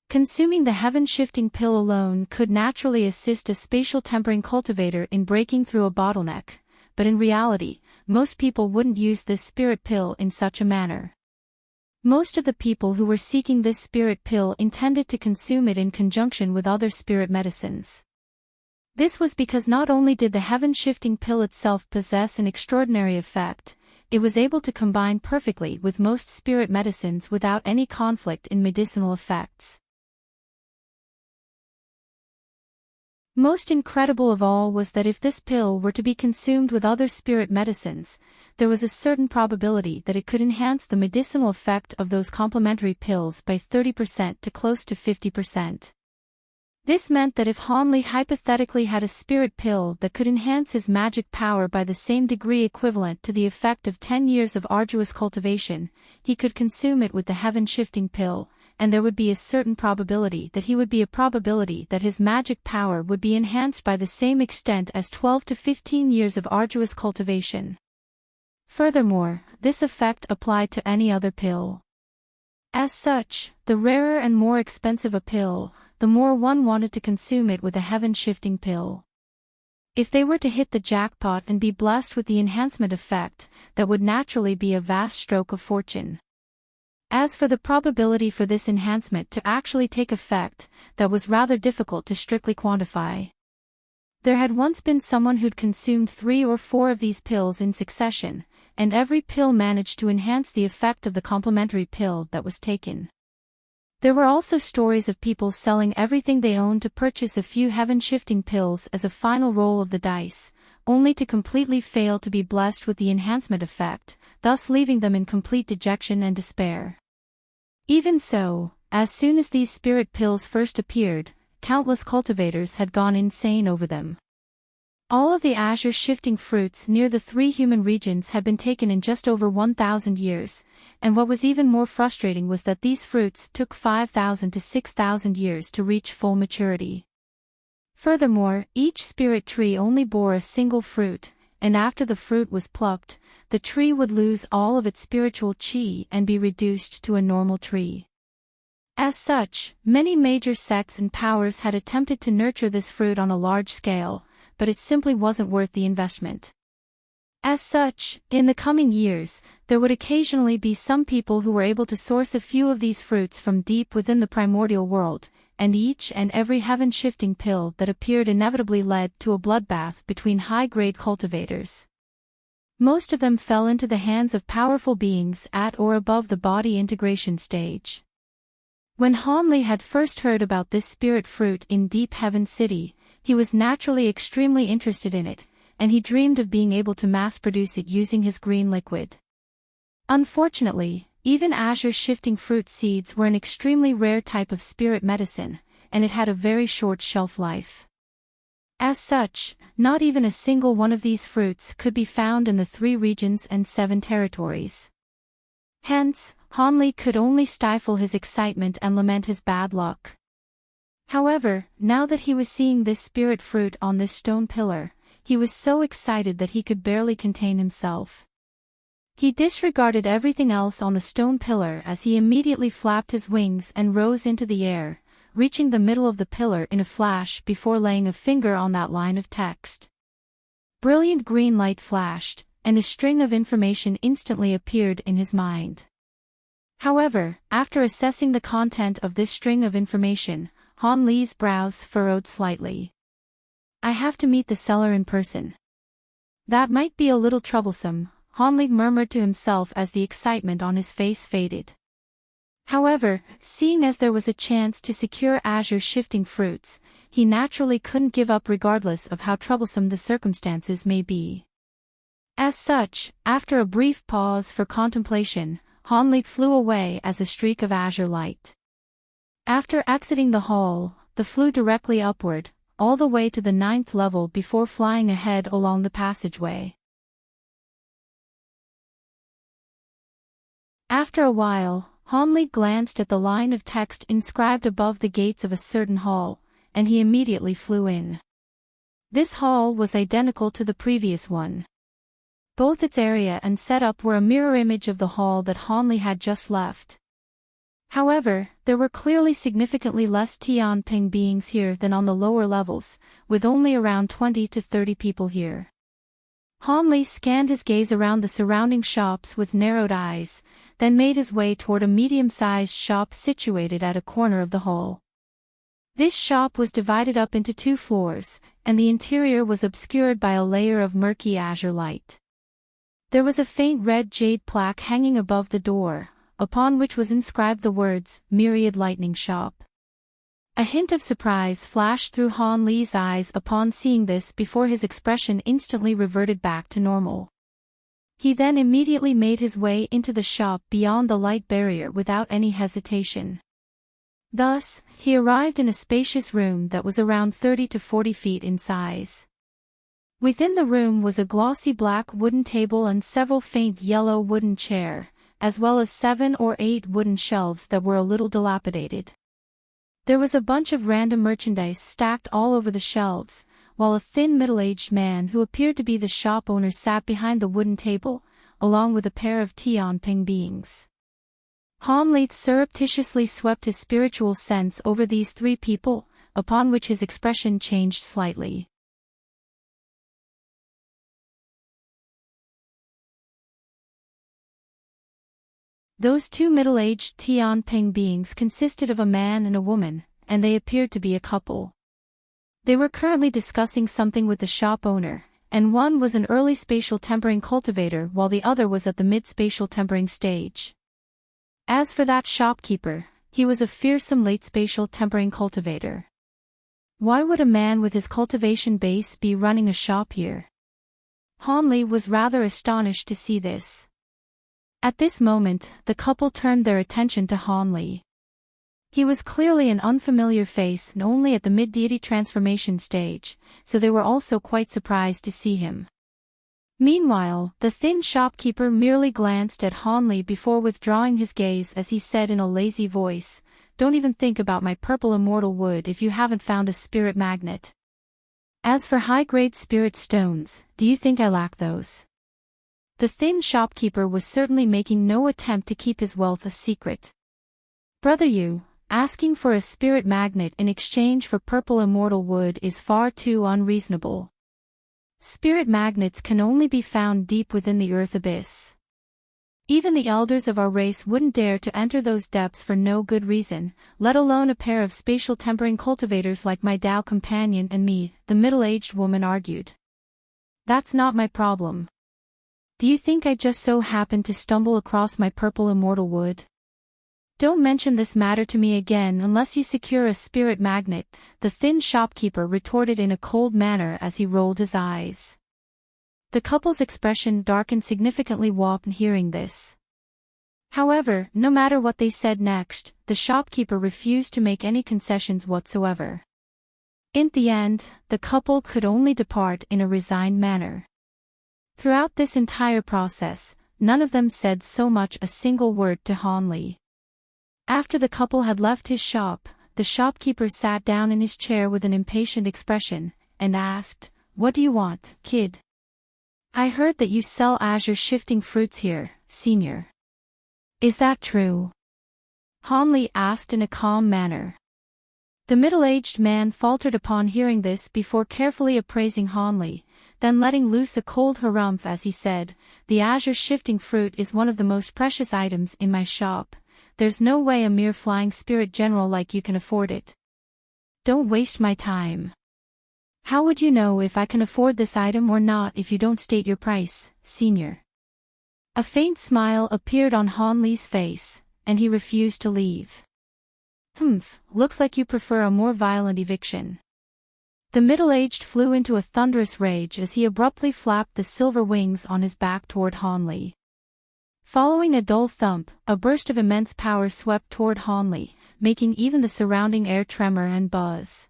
Consuming the heaven-shifting pill alone could naturally assist a spatial tempering cultivator in breaking through a bottleneck, but in reality, most people wouldn't use this spirit pill in such a manner. Most of the people who were seeking this spirit pill intended to consume it in conjunction with other spirit medicines. This was because not only did the heaven-shifting pill itself possess an extraordinary effect, it was able to combine perfectly with most spirit medicines without any conflict in medicinal effects. Most incredible of all was that if this pill were to be consumed with other spirit medicines, there was a certain probability that it could enhance the medicinal effect of those complementary pills by 30% to close to 50%. This meant that if Han Li hypothetically had a spirit pill that could enhance his magic power by the same degree equivalent to the effect of 10 years of arduous cultivation, he could consume it with the heaven-shifting pill, and there would be a certain probability that his magic power would be enhanced by the same extent as 12 to 15 years of arduous cultivation. Furthermore, this effect applied to any other pill. As such, the rarer and more expensive a pill, the more one wanted to consume it with a heaven-shifting pill. If they were to hit the jackpot and be blessed with the enhancement effect, that would naturally be a vast stroke of fortune. As for the probability for this enhancement to actually take effect, that was rather difficult to strictly quantify. There had once been someone who'd consumed 3 or 4 of these pills in succession, and every pill managed to enhance the effect of the complementary pill that was taken. There were also stories of people selling everything they owned to purchase a few heaven-shifting pills as a final roll of the dice, only to completely fail to be blessed with the enhancement effect, thus leaving them in complete dejection and despair. Even so, as soon as these spirit pills first appeared, countless cultivators had gone insane over them. All of the azure-shifting fruits near the 3 human regions had been taken in just over 1,000 years, and what was even more frustrating was that these fruits took 5,000 to 6,000 years to reach full maturity. Furthermore, each spirit tree only bore a single fruit, and after the fruit was plucked, the tree would lose all of its spiritual chi and be reduced to a normal tree. As such, many major sects and powers had attempted to nurture this fruit on a large scale, but it simply wasn't worth the investment. As such, in the coming years, there would occasionally be some people who were able to source a few of these fruits from deep within the primordial world, and each and every heaven-shifting pill that appeared inevitably led to a bloodbath between high-grade cultivators. Most of them fell into the hands of powerful beings at or above the body integration stage. When Hanli had first heard about this spirit fruit in Deep Heaven City, he was naturally extremely interested in it, and he dreamed of being able to mass-produce it using his green liquid. Unfortunately, even azure-shifting fruit seeds were an extremely rare type of spirit medicine, and it had a very short shelf life. As such, not even a single one of these fruits could be found in the 3 regions and 7 territories. Hence, Hanli could only stifle his excitement and lament his bad luck. However, now that he was seeing this spirit fruit on this stone pillar, he was so excited that he could barely contain himself. He disregarded everything else on the stone pillar as he immediately flapped his wings and rose into the air, reaching the middle of the pillar in a flash before laying a finger on that line of text. Brilliant green light flashed, and a string of information instantly appeared in his mind. However, after assessing the content of this string of information, Hanli's brows furrowed slightly. I have to meet the seller in person. That might be a little troublesome, Hanli murmured to himself as the excitement on his face faded. However, seeing as there was a chance to secure azure-shifting fruits, he naturally couldn't give up regardless of how troublesome the circumstances may be. As such, after a brief pause for contemplation, Hanli flew away as a streak of azure light. After exiting the hall, they flew directly upward, all the way to the 9th level before flying ahead along the passageway. After a while, Hanli glanced at the line of text inscribed above the gates of a certain hall, and he immediately flew in. This hall was identical to the previous one. Both its area and setup were a mirror image of the hall that Hanli had just left. However, there were clearly significantly less Tianping beings here than on the lower levels, with only around 20 to 30 people here. Hanli scanned his gaze around the surrounding shops with narrowed eyes, then made his way toward a medium-sized shop situated at a corner of the hall. This shop was divided up into 2 floors, and the interior was obscured by a layer of murky azure light. There was a faint red jade plaque hanging above the door, upon which was inscribed the words, Myriad Lightning Shop. A hint of surprise flashed through Hanli's eyes upon seeing this before his expression instantly reverted back to normal. He then immediately made his way into the shop beyond the light barrier without any hesitation. Thus, he arrived in a spacious room that was around 30 to 40 feet in size. Within the room was a glossy black wooden table and several faint yellow wooden chairs, as well as 7 or 8 wooden shelves that were a little dilapidated. There was a bunch of random merchandise stacked all over the shelves, while a thin middle-aged man who appeared to be the shop owner sat behind the wooden table, along with a pair of Tianping beings. Hanli surreptitiously swept his spiritual sense over these 3 people, upon which his expression changed slightly. Those 2 middle-aged Tianping beings consisted of a man and a woman, and they appeared to be a couple. They were currently discussing something with the shop owner, and one was an early spatial tempering cultivator while the other was at the mid-spatial tempering stage. As for that shopkeeper, he was a fearsome late spatial tempering cultivator. Why would a man with his cultivation base be running a shop here? Hanli was rather astonished to see this. At this moment, the couple turned their attention to Hanli. He was clearly an unfamiliar face and only at the mid-deity transformation stage, so they were also quite surprised to see him. Meanwhile, the thin shopkeeper merely glanced at Hanli before withdrawing his gaze as he said in a lazy voice, "Don't even think about my purple immortal wood if you haven't found a spirit magnet. As for high-grade spirit stones, do you think I lack those?" The thin shopkeeper was certainly making no attempt to keep his wealth a secret. "Brother, you asking for a spirit magnet in exchange for purple immortal wood is far too unreasonable. Spirit magnets can only be found deep within the earth abyss. Even the elders of our race wouldn't dare to enter those depths for no good reason, let alone a pair of spatial tempering cultivators like my Tao companion and me," the middle-aged woman argued. "That's not my problem. Do you think I just so happened to stumble across my purple immortal wood? Don't mention this matter to me again unless you secure a spirit magnet," the thin shopkeeper retorted in a cold manner as he rolled his eyes. The couple's expression darkened significantly upon hearing this. However, no matter what they said next, the shopkeeper refused to make any concessions whatsoever. In the end, the couple could only depart in a resigned manner. Throughout this entire process, none of them said so much a single word to Hanli. After the couple had left his shop, the shopkeeper sat down in his chair with an impatient expression, and asked, "What do you want, kid? I heard that you sell azure shifting fruits here, senior. Is that true?" Hanli asked in a calm manner. The middle-aged man faltered upon hearing this before carefully appraising Hanli, then letting loose a cold harumph as he said, "The azure shifting fruit is one of the most precious items in my shop. There's no way a mere flying spirit general like you can afford it. Don't waste my time. How would you know if I can afford this item or not if you don't state your price, senior?" A faint smile appeared on Hanli's face, and he refused to leave. "Humph, looks like you prefer a more violent eviction." The middle-aged flew into a thunderous rage as he abruptly flapped the silver wings on his back toward Hanli. Following a dull thump, a burst of immense power swept toward Hanli, making even the surrounding air tremor and buzz.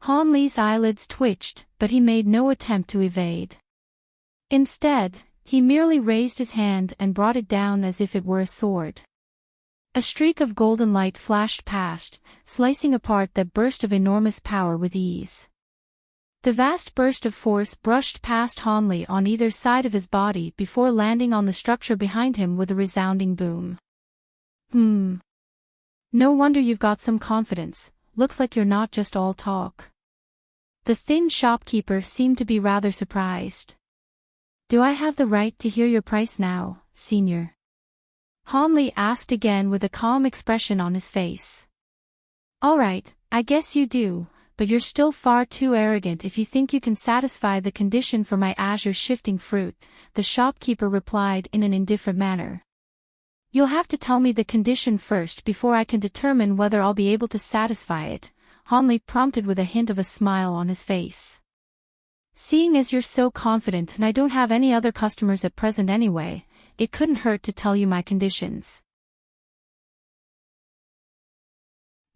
Hanli's eyelids twitched, but he made no attempt to evade. Instead, he merely raised his hand and brought it down as if it were a sword. A streak of golden light flashed past, slicing apart that burst of enormous power with ease. The vast burst of force brushed past Hanli on either side of his body before landing on the structure behind him with a resounding boom. No wonder you've got some confidence, looks like you're not just all talk." The thin shopkeeper seemed to be rather surprised. "Do I have the right to hear your price now, senior?" Hanli asked again with a calm expression on his face. "All right, I guess you do. But you're still far too arrogant if you think you can satisfy the condition for my azure shifting fruit," the shopkeeper replied in an indifferent manner. "You'll have to tell me the condition first before I can determine whether I'll be able to satisfy it," Hanli prompted with a hint of a smile on his face. "Seeing as you're so confident and I don't have any other customers at present anyway, it couldn't hurt to tell you my conditions.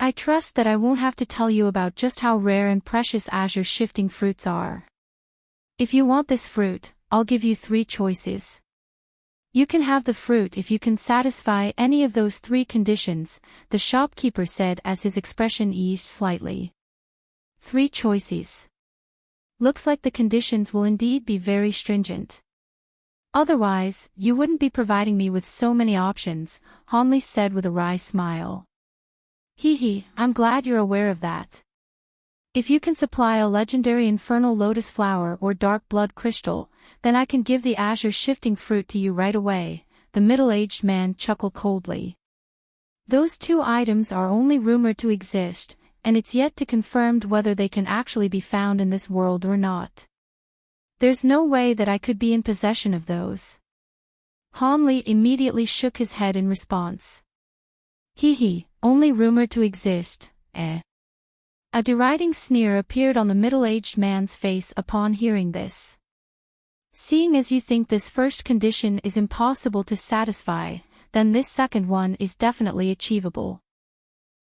I trust that I won't have to tell you about just how rare and precious azure shifting fruits are. If you want this fruit, I'll give you 3 choices. You can have the fruit if you can satisfy any of those 3 conditions," the shopkeeper said as his expression eased slightly. 3 choices. Looks like the conditions will indeed be very stringent. Otherwise, you wouldn't be providing me with so many options, Hanli said with a wry smile. Hee, I'm glad you're aware of that. If you can supply a legendary infernal lotus flower or dark blood crystal, then I can give the azure shifting fruit to you right away, the middle-aged man chuckled coldly. Those 2 items are only rumored to exist, and it's yet to confirmed whether they can actually be found in this world or not. There's no way that I could be in possession of those. Han Li immediately shook his head in response. Only rumored to exist, eh? A deriding sneer appeared on the middle-aged man's face upon hearing this. Seeing as you think this first condition is impossible to satisfy, then this second one is definitely achievable.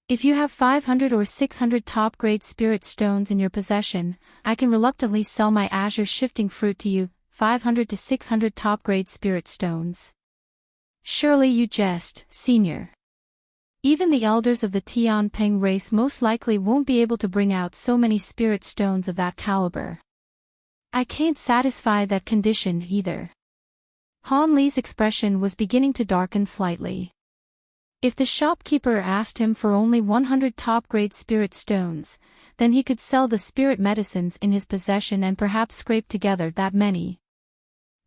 If you have 500 or 600 top-grade spirit stones in your possession, I can reluctantly sell my azure shifting fruit to you, 500 to 600 top-grade spirit stones. Surely you jest, senior. Even the elders of the Tianping race most likely won't be able to bring out so many spirit stones of that caliber. I can't satisfy that condition either. Han Li's expression was beginning to darken slightly. If the shopkeeper asked him for only 100 top-grade spirit stones, then he could sell the spirit medicines in his possession and perhaps scrape together that many.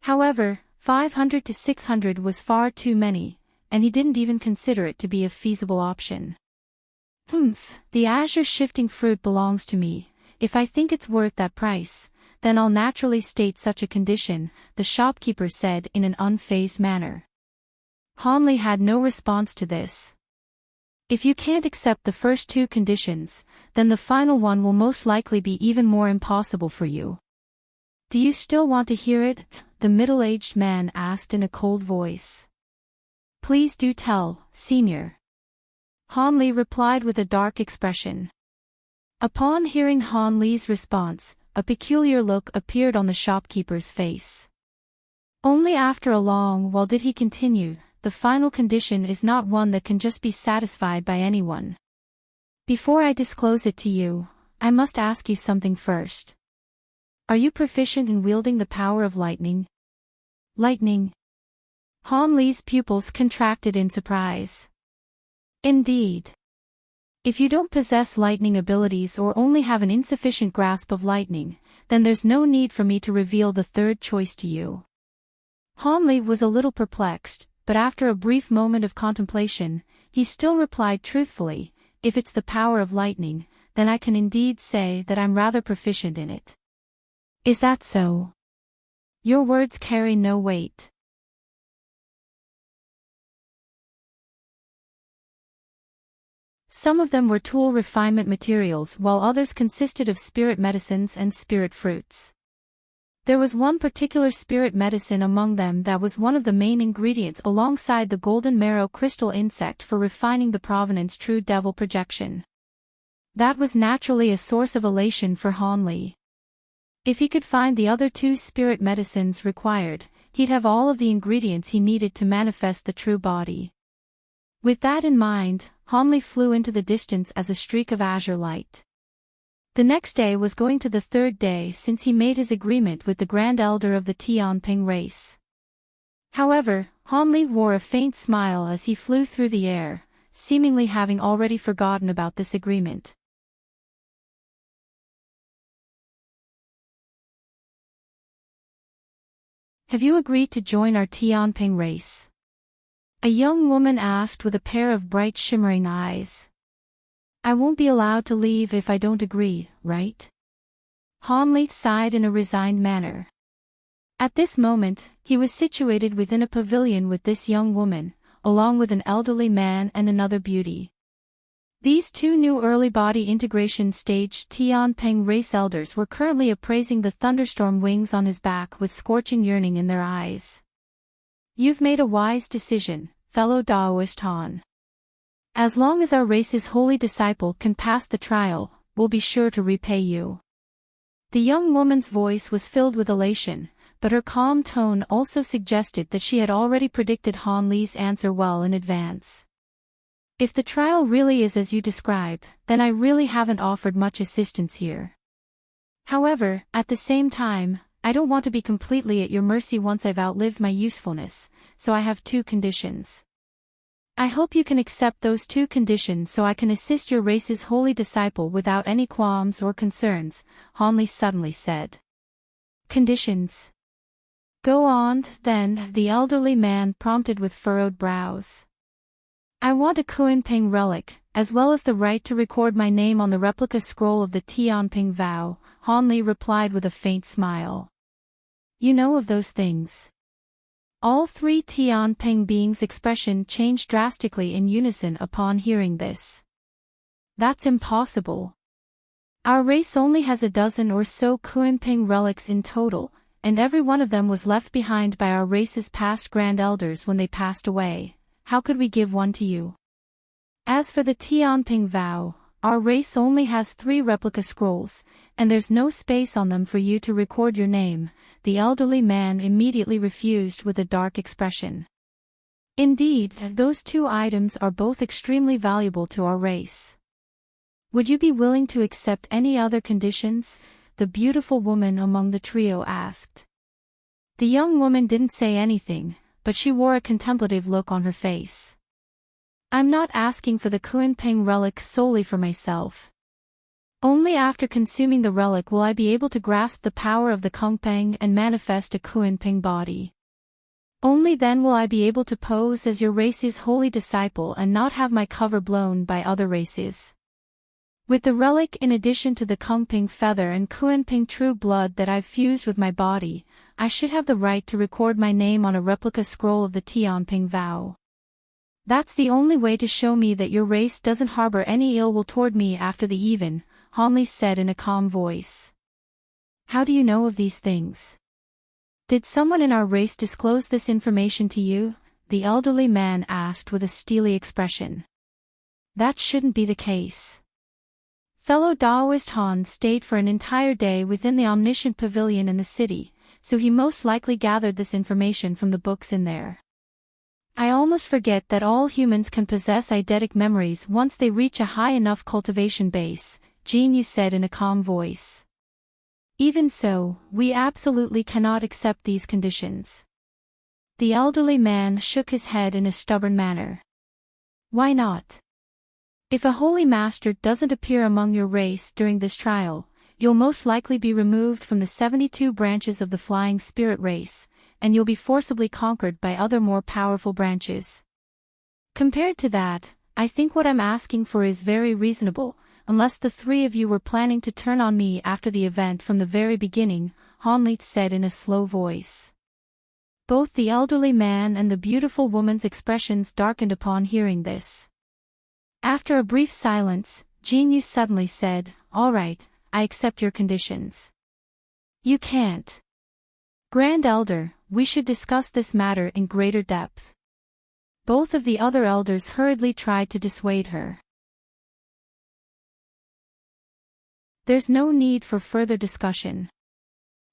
However, 500 to 600 was far too many, and he didn't even consider it to be a feasible option. The azure shifting fruit belongs to me. If I think it's worth that price, then I'll naturally state such a condition, the shopkeeper said in an unfazed manner. Han Li had no response to this. If you can't accept the first two conditions, then the final one will most likely be even more impossible for you. Do you still want to hear it? The middle-aged man asked in a cold voice. Please do tell, senior. Han Li replied with a dark expression. Upon hearing Han Li's response, a peculiar look appeared on the shopkeeper's face. Only after a long while did he continue. The final condition is not one that can just be satisfied by anyone. Before I disclose it to you, I must ask you something first. Are you proficient in wielding the power of lightning? Lightning? Han Li's pupils contracted in surprise. Indeed. If you don't possess lightning abilities or only have an insufficient grasp of lightning, then there's no need for me to reveal the third choice to you. Han Li was a little perplexed, but after a brief moment of contemplation, he still replied truthfully, if it's the power of lightning, then I can indeed say that I'm rather proficient in it. Is that so? Your words carry no weight. Some of them were tool refinement materials while others consisted of spirit medicines and spirit fruits. There was one particular spirit medicine among them that was one of the main ingredients alongside the golden marrow crystal insect for refining the provenance true devil projection. That was naturally a source of elation for Han Li. If he could find the other two spirit medicines required, he'd have all of the ingredients he needed to manifest the true body. With that in mind, Han Li flew into the distance as a streak of azure light. The next day was going to the third day since he made his agreement with the Grand Elder of the Tianping race. However, Han Li wore a faint smile as he flew through the air, seemingly having already forgotten about this agreement. Have you agreed to join our Tianping race? A young woman asked with a pair of bright shimmering eyes. I won't be allowed to leave if I don't agree, right? Han Li sighed in a resigned manner. At this moment, he was situated within a pavilion with this young woman, along with an elderly man and another beauty. These two new early body integration stage Tianping race elders were currently appraising the thunderstorm wings on his back with scorching yearning in their eyes. You've made a wise decision, fellow Daoist Han. As long as our race's holy disciple can pass the trial, we'll be sure to repay you. The young woman's voice was filled with elation, but her calm tone also suggested that she had already predicted Han Li's answer well in advance. If the trial really is as you describe, then I really haven't offered much assistance here. However, at the same time, I don't want to be completely at your mercy once I've outlived my usefulness, so I have two conditions. I hope you can accept those two conditions so I can assist your race's holy disciple without any qualms or concerns, Han Li suddenly said. Conditions? Go on, then, the elderly man prompted with furrowed brows. I want a Kuanping relic, as well as the right to record my name on the replica scroll of the Tianping vow, Han Li replied with a faint smile. You know of those things. All three Tianping beings' expression changed drastically in unison upon hearing this. That's impossible. Our race only has a dozen or so Kuanping relics in total, and every one of them was left behind by our race's past grand elders when they passed away. How could we give one to you? As for the Tianping vow, our race only has 3 replica scrolls, and there's no space on them for you to record your name. The elderly man immediately refused with a dark expression. Indeed, those 2 items are both extremely valuable to our race. Would you be willing to accept any other conditions? The beautiful woman among the trio asked. The young woman didn't say anything, but she wore a contemplative look on her face. I'm not asking for the Kuanping relic solely for myself. Only after consuming the relic will I be able to grasp the power of the Kungpeng and manifest a Kuanping body. Only then will I be able to pose as your race's holy disciple and not have my cover blown by other races. With the relic in addition to the Kungping feather and Kuanping true blood that I've fused with my body, I should have the right to record my name on a replica scroll of the Tianping vow. That's the only way to show me that your race doesn't harbor any ill will toward me after the even, Hanli said in a calm voice. How do you know of these things? Did someone in our race disclose this information to you? The elderly man asked with a steely expression. That shouldn't be the case. Fellow Daoist Han stayed for an entire day within the omniscient pavilion in the city, so he most likely gathered this information from the books in there. I almost forget that all humans can possess eidetic memories once they reach a high enough cultivation base, Jin Yu said in a calm voice. Even so, we absolutely cannot accept these conditions. The elderly man shook his head in a stubborn manner. Why not? If a holy master doesn't appear among your race during this trial, you'll most likely be removed from the 72 branches of the flying spirit race, and you'll be forcibly conquered by other more powerful branches. Compared to that, I think what I'm asking for is very reasonable, unless the 3 of you were planning to turn on me after the event from the very beginning, Hanli said in a slow voice. Both the elderly man and the beautiful woman's expressions darkened upon hearing this. After a brief silence, Jin Yu suddenly said, All right, I accept your conditions. You can't. Grand Elder, we should discuss this matter in greater depth. Both of the other elders hurriedly tried to dissuade her. There's no need for further discussion.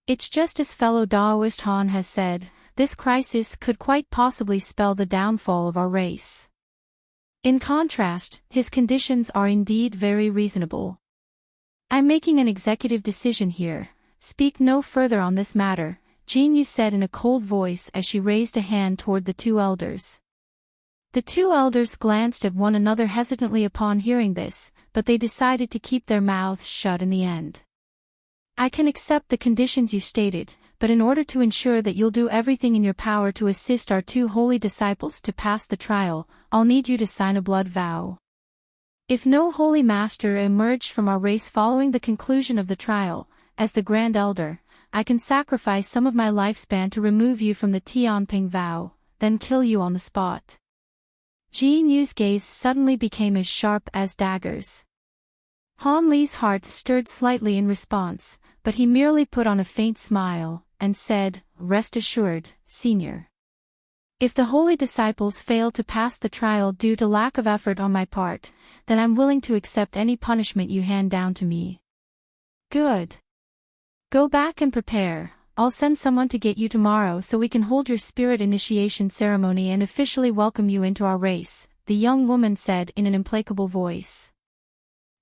It's just as fellow Daoist Han has said, this crisis could quite possibly spell the downfall of our race. In contrast, his conditions are indeed very reasonable. I'm making an executive decision here. Speak no further on this matter, Jin Yu said in a cold voice as she raised a hand toward the 2 elders. The 2 elders glanced at one another hesitantly upon hearing this, but they decided to keep their mouths shut in the end. I can accept the conditions you stated, but in order to ensure that you'll do everything in your power to assist our 2 holy disciples to pass the trial, I'll need you to sign a blood vow. If no holy master emerged from our race following the conclusion of the trial, as the Grand Elder, I can sacrifice some of my lifespan to remove you from the Tianping vow, then kill you on the spot. Jin Yu's gaze suddenly became as sharp as daggers. Han Li's heart stirred slightly in response, but he merely put on a faint smile, and said, Rest assured, Senior. If the holy disciples fail to pass the trial due to lack of effort on my part, then I'm willing to accept any punishment you hand down to me. Good. Go back and prepare. I'll send someone to get you tomorrow so we can hold your spirit initiation ceremony and officially welcome you into our race, the young woman said in an implacable voice.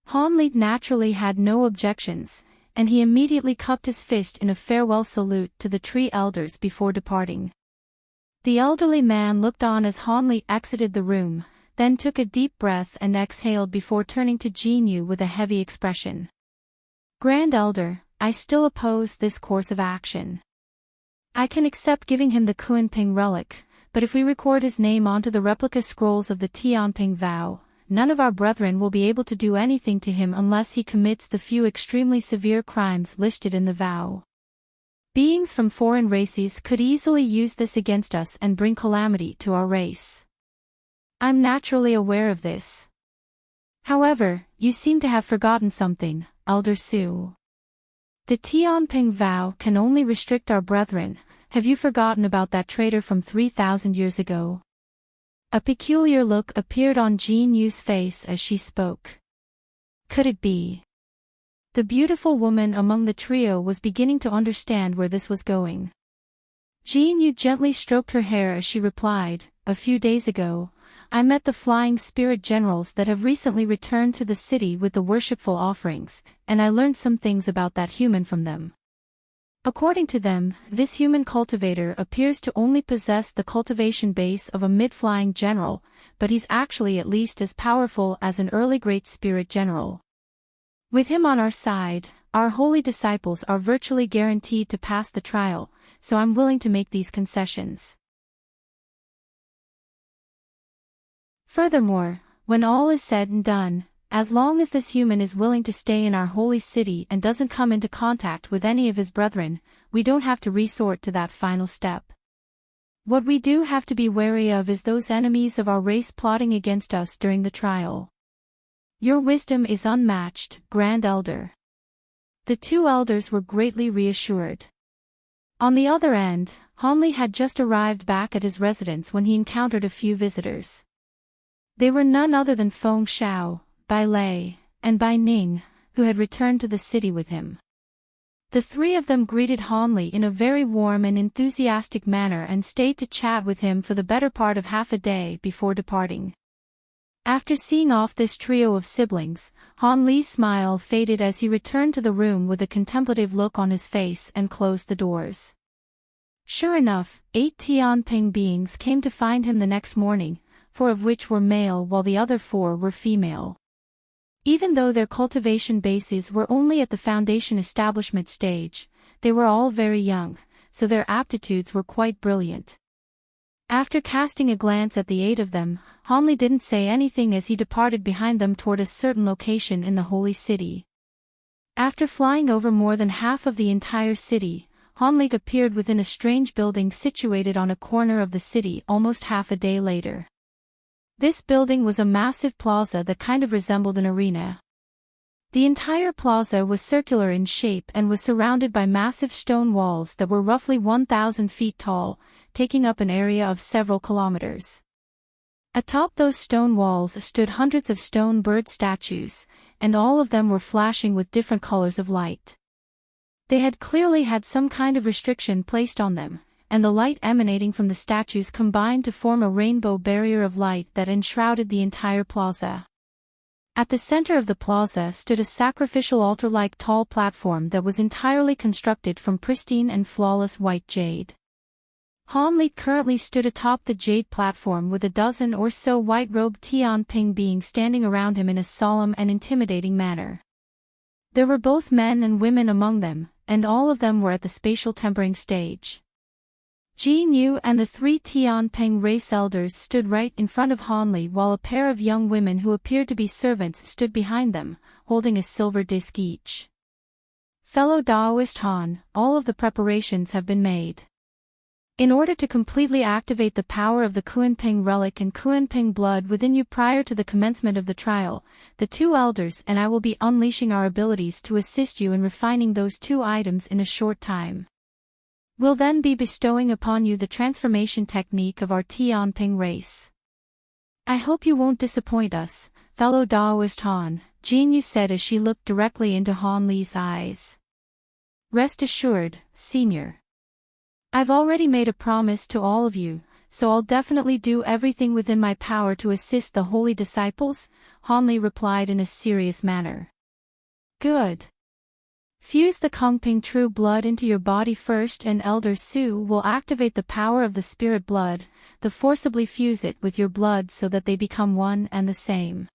Han Li naturally had no objections, and he immediately cupped his fist in a farewell salute to the 3 elders before departing. The elderly man looked on as Han Li exited the room, then took a deep breath and exhaled before turning to Jin Yu with a heavy expression. Grand Elder, I still oppose this course of action. I can accept giving him the Kuanping relic, but if we record his name onto the replica scrolls of the Tianping vow, none of our brethren will be able to do anything to him unless he commits the few extremely severe crimes listed in the vow. Beings from foreign races could easily use this against us and bring calamity to our race. I'm naturally aware of this. However, you seem to have forgotten something, Elder Su. The Tianping vow can only restrict our brethren. Have you forgotten about that traitor from 3,000 years ago? A peculiar look appeared on Jin Yu's face as she spoke. Could it be? The beautiful woman among the trio was beginning to understand where this was going. Jin Yu gently stroked her hair as she replied, "A few days ago, I met the flying spirit generals that have recently returned to the city with the worshipful offerings, and I learned some things about that human from them. According to them, this human cultivator appears to only possess the cultivation base of a mid-flying general, but he's actually at least as powerful as an early great spirit general. With him on our side, our holy disciples are virtually guaranteed to pass the trial, so I'm willing to make these concessions. Furthermore, when all is said and done, as long as this human is willing to stay in our holy city and doesn't come into contact with any of his brethren, we don't have to resort to that final step. What we do have to be wary of is those enemies of our race plotting against us during the trial. Your wisdom is unmatched, Grand Elder." The two elders were greatly reassured. On the other end, Hanli had just arrived back at his residence when he encountered a few visitors. They were none other than Feng Xiao, Bai Lei, and Bai Ning, who had returned to the city with him. The three of them greeted Hanli in a very warm and enthusiastic manner and stayed to chat with him for the better part of half a day before departing. After seeing off this trio of siblings, Han Li's smile faded as he returned to the room with a contemplative look on his face and closed the doors. Sure enough, 8 Tianping beings came to find him the next morning, 4 of which were male while the other 4 were female. Even though their cultivation bases were only at the foundation establishment stage, they were all very young, so their aptitudes were quite brilliant. After casting a glance at the 8 of them, Hanli didn't say anything as he departed behind them toward a certain location in the holy city. After flying over more than half of the entire city, Hanli appeared within a strange building situated on a corner of the city almost half a day later. This building was a massive plaza that kind of resembled an arena. The entire plaza was circular in shape and was surrounded by massive stone walls that were roughly 1,000 feet tall, taking up an area of several kilometers. Atop those stone walls stood hundreds of stone bird statues, and all of them were flashing with different colors of light. They had clearly had some kind of restriction placed on them, and the light emanating from the statues combined to form a rainbow barrier of light that enshrouded the entire plaza. At the center of the plaza stood a sacrificial altar-like tall platform that was entirely constructed from pristine and flawless white jade. Hanli currently stood atop the jade platform with a dozen or so white-robed Tianping beings standing around him in a solemn and intimidating manner. There were both men and women among them, and all of them were at the spatial tempering stage. Jin Yu and the 3 Tianping race elders stood right in front of Hanli while a pair of young women who appeared to be servants stood behind them, holding a silver disc each. Fellow Daoist Han, all of the preparations have been made. In order to completely activate the power of the Kuanping relic and Kuanping blood within you prior to the commencement of the trial, the 2 elders and I will be unleashing our abilities to assist you in refining those 2 items in a short time. We'll then be bestowing upon you the transformation technique of our Tianping race. I hope you won't disappoint us, fellow Daoist Han, Jin Yu said as she looked directly into Han Li's eyes. Rest assured, Senior. I've already made a promise to all of you, so I'll definitely do everything within my power to assist the holy disciples, Han Li replied in a serious manner. Good. Fuse the Kungping true blood into your body first and Elder Su will activate the power of the spirit blood, to forcibly fuse it with your blood so that they become one and the same.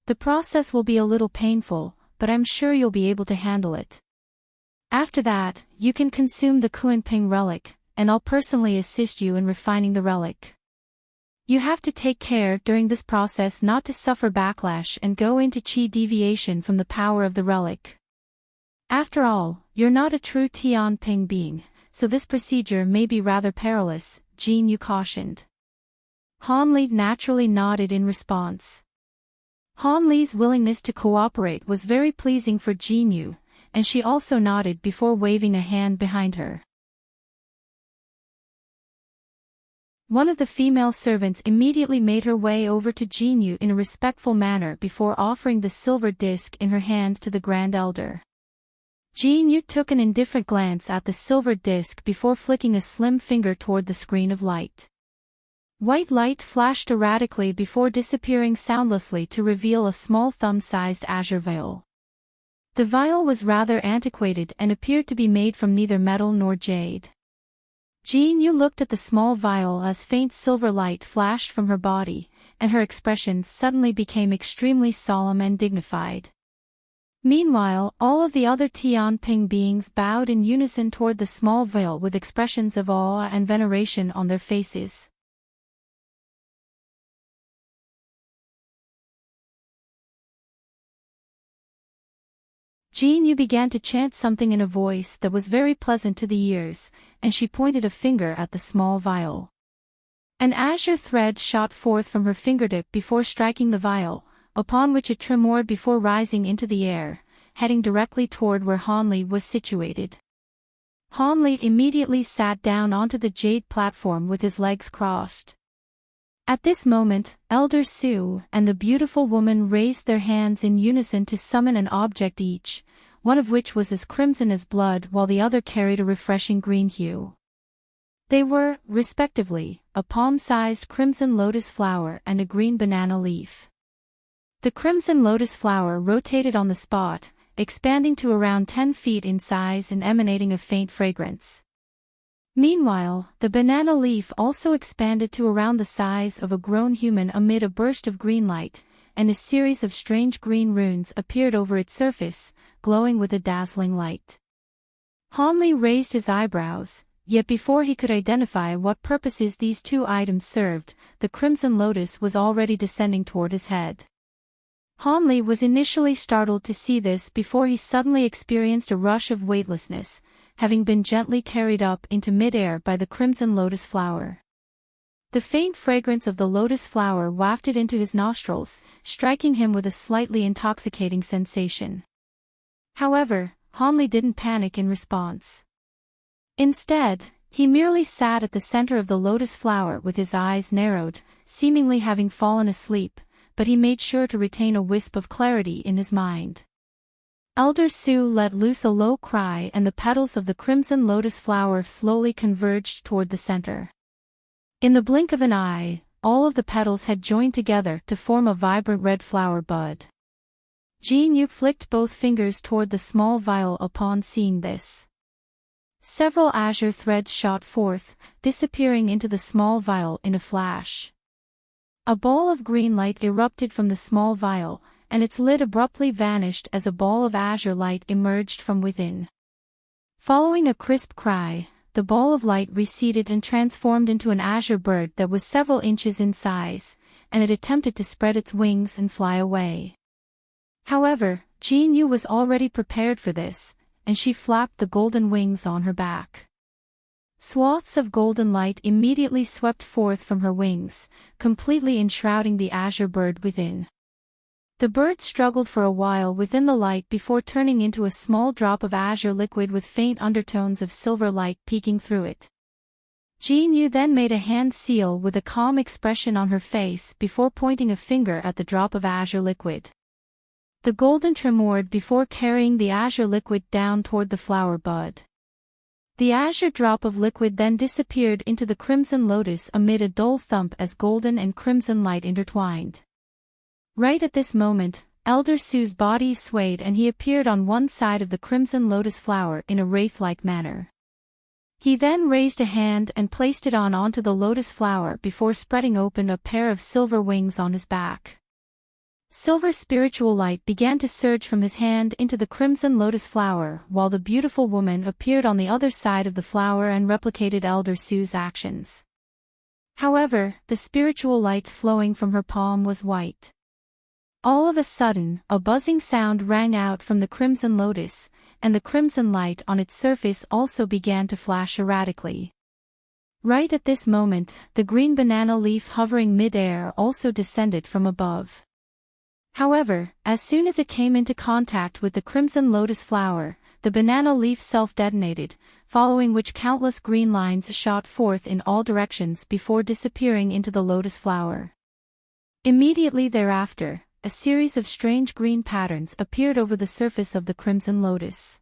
The process will be a little painful, but I'm sure you'll be able to handle it. After that, you can consume the Kuanping relic, and I'll personally assist you in refining the relic. You have to take care during this process not to suffer backlash and go into chi deviation from the power of the relic. After all, "You're not a true Tianping being, so this procedure may be rather perilous," Jin Yu cautioned. Han Li naturally nodded in response. Han Li's willingness to cooperate was very pleasing for Jin Yu, and she also nodded before waving a hand behind her. One of the female servants immediately made her way over to Jin Yu in a respectful manner before offering the silver disc in her hand to the Grand Elder. Jin Yu took an indifferent glance at the silver disc before flicking a slim finger toward the screen of light. White light flashed erratically before disappearing soundlessly to reveal a small thumb-sized azure vial. The vial was rather antiquated and appeared to be made from neither metal nor jade. Jin Yu looked at the small vial as faint silver light flashed from her body, and her expression suddenly became extremely solemn and dignified. Meanwhile, all of the other Tianping beings bowed in unison toward the small vial with expressions of awe and veneration on their faces. Jin Yu began to chant something in a voice that was very pleasant to the ears, and she pointed a finger at the small vial. An azure thread shot forth from her fingertip before striking the vial, upon which it tremored before rising into the air, heading directly toward where Han Li was situated. Han Li immediately sat down onto the jade platform with his legs crossed. At this moment, Elder Su and the beautiful woman raised their hands in unison to summon an object each, one of which was as crimson as blood while the other carried a refreshing green hue. They were, respectively, a palm-sized crimson lotus flower and a green banana leaf. The crimson lotus flower rotated on the spot, expanding to around 10 feet in size and emanating a faint fragrance. Meanwhile, the banana leaf also expanded to around the size of a grown human amid a burst of green light, and a series of strange green runes appeared over its surface, glowing with a dazzling light. Han Li raised his eyebrows, yet before he could identify what purposes these two items served, the crimson lotus was already descending toward his head. Han Li was initially startled to see this before he suddenly experienced a rush of weightlessness, having been gently carried up into mid-air by the crimson lotus flower. The faint fragrance of the lotus flower wafted into his nostrils, striking him with a slightly intoxicating sensation. However, Han Li didn't panic in response. Instead, he merely sat at the center of the lotus flower with his eyes narrowed, seemingly having fallen asleep, but he made sure to retain a wisp of clarity in his mind. Elder Su let loose a low cry and the petals of the crimson lotus flower slowly converged toward the center. In the blink of an eye, all of the petals had joined together to form a vibrant red flower bud. Jin Yu flicked both fingers toward the small vial upon seeing this. Several azure threads shot forth, disappearing into the small vial in a flash. A ball of green light erupted from the small vial, and its lid abruptly vanished as a ball of azure light emerged from within. Following a crisp cry, the ball of light receded and transformed into an azure bird that was several inches in size, and it attempted to spread its wings and fly away. However, Jin Yu was already prepared for this, and she flapped the golden wings on her back. Swaths of golden light immediately swept forth from her wings, completely enshrouding the azure bird within. The bird struggled for a while within the light before turning into a small drop of azure liquid with faint undertones of silver light peeking through it. Jin Yu then made a hand seal with a calm expression on her face before pointing a finger at the drop of azure liquid. The golden tremored before carrying the azure liquid down toward the flower bud. The azure drop of liquid then disappeared into the crimson lotus amid a dull thump as golden and crimson light intertwined. Right at this moment, Elder Su's body swayed and he appeared on one side of the crimson lotus flower in a wraith-like manner. He then raised a hand and placed it onto the lotus flower before spreading open a pair of silver wings on his back. Silver spiritual light began to surge from his hand into the crimson lotus flower while the beautiful woman appeared on the other side of the flower and replicated Elder Su's actions. However, the spiritual light flowing from her palm was white. All of a sudden, a buzzing sound rang out from the crimson lotus, and the crimson light on its surface also began to flash erratically. Right at this moment, the green banana leaf hovering mid-air also descended from above. However, as soon as it came into contact with the crimson lotus flower, the banana leaf self-detonated, following which countless green lines shot forth in all directions before disappearing into the lotus flower. Immediately thereafter, a series of strange green patterns appeared over the surface of the crimson lotus.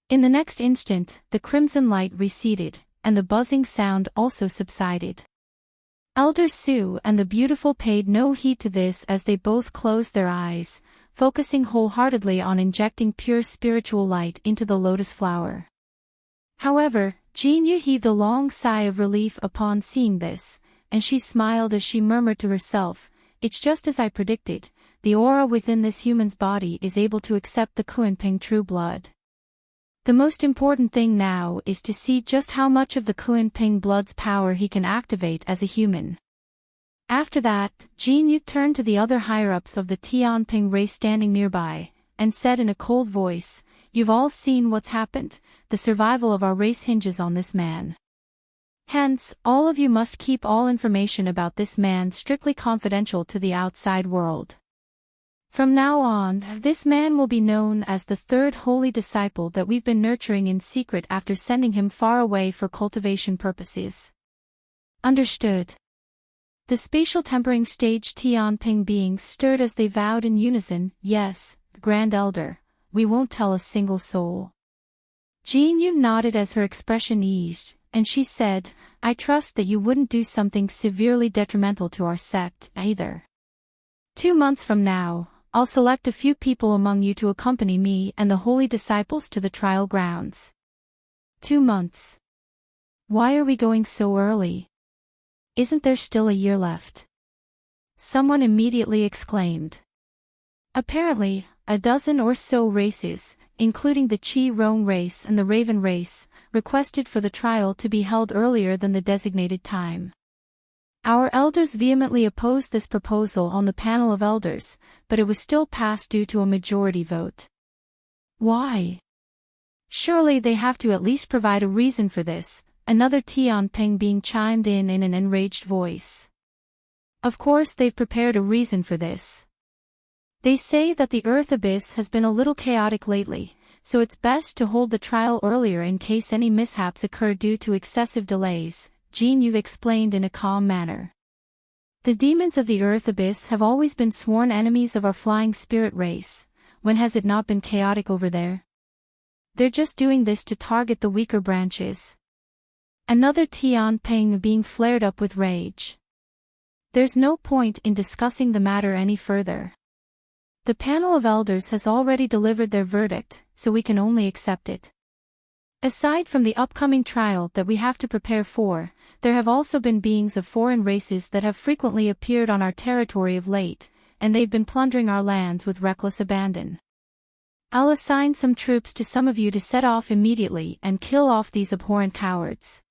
In the next instant, the crimson light receded, and the buzzing sound also subsided. Elder Sue and the beautiful paid no heed to this as they both closed their eyes, focusing wholeheartedly on injecting pure spiritual light into the lotus flower. However, Jinyu heaved a long sigh of relief upon seeing this, and she smiled as she murmured to herself, "It's just as I predicted, the aura within this human's body is able to accept the Kunping true blood. The most important thing now is to see just how much of the Kunping blood's power he can activate as a human." After that, Jinyu turned to the other higher-ups of the Tianping race standing nearby, and said in a cold voice, "You've all seen what's happened, the survival of our race hinges on this man. Hence, all of you must keep all information about this man strictly confidential to the outside world. From now on, this man will be known as the third holy disciple that we've been nurturing in secret after sending him far away for cultivation purposes. Understood?" The spatial tempering stage Tianping beings stirred as they vowed in unison, "Yes, Grand Elder, we won't tell a single soul." Jinyu nodded as her expression eased, and she said, "I trust that you wouldn't do something severely detrimental to our sect, either. 2 months from now, I'll select a few people among you to accompany me and the holy disciples to the trial grounds." 2 months. Why are we going so early? Isn't there still a year left? Someone immediately exclaimed. Apparently, a dozen or so races, including the Qi-Rong race and the Raven race, requested for the trial to be held earlier than the designated time. Our elders vehemently opposed this proposal on the panel of elders, but it was still passed due to a majority vote. Why? Surely they have to at least provide a reason for this, another Tianping being chimed in an enraged voice. Of course they've prepared a reason for this. They say that the Earth Abyss has been a little chaotic lately, so it's best to hold the trial earlier in case any mishaps occur due to excessive delays, Jinyu explained in a calm manner. The demons of the Earth Abyss have always been sworn enemies of our flying spirit race. When has it not been chaotic over there? They're just doing this to target the weaker branches. Another Tianping being flared up with rage. There's no point in discussing the matter any further. The panel of elders has already delivered their verdict, so we can only accept it. Aside from the upcoming trial that we have to prepare for, there have also been beings of foreign races that have frequently appeared on our territory of late, and they've been plundering our lands with reckless abandon. I'll assign some troops to some of you to set off immediately and kill off these abhorrent cowards.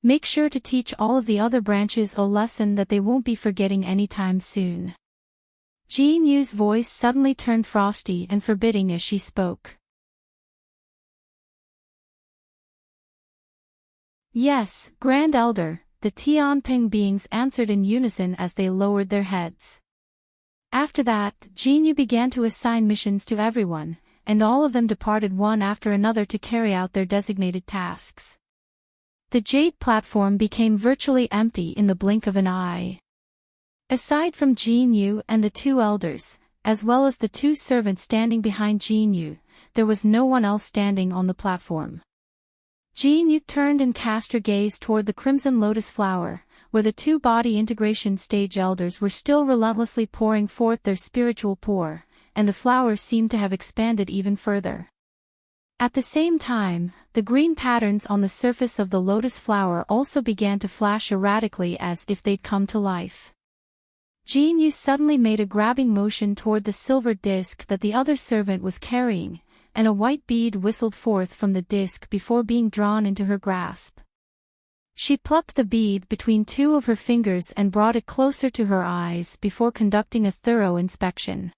Make sure to teach all of the other branches a lesson that they won't be forgetting anytime soon. Jinyu's voice suddenly turned frosty and forbidding as she spoke. Yes, Grand Elder, the Tianping beings answered in unison as they lowered their heads. After that, Jinyu began to assign missions to everyone, and all of them departed one after another to carry out their designated tasks. The jade platform became virtually empty in the blink of an eye. Aside from Jinyu and the 2 elders, as well as the 2 servants standing behind Jinyu, there was no one else standing on the platform. Jinyu turned and cast her gaze toward the crimson lotus flower, where the 2 body integration stage elders were still relentlessly pouring forth their spiritual pour, and the flower seemed to have expanded even further. At the same time, the green patterns on the surface of the lotus flower also began to flash erratically as if they'd come to life. Jinyu suddenly made a grabbing motion toward the silver disc that the other servant was carrying, and a white bead whistled forth from the disc before being drawn into her grasp. She plucked the bead between two of her fingers and brought it closer to her eyes before conducting a thorough inspection.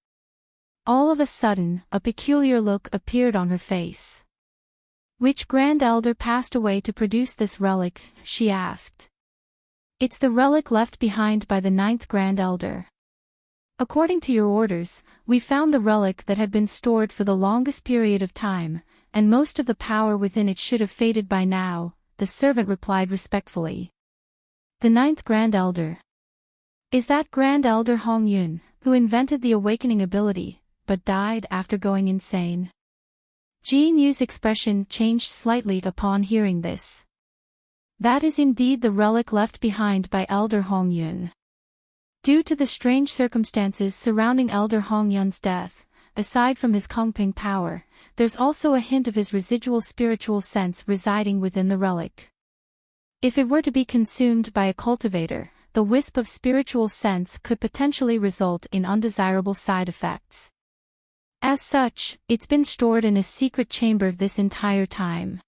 All of a sudden, a peculiar look appeared on her face. "Which Grand Elder passed away to produce this relic?" she asked. "It's the relic left behind by the 9th Grand Elder. According to your orders, we found the relic that had been stored for the longest period of time, and most of the power within it should have faded by now," the servant replied respectfully. "The 9th Grand Elder? Is that Grand Elder Hong Yun, who invented the awakening ability, but died after going insane?" Jin Yu's expression changed slightly upon hearing this. "That is indeed the relic left behind by Elder Hong Yun. Due to the strange circumstances surrounding Elder Hong Yun's death, aside from his Kongping power, there's also a hint of his residual spiritual sense residing within the relic. If it were to be consumed by a cultivator, the wisp of spiritual sense could potentially result in undesirable side effects. As such, it's been stored in a secret chamber this entire time.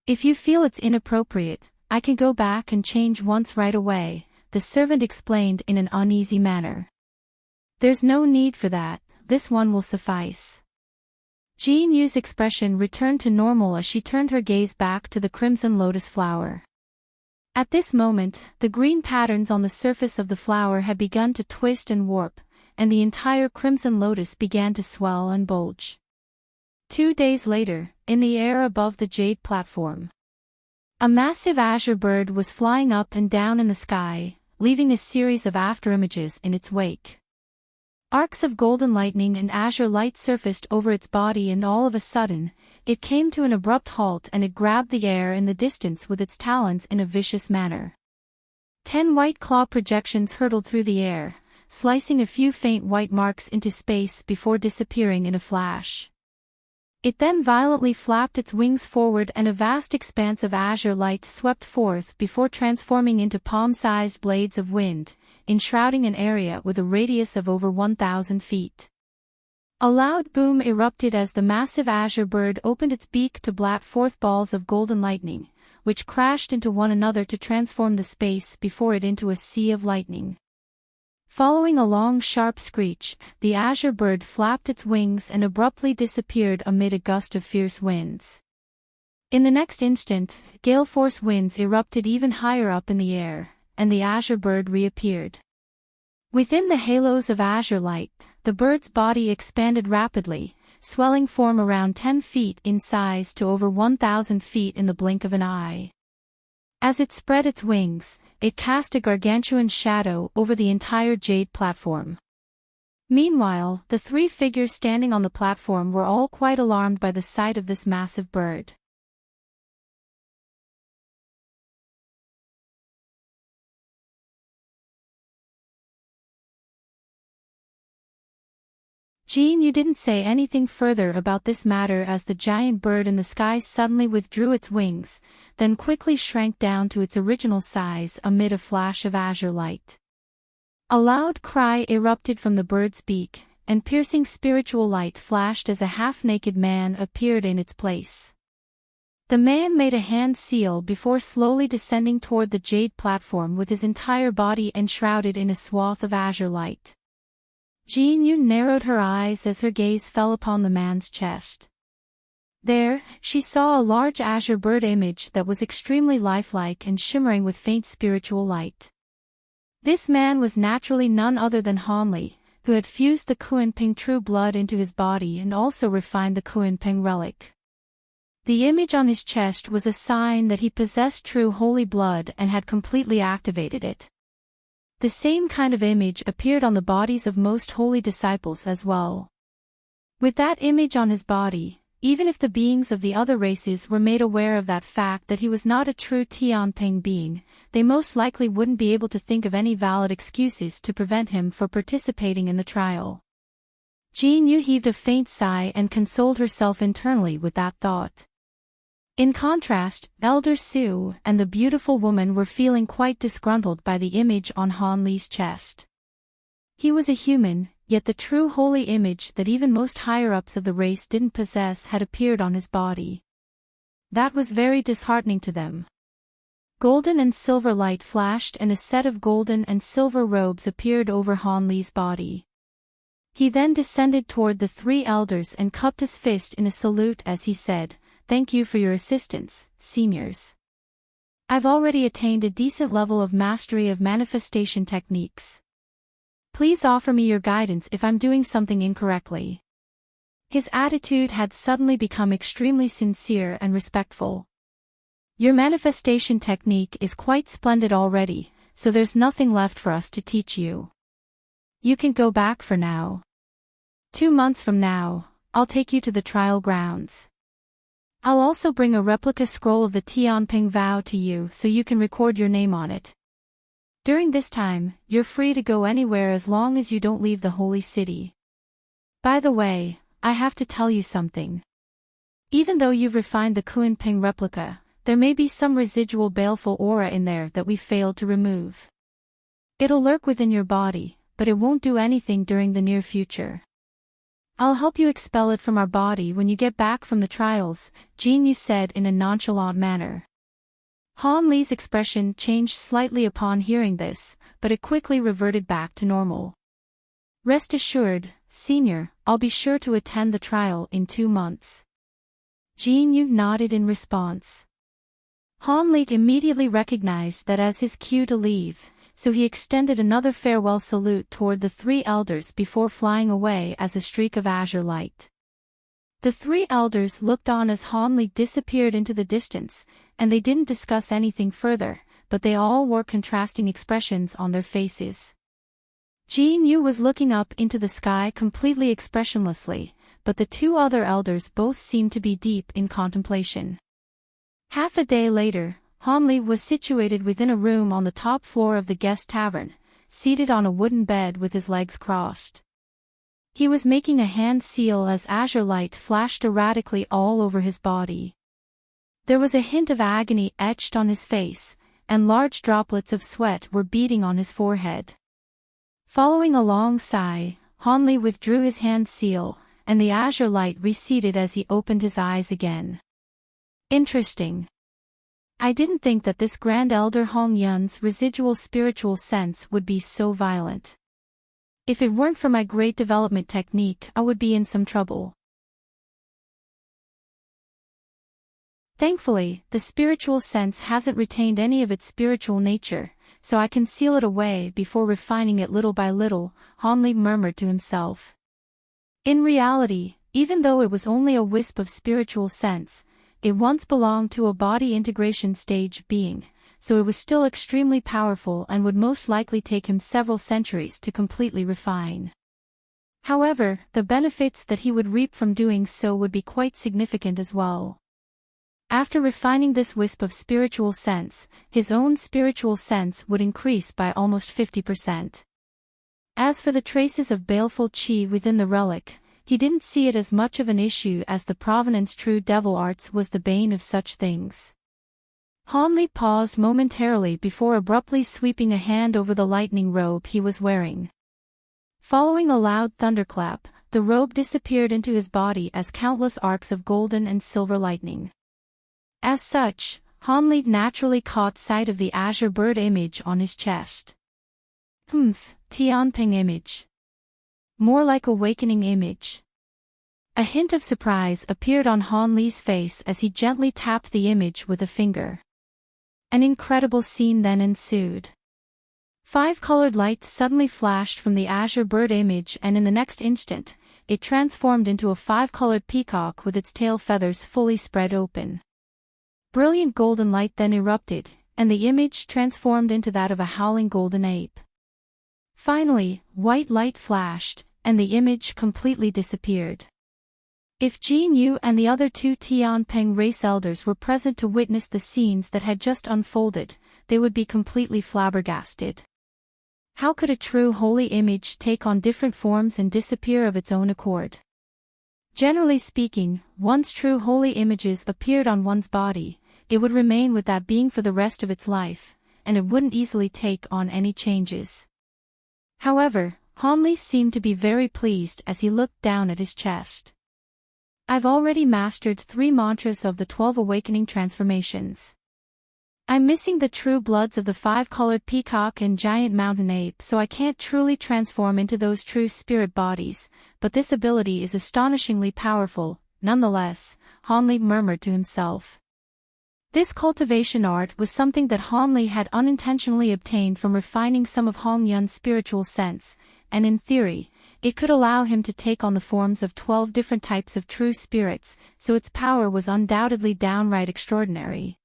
If you feel it's inappropriate, I can go back and change once right away," the servant explained in an uneasy manner. "There's no need for that, this one will suffice." Jin Yu's expression returned to normal as she turned her gaze back to the crimson lotus flower. At this moment, the green patterns on the surface of the flower had begun to twist and warp, and the entire crimson lotus began to swell and bulge. 2 days later, in the air above the jade platform, a massive azure bird was flying up and down in the sky, leaving a series of afterimages in its wake. Arcs of golden lightning and azure light surfaced over its body, and all of a sudden, it came to an abrupt halt and it grabbed the air in the distance with its talons in a vicious manner. 10 white claw projections hurtled through the air, slicing a few faint white marks into space before disappearing in a flash. It then violently flapped its wings forward and a vast expanse of azure light swept forth before transforming into palm-sized blades of wind, enshrouding an area with a radius of over 1,000 feet. A loud boom erupted as the massive azure bird opened its beak to blat forth balls of golden lightning, which crashed into one another to transform the space before it into a sea of lightning. Following a long sharp screech, the azure bird flapped its wings and abruptly disappeared amid a gust of fierce winds. In the next instant, gale-force winds erupted even higher up in the air, and the azure bird reappeared. Within the halos of azure light, the bird's body expanded rapidly, swelling from around 10 feet in size to over 1,000 feet in the blink of an eye. As it spread its wings, it cast a gargantuan shadow over the entire jade platform. Meanwhile, the 3 figures standing on the platform were all quite alarmed by the sight of this massive bird. Jin Yu didn't say anything further about this matter as the giant bird in the sky suddenly withdrew its wings, then quickly shrank down to its original size amid a flash of azure light. A loud cry erupted from the bird's beak, and piercing spiritual light flashed as a half-naked man appeared in its place. The man made a hand seal before slowly descending toward the jade platform with his entire body enshrouded in a swath of azure light. Jin Yu narrowed her eyes as her gaze fell upon the man's chest. There, she saw a large azure bird image that was extremely lifelike and shimmering with faint spiritual light. This man was naturally none other than Han Li, who had fused the Kuan-Ping true blood into his body and also refined the Kuan-Ping relic. The image on his chest was a sign that he possessed true holy blood and had completely activated it. The same kind of image appeared on the bodies of most holy disciples as well. With that image on his body, even if the beings of the other races were made aware of that fact that he was not a true Tianping being, they most likely wouldn't be able to think of any valid excuses to prevent him from participating in the trial. Jin Yu heaved a faint sigh and consoled herself internally with that thought. In contrast, Elder Su and the beautiful woman were feeling quite disgruntled by the image on Han Li's chest. He was a human, yet the true holy image that even most higher-ups of the race didn't possess had appeared on his body. That was very disheartening to them. Golden and silver light flashed and a set of golden and silver robes appeared over Han Li's body. He then descended toward the three elders and cupped his fist in a salute as he said, "Thank you for your assistance, seniors. I've already attained a decent level of mastery of manifestation techniques. Please offer me your guidance if I'm doing something incorrectly." His attitude had suddenly become extremely sincere and respectful. "Your manifestation technique is quite splendid already, so there's nothing left for us to teach you. You can go back for now. 2 months from now, I'll take you to the trial grounds. I'll also bring a replica scroll of the Tianping vow to you so you can record your name on it. During this time, you're free to go anywhere as long as you don't leave the holy city. By the way, I have to tell you something. Even though you've refined the Kuanping replica, there may be some residual baleful aura in there that we failed to remove. It'll lurk within your body, but it won't do anything during the near future. I'll help you expel it from our body when you get back from the trials," Jin Yu said in a nonchalant manner. Han Li's expression changed slightly upon hearing this, but it quickly reverted back to normal. "Rest assured, Senior, I'll be sure to attend the trial in 2 months." Jin Yu nodded in response. Han Li immediately recognized that as his cue to leave, so he extended another farewell salute toward the three elders before flying away as a streak of azure light. The three elders looked on as Han Li disappeared into the distance, and they didn't discuss anything further, but they all wore contrasting expressions on their faces. Jin Yu was looking up into the sky completely expressionlessly, but the 2 other elders both seemed to be deep in contemplation. Half a day later, Han Li was situated within a room on the top floor of the guest tavern, seated on a wooden bed with his legs crossed. He was making a hand seal as azure light flashed erratically all over his body. There was a hint of agony etched on his face, and large droplets of sweat were beading on his forehead. Following a long sigh, Han Li withdrew his hand seal, and the azure light receded as he opened his eyes again. "Interesting. I didn't think that this Grand Elder Hong Yun's residual spiritual sense would be so violent. If it weren't for my great development technique, I would be in some trouble. Thankfully, the spiritual sense hasn't retained any of its spiritual nature, so I can seal it away before refining it little by little," Han Li murmured to himself. In reality, even though it was only a wisp of spiritual sense, it once belonged to a body integration stage being, so it was still extremely powerful and would most likely take him several centuries to completely refine. However, the benefits that he would reap from doing so would be quite significant as well. After refining this wisp of spiritual sense, his own spiritual sense would increase by almost 50%. As for the traces of baleful qi within the relic, he didn't see it as much of an issue as the Provenance True Devil Arts was the bane of such things. Han Li paused momentarily before abruptly sweeping a hand over the lightning robe he was wearing. Following a loud thunderclap, the robe disappeared into his body as countless arcs of golden and silver lightning. As such, Han Li naturally caught sight of the azure bird image on his chest. Tianping image. More like awakening image. A hint of surprise appeared on Han Li's face as he gently tapped the image with a finger. An incredible scene then ensued. 5-colored light suddenly flashed from the azure bird image, and in the next instant, it transformed into a 5-colored peacock with its tail feathers fully spread open. Brilliant golden light then erupted, and the image transformed into that of a howling golden ape. Finally, white light flashed, and the image completely disappeared. If Jin Yu and the other 2 Tianping race elders were present to witness the scenes that had just unfolded, they would be completely flabbergasted. How could a true holy image take on different forms and disappear of its own accord? Generally speaking, once true holy images appeared on one's body, it would remain with that being for the rest of its life, and it wouldn't easily take on any changes. However, Han Li seemed to be very pleased as he looked down at his chest. "I've already mastered 3 mantras of the 12 awakening transformations. I'm missing the true bloods of the five-colored peacock and giant mountain ape, so I can't truly transform into those true spirit bodies, but this ability is astonishingly powerful, nonetheless, Hanli murmured to himself. This cultivation art was something that Hanli had unintentionally obtained from refining some of Hong Yun's spiritual sense, and in theory, it could allow him to take on the forms of 12 different types of true spirits, so its power was undoubtedly downright extraordinary.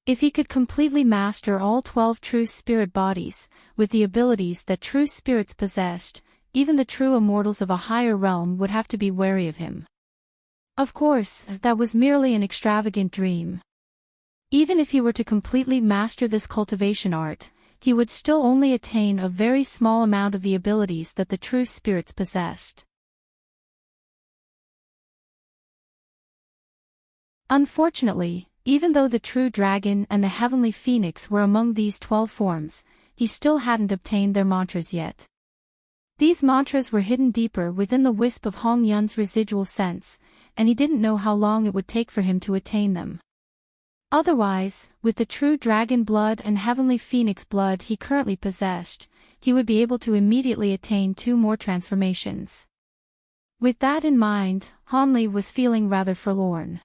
If he could completely master all 12 true spirit bodies, with the abilities that true spirits possessed, even the true immortals of a higher realm would have to be wary of him. Of course, that was merely an extravagant dream. Even if he were to completely master this cultivation art, he would still only attain a very small amount of the abilities that the true spirits possessed. Unfortunately, even though the true dragon and the heavenly phoenix were among these 12 forms, he still hadn't obtained their mantras yet. These mantras were hidden deeper within the wisp of Hong Yun's residual sense, and he didn't know how long it would take for him to attain them. Otherwise, with the true dragon blood and heavenly phoenix blood he currently possessed, he would be able to immediately attain 2 more transformations. With that in mind, Hanli was feeling rather forlorn.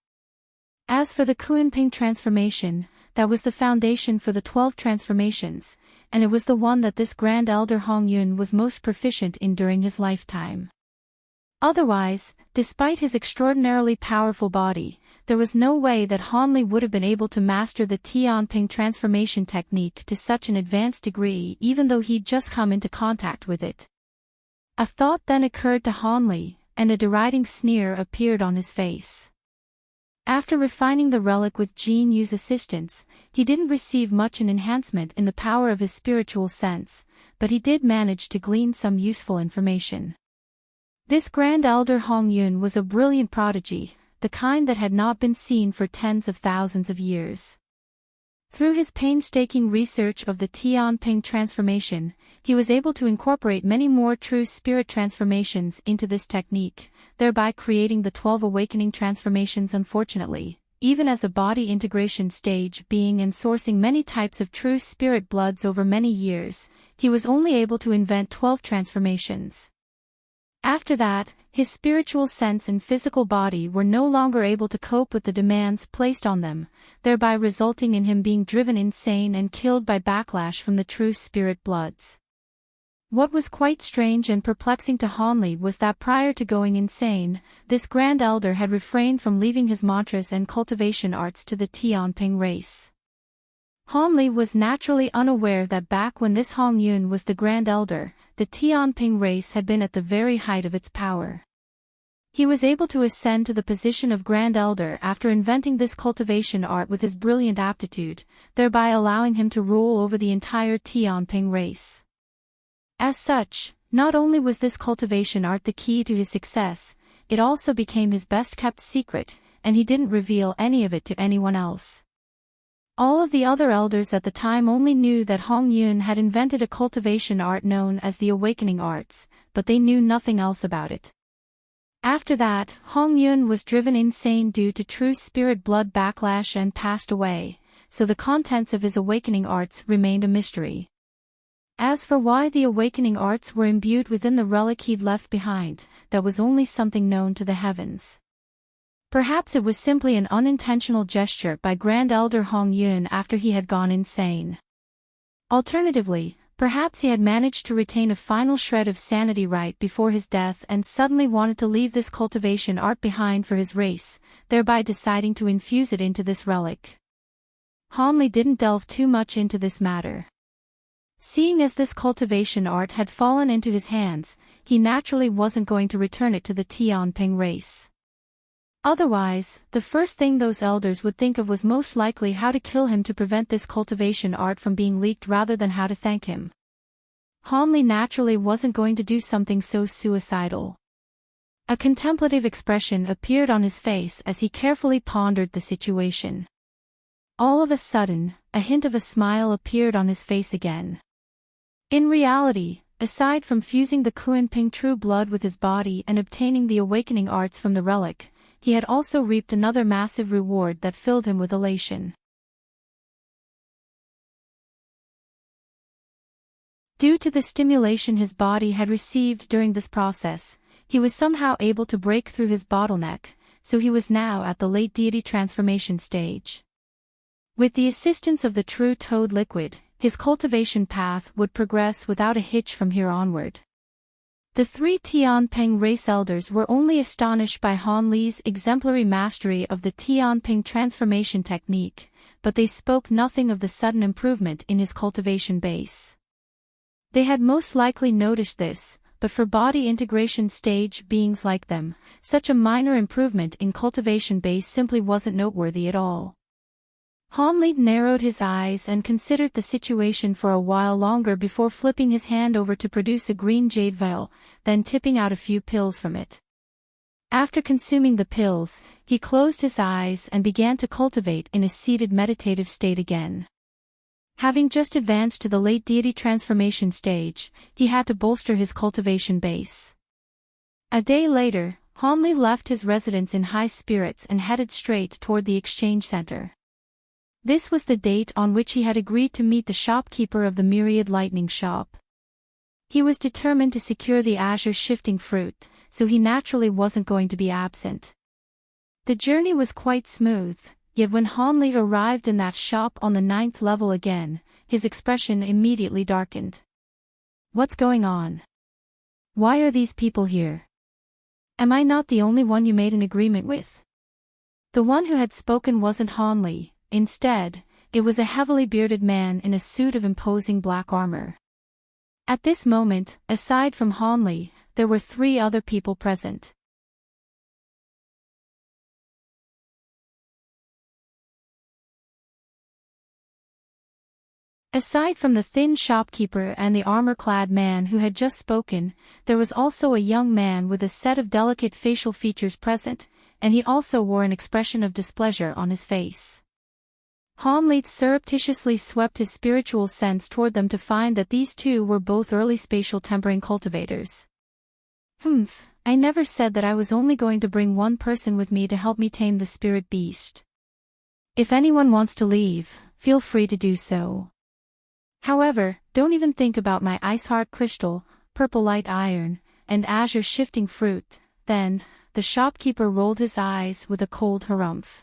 As for the Kuanping transformation, that was the foundation for the 12 transformations, and it was the one that this Grand Elder Hong Yun was most proficient in during his lifetime. Otherwise, despite his extraordinarily powerful body, there was no way that Hanli would have been able to master the Tianping transformation technique to such an advanced degree even though he'd just come into contact with it. A thought then occurred to Hanli, and a deriding sneer appeared on his face. After refining the relic with Jin Yu's assistance, he didn't receive much an enhancement in the power of his spiritual sense, but he did manage to glean some useful information. This Grand Elder Hong Yun was a brilliant prodigy, the kind that had not been seen for tens of thousands of years. Through his painstaking research of the Tianping transformation, he was able to incorporate many more true spirit transformations into this technique, thereby creating the 12 awakening transformations. Unfortunately, even as a body integration stage being and sourcing many types of true spirit bloods over many years, he was only able to invent 12 transformations. After that, his spiritual sense and physical body were no longer able to cope with the demands placed on them, thereby resulting in him being driven insane and killed by backlash from the true spirit bloods. What was quite strange and perplexing to Hanli was that prior to going insane, this Grand Elder had refrained from leaving his mantras and cultivation arts to the Tianping race. Hanli was naturally unaware that back when this Hong Yun was the Grand Elder, the Tianping race had been at the very height of its power. He was able to ascend to the position of Grand Elder after inventing this cultivation art with his brilliant aptitude, thereby allowing him to rule over the entire Tianping race. As such, not only was this cultivation art the key to his success, it also became his best-kept secret, and he didn't reveal any of it to anyone else. All of the other elders at the time only knew that Hong Yun had invented a cultivation art known as the Awakening Arts, but they knew nothing else about it. After that, Hong Yun was driven insane due to true spirit blood backlash and passed away, so the contents of his Awakening Arts remained a mystery. As for why the Awakening Arts were imbued within the relic he'd left behind, that was only something known to the heavens. Perhaps it was simply an unintentional gesture by Grand Elder Hong Yun after he had gone insane. Alternatively, perhaps he had managed to retain a final shred of sanity right before his death and suddenly wanted to leave this cultivation art behind for his race, thereby deciding to infuse it into this relic. Hanli didn't delve too much into this matter. Seeing as this cultivation art had fallen into his hands, he naturally wasn't going to return it to the Tianping race. Otherwise, the first thing those elders would think of was most likely how to kill him to prevent this cultivation art from being leaked rather than how to thank him. Hanli naturally wasn't going to do something so suicidal. A contemplative expression appeared on his face as he carefully pondered the situation. All of a sudden, a hint of a smile appeared on his face again. In reality, aside from fusing the Kuanping true blood with his body and obtaining the awakening arts from the relic, he had also reaped another massive reward that filled him with elation. Due to the stimulation his body had received during this process, he was somehow able to break through his bottleneck, so he was now at the late deity transformation stage. With the assistance of the true toad liquid, his cultivation path would progress without a hitch from here onward. The three Tianping race elders were only astonished by Han Li's exemplary mastery of the Tianping transformation technique, but they spoke nothing of the sudden improvement in his cultivation base. They had most likely noticed this, but for body integration stage beings like them, such a minor improvement in cultivation base simply wasn't noteworthy at all. Han Li narrowed his eyes and considered the situation for a while longer before flipping his hand over to produce a green jade vial, then tipping out a few pills from it. After consuming the pills, he closed his eyes and began to cultivate in a seated meditative state again. Having just advanced to the late deity transformation stage, he had to bolster his cultivation base. A day later, Han Li left his residence in high spirits and headed straight toward the exchange center. This was the date on which he had agreed to meet the shopkeeper of the Myriad Lightning Shop. He was determined to secure the azure shifting fruit, so he naturally wasn't going to be absent. The journey was quite smooth, yet when Han Li arrived in that shop on the 9th level again, his expression immediately darkened. What's going on? Why are these people here? Am I not the only one you made an agreement with? The one who had spoken wasn't Han Li. Instead, it was a heavily bearded man in a suit of imposing black armor. At this moment, aside from Han Li, there were 3 other people present. Aside from the thin shopkeeper and the armor-clad man who had just spoken, there was also a young man with a set of delicate facial features present, and he also wore an expression of displeasure on his face. Han Li surreptitiously swept his spiritual sense toward them to find that these two were both early spatial tempering cultivators. I never said that I was only going to bring one person with me to help me tame the spirit beast. If anyone wants to leave, feel free to do so. However, don't even think about my ice heart crystal, purple light iron, and azure shifting fruit. Then, the shopkeeper rolled his eyes with a cold harumph.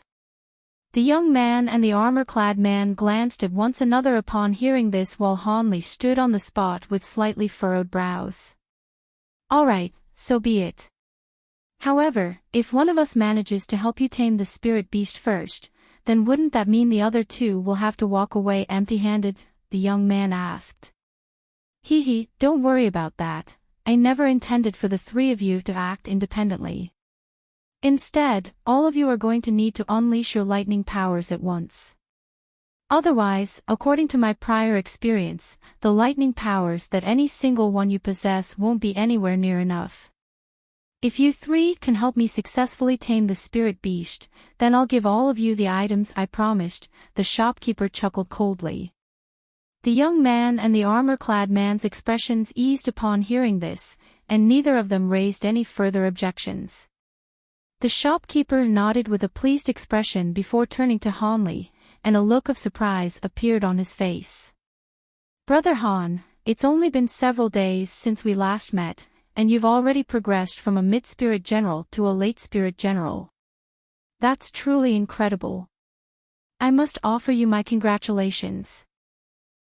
The young man and the armor-clad man glanced at one another upon hearing this while Han Li stood on the spot with slightly furrowed brows. All right, so be it. However, if one of us manages to help you tame the spirit beast first, then wouldn't that mean the other 2 will have to walk away empty-handed? The young man asked. Don't worry about that. I never intended for the 3 of you to act independently. Instead, all of you are going to need to unleash your lightning powers at once. Otherwise, according to my prior experience, the lightning powers that any single one you possess won't be anywhere near enough. If you 3 can help me successfully tame the spirit beast, then I'll give all of you the items I promised, the shopkeeper chuckled coldly. The young man and the armor-clad man's expressions eased upon hearing this, and neither of them raised any further objections. The shopkeeper nodded with a pleased expression before turning to Han Li, and a look of surprise appeared on his face. Brother Han, it's only been several days since we last met, and you've already progressed from a mid-spirit general to a late spirit general. That's truly incredible. I must offer you my congratulations.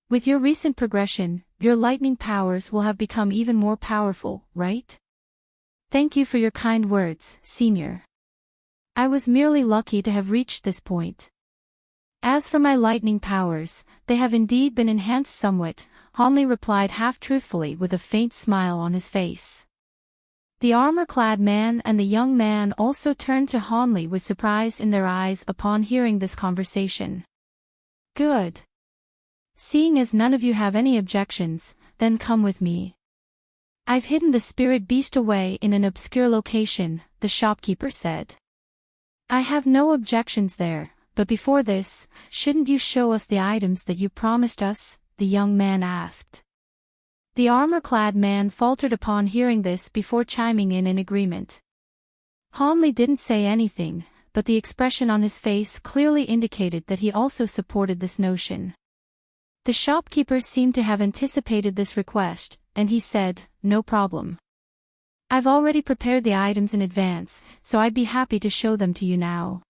With your recent progression, your lightning powers will have become even more powerful, right? Thank you for your kind words, Senior. I was merely lucky to have reached this point. As for my lightning powers, they have indeed been enhanced somewhat, Han Li replied half-truthfully with a faint smile on his face. The armor-clad man and the young man also turned to Han Li with surprise in their eyes upon hearing this conversation. Good. Seeing as none of you have any objections, then come with me. I've hidden the spirit beast away in an obscure location, the shopkeeper said. I have no objections there, but before this, shouldn't you show us the items that you promised us? The young man asked. The armor-clad man faltered upon hearing this before chiming in agreement. Han Li didn't say anything, but the expression on his face clearly indicated that he also supported this notion. The shopkeeper seemed to have anticipated this request, and he said, "No problem. I've already prepared the items in advance, so I'd be happy to show them to you now."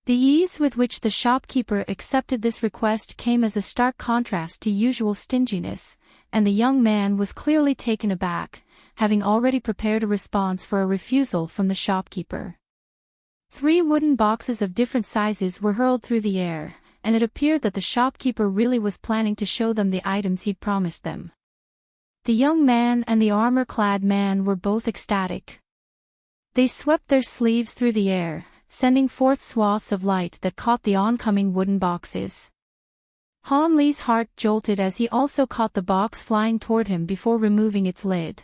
The ease with which the shopkeeper accepted this request came as a stark contrast to usual stinginess, and the young man was clearly taken aback, having already prepared a response for a refusal from the shopkeeper. 3 wooden boxes of different sizes were hurled through the air, and it appeared that the shopkeeper really was planning to show them the items he'd promised them. The young man and the armor-clad man were both ecstatic. They swept their sleeves through the air, sending forth swaths of light that caught the oncoming wooden boxes. Han Li's heart jolted as he also caught the box flying toward him before removing its lid.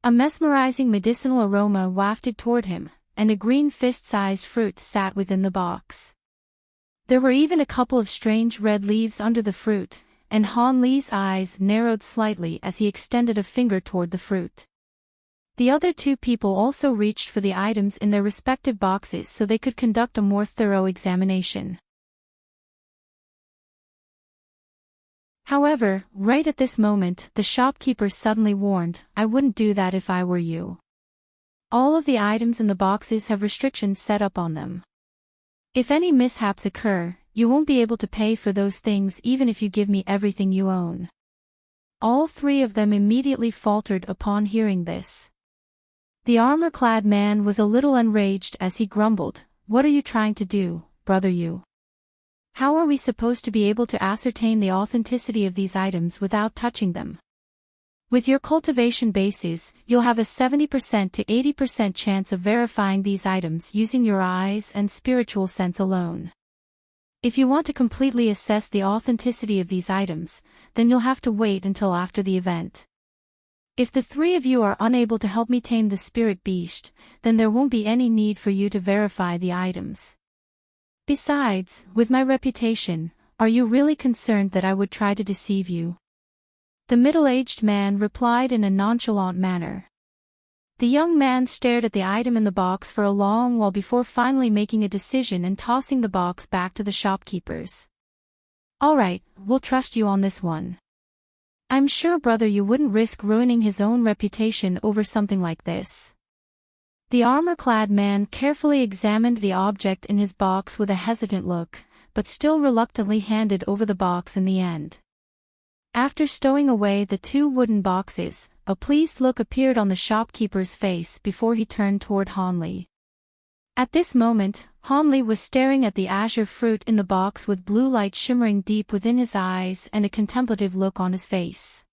A mesmerizing medicinal aroma wafted toward him, and a green fist-sized fruit sat within the box. There were even a couple of strange red leaves under the fruit, and Han Li's eyes narrowed slightly as he extended a finger toward the fruit. The other 2 people also reached for the items in their respective boxes so they could conduct a more thorough examination. However, right at this moment, the shopkeeper suddenly warned, "I wouldn't do that if I were you. All of the items in the boxes have restrictions set up on them. If any mishaps occur, you won't be able to pay for those things even if you give me everything you own." All 3 of them immediately faltered upon hearing this. The armor-clad man was a little enraged as he grumbled, "What are you trying to do, brother you? How are we supposed to be able to ascertain the authenticity of these items without touching them? With your cultivation bases, you'll have a 70% to 80% chance of verifying these items using your eyes and spiritual sense alone. If you want to completely assess the authenticity of these items, then you'll have to wait until after the event. If the 3 of you are unable to help me tame the spirit beast, then there won't be any need for you to verify the items. Besides, with my reputation, are you really concerned that I would try to deceive you?" The middle-aged man replied in a nonchalant manner. The young man stared at the item in the box for a long while before finally making a decision and tossing the box back to the shopkeepers. "All right, we'll trust you on this one. I'm sure brother you wouldn't risk ruining his own reputation over something like this." The armor-clad man carefully examined the object in his box with a hesitant look, but still reluctantly handed over the box in the end. After stowing away the 2 wooden boxes, a pleased look appeared on the shopkeeper's face before he turned toward Han Li. At this moment, Han Li was staring at the azure fruit in the box with blue light shimmering deep within his eyes and a contemplative look on his face.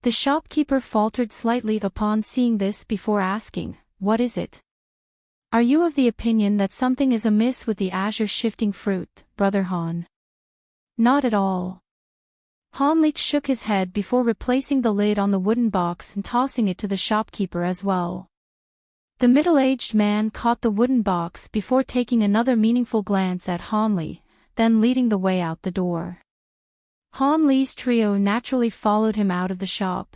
The shopkeeper faltered slightly upon seeing this before asking, "What is it? Are you of the opinion that something is amiss with the azure shifting fruit, brother Han?" "Not at all." Han Li shook his head before replacing the lid on the wooden box and tossing it to the shopkeeper as well. The middle-aged man caught the wooden box before taking another meaningful glance at Han Li, then leading the way out the door. Han Li's trio naturally followed him out of the shop.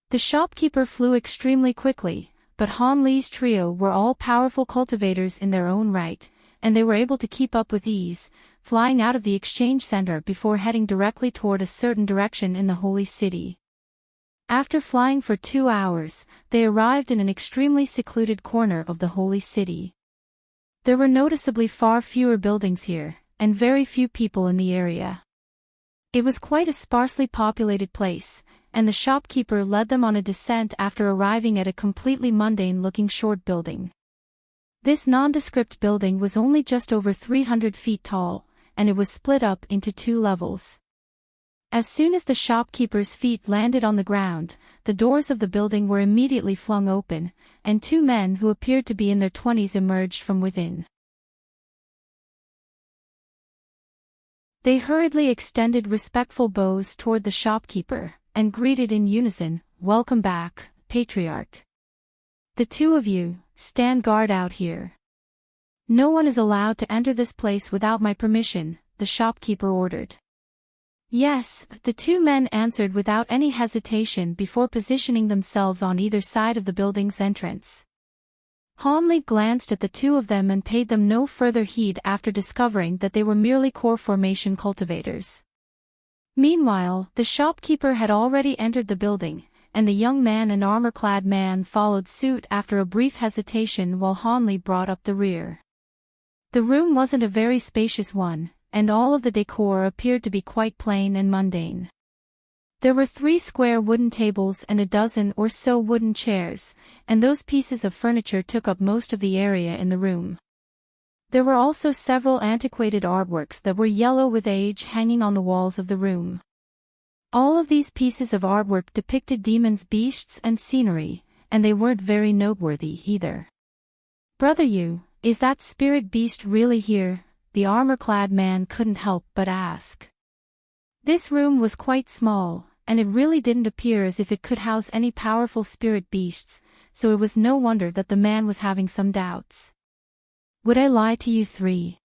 The shopkeeper flew extremely quickly, but Han Li's trio were all powerful cultivators in their own right, and they were able to keep up with ease, flying out of the exchange center before heading directly toward a certain direction in the holy city. After flying for 2 hours, they arrived in an extremely secluded corner of the holy city. There were noticeably far fewer buildings here, and very few people in the area. It was quite a sparsely populated place, and the shopkeeper led them on a descent after arriving at a completely mundane-looking short building. This nondescript building was only just over 300 feet tall, and it was split up into 2 levels. As soon as the shopkeeper's feet landed on the ground, the doors of the building were immediately flung open, and 2 men who appeared to be in their 20s emerged from within. They hurriedly extended respectful bows toward the shopkeeper, and greeted in unison, "Welcome back, Patriarch. The 2 of you, stand guard out here. No one is allowed to enter this place without my permission," the shopkeeper ordered. "Yes," the 2 men answered without any hesitation before positioning themselves on either side of the building's entrance. Han Li glanced at the 2 of them and paid them no further heed after discovering that they were merely core formation cultivators. Meanwhile, the shopkeeper had already entered the building, and the young man and armor-clad man followed suit after a brief hesitation while Hanli brought up the rear. The room wasn't a very spacious one, and all of the decor appeared to be quite plain and mundane. There were 3 square wooden tables and a dozen or so wooden chairs, and those pieces of furniture took up most of the area in the room. There were also several antiquated artworks that were yellow with age hanging on the walls of the room. All of these pieces of artwork depicted demons, beasts, and scenery, and they weren't very noteworthy either. "Brother Yu, is that spirit beast really here?" the armor-clad man couldn't help but ask. This room was quite small, and it really didn't appear as if it could house any powerful spirit beasts, so it was no wonder that the man was having some doubts. "Would I lie to you 3?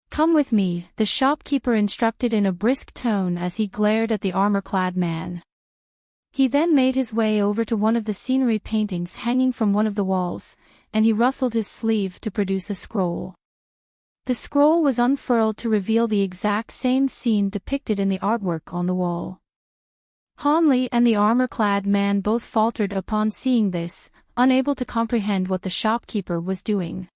Come with me," the shopkeeper instructed in a brisk tone as he glared at the armor-clad man. He then made his way over to one of the scenery paintings hanging from one of the walls, and he rustled his sleeve to produce a scroll. The scroll was unfurled to reveal the exact same scene depicted in the artwork on the wall. Hanli and the armor-clad man both faltered upon seeing this, unable to comprehend what the shopkeeper was doing.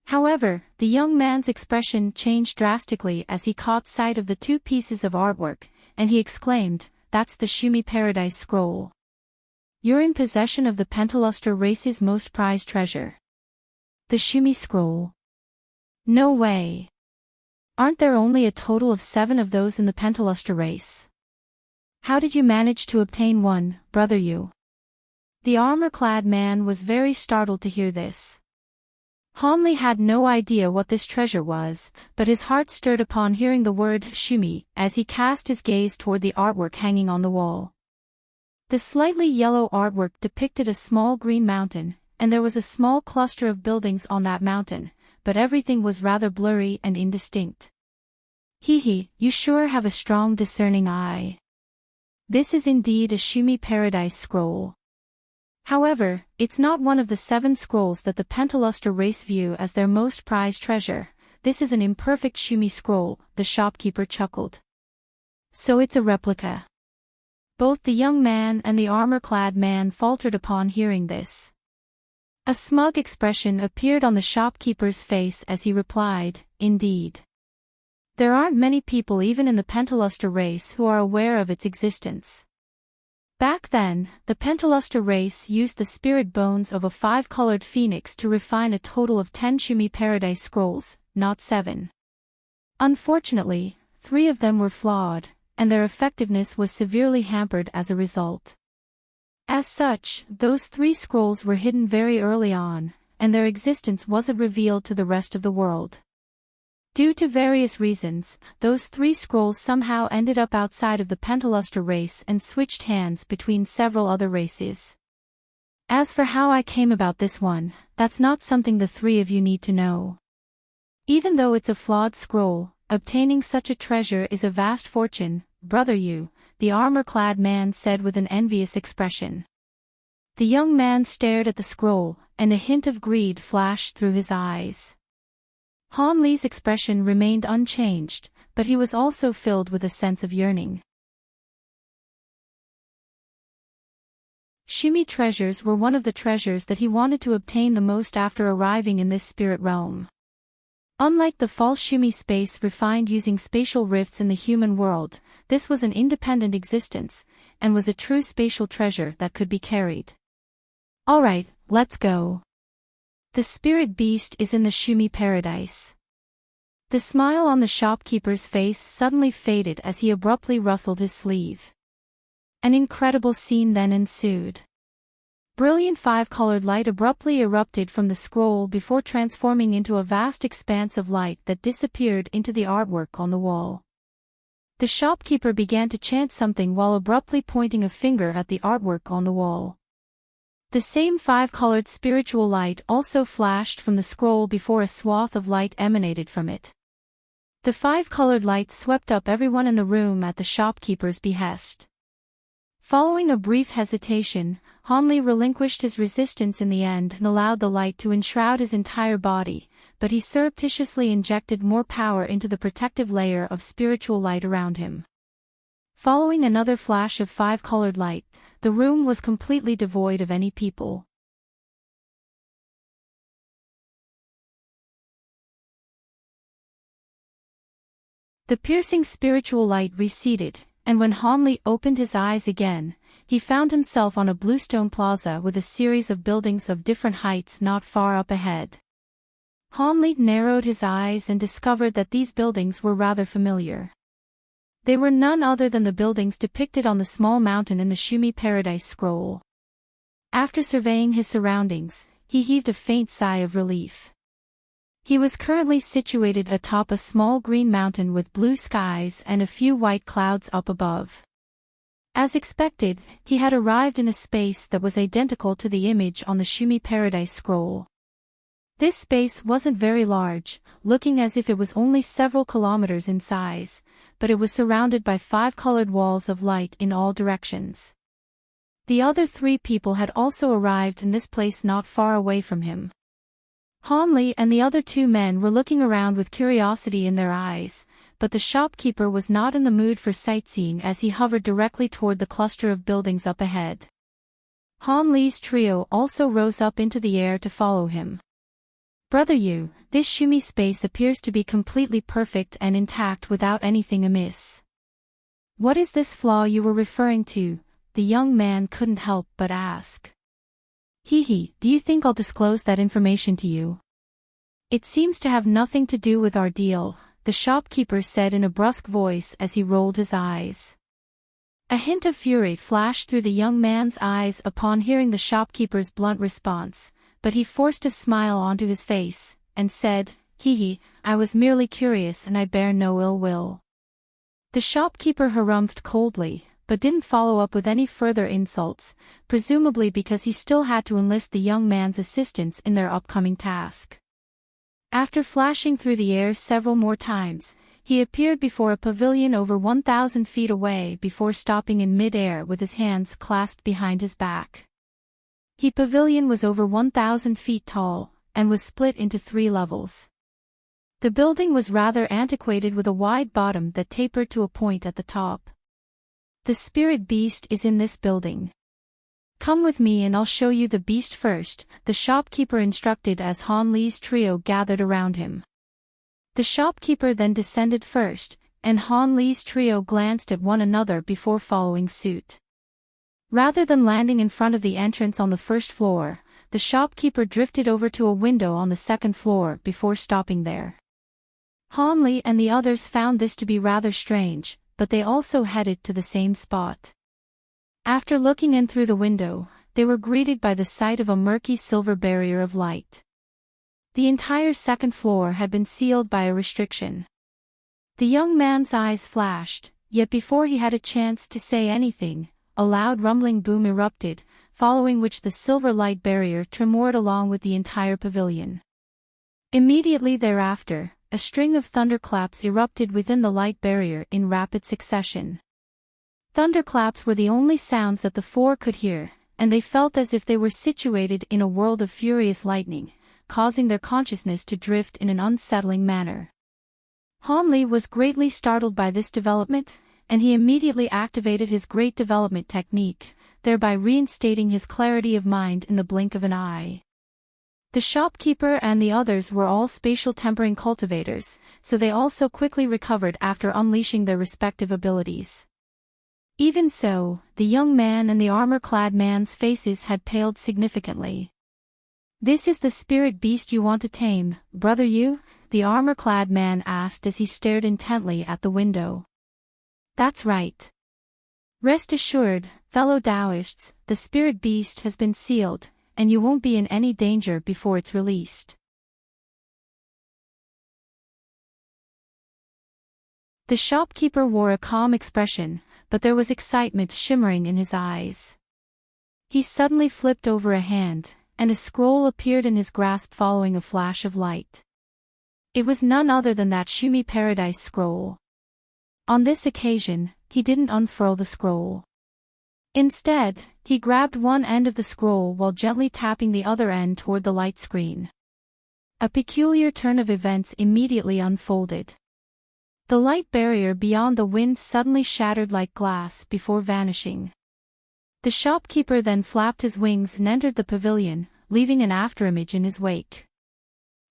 However, the young man's expression changed drastically as he caught sight of the 2 pieces of artwork, and he exclaimed, "That's the Shumi Paradise Scroll. You're in possession of the Pentaluster race's most prized treasure." "The Shumi Scroll? No way. Aren't there only a total of 7 of those in the Pentaluster race? How did you manage to obtain one, Brother Yu?" The armor-clad man was very startled to hear this. Hanli had no idea what this treasure was, but his heart stirred upon hearing the word Shumi as he cast his gaze toward the artwork hanging on the wall. The slightly yellow artwork depicted a small green mountain, and there was a small cluster of buildings on that mountain, but everything was rather blurry and indistinct. "Hee, you sure have a strong discerning eye. This is indeed a Shumi Paradise Scroll. However, it's not one of the 7 scrolls that the Pentaluster race view as their most prized treasure. This is an imperfect Shumi scroll," the shopkeeper chuckled. "So it's a replica." Both the young man and the armor-clad man faltered upon hearing this. A smug expression appeared on the shopkeeper's face as he replied, "Indeed. There aren't many people even in the Pentaluster race who are aware of its existence. Back then, the Pentaluster race used the spirit bones of a 5-colored phoenix to refine a total of 10 Shumi Paradise Scrolls, not 7. Unfortunately, 3 of them were flawed, and their effectiveness was severely hampered as a result. As such, those 3 scrolls were hidden very early on, and their existence wasn't revealed to the rest of the world. Due to various reasons, those 3 scrolls somehow ended up outside of the Pentaluster race and switched hands between several other races. As for how I came about this one, that's not something the 3 of you need to know. Even though it's a flawed scroll, obtaining such a treasure is a vast fortune, Brother Yu," the armor-clad man said with an envious expression. The young man stared at the scroll, and a hint of greed flashed through his eyes. Hanli's expression remained unchanged, but he was also filled with a sense of yearning. Shumi treasures were one of the treasures that he wanted to obtain the most after arriving in this spirit realm. Unlike the false Shumi space refined using spatial rifts in the human world, this was an independent existence, and was a true spatial treasure that could be carried. "Alright, let's go. The spirit beast is in the Shumi Paradise." The smile on the shopkeeper's face suddenly faded as he abruptly rustled his sleeve. An incredible scene then ensued. Brilliant 5-colored light abruptly erupted from the scroll before transforming into a vast expanse of light that disappeared into the artwork on the wall. The shopkeeper began to chant something while abruptly pointing a finger at the artwork on the wall. The same 5-colored spiritual light also flashed from the scroll before a swath of light emanated from it. The 5-colored light swept up everyone in the room at the shopkeeper's behest. Following a brief hesitation, Hanli relinquished his resistance in the end and allowed the light to enshroud his entire body, but he surreptitiously injected more power into the protective layer of spiritual light around him. Following another flash of 5-colored light, the room was completely devoid of any people. The piercing spiritual light receded, and when Hanli opened his eyes again, he found himself on a bluestone plaza with a series of buildings of different heights not far up ahead. Hanli narrowed his eyes and discovered that these buildings were rather familiar. They were none other than the buildings depicted on the small mountain in the Shumi Paradise scroll. After surveying his surroundings, he heaved a faint sigh of relief. He was currently situated atop a small green mountain with blue skies and a few white clouds up above. As expected, he had arrived in a space that was identical to the image on the Shumi Paradise scroll. This space wasn't very large, looking as if it was only several kilometers in size, but it was surrounded by 5-colored walls of light in all directions. The other 3 people had also arrived in this place not far away from him. Hanli and the other 2 men were looking around with curiosity in their eyes, but the shopkeeper was not in the mood for sightseeing as he hovered directly toward the cluster of buildings up ahead. Hanli's trio also rose up into the air to follow him. "Brother Yu, this Shumi space appears to be completely perfect and intact without anything amiss. What is this flaw you were referring to?" the young man couldn't help but ask. "Hehe, do you think I'll disclose that information to you? It seems to have nothing to do with our deal," the shopkeeper said in a brusque voice as he rolled his eyes. A hint of fury flashed through the young man's eyes upon hearing the shopkeeper's blunt response, but he forced a smile onto his face, and said, "Hehe, I was merely curious and I bear no ill will." The shopkeeper harumphed coldly, but didn't follow up with any further insults, presumably because he still had to enlist the young man's assistance in their upcoming task. After flashing through the air several more times, he appeared before a pavilion over 1,000 feet away before stopping in mid-air with his hands clasped behind his back. The pavilion was over 1,000 feet tall, and was split into 3 levels. The building was rather antiquated with a wide bottom that tapered to a point at the top. "The spirit beast is in this building. Come with me and I'll show you the beast first," the shopkeeper instructed as Hanli's trio gathered around him. The shopkeeper then descended first, and Hanli's trio glanced at one another before following suit. Rather than landing in front of the entrance on the first floor, the shopkeeper drifted over to a window on the second floor before stopping there. Hanli and the others found this to be rather strange, but they also headed to the same spot. After looking in through the window, they were greeted by the sight of a murky silver barrier of light. The entire second floor had been sealed by a restriction. The young man's eyes flashed, yet before he had a chance to say anything, a loud rumbling boom erupted, following which the silver light barrier tremored along with the entire pavilion. Immediately thereafter, a string of thunderclaps erupted within the light barrier in rapid succession. Thunderclaps were the only sounds that the 4 could hear, and they felt as if they were situated in a world of furious lightning, causing their consciousness to drift in an unsettling manner. Hanli was greatly startled by this development, and he immediately activated his great development technique, thereby reinstating his clarity of mind in the blink of an eye. The shopkeeper and the others were all spatial tempering cultivators, so they also quickly recovered after unleashing their respective abilities. Even so, the young man and the armor-clad man's faces had paled significantly. "This is the spirit beast you want to tame, brother Yu?" the armor-clad man asked as he stared intently at the window. "That's right. Rest assured, fellow Taoists, the spirit beast has been sealed, and you won't be in any danger before it's released." The shopkeeper wore a calm expression, but there was excitement shimmering in his eyes. He suddenly flipped over a hand, and a scroll appeared in his grasp following a flash of light. It was none other than that Shumi Paradise scroll. On this occasion, he didn't unfurl the scroll. Instead, he grabbed one end of the scroll while gently tapping the other end toward the light screen. A peculiar turn of events immediately unfolded. The light barrier beyond the wind suddenly shattered like glass before vanishing. The shopkeeper then flapped his wings and entered the pavilion, leaving an afterimage in his wake.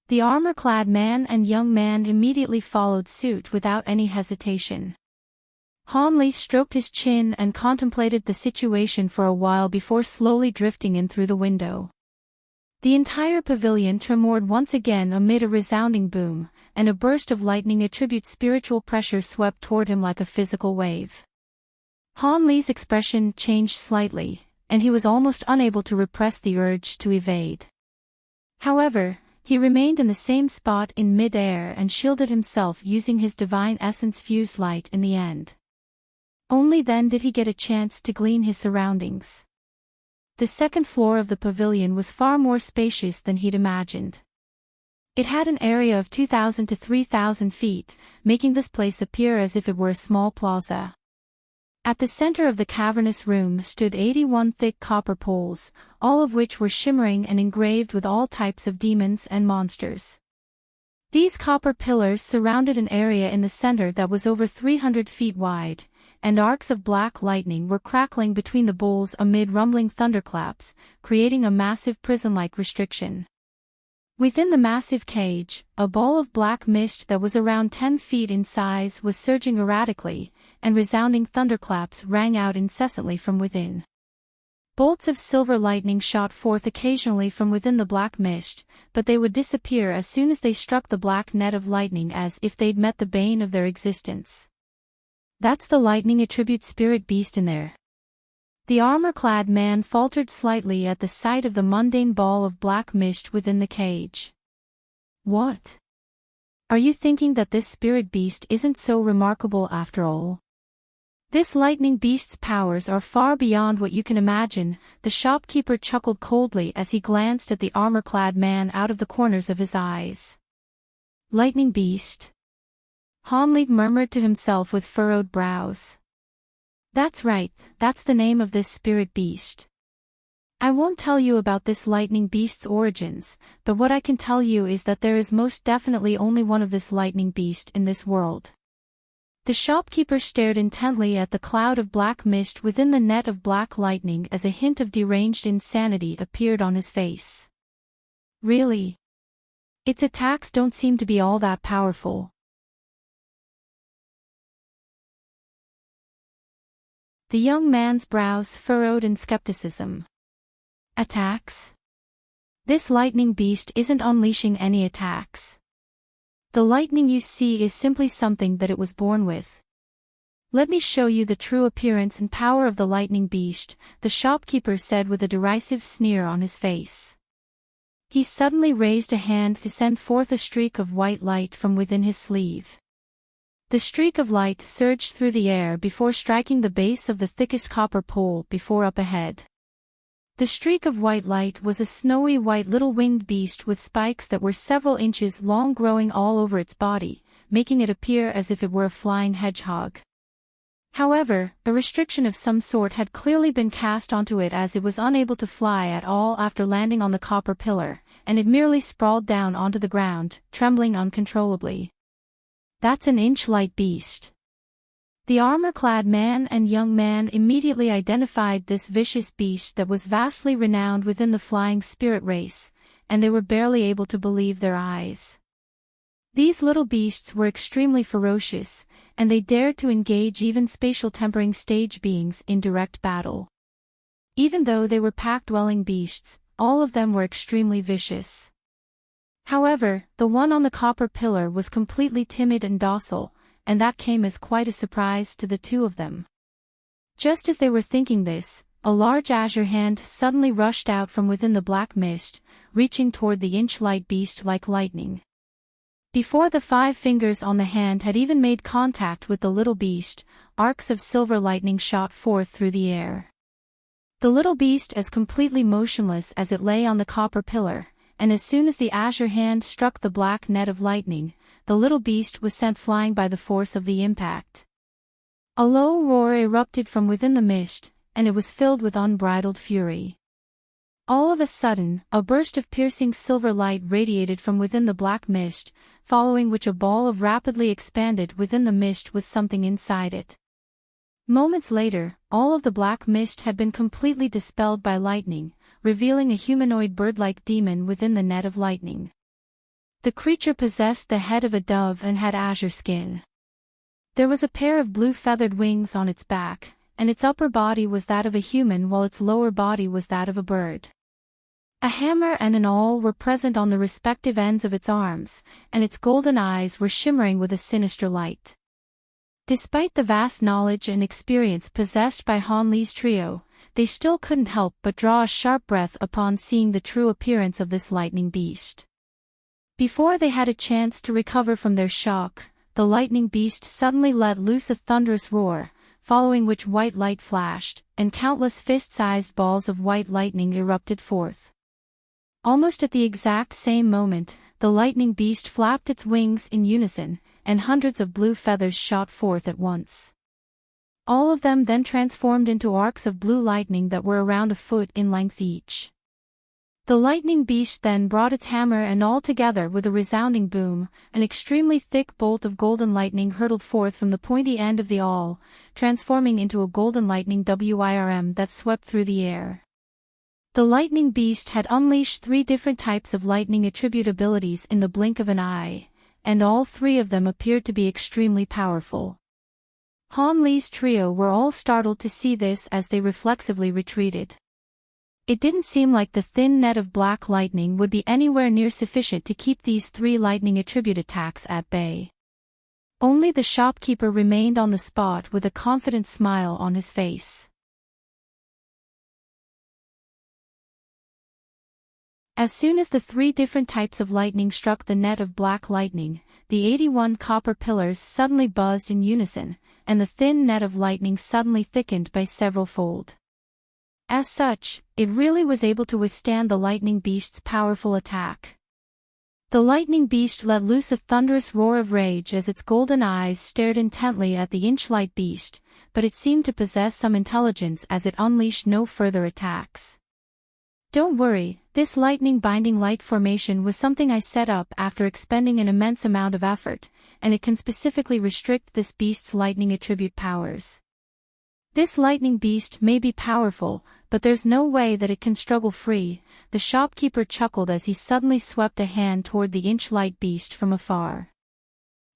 The armor-clad man and young man immediately followed suit without any hesitation. Hanli stroked his chin and contemplated the situation for a while before slowly drifting in through the window. The entire pavilion tremored once again amid a resounding boom, and a burst of lightning attribute spiritual pressure swept toward him like a physical wave. Hanli's expression changed slightly, and he was almost unable to repress the urge to evade. However, he remained in the same spot in mid-air and shielded himself using his divine essence fused light in the end. Only then did he get a chance to glean his surroundings. The second floor of the pavilion was far more spacious than he'd imagined. It had an area of 2,000 to 3,000 feet, making this place appear as if it were a small plaza. At the center of the cavernous room stood 81 thick copper poles, all of which were shimmering and engraved with all types of demons and monsters. These copper pillars surrounded an area in the center that was over 300 feet wide, and arcs of black lightning were crackling between the bowls amid rumbling thunderclaps, creating a massive prison-like restriction. Within the massive cage, a ball of black mist that was around 10 feet in size was surging erratically, and resounding thunderclaps rang out incessantly from within. Bolts of silver lightning shot forth occasionally from within the black mist, but they would disappear as soon as they struck the black net of lightning as if they'd met the bane of their existence. That's the lightning attribute spirit beast in there. The armor-clad man faltered slightly at the sight of the mundane ball of black mist within the cage. What? Are you thinking that this spirit beast isn't so remarkable after all? This lightning beast's powers are far beyond what you can imagine. The shopkeeper chuckled coldly as he glanced at the armor-clad man out of the corners of his eyes. Lightning beast? Hanli murmured to himself with furrowed brows. That's right, that's the name of this spirit beast. I won't tell you about this lightning beast's origins, but what I can tell you is that there is most definitely only one of this lightning beast in this world. The shopkeeper stared intently at the cloud of black mist within the net of black lightning as a hint of deranged insanity appeared on his face. Really? Its attacks don't seem to be all that powerful. The young man's brows furrowed in skepticism. Attacks? This lightning beast isn't unleashing any attacks. The lightning you see is simply something that it was born with. Let me show you the true appearance and power of the lightning beast, the shopkeeper said with a derisive sneer on his face. He suddenly raised a hand to send forth a streak of white light from within his sleeve. The streak of light surged through the air before striking the base of the thickest copper pole before up ahead. The streak of white light was a snowy white little winged beast with spikes that were several inches long growing all over its body, making it appear as if it were a flying hedgehog. However, a restriction of some sort had clearly been cast onto it as it was unable to fly at all after landing on the copper pillar, and it merely sprawled down onto the ground, trembling uncontrollably. That's an inch-light beast. The armor-clad man and young man immediately identified this vicious beast that was vastly renowned within the flying spirit race, and they were barely able to believe their eyes. These little beasts were extremely ferocious, and they dared to engage even spatial tempering stage beings in direct battle. Even though they were pack-dwelling beasts, all of them were extremely vicious. However, the one on the copper pillar was completely timid and docile, and that came as quite a surprise to the two of them. Just as they were thinking this, a large azure hand suddenly rushed out from within the black mist, reaching toward the inch-light beast like lightning. Before the 5 fingers on the hand had even made contact with the little beast, arcs of silver lightning shot forth through the air. The little beast as completely motionless as it lay on the copper pillar, and as soon as the azure hand struck the black net of lightning, the little beast was sent flying by the force of the impact. A low roar erupted from within the mist, and it was filled with unbridled fury. All of a sudden, a burst of piercing silver light radiated from within the black mist, following which a ball of rapidly expanded within the mist with something inside it. Moments later, all of the black mist had been completely dispelled by lightning, revealing a humanoid bird-like demon within the net of lightning. The creature possessed the head of a dove and had azure skin. There was a pair of blue feathered wings on its back, and its upper body was that of a human while its lower body was that of a bird. A hammer and an awl were present on the respective ends of its arms, and its golden eyes were shimmering with a sinister light. Despite the vast knowledge and experience possessed by Han Li's trio, they still couldn't help but draw a sharp breath upon seeing the true appearance of this lightning beast. Before they had a chance to recover from their shock, the lightning beast suddenly let loose a thunderous roar, following which white light flashed, and countless fist-sized balls of white lightning erupted forth. Almost at the exact same moment, the lightning beast flapped its wings in unison, and hundreds of blue feathers shot forth at once. All of them then transformed into arcs of blue lightning that were around a foot in length each. The lightning beast then brought its hammer and all together with a resounding boom, an extremely thick bolt of golden lightning hurtled forth from the pointy end of the awl, transforming into a golden lightning whirm that swept through the air. The lightning beast had unleashed 3 different types of lightning attribute abilities in the blink of an eye, and all 3 of them appeared to be extremely powerful. Han Li's trio were all startled to see this as they reflexively retreated. It didn't seem like the thin net of black lightning would be anywhere near sufficient to keep these 3 lightning attribute attacks at bay. Only the shopkeeper remained on the spot with a confident smile on his face. As soon as the 3 different types of lightning struck the net of black lightning, the 81 copper pillars suddenly buzzed in unison, and the thin net of lightning suddenly thickened by several fold. As such, it really was able to withstand the lightning beast's powerful attack. The lightning beast let loose a thunderous roar of rage as its golden eyes stared intently at the inch-light beast, but it seemed to possess some intelligence as it unleashed no further attacks. Don't worry, this lightning binding light formation was something I set up after expending an immense amount of effort, and it can specifically restrict this beast's lightning attribute powers. This lightning beast may be powerful, but there's no way that it can struggle free, the shopkeeper chuckled as he suddenly swept a hand toward the inch-light beast from afar.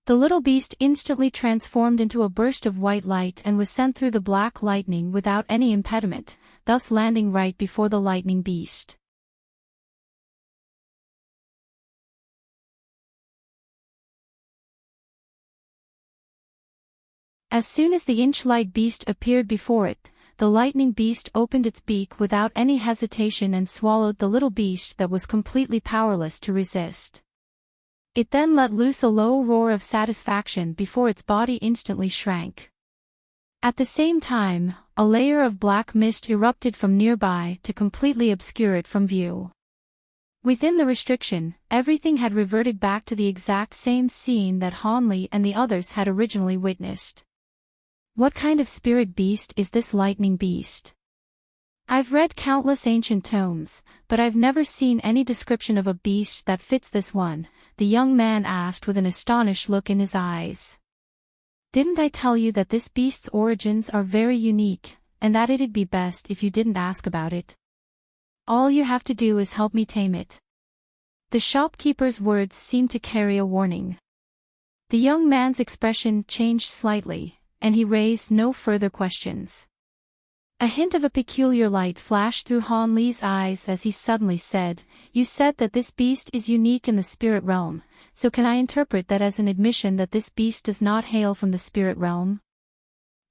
The little beast instantly transformed into a burst of white light and was sent through the black lightning without any impediment, thus landing right before the lightning beast. As soon as the inch-light beast appeared before it, the lightning beast opened its beak without any hesitation and swallowed the little beast that was completely powerless to resist. It then let loose a low roar of satisfaction before its body instantly shrank. At the same time, a layer of black mist erupted from nearby to completely obscure it from view. Within the restriction, everything had reverted back to the exact same scene that Han Li and the others had originally witnessed. What kind of spirit beast is this lightning beast? I've read countless ancient tomes, but I've never seen any description of a beast that fits this one, the young man asked with an astonished look in his eyes. Didn't I tell you that this beast's origins are very unique, and that it'd be best if you didn't ask about it? All you have to do is help me tame it. The shopkeeper's words seemed to carry a warning. The young man's expression changed slightly, and he raised no further questions. A hint of a peculiar light flashed through Han Li's eyes as he suddenly said, "You said that this beast is unique in the spirit realm, so can I interpret that as an admission that this beast does not hail from the spirit realm?"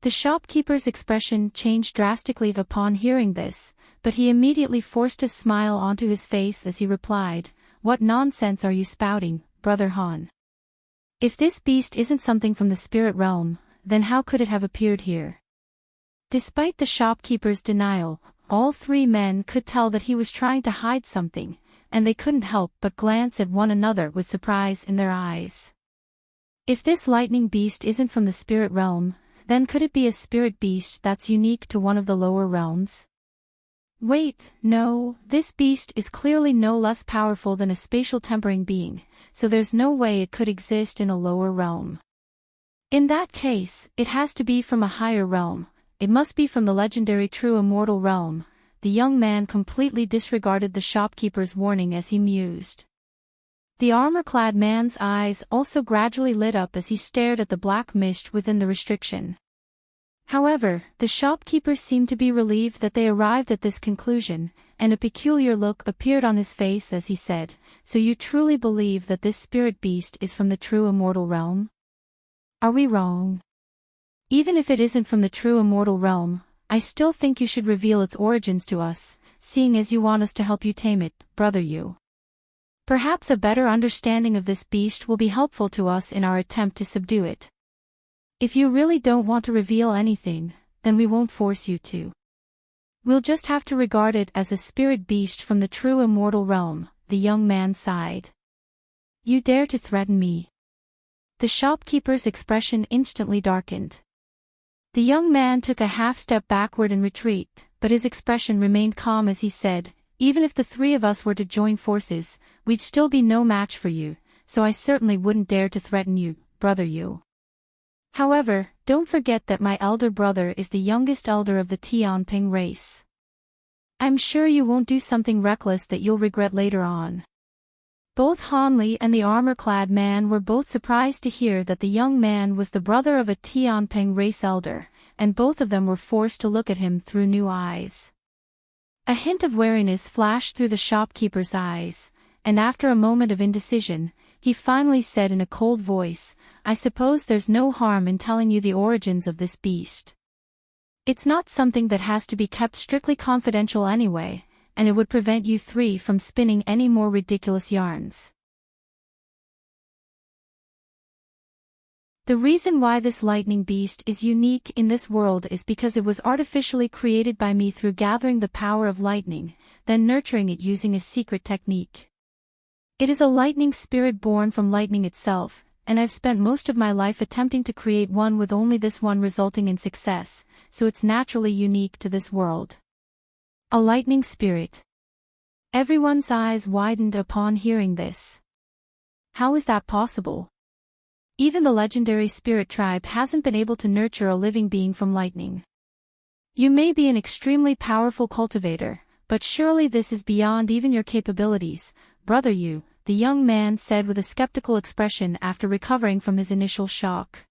The shopkeeper's expression changed drastically upon hearing this, but he immediately forced a smile onto his face as he replied, "What nonsense are you spouting, Brother Han? If this beast isn't something from the spirit realm, then how could it have appeared here?" Despite the shopkeeper's denial, all 3 men could tell that he was trying to hide something, and they couldn't help but glance at one another with surprise in their eyes. If this lightning beast isn't from the spirit realm, then could it be a spirit beast that's unique to one of the lower realms? Wait, no, this beast is clearly no less powerful than a spatial tempering being, so there's no way it could exist in a lower realm. In that case, it has to be from a higher realm. It must be from the legendary true immortal realm. The young man completely disregarded the shopkeeper's warning as he mused. The armor-clad man's eyes also gradually lit up as he stared at the black mist within the restriction. However, the shopkeeper seemed to be relieved that they arrived at this conclusion, and a peculiar look appeared on his face as he said, "So you truly believe that this spirit beast is from the true immortal realm? Are we wrong? Even if it isn't from the true immortal realm, I still think you should reveal its origins to us, seeing as you want us to help you tame it, brother you. Perhaps a better understanding of this beast will be helpful to us in our attempt to subdue it. If you really don't want to reveal anything, then we won't force you to. We'll just have to regard it as a spirit beast from the true immortal realm," the young man sighed. "You dare to threaten me?" The shopkeeper's expression instantly darkened. The young man took a half-step backward in retreat, but his expression remained calm as he said, "Even if the three of us were to join forces, we'd still be no match for you, so I certainly wouldn't dare to threaten you, brother you. However, don't forget that my elder brother is the youngest elder of the Tianping race. I'm sure you won't do something reckless that you'll regret later on." Both Han Li and the armor-clad man were both surprised to hear that the young man was the brother of a Tianping race elder, and both of them were forced to look at him through new eyes. A hint of wariness flashed through the shopkeeper's eyes, and after a moment of indecision, he finally said in a cold voice, "I suppose there's no harm in telling you the origins of this beast. It's not something that has to be kept strictly confidential anyway, and it would prevent you three from spinning any more ridiculous yarns. The reason why this lightning beast is unique in this world is because it was artificially created by me through gathering the power of lightning, then nurturing it using a secret technique. It is a lightning spirit born from lightning itself, and I've spent most of my life attempting to create one with only this one resulting in success, so it's naturally unique to this world. A lightning spirit." Everyone's eyes widened upon hearing this. How is that possible? Even the legendary spirit tribe hasn't been able to nurture a living being from lightning. You may be an extremely powerful cultivator, but surely this is beyond even your capabilities, brother you, the young man said with a skeptical expression after recovering from his initial shock.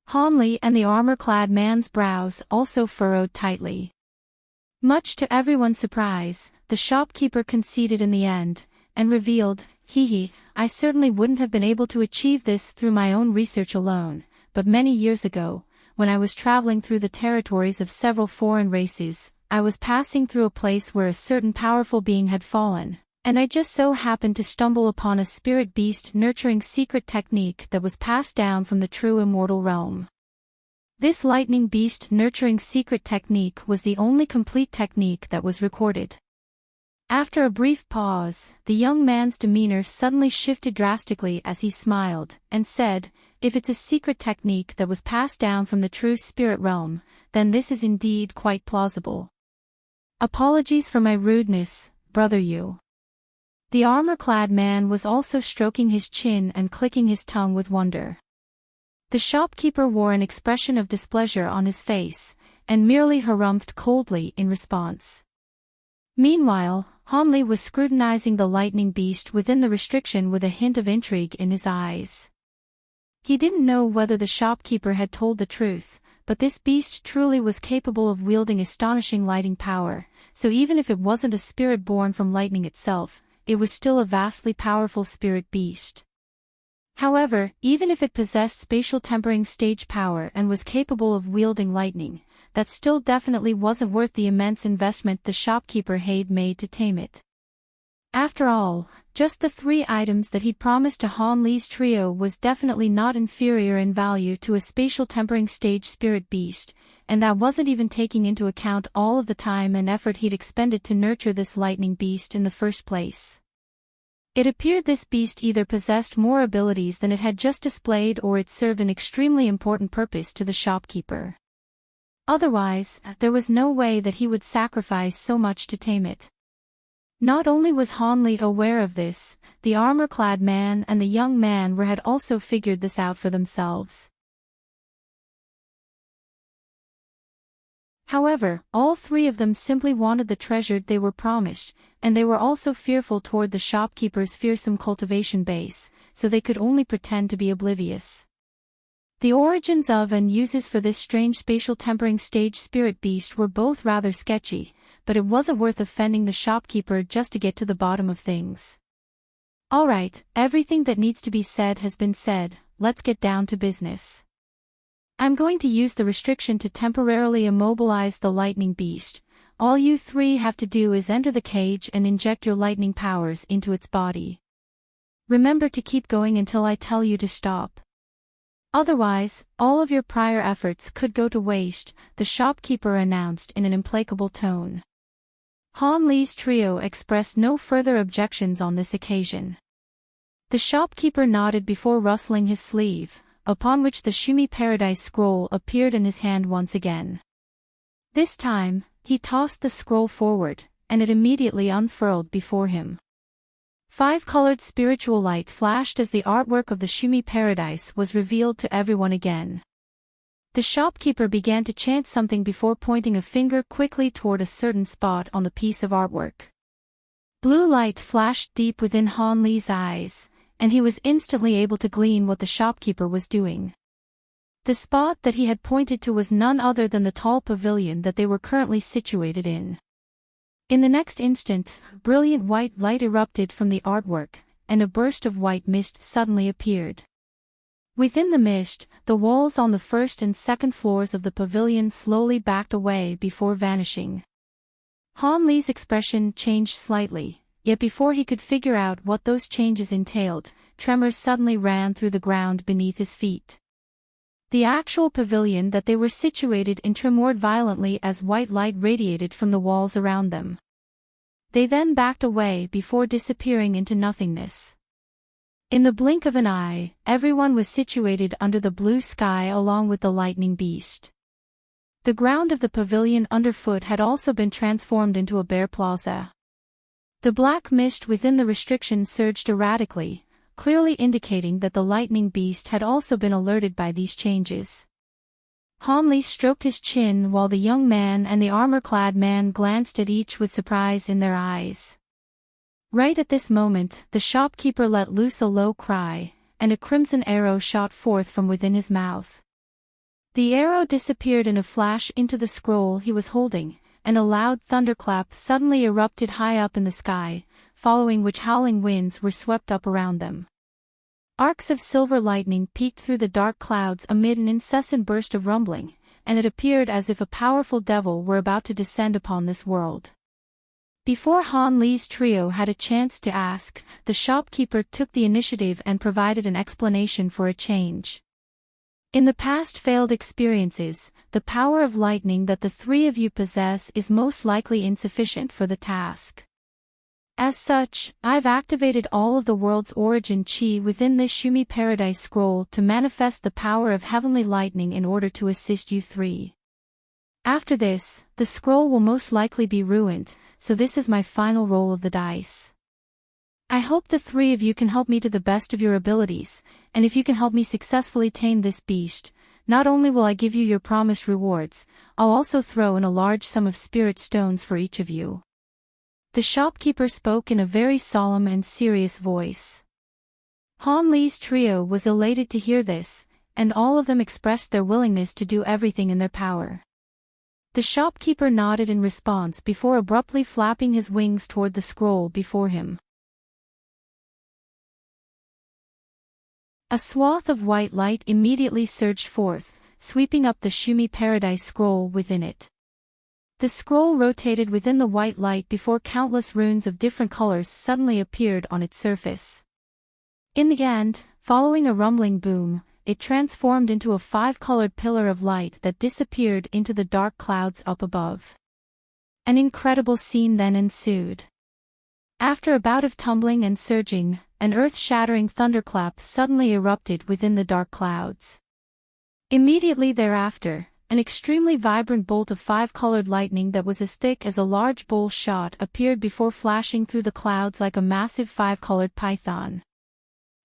Han Li and the armor-clad man's brows also furrowed tightly. Much to everyone's surprise, the shopkeeper conceded in the end, and revealed, I certainly wouldn't have been able to achieve this through my own research alone, but many years ago, when I was traveling through the territories of several foreign races, I was passing through a place where a certain powerful being had fallen, and I just so happened to stumble upon a spirit beast nurturing secret technique that was passed down from the true immortal realm. This lightning beast nurturing secret technique was the only complete technique that was recorded. After a brief pause, the young man's demeanor suddenly shifted drastically as he smiled, and said, "If it's a secret technique that was passed down from the true spirit realm, then this is indeed quite plausible. Apologies for my rudeness, brother you." The armor-clad man was also stroking his chin and clicking his tongue with wonder. The shopkeeper wore an expression of displeasure on his face, and merely harumphed coldly in response. Meanwhile, Han Li was scrutinizing the lightning beast within the restriction with a hint of intrigue in his eyes. He didn't know whether the shopkeeper had told the truth, but this beast truly was capable of wielding astonishing lighting power, so even if it wasn't a spirit born from lightning itself, it was still a vastly powerful spirit beast. However, even if it possessed spatial tempering stage power and was capable of wielding lightning, that still definitely wasn't worth the immense investment the shopkeeper had made to tame it. After all, just the 3 items that he'd promised to Han Li's trio was definitely not inferior in value to a spatial tempering stage spirit beast, and that wasn't even taking into account all of the time and effort he'd expended to nurture this lightning beast in the first place. It appeared this beast either possessed more abilities than it had just displayed or it served an extremely important purpose to the shopkeeper. Otherwise, there was no way that he would sacrifice so much to tame it. Not only was Han Li aware of this, the armor-clad man and the young man had also figured this out for themselves. However, all three of them simply wanted the treasure they were promised, and they were also fearful toward the shopkeeper's fearsome cultivation base, so they could only pretend to be oblivious. The origins of and uses for this strange spatial tempering stage spirit beast were both rather sketchy, but it wasn't worth offending the shopkeeper just to get to the bottom of things. Alright, everything that needs to be said has been said, let's get down to business. I'm going to use the restriction to temporarily immobilize the lightning beast. All you three have to do is enter the cage and inject your lightning powers into its body. Remember to keep going until I tell you to stop. Otherwise, all of your prior efforts could go to waste, the shopkeeper announced in an implacable tone. Han Li's trio expressed no further objections on this occasion. The shopkeeper nodded before rustling his sleeve, upon which the Shumi Paradise scroll appeared in his hand once again. This time, he tossed the scroll forward, and it immediately unfurled before him. 5-colored spiritual light flashed as the artwork of the Shumi Paradise was revealed to everyone again. The shopkeeper began to chant something before pointing a finger quickly toward a certain spot on the piece of artwork. Blue light flashed deep within Han Li's eyes, and he was instantly able to glean what the shopkeeper was doing. The spot that he had pointed to was none other than the tall pavilion that they were currently situated in. In the next instant, brilliant white light erupted from the artwork, and a burst of white mist suddenly appeared. Within the mist, the walls on the first and second floors of the pavilion slowly backed away before vanishing. Han Li's expression changed slightly, yet before he could figure out what those changes entailed, tremors suddenly ran through the ground beneath his feet. The actual pavilion that they were situated in tremored violently as white light radiated from the walls around them. They then backed away before disappearing into nothingness. In the blink of an eye, everyone was situated under the blue sky along with the lightning beast. The ground of the pavilion underfoot had also been transformed into a bare plaza. The black mist within the restriction surged erratically, clearly indicating that the lightning beast had also been alerted by these changes. Han Li stroked his chin while the young man and the armor-clad man glanced at each with surprise in their eyes. Right at this moment, the shopkeeper let loose a low cry, and a crimson arrow shot forth from within his mouth. The arrow disappeared in a flash into the scroll he was holding, and a loud thunderclap suddenly erupted high up in the sky, following which howling winds were swept up around them. Arcs of silver lightning peeked through the dark clouds amid an incessant burst of rumbling, and it appeared as if a powerful devil were about to descend upon this world. Before Han Li's trio had a chance to ask, the shopkeeper took the initiative and provided an explanation for a change. In the past failed experiences, the power of lightning that the three of you possess is most likely insufficient for the task. As such, I've activated all of the world's origin chi within this Shumi Paradise scroll to manifest the power of heavenly lightning in order to assist you three. After this, the scroll will most likely be ruined, so this is my final roll of the dice. I hope the three of you can help me to the best of your abilities, and if you can help me successfully tame this beast, not only will I give you your promised rewards, I'll also throw in a large sum of spirit stones for each of you. The shopkeeper spoke in a very solemn and serious voice. Han Li's trio was elated to hear this, and all of them expressed their willingness to do everything in their power. The shopkeeper nodded in response before abruptly flapping his wings toward the scroll before him. A swath of white light immediately surged forth, sweeping up the Shumi Paradise scroll within it. The scroll rotated within the white light before countless runes of different colors suddenly appeared on its surface. In the end, following a rumbling boom, it transformed into a 5-colored pillar of light that disappeared into the dark clouds up above. An incredible scene then ensued. After a bout of tumbling and surging, an earth-shattering thunderclap suddenly erupted within the dark clouds. Immediately thereafter, An extremely vibrant bolt of five-colored lightning that was as thick as a large bull shot appeared before flashing through the clouds like a massive five-colored python.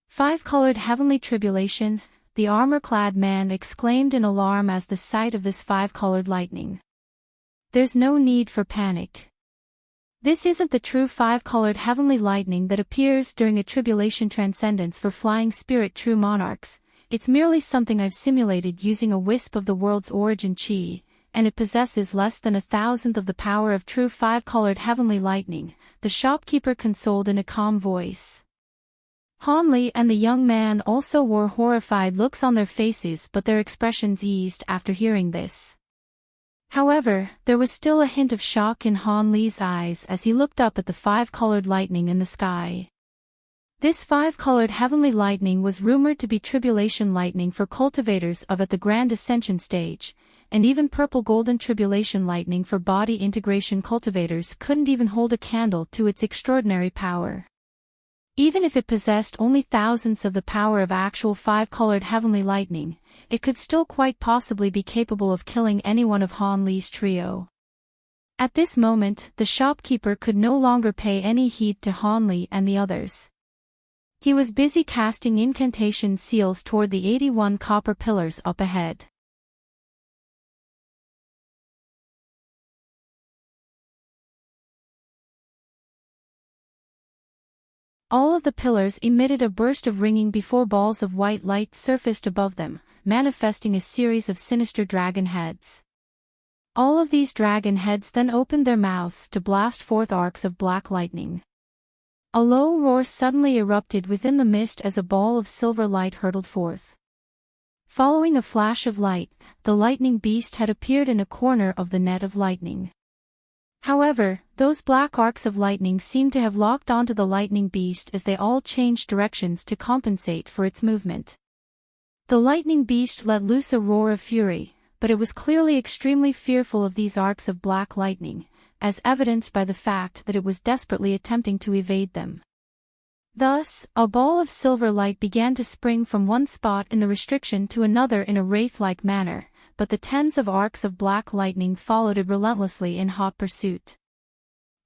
"Five-colored heavenly tribulation," the armor-clad man exclaimed in alarm at the sight of this five-colored lightning. "There's no need for panic. This isn't the true five-colored heavenly lightning that appears during a tribulation transcendence for flying spirit true monarchs. It's merely something I've simulated using a wisp of the world's origin chi, and it possesses less than 1,000th of the power of true five-colored heavenly lightning," the shopkeeper consoled in a calm voice. Han Li and the young man also wore horrified looks on their faces, but their expressions eased after hearing this. However, there was still a hint of shock in Han Li's eyes as he looked up at the five-colored lightning in the sky. This five-colored heavenly lightning was rumored to be tribulation lightning for cultivators of at the Grand Ascension stage, and even purple-golden tribulation lightning for body integration cultivators couldn't even hold a candle to its extraordinary power. Even if it possessed only thousandths of the power of actual five-colored heavenly lightning, it could still quite possibly be capable of killing any one of Han Li's trio. At this moment, the shopkeeper could no longer pay any heed to Han Li and the others. He was busy casting incantation seals toward the 81 copper pillars up ahead. All of the pillars emitted a burst of ringing before balls of white light surfaced above them, manifesting a series of sinister dragon heads. All of these dragon heads then opened their mouths to blast forth arcs of black lightning. A low roar suddenly erupted within the mist as a ball of silver light hurtled forth. Following a flash of light, the lightning beast had appeared in a corner of the net of lightning. However, those black arcs of lightning seemed to have locked onto the lightning beast as they all changed directions to compensate for its movement. The lightning beast let loose a roar of fury, but it was clearly extremely fearful of these arcs of black lightning, as evidenced by the fact that it was desperately attempting to evade them. Thus, a ball of silver light began to spring from one spot in the restriction to another in a wraith-like manner, but the tens of arcs of black lightning followed it relentlessly in hot pursuit.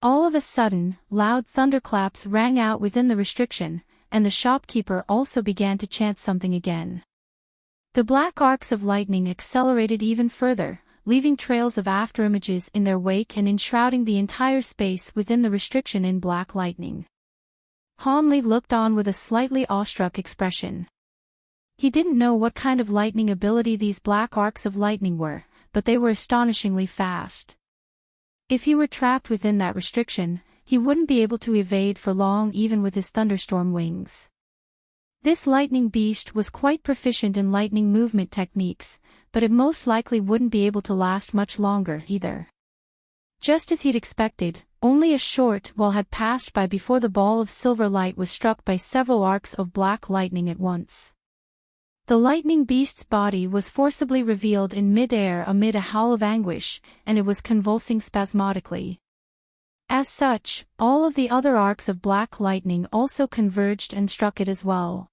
All of a sudden, loud thunderclaps rang out within the restriction, and the shopkeeper also began to chant something again. The black arcs of lightning accelerated even further, leaving trails of afterimages in their wake and enshrouding the entire space within the restriction in black lightning. Han Li looked on with a slightly awestruck expression. He didn't know what kind of lightning ability these black arcs of lightning were, but they were astonishingly fast. If he were trapped within that restriction, he wouldn't be able to evade for long even with his thunderstorm wings. This lightning beast was quite proficient in lightning movement techniques, but it most likely wouldn't be able to last much longer either. Just as he'd expected, only a short while had passed by before the ball of silver light was struck by several arcs of black lightning at once. The lightning beast's body was forcibly revealed in mid-air amid a howl of anguish, and it was convulsing spasmodically. As such, all of the other arcs of black lightning also converged and struck it as well.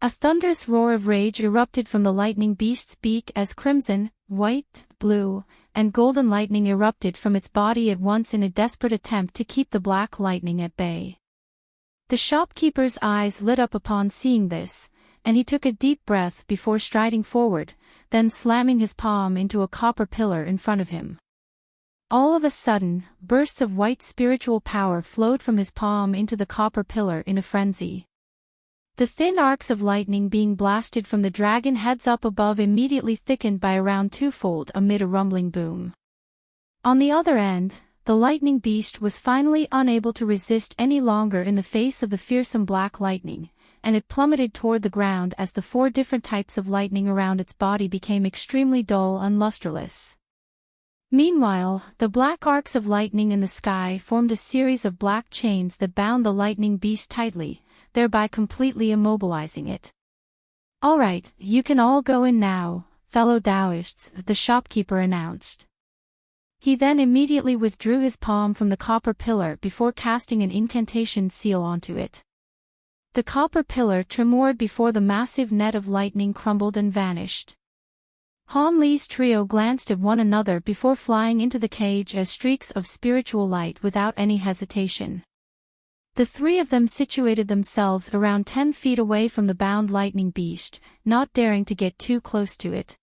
A thunderous roar of rage erupted from the lightning beast's beak as crimson, white, blue, and golden lightning erupted from its body at once in a desperate attempt to keep the black lightning at bay. The shopkeeper's eyes lit up upon seeing this, and he took a deep breath before striding forward, then slamming his palm into a copper pillar in front of him. All of a sudden, bursts of white spiritual power flowed from his palm into the copper pillar in a frenzy. The thin arcs of lightning being blasted from the dragon heads up above immediately thickened by around twofold amid a rumbling boom. On the other end, the lightning beast was finally unable to resist any longer in the face of the fearsome black lightning, and it plummeted toward the ground as the 4 different types of lightning around its body became extremely dull and lusterless. Meanwhile, the black arcs of lightning in the sky formed a series of black chains that bound the lightning beast tightly, thereby completely immobilizing it. "All right, you can all go in now, fellow Taoists," the shopkeeper announced. He then immediately withdrew his palm from the copper pillar before casting an incantation seal onto it. The copper pillar tremored before the massive net of lightning crumbled and vanished. Han Li's trio glanced at one another before flying into the cage as streaks of spiritual light without any hesitation. The three of them situated themselves around 10 feet away from the bound lightning beast, not daring to get too close to it.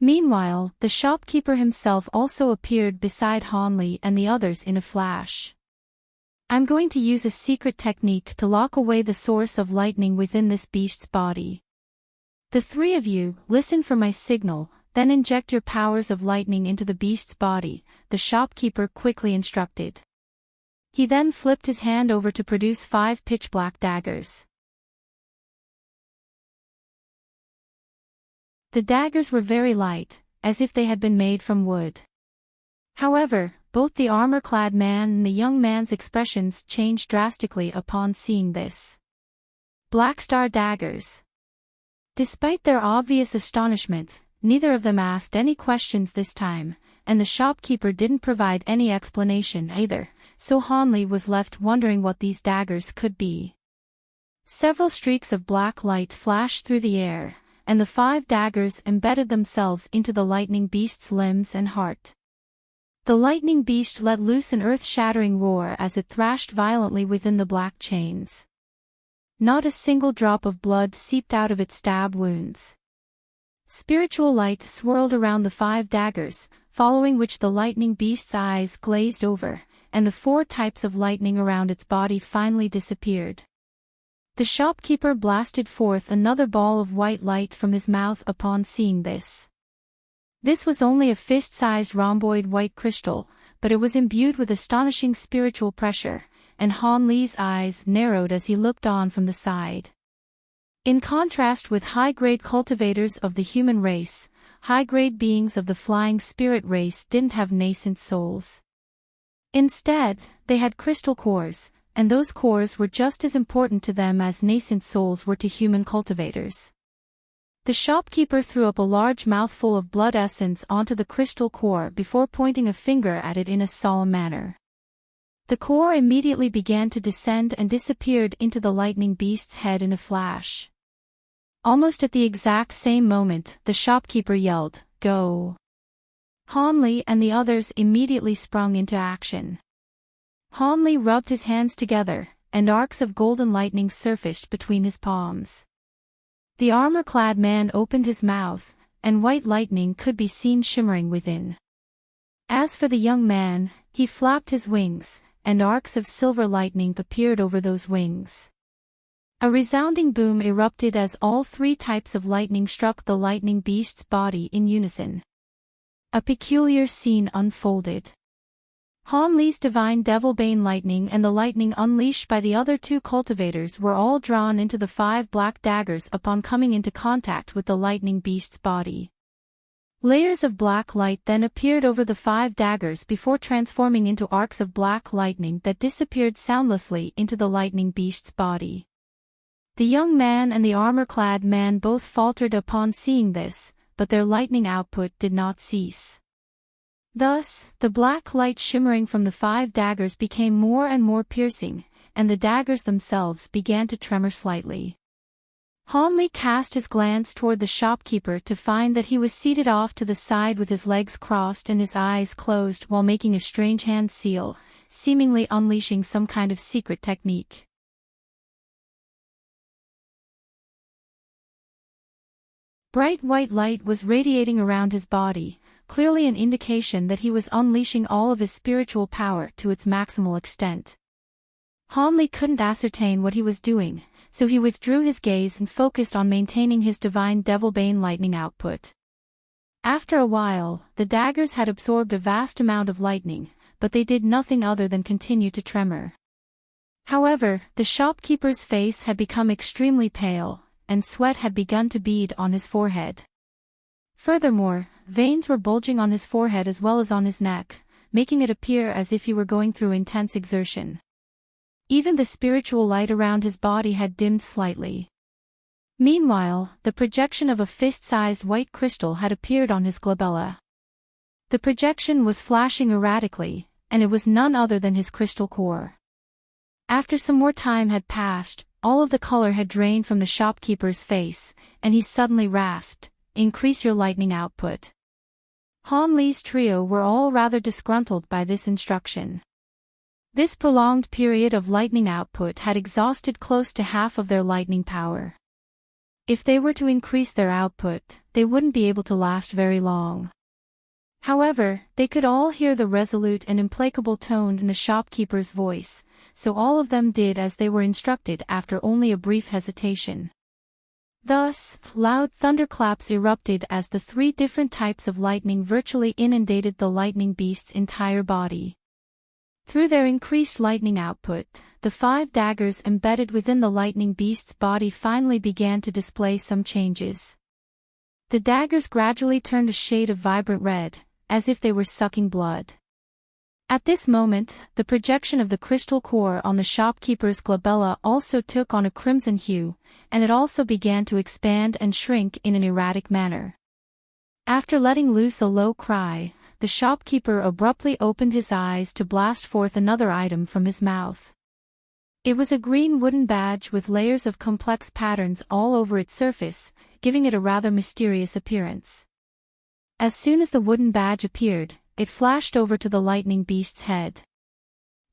Meanwhile, the shopkeeper himself also appeared beside Han Li and the others in a flash. I'm going to use a secret technique to lock away the source of lightning within this beast's body. The three of you, listen for my signal, then inject your powers of lightning into the beast's body, the shopkeeper quickly instructed. He then flipped his hand over to produce 5 pitch-black daggers. The daggers were very light, as if they had been made from wood. However, both the armor-clad man and the young man's expressions changed drastically upon seeing this. Black Star daggers. Despite their obvious astonishment, neither of them asked any questions this time, and the shopkeeper didn't provide any explanation either, so Han Li was left wondering what these daggers could be. Several streaks of black light flashed through the air, and the 5 daggers embedded themselves into the lightning beast's limbs and heart. The lightning beast let loose an earth-shattering roar as it thrashed violently within the black chains. Not a single drop of blood seeped out of its stab wounds. Spiritual light swirled around the 5 daggers, following which the lightning beast's eyes glazed over, and the 4 types of lightning around its body finally disappeared. The shopkeeper blasted forth another ball of white light from his mouth upon seeing this. This was only a fist-sized rhomboid white crystal, but it was imbued with astonishing spiritual pressure, and Han Li's eyes narrowed as he looked on from the side. In contrast with high-grade cultivators of the human race, high-grade beings of the flying spirit race didn't have nascent souls. Instead, they had crystal cores, and those cores were just as important to them as nascent souls were to human cultivators. The shopkeeper threw up a large mouthful of blood essence onto the crystal core before pointing a finger at it in a solemn manner. The core immediately began to descend and disappeared into the lightning beast's head in a flash. Almost at the exact same moment, the shopkeeper yelled, "Go!" Han Li and the others immediately sprung into action. Han Li rubbed his hands together, and arcs of golden lightning surfaced between his palms. The armor-clad man opened his mouth, and white lightning could be seen shimmering within. As for the young man, he flapped his wings, and arcs of silver lightning appeared over those wings. A resounding boom erupted as all 3 types of lightning struck the lightning beast's body in unison. A peculiar scene unfolded. Han Li's divine Devilbane lightning and the lightning unleashed by the other 2 cultivators were all drawn into the 5 black daggers upon coming into contact with the lightning beast's body. Layers of black light then appeared over the 5 daggers before transforming into arcs of black lightning that disappeared soundlessly into the lightning beast's body. The young man and the armor-clad man both faltered upon seeing this, but their lightning output did not cease. Thus, the black light shimmering from the 5 daggers became more and more piercing, and the daggers themselves began to tremor slightly. Han Li cast his glance toward the shopkeeper to find that he was seated off to the side with his legs crossed and his eyes closed while making a strange hand seal, seemingly unleashing some kind of secret technique. Bright white light was radiating around his body, clearly an indication that he was unleashing all of his spiritual power to its maximal extent. Han Li couldn't ascertain what he was doing, so he withdrew his gaze and focused on maintaining his divine Devilbane lightning output. After a while, the daggers had absorbed a vast amount of lightning, but they did nothing other than continue to tremor. However, the shopkeeper's face had become extremely pale, and sweat had begun to bead on his forehead. Furthermore, veins were bulging on his forehead as well as on his neck, making it appear as if he were going through intense exertion. Even the spiritual light around his body had dimmed slightly. Meanwhile, the projection of a fist-sized white crystal had appeared on his glabella. The projection was flashing erratically, and it was none other than his crystal core. After some more time had passed, all of the color had drained from the shopkeeper's face, and he suddenly rasped, increase your lightning output. Han Li's trio were all rather disgruntled by this instruction. This prolonged period of lightning output had exhausted close to half of their lightning power. If they were to increase their output, they wouldn't be able to last very long. However, they could all hear the resolute and implacable tone in the shopkeeper's voice, so all of them did as they were instructed after only a brief hesitation. Thus, loud thunderclaps erupted as the three different types of lightning virtually inundated the lightning beast's entire body. Through their increased lightning output, the 5 daggers embedded within the lightning beast's body finally began to display some changes. The daggers gradually turned a shade of vibrant red, as if they were sucking blood. At this moment, the projection of the crystal core on the shopkeeper's glabella also took on a crimson hue, and it also began to expand and shrink in an erratic manner. After letting loose a low cry, the shopkeeper abruptly opened his eyes to blast forth another item from his mouth. It was a green wooden badge with layers of complex patterns all over its surface, giving it a rather mysterious appearance. As soon as the wooden badge appeared, it flashed over to the lightning beast's head.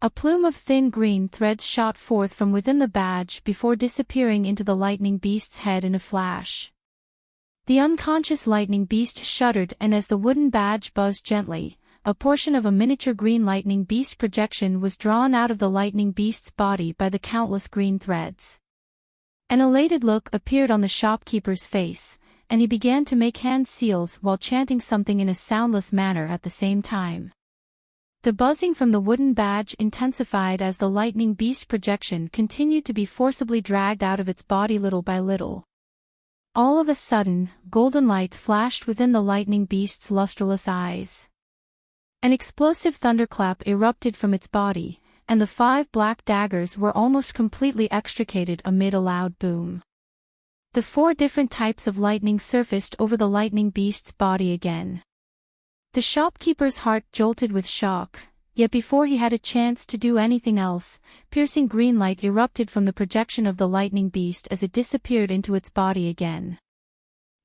A plume of thin green threads shot forth from within the badge before disappearing into the lightning beast's head in a flash. The unconscious lightning beast shuddered, and as the wooden badge buzzed gently, a portion of a miniature green lightning beast projection was drawn out of the lightning beast's body by the countless green threads. An elated look appeared on the shopkeeper's face, and he began to make hand seals while chanting something in a soundless manner at the same time. The buzzing from the wooden badge intensified as the lightning beast projection continued to be forcibly dragged out of its body little by little. All of a sudden, golden light flashed within the lightning beast's lustreless eyes. An explosive thunderclap erupted from its body, and the 5 black daggers were almost completely extricated amid a loud boom. The 4 different types of lightning surfaced over the lightning beast's body again. The shopkeeper's heart jolted with shock, yet before he had a chance to do anything else, piercing green light erupted from the projection of the lightning beast as it disappeared into its body again.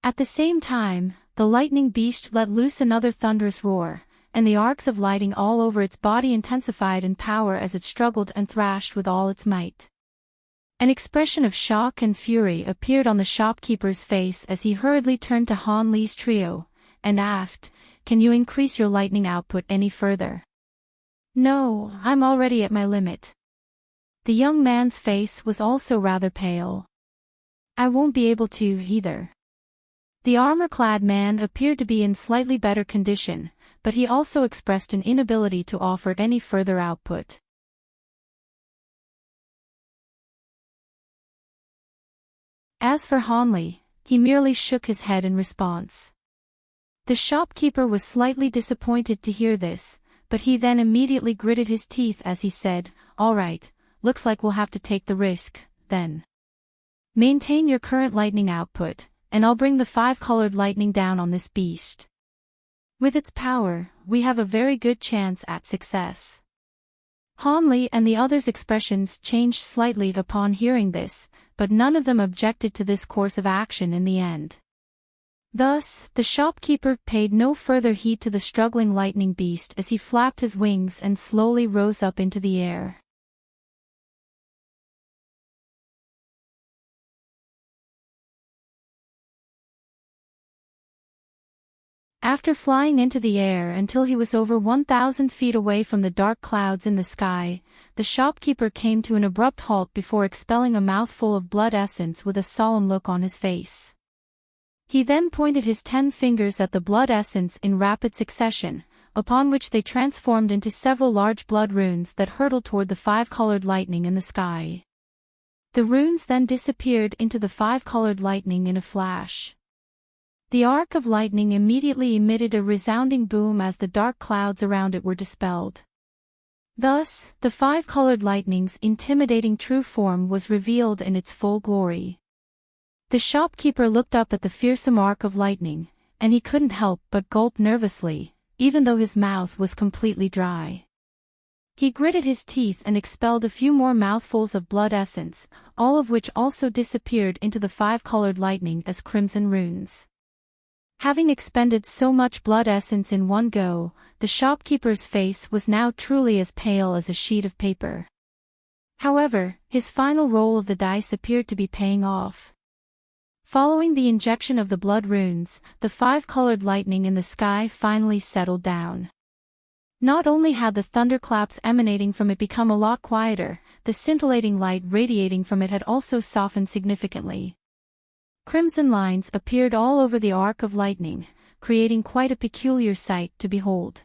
At the same time, the lightning beast let loose another thunderous roar, and the arcs of lighting all over its body intensified in power as it struggled and thrashed with all its might. An expression of shock and fury appeared on the shopkeeper's face as he hurriedly turned to Han Li's trio, and asked, "Can you increase your lightning output any further?" "No, I'm already at my limit." The young man's face was also rather pale. "I won't be able to, either." The armor-clad man appeared to be in slightly better condition, but he also expressed an inability to offer any further output. As for Han Li, he merely shook his head in response. The shopkeeper was slightly disappointed to hear this, but he then immediately gritted his teeth as he said, "All right, looks like we'll have to take the risk, then. Maintain your current lightning output, and I'll bring the 5-colored lightning down on this beast. With its power, we have a very good chance at success." Han Li and the others' expressions changed slightly upon hearing this, but none of them objected to this course of action in the end. Thus, the shopkeeper paid no further heed to the struggling lightning beast as he flapped his wings and slowly rose up into the air. After flying into the air until he was over 1,000 feet away from the dark clouds in the sky, the shopkeeper came to an abrupt halt before expelling a mouthful of blood essence with a solemn look on his face. He then pointed his 10 fingers at the blood essence in rapid succession, upon which they transformed into several large blood runes that hurtled toward the 5-colored lightning in the sky. The runes then disappeared into the 5-colored lightning in a flash. The arc of lightning immediately emitted a resounding boom as the dark clouds around it were dispelled. Thus, the 5-colored lightning's intimidating true form was revealed in its full glory. The shopkeeper looked up at the fearsome arc of lightning, and he couldn't help but gulp nervously, even though his mouth was completely dry. He gritted his teeth and expelled a few more mouthfuls of blood essence, all of which also disappeared into the 5-colored lightning as crimson runes. Having expended so much blood essence in one go, the shopkeeper's face was now truly as pale as a sheet of paper. However, his final roll of the dice appeared to be paying off. Following the injection of the blood runes, the five-colored lightning in the sky finally settled down. Not only had the thunderclaps emanating from it become a lot quieter, the scintillating light radiating from it had also softened significantly. Crimson lines appeared all over the arc of lightning, creating quite a peculiar sight to behold.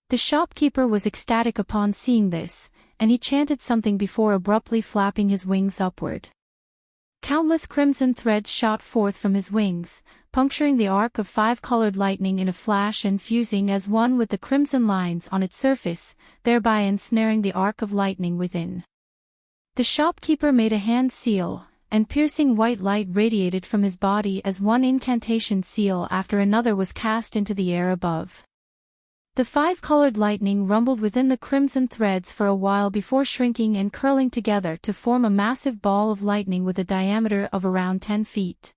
The shopkeeper was ecstatic upon seeing this, and he chanted something before abruptly flapping his wings upward. Countless crimson threads shot forth from his wings, puncturing the arc of five-colored lightning in a flash and fusing as one with the crimson lines on its surface, thereby ensnaring the arc of lightning within. The shopkeeper made a hand seal, and piercing white light radiated from his body as one incantation seal after another was cast into the air above. The five-colored lightning rumbled within the crimson threads for a while before shrinking and curling together to form a massive ball of lightning with a diameter of around 10 feet.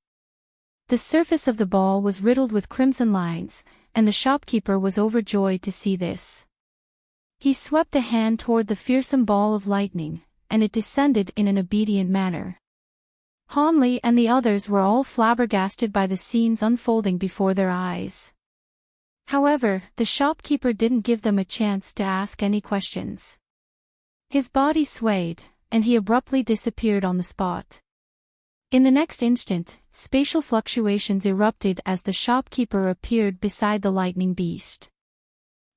The surface of the ball was riddled with crimson lines, and the shopkeeper was overjoyed to see this. He swept a hand toward the fearsome ball of lightning, and it descended in an obedient manner. Hanli and the others were all flabbergasted by the scenes unfolding before their eyes. However, the shopkeeper didn't give them a chance to ask any questions. His body swayed, and he abruptly disappeared on the spot. In the next instant, spatial fluctuations erupted as the shopkeeper appeared beside the lightning beast.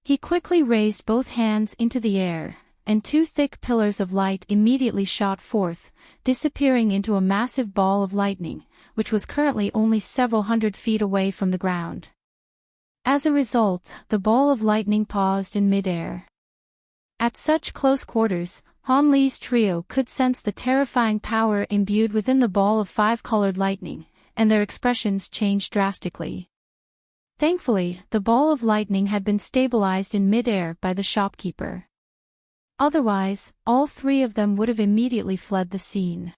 He quickly raised both hands into the air, and two thick pillars of light immediately shot forth, disappearing into a massive ball of lightning, which was currently only several hundred feet away from the ground. As a result, the ball of lightning paused in mid-air. At such close quarters, Hanli's trio could sense the terrifying power imbued within the ball of five-colored lightning, and their expressions changed drastically. Thankfully, the ball of lightning had been stabilized in mid-air by the shopkeeper. Otherwise, all three of them would have immediately fled the scene.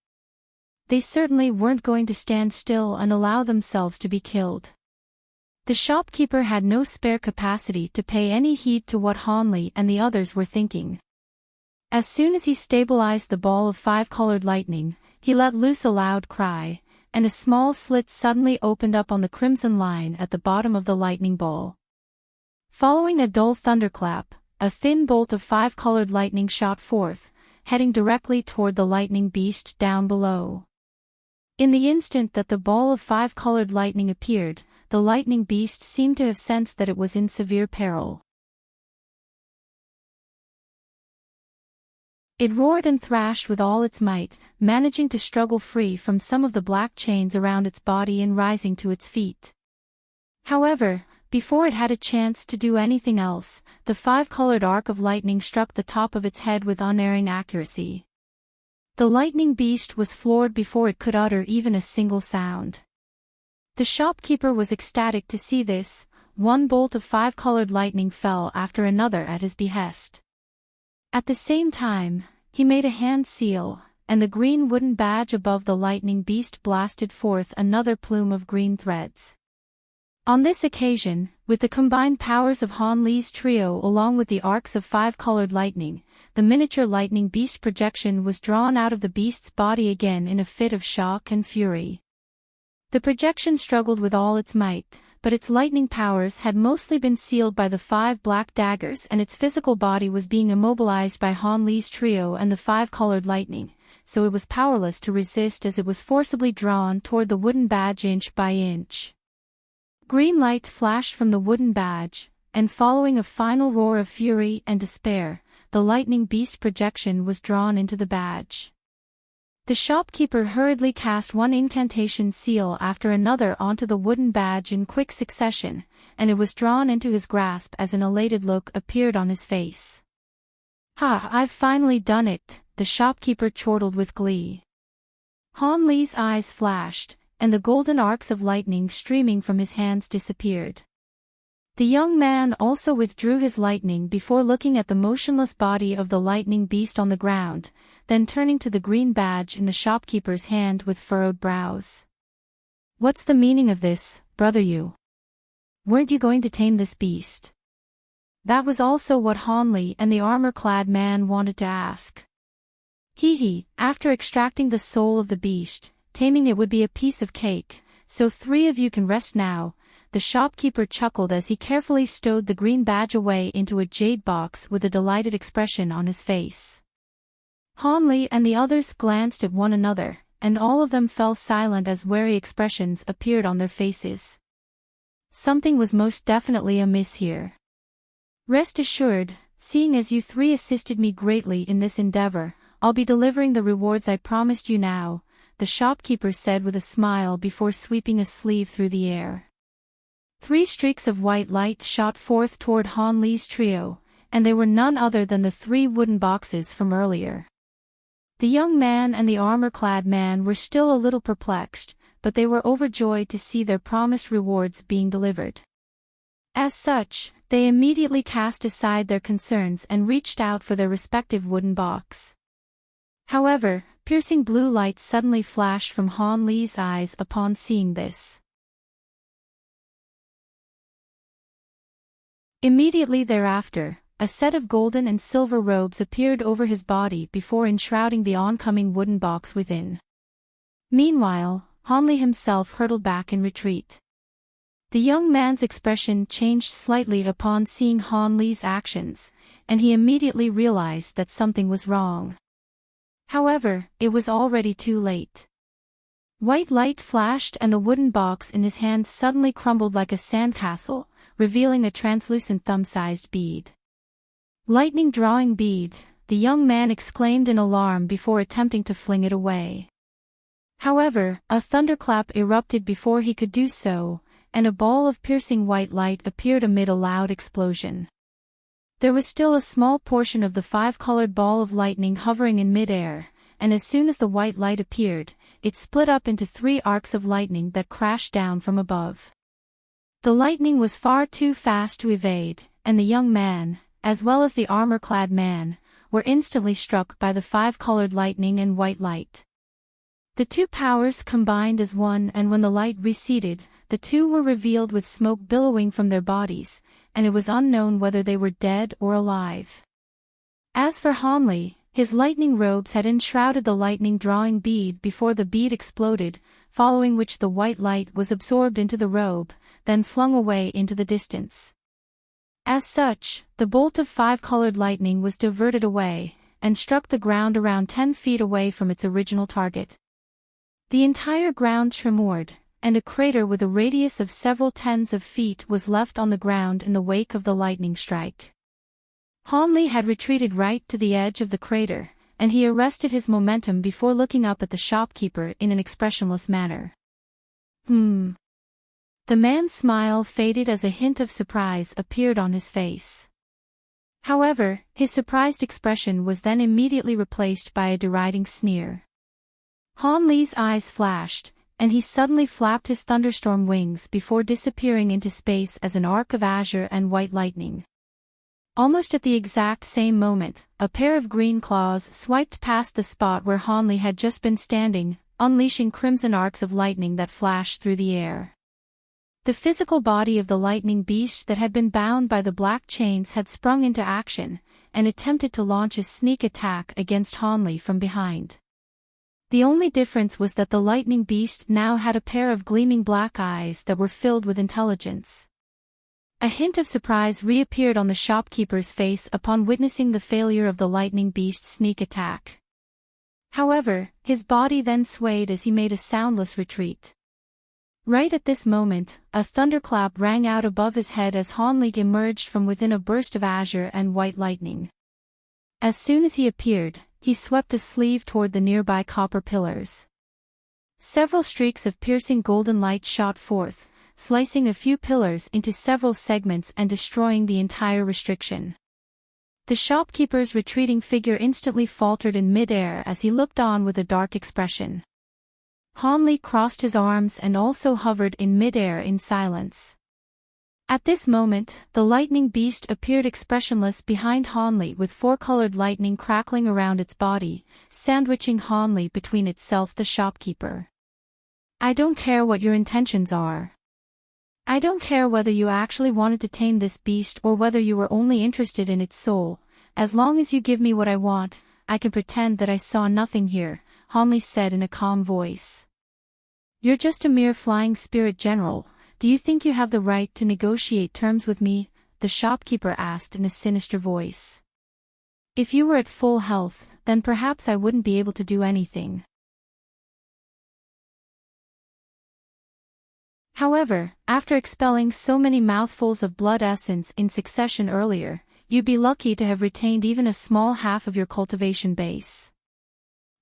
They certainly weren't going to stand still and allow themselves to be killed. The shopkeeper had no spare capacity to pay any heed to what Hanli and the others were thinking. As soon as he stabilized the ball of five-colored lightning, he let loose a loud cry, and a small slit suddenly opened up on the crimson line at the bottom of the lightning ball. Following a dull thunderclap, a thin bolt of five-colored lightning shot forth, heading directly toward the lightning beast down below. In the instant that the ball of five-colored lightning appeared, the lightning beast seemed to have sensed that it was in severe peril. It roared and thrashed with all its might, managing to struggle free from some of the black chains around its body and rising to its feet. However, before it had a chance to do anything else, the five-colored arc of lightning struck the top of its head with unerring accuracy. The lightning beast was floored before it could utter even a single sound. The shopkeeper was ecstatic to see this. One bolt of five-colored lightning fell after another at his behest. At the same time, he made a hand seal, and the green wooden badge above the lightning beast blasted forth another plume of green threads. On this occasion, with the combined powers of Hanli's trio along with the arcs of five-colored lightning, the miniature lightning beast projection was drawn out of the beast's body again in a fit of shock and fury. The projection struggled with all its might, but its lightning powers had mostly been sealed by the five black daggers and its physical body was being immobilized by Hanli's trio and the five-colored lightning, so it was powerless to resist as it was forcibly drawn toward the wooden badge inch by inch. Green light flashed from the wooden badge, and following a final roar of fury and despair, the lightning beast projection was drawn into the badge. The shopkeeper hurriedly cast one incantation seal after another onto the wooden badge in quick succession, and it was drawn into his grasp as an elated look appeared on his face. "Ha, I've finally done it," the shopkeeper chortled with glee. Hanli's eyes flashed, and the golden arcs of lightning streaming from his hands disappeared. The young man also withdrew his lightning before looking at the motionless body of the lightning beast on the ground, then turning to the green badge in the shopkeeper's hand with furrowed brows. "What's the meaning of this, brother you?" weren't you going to tame this beast? That was also what Hanli and the armor-clad man wanted to ask. After extracting the soul of the beast, taming it would be a piece of cake, so 3 of you can rest now, the shopkeeper chuckled as he carefully stowed the green badge away into a jade box with a delighted expression on his face. Hanli and the others glanced at one another, and all of them fell silent as wary expressions appeared on their faces. Something was most definitely amiss here. Rest assured, seeing as you 3 assisted me greatly in this endeavor, I'll be delivering the rewards I promised you now, the shopkeeper said with a smile before sweeping a sleeve through the air. 3 streaks of white light shot forth toward Hanli's trio, and they were none other than the 3 wooden boxes from earlier. The young man and the armor-clad man were still a little perplexed, but they were overjoyed to see their promised rewards being delivered. As such, they immediately cast aside their concerns and reached out for their respective wooden box. However, piercing blue light suddenly flashed from Hanli's eyes upon seeing this. Immediately thereafter, a set of golden and silver robes appeared over his body before enshrouding the oncoming wooden box within. Meanwhile, Hanli himself hurtled back in retreat. The young man's expression changed slightly upon seeing Hanli's actions, and he immediately realized that something was wrong. However, it was already too late. White light flashed and the wooden box in his hand suddenly crumbled like a sandcastle, revealing a translucent thumb-sized bead. "Lightning drawing bead," the young man exclaimed in alarm before attempting to fling it away. However, a thunderclap erupted before he could do so, and a ball of piercing white light appeared amid a loud explosion. There was still a small portion of the 5-colored ball of lightning hovering in mid-air, and as soon as the white light appeared, it split up into 3 arcs of lightning that crashed down from above. The lightning was far too fast to evade, and the young man, as well as the armor-clad man, were instantly struck by the 5-colored lightning and white light. The 2 powers combined as one, and when the light receded, the 2 were revealed with smoke billowing from their bodies, and it was unknown whether they were dead or alive. As for Hanli, his lightning robes had enshrouded the lightning-drawing bead before the bead exploded, following which the white light was absorbed into the robe, then flung away into the distance. As such, the bolt of 5-colored lightning was diverted away, and struck the ground around 10 feet away from its original target. The entire ground tremored, and a crater with a radius of several tens of feet was left on the ground in the wake of the lightning strike. Hanli had retreated right to the edge of the crater, and he arrested his momentum before looking up at the shopkeeper in an expressionless manner. The man's smile faded as a hint of surprise appeared on his face. However, his surprised expression was then immediately replaced by a deriding sneer. Hanli's eyes flashed, and he suddenly flapped his thunderstorm wings before disappearing into space as an arc of azure and white lightning. Almost at the exact same moment, a pair of green claws swiped past the spot where Hanli had just been standing, unleashing crimson arcs of lightning that flashed through the air. The physical body of the lightning beast that had been bound by the black chains had sprung into action, and attempted to launch a sneak attack against Hanli from behind. The only difference was that the lightning beast now had a pair of gleaming black eyes that were filled with intelligence. A hint of surprise reappeared on the shopkeeper's face upon witnessing the failure of the lightning beast's sneak attack. However, his body then swayed as he made a soundless retreat. Right at this moment, a thunderclap rang out above his head as Hanli emerged from within a burst of azure and white lightning. As soon as he appeared, he swept a sleeve toward the nearby copper pillars. Several streaks of piercing golden light shot forth, slicing a few pillars into several segments and destroying the entire restriction. The shopkeeper's retreating figure instantly faltered in mid-air as he looked on with a dark expression. Hanli crossed his arms and also hovered in mid-air in silence. At this moment, the lightning beast appeared expressionless behind Hanli with 4-colored lightning crackling around its body, sandwiching Hanli between itself the shopkeeper. "I don't care what your intentions are. I don't care whether you actually wanted to tame this beast or whether you were only interested in its soul. As long as you give me what I want, I can pretend that I saw nothing here, Hanli said in a calm voice. You're just a mere flying spirit general. Do you think you have the right to negotiate terms with me? The shopkeeper asked in a sinister voice. If you were at full health, then perhaps I wouldn't be able to do anything. However, after expelling so many mouthfuls of blood essence in succession earlier, you'd be lucky to have retained even a small half of your cultivation base.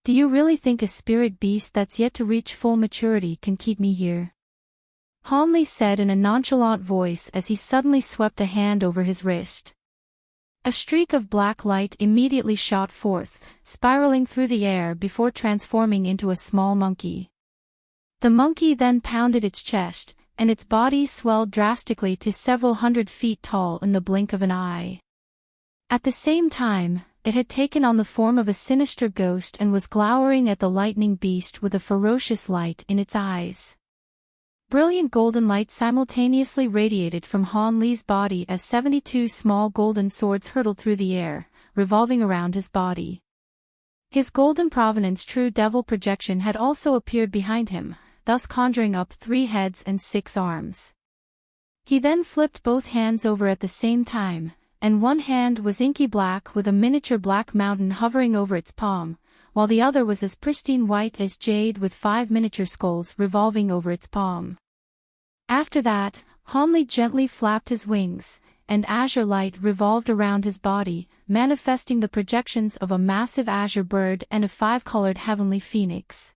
Do you really think a spirit beast that's yet to reach full maturity can keep me here? Hanli said in a nonchalant voice as he suddenly swept a hand over his wrist. A streak of black light immediately shot forth, spiraling through the air before transforming into a small monkey. The monkey then pounded its chest, and its body swelled drastically to several 100 feet tall in the blink of an eye. At the same time, it had taken on the form of a sinister ghost and was glowering at the lightning beast with a ferocious light in its eyes. Brilliant golden light simultaneously radiated from Han Li's body as 72 small golden swords hurtled through the air, revolving around his body. His golden provenance true devil projection had also appeared behind him, thus conjuring up 3 heads and 6 arms. He then flipped both hands over at the same time, and one hand was inky black with a miniature black mountain hovering over its palm, while the other was as pristine white as jade with 5 miniature skulls revolving over its palm. After that, Hanli gently flapped his wings, and azure light revolved around his body, manifesting the projections of a massive azure bird and a 5-colored heavenly phoenix.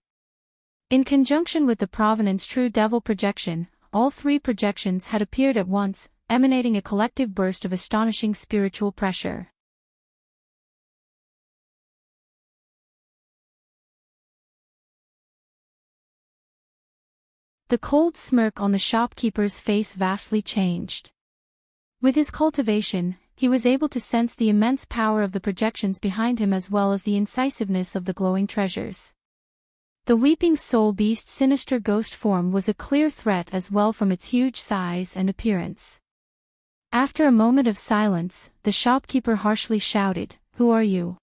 In conjunction with the provenance true devil projection, all 3 projections had appeared at once, emanating a collective burst of astonishing spiritual pressure. The cold smirk on the shopkeeper's face vastly changed. With his cultivation, he was able to sense the immense power of the projections behind him as well as the incisiveness of the glowing treasures. The weeping soul beast's sinister ghost form was a clear threat as well from its huge size and appearance. After a moment of silence, the shopkeeper harshly shouted, "Who are you?"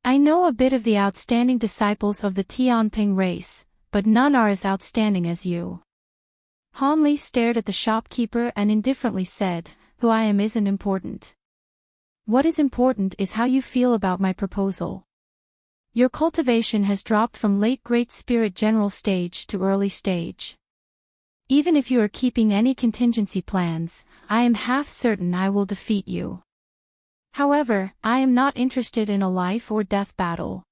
"I know a bit of the outstanding disciples of the Tianping race, but none are as outstanding as you." Hanli stared at the shopkeeper and indifferently said, "Who I am isn't important. What is important is how you feel about my proposal. Your cultivation has dropped from late Great Spirit General stage to early stage. Even if you are keeping any contingency plans, I am half certain I will defeat you. However, I am not interested in a life or death battle.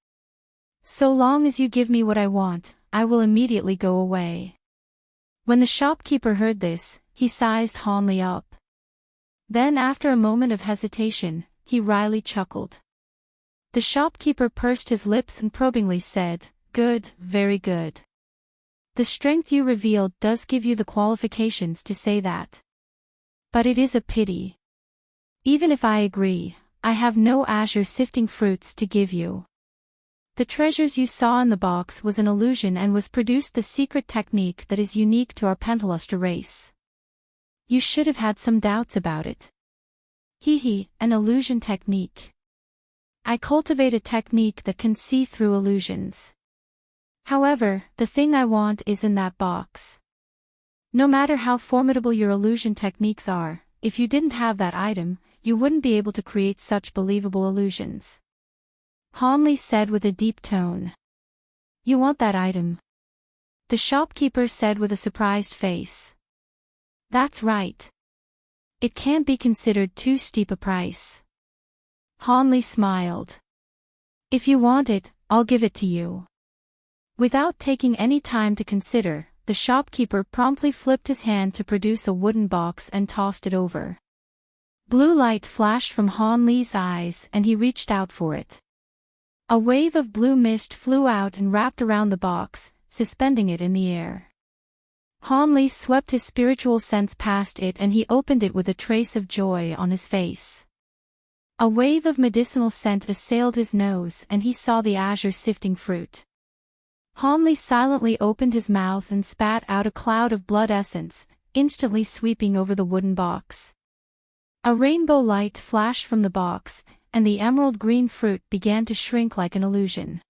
So long as you give me what I want, I will immediately go away." When the shopkeeper heard this, he sized Hanli up. Then after a moment of hesitation, he wryly chuckled. The shopkeeper pursed his lips and probingly said, "Good, very good. The strength you revealed does give you the qualifications to say that. But it is a pity. Even if I agree, I have no azure sifting fruits to give you. The treasures you saw in the box was an illusion and was produced the secret technique that is unique to our Pentaluster race. You should have had some doubts about it. An illusion technique. I cultivate a technique that can see through illusions. However, the thing I want is in that box. No matter how formidable your illusion techniques are, if you didn't have that item, you wouldn't be able to create such believable illusions." Hanli said with a deep tone. "You want that item?" The shopkeeper said with a surprised face. "That's right. It can't be considered too steep a price." Hanli smiled. "If you want it, I'll give it to you." Without taking any time to consider, the shopkeeper promptly flipped his hand to produce a wooden box and tossed it over. Blue light flashed from Hanli's eyes and he reached out for it. A wave of blue mist flew out and wrapped around the box, suspending it in the air. Hanli swept his spiritual sense past it and he opened it with a trace of joy on his face. A wave of medicinal scent assailed his nose and he saw the azure sifting fruit. Hanli silently opened his mouth and spat out a cloud of blood essence, instantly sweeping over the wooden box. A rainbow light flashed from the box, and the emerald green fruit began to shrink like an illusion.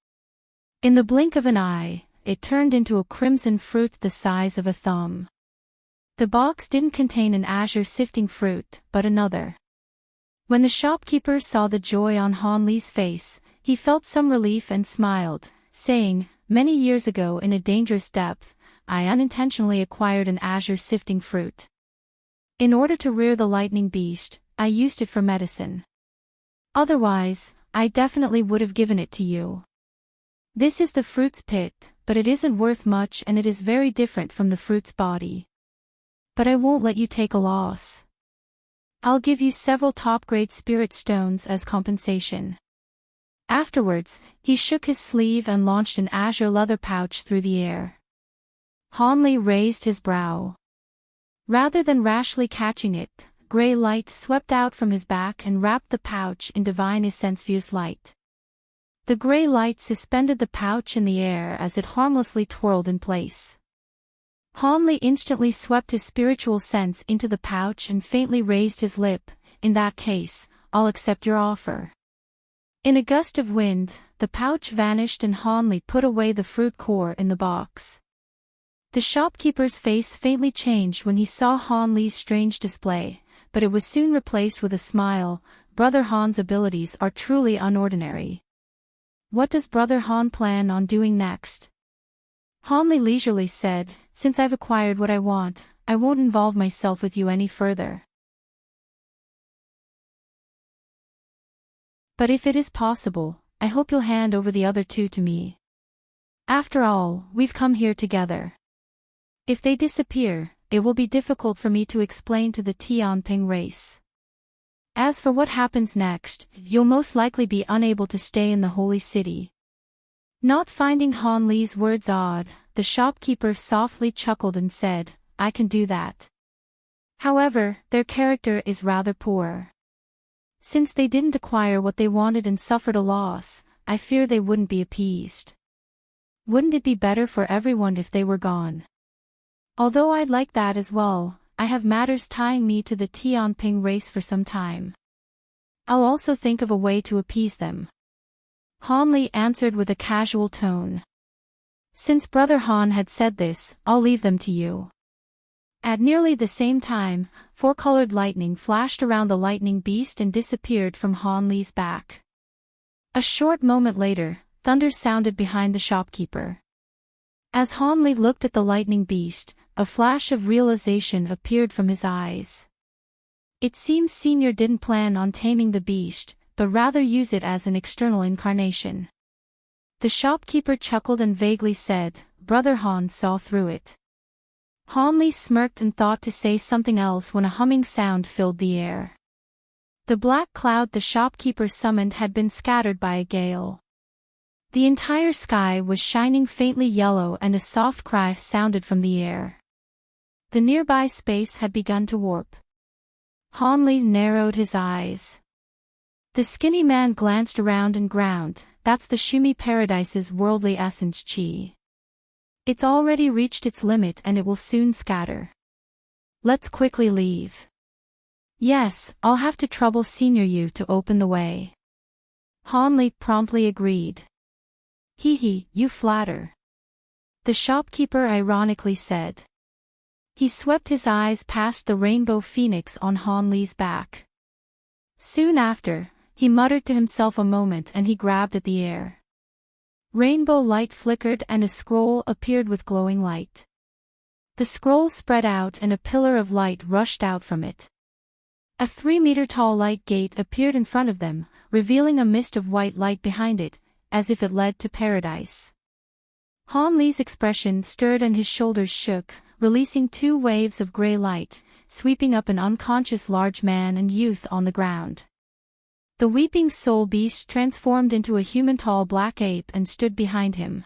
In the blink of an eye, it turned into a crimson fruit the size of a thumb. The box didn't contain an azure sifting fruit, but another. When the shopkeeper saw the joy on Han Li's face, he felt some relief and smiled, saying, "Many years ago in a dangerous depth, I unintentionally acquired an azure sifting fruit. In order to rear the lightning beast, I used it for medicine. Otherwise, I definitely would have given it to you. This is the fruit's pit, but it isn't worth much and it is very different from the fruit's body. But I won't let you take a loss. I'll give you several top-grade spirit stones as compensation." Afterwards, he shook his sleeve and launched an azure leather pouch through the air. Han Li raised his brow. Rather than rashly catching it, gray light swept out from his back and wrapped the pouch in divine essence-fused light. The gray light suspended the pouch in the air as it harmlessly twirled in place. Han Li instantly swept his spiritual sense into the pouch and faintly raised his lip. "In that case, I'll accept your offer." In a gust of wind, the pouch vanished and Han Li put away the fruit core in the box. The shopkeeper's face faintly changed when he saw Han Li's strange display, but it was soon replaced with a smile. "Brother Han's abilities are truly unordinary. What does Brother Han plan on doing next?" Han Li leisurely said, "Since I've acquired what I want, I won't involve myself with you any further. But if it is possible, I hope you'll hand over the other two to me. After all, we've come here together. If they disappear, it will be difficult for me to explain to the Tianping race. As for what happens next, you'll most likely be unable to stay in the holy city." Not finding Han Li's words odd, the shopkeeper softly chuckled and said, "I can do that. However, their character is rather poor. Since they didn't acquire what they wanted and suffered a loss, I fear they wouldn't be appeased. Wouldn't it be better for everyone if they were gone? Although I'd like that as well, I have matters tying me to the Tianping race for some time. I'll also think of a way to appease them." Han Li answered with a casual tone. "Since Brother Han had said this, I'll leave them to you." At nearly the same time, four-colored lightning flashed around the lightning beast and disappeared from Han Li's back. A short moment later, thunder sounded behind the shopkeeper. As Han Li looked at the lightning beast, a flash of realization appeared from his eyes. It seems Senior didn't plan on taming the beast, but rather use it as an external incarnation. The shopkeeper chuckled and vaguely said, "Brother Han saw through it." Han Li smirked and thought to say something else when a humming sound filled the air. The black cloud the shopkeeper summoned had been scattered by a gale. The entire sky was shining faintly yellow and a soft cry sounded from the air. The nearby space had begun to warp. Han Li narrowed his eyes. The skinny man glanced around and ground, "That's the Shumi Paradise's worldly essence chi. It's already reached its limit and it will soon scatter. Let's quickly leave." "Yes, I'll have to trouble Senior Yu to open the way." Han Li promptly agreed. "Hee, you flatter," the shopkeeper ironically said. He swept his eyes past the rainbow phoenix on Han Li's back. Soon after, he muttered to himself a moment and he grabbed at the air. Rainbow light flickered and a scroll appeared with glowing light. The scroll spread out and a pillar of light rushed out from it. A 3-meter-tall light gate appeared in front of them, revealing a mist of white light behind it, as if it led to paradise. Han Li's expression stirred and his shoulders shook, releasing 2 waves of gray light, sweeping up an unconscious large man and youth on the ground. The weeping soul beast transformed into a human-tall black ape and stood behind him.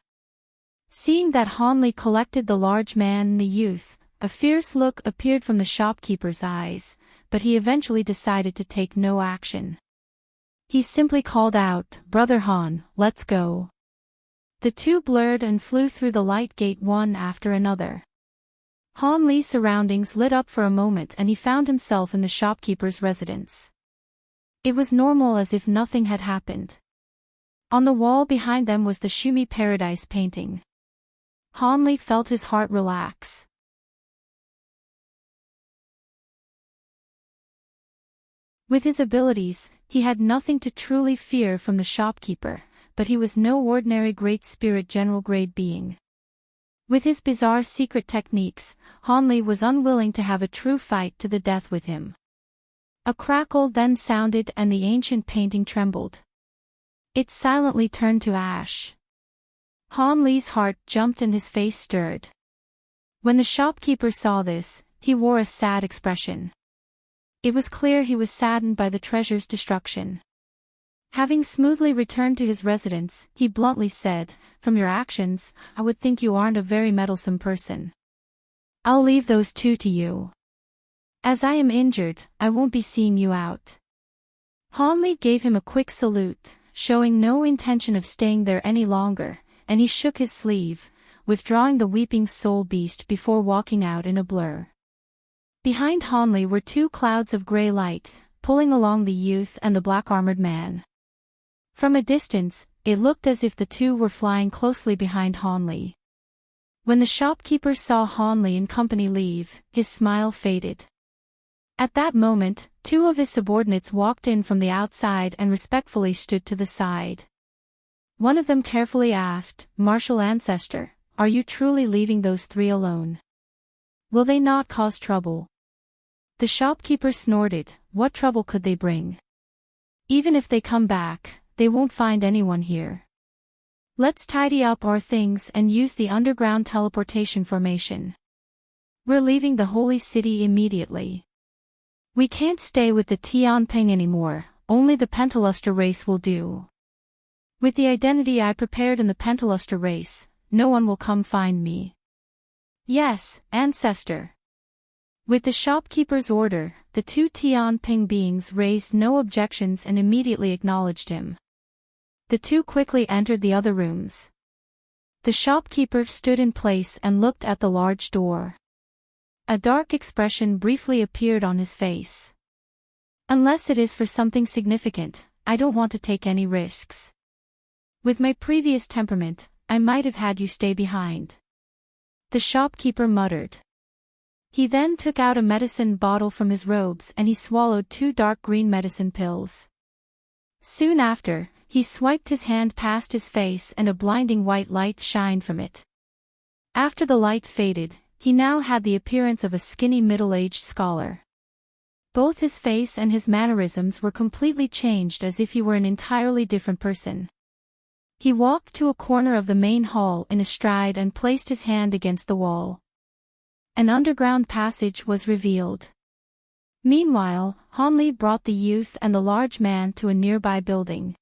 Seeing that Han Li collected the large man and the youth, a fierce look appeared from the shopkeeper's eyes, but he eventually decided to take no action. He simply called out, "Brother Han, let's go." The two blurred and flew through the light gate one after another. Han Li's surroundings lit up for a moment and he found himself in the shopkeeper's residence. It was normal, as if nothing had happened. On the wall behind them was the Shumi Paradise painting. Han Li felt his heart relax. With his abilities, he had nothing to truly fear from the shopkeeper, but he was no ordinary Great Spirit general grade being. With his bizarre secret techniques, Han Li was unwilling to have a true fight to the death with him. A crackle then sounded and the ancient painting trembled. It silently turned to ash. Han Li's heart jumped and his face stirred. When the shopkeeper saw this, he wore a sad expression. It was clear he was saddened by the treasure's destruction. Having smoothly returned to his residence, he bluntly said, "From your actions, I would think you aren't a very meddlesome person. I'll leave those two to you. As I am injured, I won't be seeing you out." Han Li gave him a quick salute, showing no intention of staying there any longer, and he shook his sleeve, withdrawing the weeping soul beast before walking out in a blur. Behind Han Li were two clouds of gray light, pulling along the youth and the black-armored man. From a distance, it looked as if the two were flying closely behind Han Li. When the shopkeeper saw Han Li and company leave, his smile faded. At that moment, two of his subordinates walked in from the outside and respectfully stood to the side. One of them carefully asked, "Martial Ancestor, are you truly leaving those three alone? Will they not cause trouble?" The shopkeeper snorted. What trouble could they bring? Even if they come back, they won't find anyone here. Let's tidy up our things and use the underground teleportation formation. We're leaving the holy city immediately. We can't stay with the Tianping anymore, only the Pentaluster race will do. With the identity I prepared in the Pentaluster race, no one will come find me. Yes, Ancestor. With the shopkeeper's order, the two Tianping beings raised no objections and immediately acknowledged him. The two quickly entered the other rooms. The shopkeeper stood in place and looked at the large door. A dark expression briefly appeared on his face. "Unless it is for something significant, I don't want to take any risks. With my previous temperament, I might have had you stay behind." The shopkeeper muttered. He then took out a medicine bottle from his robes and he swallowed 2 dark green medicine pills. Soon after, he swiped his hand past his face and a blinding white light shined from it. After the light faded, he now had the appearance of a skinny middle-aged scholar. Both his face and his mannerisms were completely changed, as if he were an entirely different person. He walked to a corner of the main hall in a stride and placed his hand against the wall. An underground passage was revealed. Meanwhile, Han Li brought the youth and the large man to a nearby building.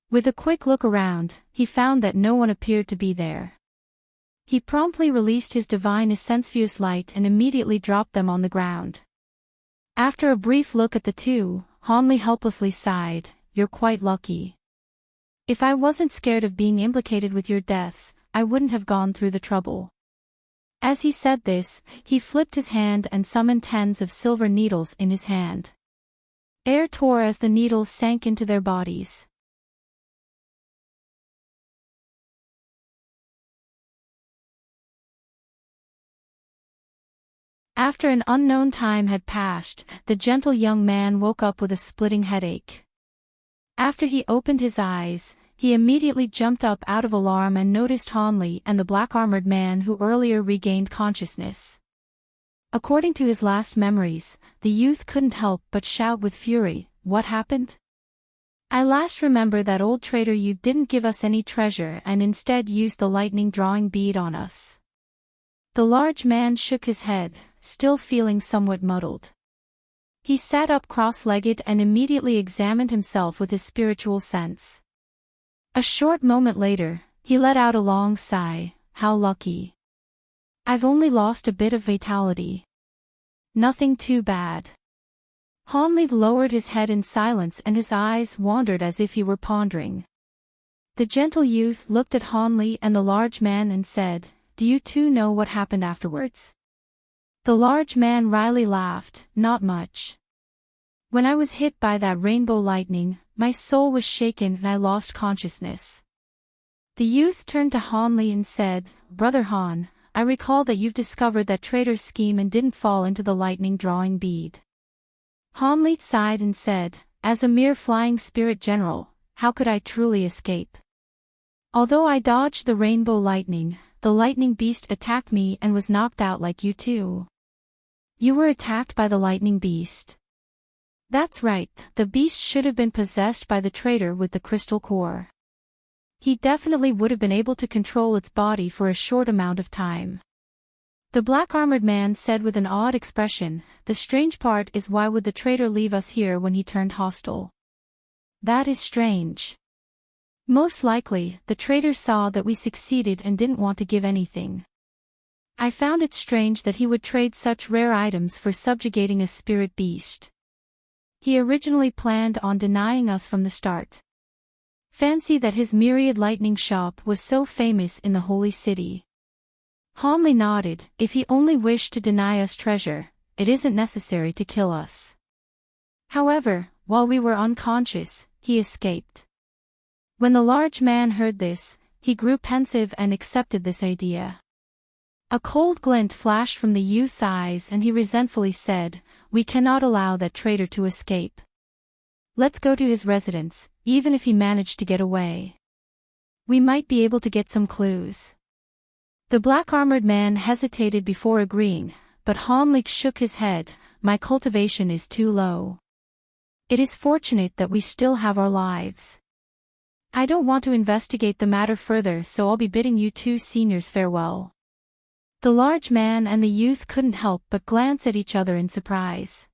With a quick look around, he found that no one appeared to be there. He promptly released his divine Essence light and immediately dropped them on the ground. After a brief look at the two, Han Li helplessly sighed, "You're quite lucky. If I wasn't scared of being implicated with your deaths, I wouldn't have gone through the trouble." As he said this, he flipped his hand and summoned 10s of silver needles in his hand. Air tore as the needles sank into their bodies. After an unknown time had passed, the gentle young man woke up with a splitting headache. After he opened his eyes, he immediately jumped up out of alarm and noticed Han Li and the black-armored man who earlier regained consciousness. According to his last memories, the youth couldn't help but shout with fury, "What happened? I last remember that old traitor you didn't give us any treasure and instead used the lightning drawing bead on us." The large man shook his head, still feeling somewhat muddled. He sat up cross-legged and immediately examined himself with his spiritual sense. A short moment later, he let out a long sigh, "How lucky. I've only lost a bit of vitality. Nothing too bad." Han Li lowered his head in silence and his eyes wandered as if he were pondering. The gentle youth looked at Han Li and the large man and said, "Do you two know what happened afterwards?" The large man wryly laughed, not much. When I was hit by that rainbow lightning, my soul was shaken and I lost consciousness. The youth turned to Han Li and said, Brother Han, I recall that you've discovered that traitor's scheme and didn't fall into the lightning drawing bead. Han Li sighed and said, as a mere flying spirit general, how could I truly escape? Although I dodged the rainbow lightning, the lightning beast attacked me and was knocked out like you too. You were attacked by the lightning beast. That's right, the beast should have been possessed by the traitor with the crystal core. He definitely would have been able to control its body for a short amount of time. The black-armored man said with an odd expression, the strange part is why would the traitor leave us here when he turned hostile? That is strange. Most likely, the traitor saw that we succeeded and didn't want to give anything. I found it strange that he would trade such rare items for subjugating a spirit beast. He originally planned on denying us from the start. Fancy that his myriad lightning shop was so famous in the holy city. Han Li nodded, if he only wished to deny us treasure, it isn't necessary to kill us. However, while we were unconscious, he escaped. When the large man heard this, he grew pensive and accepted this idea. A cold glint flashed from the youth's eyes and he resentfully said, we cannot allow that traitor to escape. Let's go to his residence, even if he managed to get away. We might be able to get some clues. The black-armored man hesitated before agreeing, but Han Li shook his head, my cultivation is too low. It is fortunate that we still have our lives. I don't want to investigate the matter further, so I'll be bidding you two seniors farewell. The large man and the youth couldn't help but glance at each other in surprise.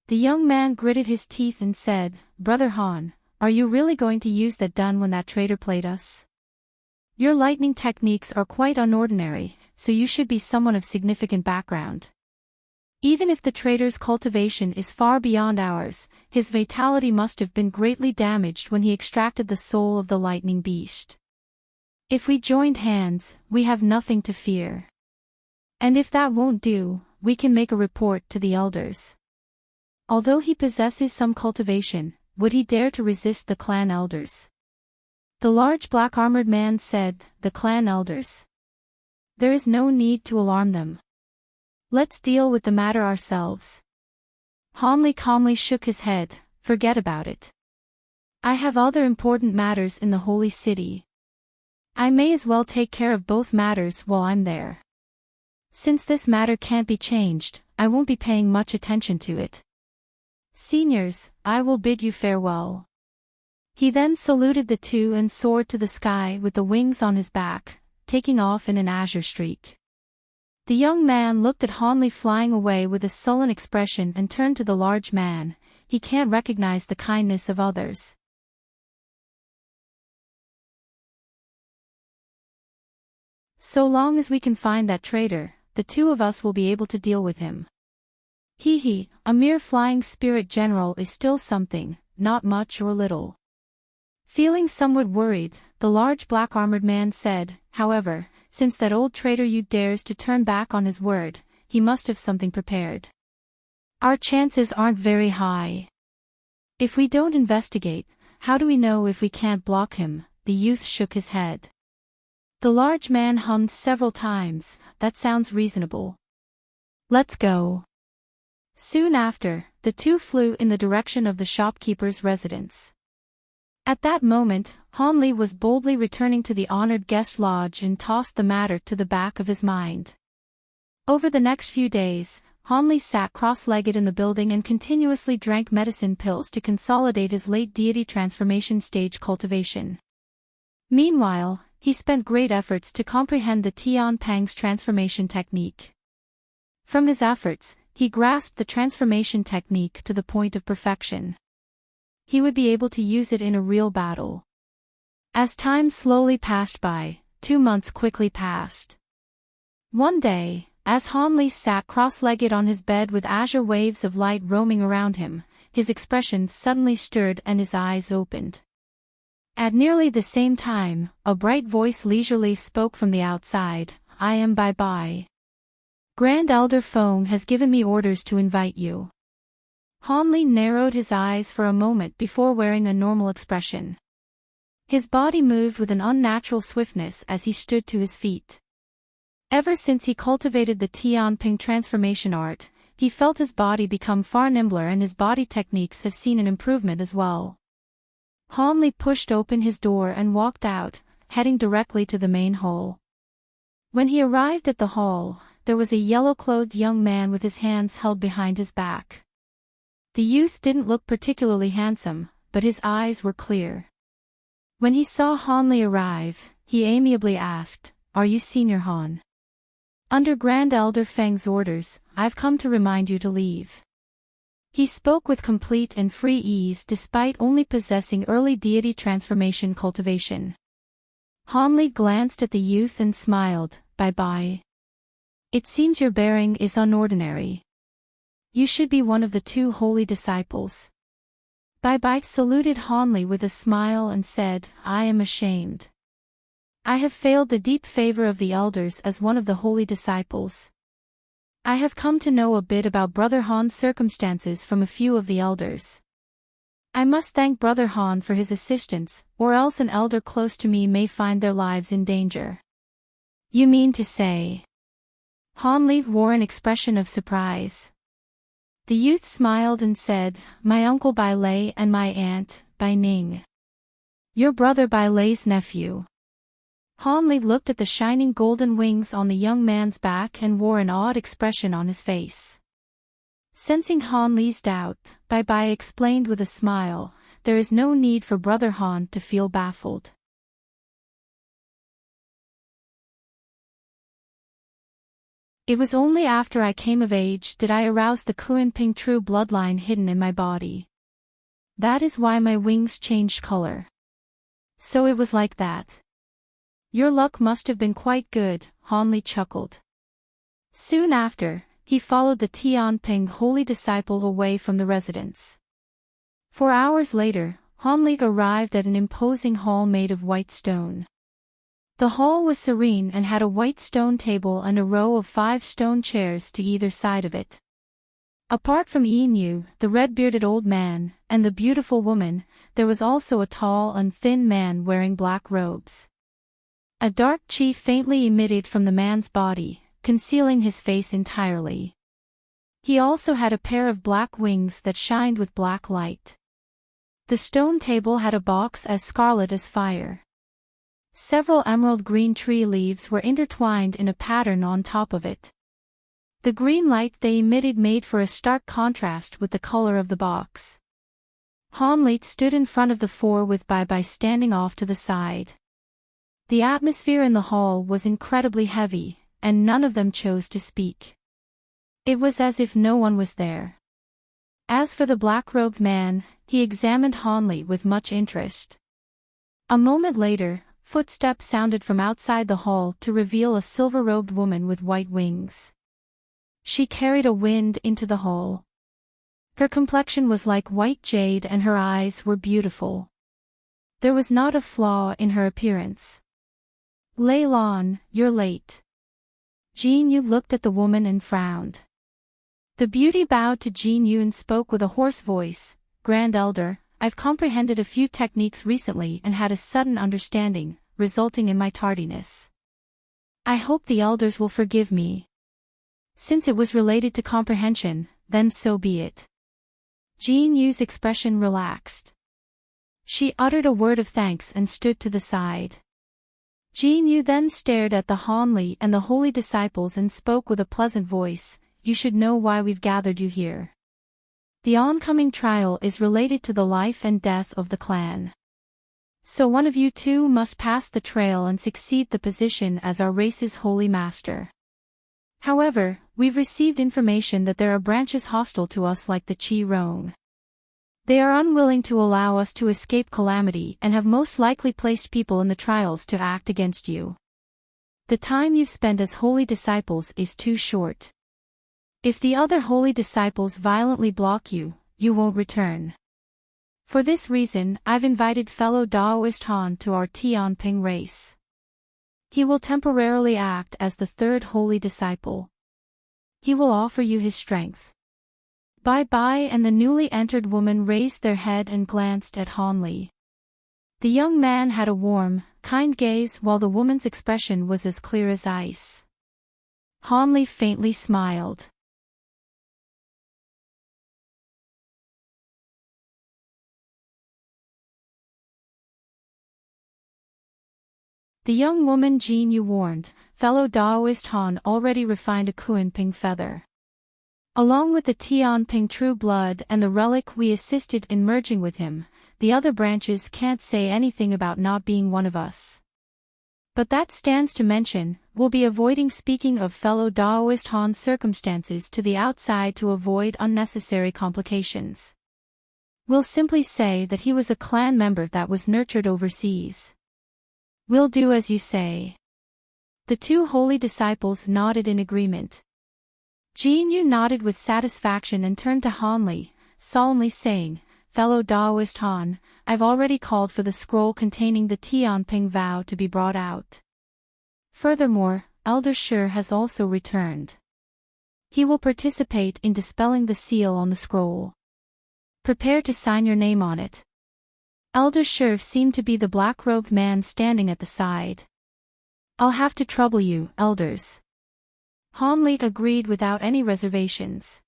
The young man gritted his teeth and said, Brother Han, are you really going to use that gun when that traitor played us? Your lightning techniques are quite unordinary, so you should be someone of significant background. Even if the traitor's cultivation is far beyond ours, his vitality must have been greatly damaged when he extracted the soul of the lightning beast. If we joined hands, we have nothing to fear. And if that won't do, we can make a report to the elders. Although he possesses some cultivation, would he dare to resist the clan elders? The large black-armored man said, the clan elders. There is no need to alarm them. Let's deal with the matter ourselves. Han Li calmly shook his head, forget about it. I have other important matters in the holy city. I may as well take care of both matters while I'm there. Since this matter can't be changed, I won't be paying much attention to it. Seniors, I will bid you farewell. He then saluted the two and soared to the sky with the wings on his back, taking off in an azure streak. The young man looked at Han Li flying away with a sullen expression and turned to the large man, he can't recognize the kindness of others. So long as we can find that traitor, the two of us will be able to deal with him. Hee, a mere flying spirit general is still something, not much or little. Feeling somewhat worried, the large black-armored man said, however, since that old traitor you dares to turn back on his word, he must have something prepared. Our chances aren't very high. If we don't investigate, how do we know if we can't block him? The youth shook his head. The large man hummed several times, that sounds reasonable. Let's go. Soon after, the two flew in the direction of the shopkeeper's residence. At that moment, Han Li was boldly returning to the honored guest lodge and tossed the matter to the back of his mind. Over the next few days, Han Li sat cross-legged in the building and continuously drank medicine pills to consolidate his late deity transformation stage cultivation. Meanwhile, he spent great efforts to comprehend the Tian Pang's transformation technique. From his efforts, he grasped the transformation technique to the point of perfection. He would be able to use it in a real battle. As time slowly passed by, 2 months quickly passed. One day, as Han Li sat cross-legged on his bed with azure waves of light roaming around him, his expression suddenly stirred and his eyes opened. At nearly the same time, a bright voice leisurely spoke from the outside, I am bye-bye. Grand Elder Feng has given me orders to invite you. Han Li narrowed his eyes for a moment before wearing a normal expression. His body moved with an unnatural swiftness as he stood to his feet. Ever since he cultivated the Tianping transformation art, he felt his body become far nimbler, and his body techniques have seen an improvement as well. Han Li pushed open his door and walked out, heading directly to the main hall. When he arrived at the hall, there was a yellow-clothed young man with his hands held behind his back. The youth didn't look particularly handsome, but his eyes were clear. When he saw Han Li arrive, he amiably asked, "Are you Senior Han?" "Under Grand Elder Feng's orders, I've come to remind you to leave." He spoke with complete and free ease despite only possessing early deity transformation cultivation. Han Li glanced at the youth and smiled, "Bye-bye. It seems your bearing is unordinary. You should be one of the 2 holy disciples." Bai saluted Han Li with a smile and said, "I am ashamed. I have failed the deep favor of the elders as one of the holy disciples. I have come to know a bit about Brother Han's circumstances from a few of the elders. I must thank Brother Han for his assistance, or else an elder close to me may find their lives in danger." "You mean to say?" Han Li wore an expression of surprise. The youth smiled and said, "My uncle Bai Lei and my aunt, Bai Ning. Your brother Bai Lei's nephew." Han Li looked at the shining golden wings on the young man's back and wore an odd expression on his face. Sensing Han Li's doubt, Bai explained with a smile, "There is no need for Brother Han to feel baffled. It was only after I came of age did I arouse the Kuan-Ping true bloodline hidden in my body. That is why my wings changed color. So it was like that." "Your luck must have been quite good," Han Li chuckled. Soon after, he followed the Tianping holy disciple away from the residence. 4 hours later, Han Li arrived at an imposing hall made of white stone. The hall was serene and had a white stone table and a row of 5 stone chairs to either side of it. Apart from Yin, the red-bearded old man, and the beautiful woman, there was also a tall and thin man wearing black robes. A dark chi faintly emitted from the man's body, concealing his face entirely. He also had a pair of black wings that shined with black light. The stone table had a box as scarlet as fire. Several emerald green tree leaves were intertwined in a pattern on top of it. The green light they emitted made for a stark contrast with the color of the box. Han Li stood in front of the 4 with Bai standing off to the side. The atmosphere in the hall was incredibly heavy, and none of them chose to speak. It was as if no one was there. As for the black-robed man, he examined Han Li with much interest. A moment later, footsteps sounded from outside the hall to reveal a silver-robed woman with white wings. She carried a wind into the hall. Her complexion was like white jade and her eyes were beautiful. There was not a flaw in her appearance. "Lei Lan, you're late." Jin Yu looked at the woman and frowned. The beauty bowed to Jin Yu and spoke with a hoarse voice, "Grand Elder, I've comprehended a few techniques recently and had a sudden understanding, resulting in my tardiness. I hope the elders will forgive me. Since it was related to comprehension, then so be it." Jin Yu's expression relaxed. She uttered a word of thanks and stood to the side. Jin Yu then stared at the Han Li and the holy disciples and spoke with a pleasant voice, "You should know why we've gathered you here. The oncoming trial is related to the life and death of the clan. So one of you 2 must pass the trail and succeed the position as our race's holy master. However, we've received information that there are branches hostile to us like the Qi Rong. They are unwilling to allow us to escape calamity and have most likely placed people in the trials to act against you. The time you've spent as holy disciples is too short. If the other holy disciples violently block you, you won't return. For this reason, I've invited fellow Daoist Han to our Tianping race. He will temporarily act as the 3rd holy disciple. he will offer you his strength. Bye-bye, and the newly entered woman raised their head and glanced at Hanli. The young man had a warm, kind gaze while the woman's expression was as clear as ice. Hanli faintly smiled. The young woman Jin Yu warned, fellow Daoist Han already refined a Kuan-Ping feather. Along with the Tian-Ping true blood and the relic we assisted in merging with him, the other branches can't say anything about not being one of us. But that stands to mention, we'll be avoiding speaking of fellow Daoist Han's circumstances to the outside to avoid unnecessary complications. We'll simply say that he was a clan member that was nurtured overseas. We'll do as you say. The two holy disciples nodded in agreement. Jin Yu nodded with satisfaction and turned to Hanli, solemnly saying, fellow Daoist Han, I've already called for the scroll containing the Tian-Ping vow to be brought out. Furthermore, Elder Shi has also returned. He will participate in dispelling the seal on the scroll. Prepare to sign your name on it. Elder Shi seemed to be the black-robed man standing at the side. I'll have to trouble you, elders. Hanli agreed without any reservations.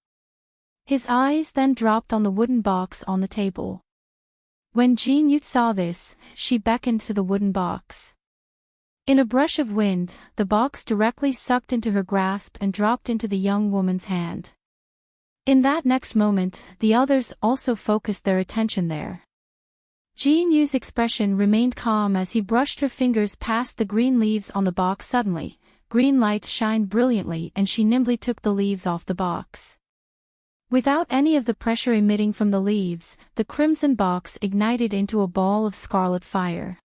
His eyes then dropped on the wooden box on the table. When Jin Yu saw this, she beckoned to the wooden box. In a brush of wind, the box directly sucked into her grasp and dropped into the young woman's hand. In that next moment, the others also focused their attention there. Jin Yu's expression remained calm as he brushed her fingers past the green leaves on the box. Suddenly, green light shined brilliantly and she nimbly took the leaves off the box. Without any of the pressure emitting from the leaves, the crimson box ignited into a ball of scarlet fire.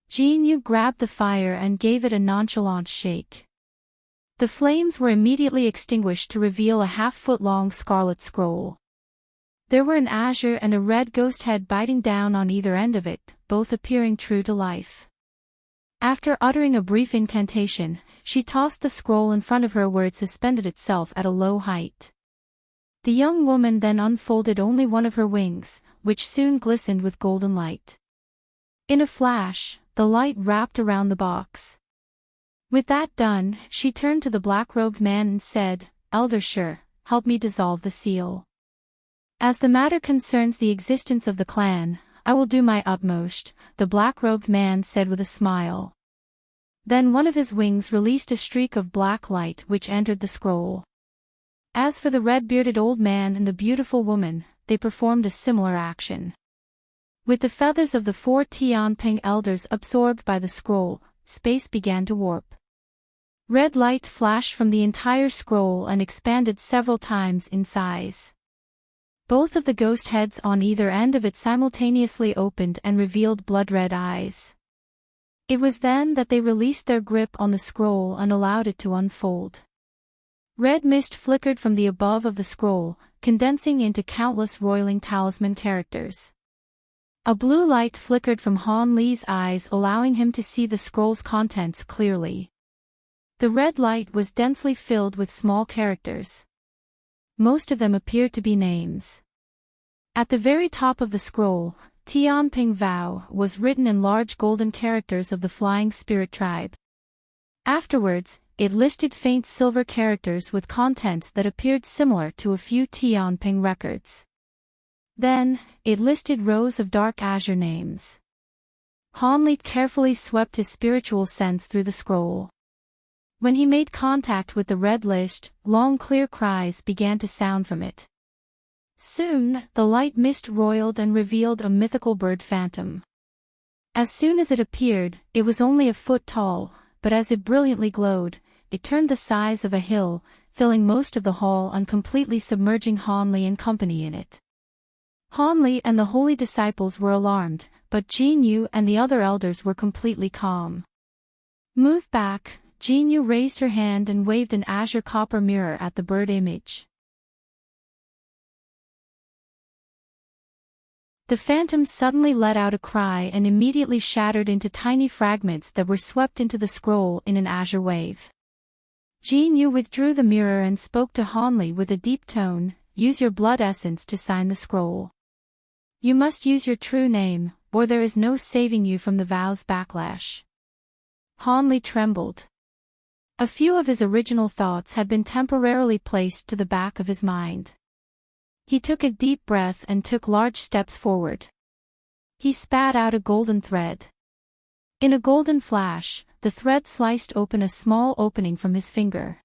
Jin Yu grabbed the fire and gave it a nonchalant shake. The flames were immediately extinguished to reveal a half-foot-long scarlet scroll. There were an azure and a red ghost head biting down on either end of it, both appearing true to life. After uttering a brief incantation, she tossed the scroll in front of her where it suspended itself at a low height. The young woman then unfolded only one of her wings, which soon glistened with golden light. In a flash, the light wrapped around the box. With that done, she turned to the black-robed man and said, Elder Shi, help me dissolve the seal. As the matter concerns the existence of the clan, I will do my utmost, the black-robed man said with a smile. Then one of his wings released a streak of black light which entered the scroll. As for the red-bearded old man and the beautiful woman, they performed a similar action. With the feathers of the 4 Tian-Ping elders absorbed by the scroll, space began to warp. Red light flashed from the entire scroll and expanded several times in size. Both of the ghost heads on either end of it simultaneously opened and revealed blood-red eyes. It was then that they released their grip on the scroll and allowed it to unfold. Red mist flickered from the above of the scroll, condensing into countless roiling talisman characters. A blue light flickered from Han Li's eyes, allowing him to see the scroll's contents clearly. The red light was densely filled with small characters. Most of them appeared to be names. At the very top of the scroll, Tian-Ping Vow was written in large golden characters of the Flying Spirit tribe. Afterwards, it listed faint silver characters with contents that appeared similar to a few Tian-Ping records. Then, it listed rows of dark azure names. Han Li carefully swept his spiritual sense through the scroll. When he made contact with the red list, long clear cries began to sound from it. Soon, the light mist roiled and revealed a mythical bird phantom. As soon as it appeared, it was only a foot tall, but as it brilliantly glowed, it turned the size of a hill, filling most of the hall and completely submerging Han Li and company in it. Han Li and the holy disciples were alarmed, but Jin Yu and the other elders were completely calm. Move back. Jin Yu raised her hand and waved an azure copper mirror at the bird image. The phantom suddenly let out a cry and immediately shattered into tiny fragments that were swept into the scroll in an azure wave. Jin Yu withdrew the mirror and spoke to Hanli with a deep tone, use your blood essence to sign the scroll. You must use your true name, or there is no saving you from the vow's backlash. Hanli trembled. A few of his original thoughts had been temporarily placed to the back of his mind. He took a deep breath and took large steps forward. He spat out a golden thread. In a golden flash, the thread sliced open a small opening from his finger.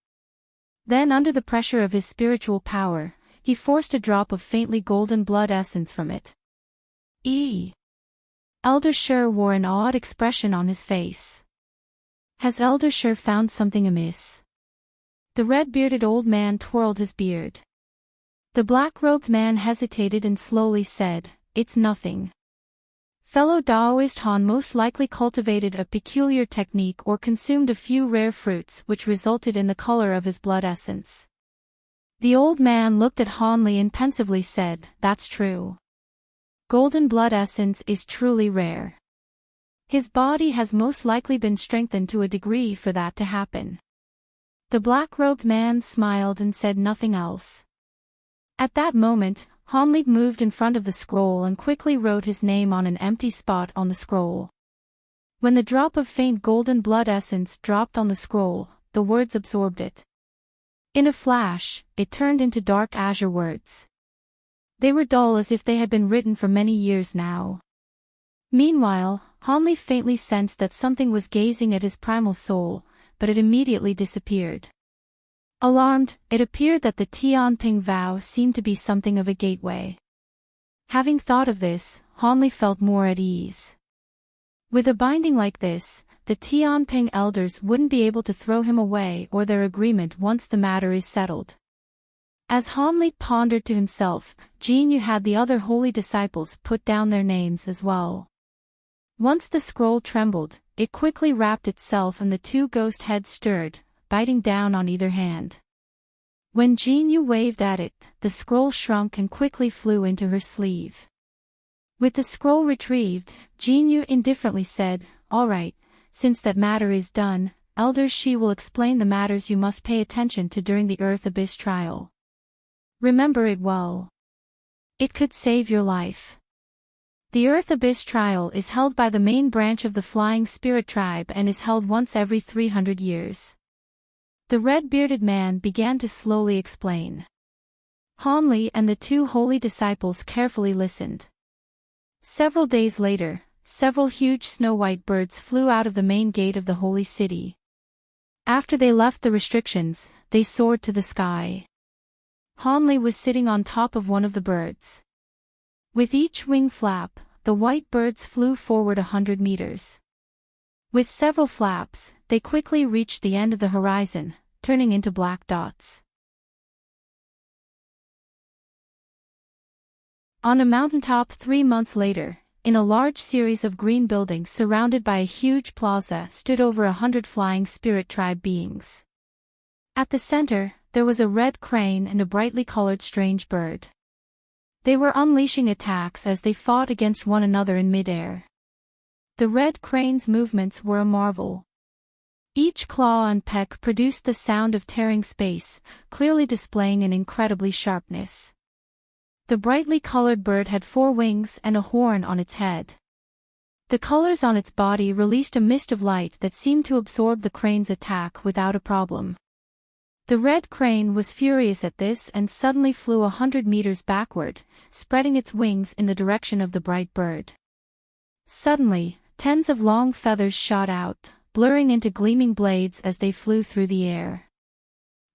Then under the pressure of his spiritual power, he forced a drop of faintly golden blood essence from it. Elder Sher wore an awed expression on his face. Has Elder Sher found something amiss? The red-bearded old man twirled his beard. The black-robed man hesitated and slowly said, it's nothing. Fellow Daoist Han most likely cultivated a peculiar technique or consumed a few rare fruits which resulted in the color of his blood essence. The old man looked at Hanli and pensively said, that's true. Golden blood essence is truly rare. His body has most likely been strengthened to a degree for that to happen. The black-robed man smiled and said nothing else. At that moment, Hanli moved in front of the scroll and quickly wrote his name on an empty spot on the scroll. When the drop of faint golden blood essence dropped on the scroll, the words absorbed it. In a flash, it turned into dark azure words. They were dull as if they had been written for many years now. Meanwhile, Hanli faintly sensed that something was gazing at his primal soul, but it immediately disappeared. Alarmed, it appeared that the Tianping vow seemed to be something of a gateway. Having thought of this, Hanli felt more at ease. With a binding like this, the Tianping elders wouldn't be able to throw him away or their agreement once the matter is settled. As Hanli pondered to himself, Jin Yu had the other holy disciples put down their names as well. Once the scroll trembled, it quickly wrapped itself and the two ghost heads stirred, biting down on either hand. When Jin Yu waved at it, the scroll shrunk and quickly flew into her sleeve. With the scroll retrieved, Jin Yu indifferently said, all right, since that matter is done, Elder Shi will explain the matters you must pay attention to during the Earth Abyss trial. Remember it well. It could save your life. The Earth Abyss trial is held by the main branch of the Flying Spirit tribe and is held once every 300 years. The red-bearded man began to slowly explain. Hanli and the two holy disciples carefully listened. Several days later, several huge snow-white birds flew out of the main gate of the holy city. After they left the restrictions, they soared to the sky. Hanli was sitting on top of one of the birds. With each wing flap, the white birds flew forward 100 meters. With several flaps, they quickly reached the end of the horizon, turning into black dots. On a mountaintop 3 months later, in a large series of green buildings surrounded by a huge plaza stood over 100 flying spirit tribe beings. At the center, there was a red crane and a brightly colored strange bird. They were unleashing attacks as they fought against one another in midair. The red crane's movements were a marvel. Each claw and peck produced the sound of tearing space, clearly displaying an incredibly sharpness. The brightly colored bird had 4 wings and a horn on its head. The colors on its body released a mist of light that seemed to absorb the crane's attack without a problem. The red crane was furious at this and suddenly flew 100 meters backward, spreading its wings in the direction of the bright bird. Suddenly, tens of long feathers shot out, blurring into gleaming blades as they flew through the air.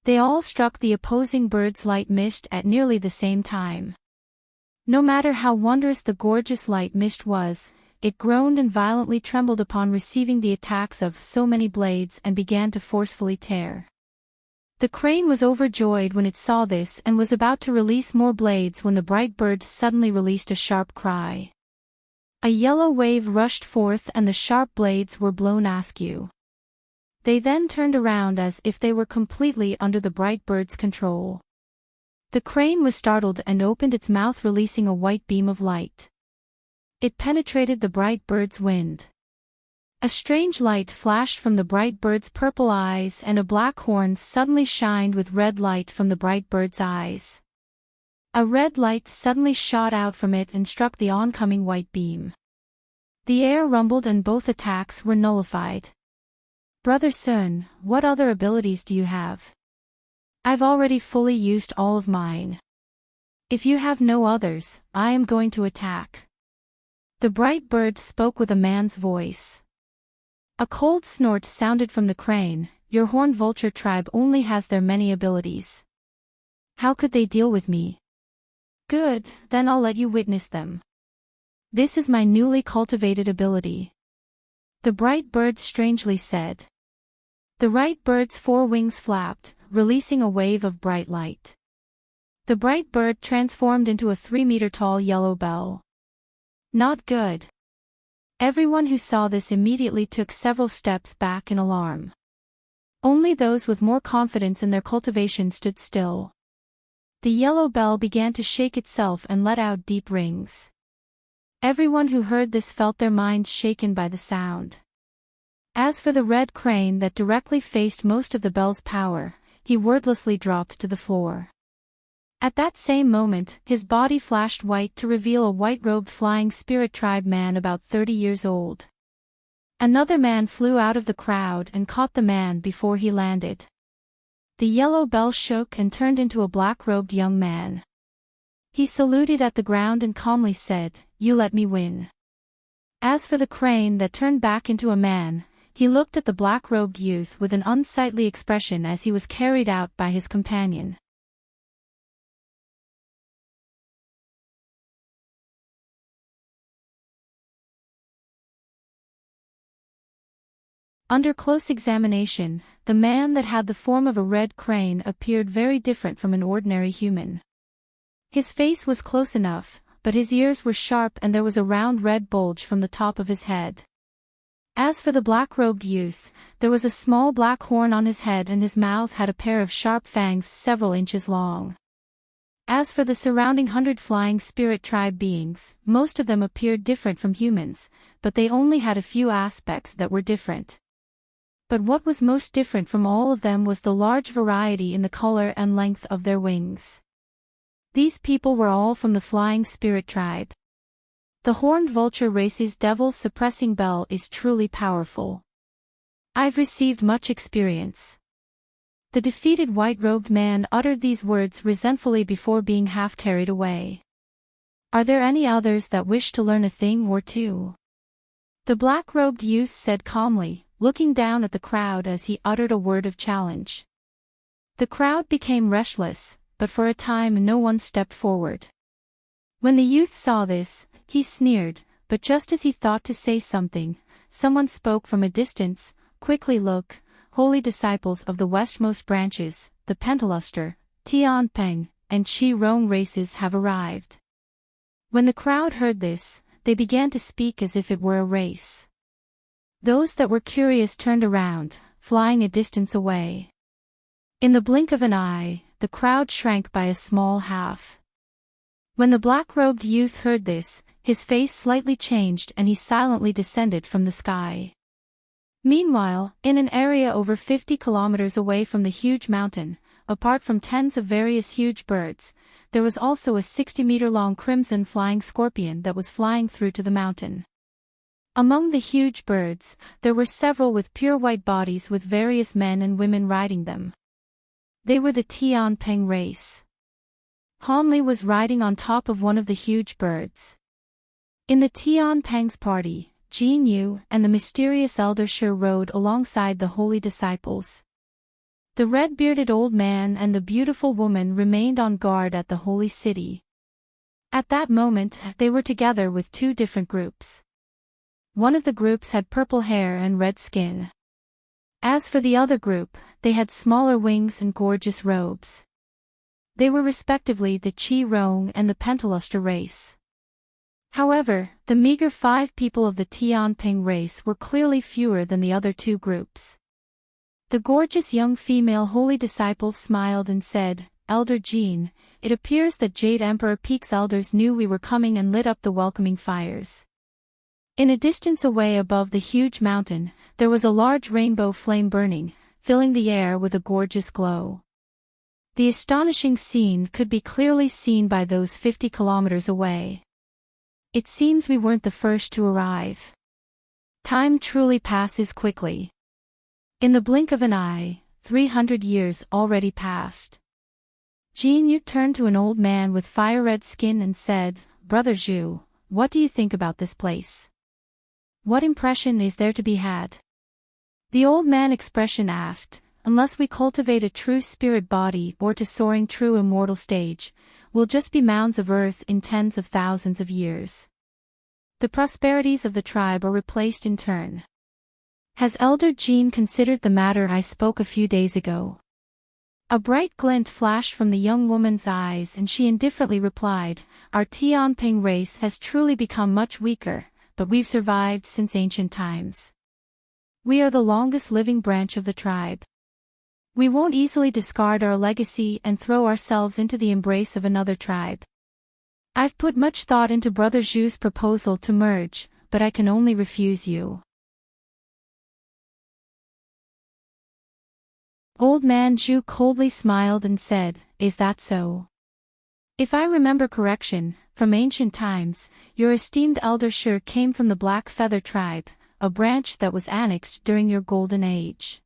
They all struck the opposing bird's light mist at nearly the same time. No matter how wondrous the gorgeous light mist was, it groaned and violently trembled upon receiving the attacks of so many blades and began to forcefully tear. The crane was overjoyed when it saw this and was about to release more blades when the bright bird suddenly released a sharp cry. A yellow wave rushed forth and the sharp blades were blown askew. They then turned around as if they were completely under the bright bird's control. The crane was startled and opened its mouth, releasing a white beam of light. It penetrated the bright bird's wind. A strange light flashed from the bright bird's purple eyes, and a black horn suddenly shined with red light from the bright bird's eyes. A red light suddenly shot out from it and struck the oncoming white beam. The air rumbled and both attacks were nullified. "Brother Sun, what other abilities do you have?" "I've already fully used all of mine. If you have no others, I am going to attack." The bright bird spoke with a man's voice. A cold snort sounded from the crane. "Your horned vulture tribe only has their many abilities. How could they deal with me?" "Good, then I'll let you witness them. This is my newly cultivated ability," the bright bird strangely said. The right bird's 4 wings flapped, releasing a wave of bright light. The bright bird transformed into a 3-meter-tall yellow bell. Not good. Everyone who saw this immediately took several steps back in alarm. Only those with more confidence in their cultivation stood still. The yellow bell began to shake itself and let out deep rings. Everyone who heard this felt their minds shaken by the sound. As for the red crane that directly faced most of the bell's power, he wordlessly dropped to the floor. At that same moment, his body flashed white to reveal a white-robed flying spirit tribe man about 30 years old. Another man flew out of the crowd and caught the man before he landed. The yellow bell shook and turned into a black-robed young man. He saluted at the ground and calmly said, "You let me win." As for the crane that turned back into a man, he looked at the black-robed youth with an unsightly expression as he was carried out by his companion. Under close examination, the man that had the form of a red crane appeared very different from an ordinary human. His face was close enough, but his ears were sharp and there was a round red bulge from the top of his head. As for the black-robed youth, there was a small black horn on his head and his mouth had a pair of sharp fangs several inches long. As for the surrounding 100 flying spirit tribe beings, most of them appeared different from humans, but they only had a few aspects that were different. But what was most different from all of them was the large variety in the color and length of their wings. These people were all from the flying spirit tribe. The horned vulture race's devil-suppressing bell is truly powerful. I've received much experience. The defeated white-robed man uttered these words resentfully before being half carried away. Are there any others that wish to learn a thing or two? The black-robed youth said calmly, looking down at the crowd as he uttered a word of challenge. The crowd became restless, but for a time no one stepped forward. When the youth saw this, he sneered, but just as he thought to say something, someone spoke from a distance, "Quickly look, holy disciples of the westmost branches, the Pentaluster, Tianpeng, and Chi Rong races have arrived." When the crowd heard this, they began to speak as if it were a race. Those that were curious turned around, flying a distance away. In the blink of an eye, the crowd shrank by a small half. When the black-robed youth heard this, his face slightly changed and he silently descended from the sky. Meanwhile, in an area over 50 kilometers away from the huge mountain, apart from tens of various huge birds, there was also a 60-meter-long crimson flying scorpion that was flying through to the mountain. Among the huge birds, there were several with pure white bodies with various men and women riding them. They were the Tianpeng race. Hanli was riding on top of one of the huge birds. In the Tianpeng's party, Jin Yu and the mysterious elder Shi rode alongside the holy disciples. The red-bearded old man and the beautiful woman remained on guard at the holy city. At that moment, they were together with 2 different groups. One of the groups had purple hair and red skin. As for the other group, they had smaller wings and gorgeous robes. They were respectively the Chi Rong and the Pentaluster race. However, the meager 5 people of the Tianping race were clearly fewer than the other 2 groups. The gorgeous young female holy disciple smiled and said, "Elder Jean, it appears that Jade Emperor Peak's elders knew we were coming and lit up the welcoming fires. In a distance away above the huge mountain, there was a large rainbow flame burning, filling the air with a gorgeous glow. The astonishing scene could be clearly seen by those 50 kilometers away. It seems we weren't the first to arrive. Time truly passes quickly. In the blink of an eye, 300 years already passed. Jin Yu turned to an old man with fire-red skin and said, "Brother Zhu, what do you think about this place? What impression is there to be had?" The old man expression asked, "Unless we cultivate a true spirit body or to soaring true immortal stage, we'll just be mounds of earth in tens of thousands of years. The prosperities of the tribe are replaced in turn. Has Elder Jean considered the matter I spoke a few days ago?" A bright glint flashed from the young woman's eyes and she indifferently replied, "Our Tianping race has truly become much weaker, but we've survived since ancient times. We are the longest living branch of the tribe. We won't easily discard our legacy and throw ourselves into the embrace of another tribe. I've put much thought into Brother Zhu's proposal to merge, but I can only refuse you." Old man Zhu coldly smiled and said, "Is that so? If I remember correction, from ancient times, your esteemed elder Shi came from the Black Feather tribe, a branch that was annexed during your golden age.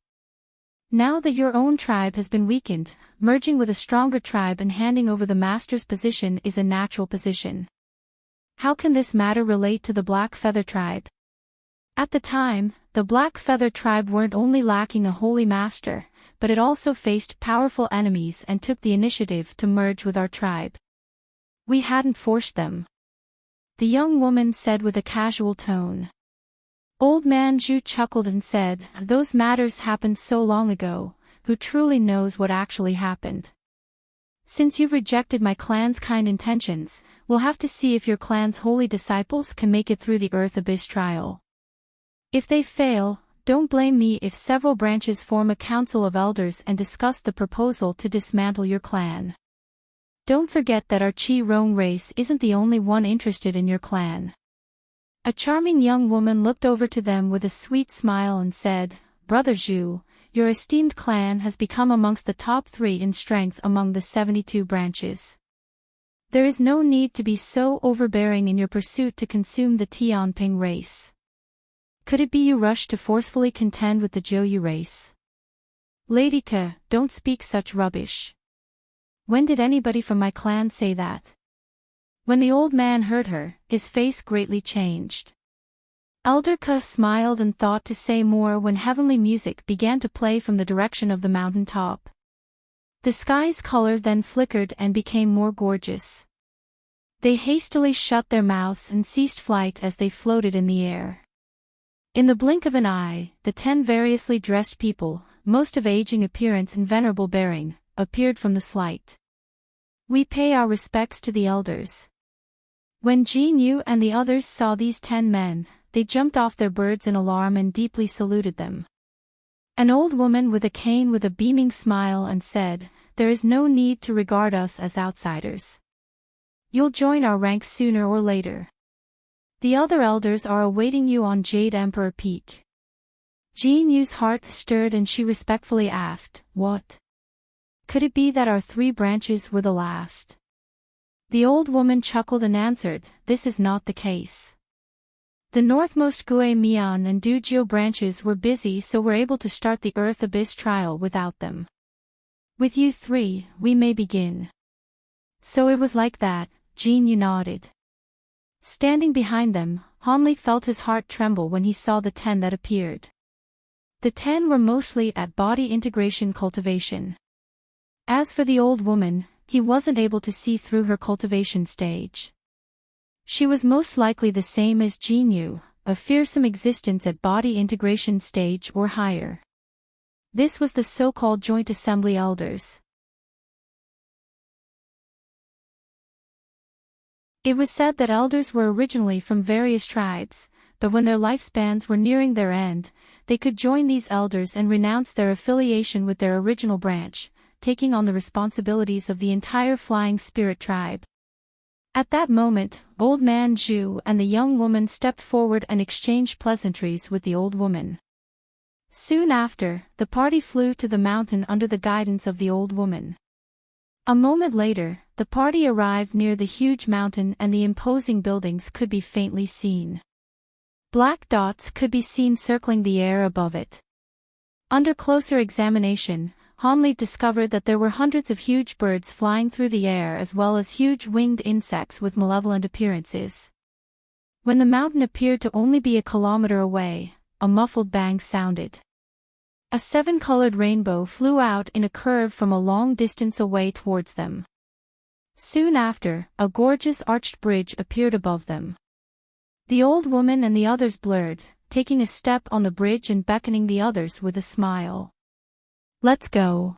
Now that your own tribe has been weakened, merging with a stronger tribe and handing over the master's position is a natural position. How can this matter relate to the Black Feather tribe? At the time, the Black Feather tribe weren't only lacking a holy master, but it also faced powerful enemies and took the initiative to merge with our tribe. We hadn't forced them," the young woman said with a casual tone. Old man Zhu chuckled and said, "Those matters happened so long ago, who truly knows what actually happened? Since you've rejected my clan's kind intentions, we'll have to see if your clan's holy disciples can make it through the Earth Abyss trial. If they fail, don't blame me if several branches form a council of elders and discuss the proposal to dismantle your clan. Don't forget that our Qi Rong race isn't the only one interested in your clan." A charming young woman looked over to them with a sweet smile and said, "Brother Zhu, your esteemed clan has become amongst the top 3 in strength among the 72 branches. There is no need to be so overbearing in your pursuit to consume the Tianping race. Could it be you rush to forcefully contend with the Zhou race? Lady Ke, don't speak such rubbish. When did anybody from my clan say that?" When the old man heard her, his face greatly changed. Elder Ke smiled and thought to say more when heavenly music began to play from the direction of the mountain top. The sky's color then flickered and became more gorgeous. They hastily shut their mouths and ceased flight as they floated in the air. In the blink of an eye, the 10 variously dressed people, most of aging appearance and venerable bearing, appeared from the slight. "We pay our respects to the elders." When Jin Yu and the others saw these 10 men, they jumped off their birds in alarm and deeply saluted them. An old woman with a cane with a beaming smile and said, "There is no need to regard us as outsiders. You'll join our ranks sooner or later. The other elders are awaiting you on Jade Emperor Peak." Jin Yu's heart stirred and she respectfully asked, "What? Could it be that our 3 branches were the last?" The old woman chuckled and answered, "This is not the case. The northmost Gue Mian and Dujiu branches were busy, so we're able to start the Earth Abyss trial without them. With you 3, we may begin." So it was like that, Jin Yu nodded. Standing behind them, Hanli felt his heart tremble when he saw the 10 that appeared. The 10 were mostly at body integration cultivation. As for the old woman, he wasn't able to see through her cultivation stage. She was most likely the same as Jin Yu, a fearsome existence at body integration stage or higher. This was the so-called Joint Assembly Elders. It was said that elders were originally from various tribes, but when their lifespans were nearing their end, they could join these elders and renounce their affiliation with their original branch, taking on the responsibilities of the entire Flying Spirit tribe. At that moment, old man Zhu and the young woman stepped forward and exchanged pleasantries with the old woman. Soon after, the party flew to the mountain under the guidance of the old woman. A moment later, the party arrived near the huge mountain and the imposing buildings could be faintly seen. Black dots could be seen circling the air above it. Under closer examination, Hanli discovered that there were hundreds of huge birds flying through the air as well as huge winged insects with malevolent appearances. When the mountain appeared to only be a kilometer away, a muffled bang sounded. A seven-colored rainbow flew out in a curve from a long distance away towards them. Soon after, a gorgeous arched bridge appeared above them. The old woman and the others blurred, taking a step on the bridge and beckoning the others with a smile. "Let's go."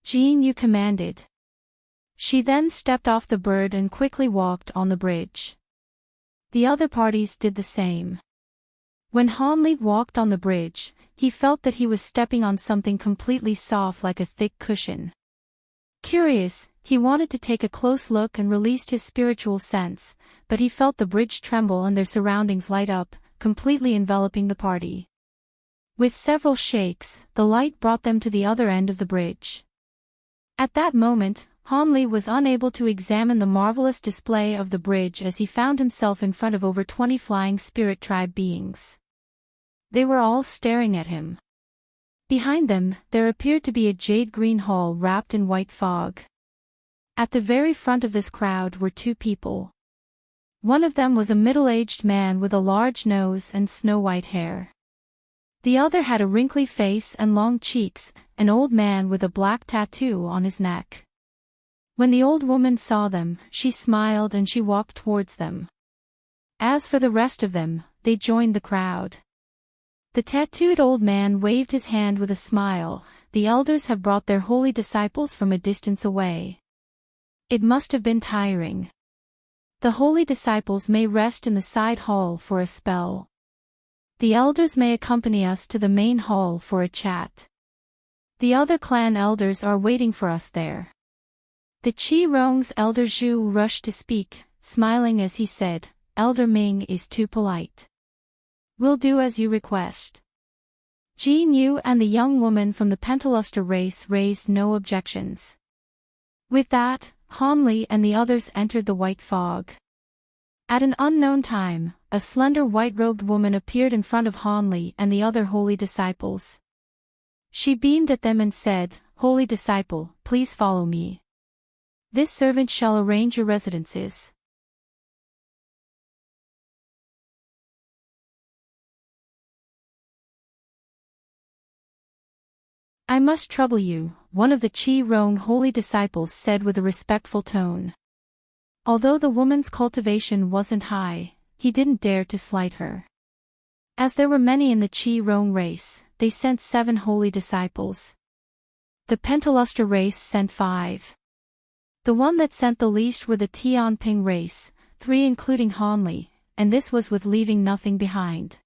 Jean Yu commanded. She then stepped off the bird and quickly walked on the bridge. The other parties did the same. When Hanli walked on the bridge, he felt that he was stepping on something completely soft like a thick cushion. Curious, he wanted to take a close look and released his spiritual sense, but he felt the bridge tremble and their surroundings light up, completely enveloping the party. With several shakes, the light brought them to the other end of the bridge. At that moment, Hanli was unable to examine the marvelous display of the bridge as he found himself in front of over 20 flying spirit tribe beings. They were all staring at him. Behind them, there appeared to be a jade-green hall wrapped in white fog. At the very front of this crowd were two people. One of them was a middle-aged man with a large nose and snow-white hair. The other had a wrinkly face and long cheeks, an old man with a black tattoo on his neck. When the old woman saw them, she smiled and she walked towards them. As for the rest of them, they joined the crowd. The tattooed old man waved his hand with a smile. "The elders have brought their holy disciples from a distance away. It must have been tiring. The holy disciples may rest in the side hall for a spell. The elders may accompany us to the main hall for a chat. The other clan elders are waiting for us there." The Qi Rong's elder Zhu rushed to speak, smiling as he said, "Elder Ming is too polite. We'll do as you request." Jin Yu and the young woman from the Pentaluster race raised no objections. With that, Hanli and the others entered the white fog. At an unknown time, a slender white-robed woman appeared in front of Hanli and the other holy disciples. She beamed at them and said, "Holy disciple, please follow me. This servant shall arrange your residences." "I must trouble you," one of the Qi Rong holy disciples said with a respectful tone. Although the woman's cultivation wasn't high, he didn't dare to slight her. As there were many in the Qi Rong race, they sent 7 holy disciples. The Pentaluster race sent 5. The one that sent the least were the Tianping race, 3 including Hanli, and this was with leaving nothing behind.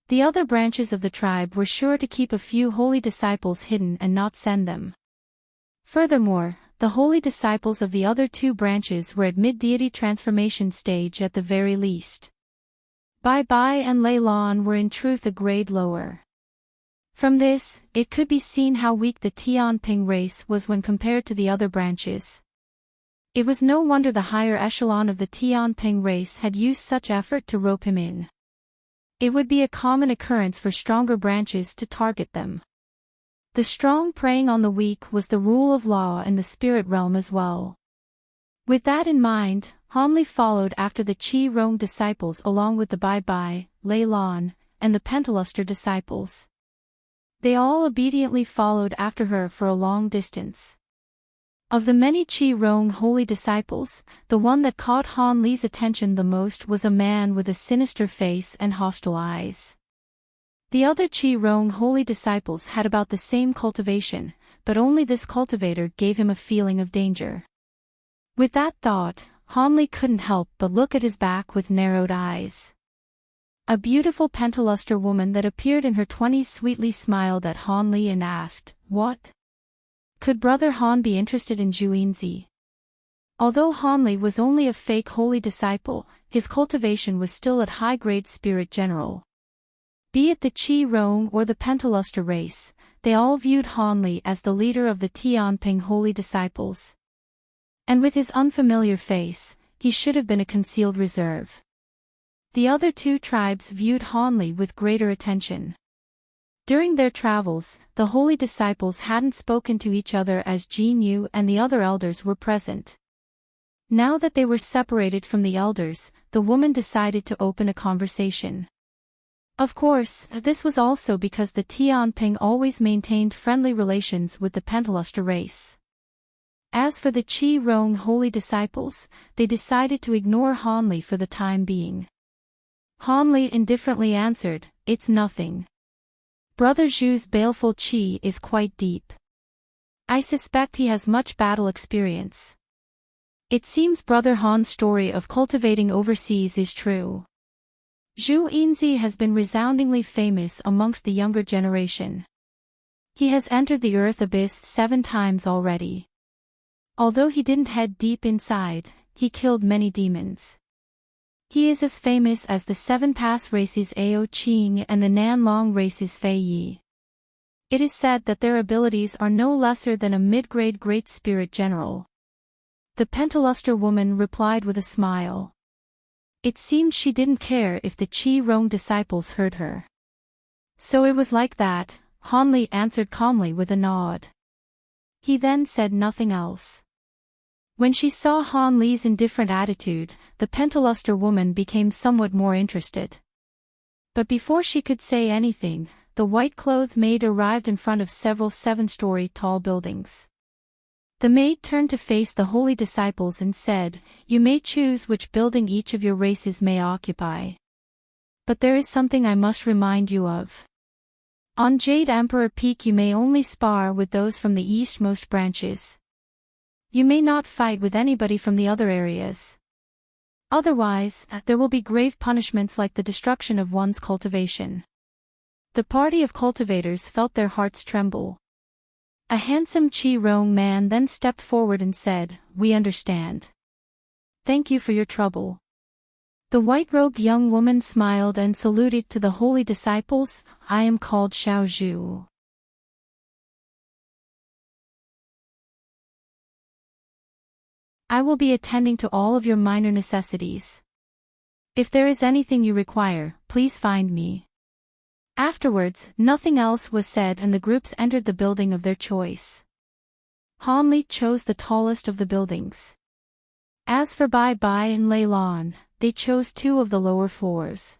The other branches of the tribe were sure to keep a few holy disciples hidden and not send them. Furthermore, the holy disciples of the other 2 branches were at mid-deity transformation stage at the very least. Bai Bai and Lei Lan were in truth a grade lower. From this, it could be seen how weak the Tianping race was when compared to the other branches. It was no wonder the higher echelon of the Tianping race had used such effort to rope him in. It would be a common occurrence for stronger branches to target them. The strong preying on the weak was the rule of law in the spirit realm as well. With that in mind, Hanli followed after the Qi Rong disciples along with the Bai Bai, Lei Lan, and the Pentaluster disciples. They all obediently followed after her for a long distance. Of the many Qi Rong holy disciples, the one that caught Hanli's attention the most was a man with a sinister face and hostile eyes. The other Qi Rong holy disciples had about the same cultivation, but only this cultivator gave him a feeling of danger. With that thought, Hanli couldn't help but look at his back with narrowed eyes. A beautiful Pentaluster woman that appeared in her 20s sweetly smiled at Hanli and asked, "What? Could Brother Han be interested in Juinzi?" Although Hanli was only a fake holy disciple, his cultivation was still at high-grade spirit general. Be it the Qi Rong or the Pentaluster race, they all viewed Hanli as the leader of the Tianping holy disciples. And with his unfamiliar face, he should have been a concealed reserve. The other two tribes viewed Hanli with greater attention. During their travels, the holy disciples hadn't spoken to each other as Jin Yu and the other elders were present. Now that they were separated from the elders, the woman decided to open a conversation. Of course, this was also because the Tianping always maintained friendly relations with the Pentaluster race. As for the Qi Rong holy disciples, they decided to ignore Hanli for the time being. Hanli indifferently answered, "It's nothing. Brother Zhu's baleful qi is quite deep. I suspect he has much battle experience. It seems Brother Han's story of cultivating overseas is true. Zhu Yinzi has been resoundingly famous amongst the younger generation. He has entered the earth abyss 7 times already. Although he didn't head deep inside, he killed many demons. He is as famous as the 7 Pass races Ao Qing and the Nanlong races Fei Yi. It is said that their abilities are no lesser than a mid-grade Great Spirit General." The Pentaluster woman replied with a smile. It seemed she didn't care if the Qi Rong disciples heard her. "So it was like that," Hanli answered calmly with a nod. He then said nothing else. When she saw Hanli's indifferent attitude, the Pentaluster woman became somewhat more interested. But before she could say anything, the white-clothed maid arrived in front of several 7-story tall buildings. The maid turned to face the holy disciples and said, "You may choose which building each of your races may occupy. But there is something I must remind you of. On Jade Emperor Peak you may only spar with those from the eastmost branches. You may not fight with anybody from the other areas. Otherwise, there will be grave punishments like the destruction of one's cultivation." The party of cultivators felt their hearts tremble. A handsome Qi Rong man then stepped forward and said, "We understand. Thank you for your trouble." The white-robed young woman smiled and saluted to the holy disciples. "I am called Xiao Zhu. I will be attending to all of your minor necessities. If there is anything you require, please find me." Afterwards, nothing else was said and the groups entered the building of their choice. Hanli chose the tallest of the buildings. As for Bai Bai and Lei Lan, they chose 2 of the lower floors.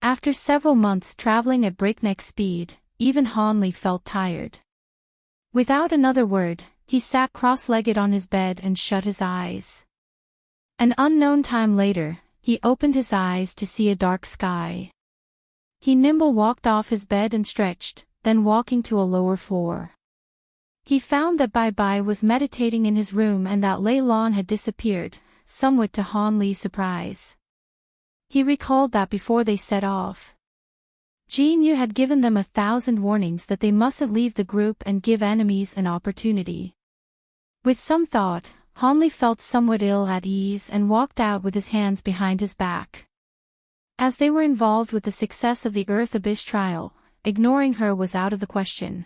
After several months traveling at breakneck speed, even Hanli felt tired. Without another word, he sat cross-legged on his bed and shut his eyes. An unknown time later, he opened his eyes to see a dark sky. He nimble walked off his bed and stretched, then walking to a lower floor. He found that Bai Bai was meditating in his room and that Lei Lan had disappeared, somewhat to Hanli's surprise. He recalled that before they set off, Jin Yu had given them 1,000 warnings that they mustn't leave the group and give enemies an opportunity. With some thought, Hanli felt somewhat ill at ease and walked out with his hands behind his back. As they were involved with the success of the Earth Abyss trial, ignoring her was out of the question.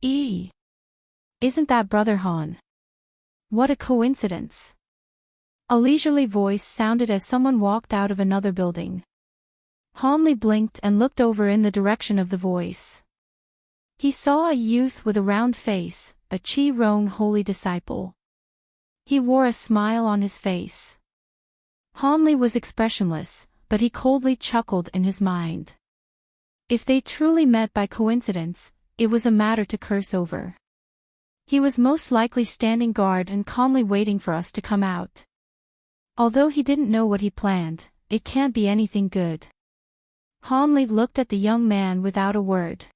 Isn't that Brother Han? What a coincidence. A leisurely voice sounded as someone walked out of another building. Hanli blinked and looked over in the direction of the voice. He saw a youth with a round face, a Qi Rong holy disciple. He wore a smile on his face. Hanli was expressionless, but he coldly chuckled in his mind. If they truly met by coincidence, it was a matter to curse over. He was most likely standing guard and calmly waiting for us to come out. Although he didn't know what he planned, it can't be anything good. Hanli looked at the young man without a word.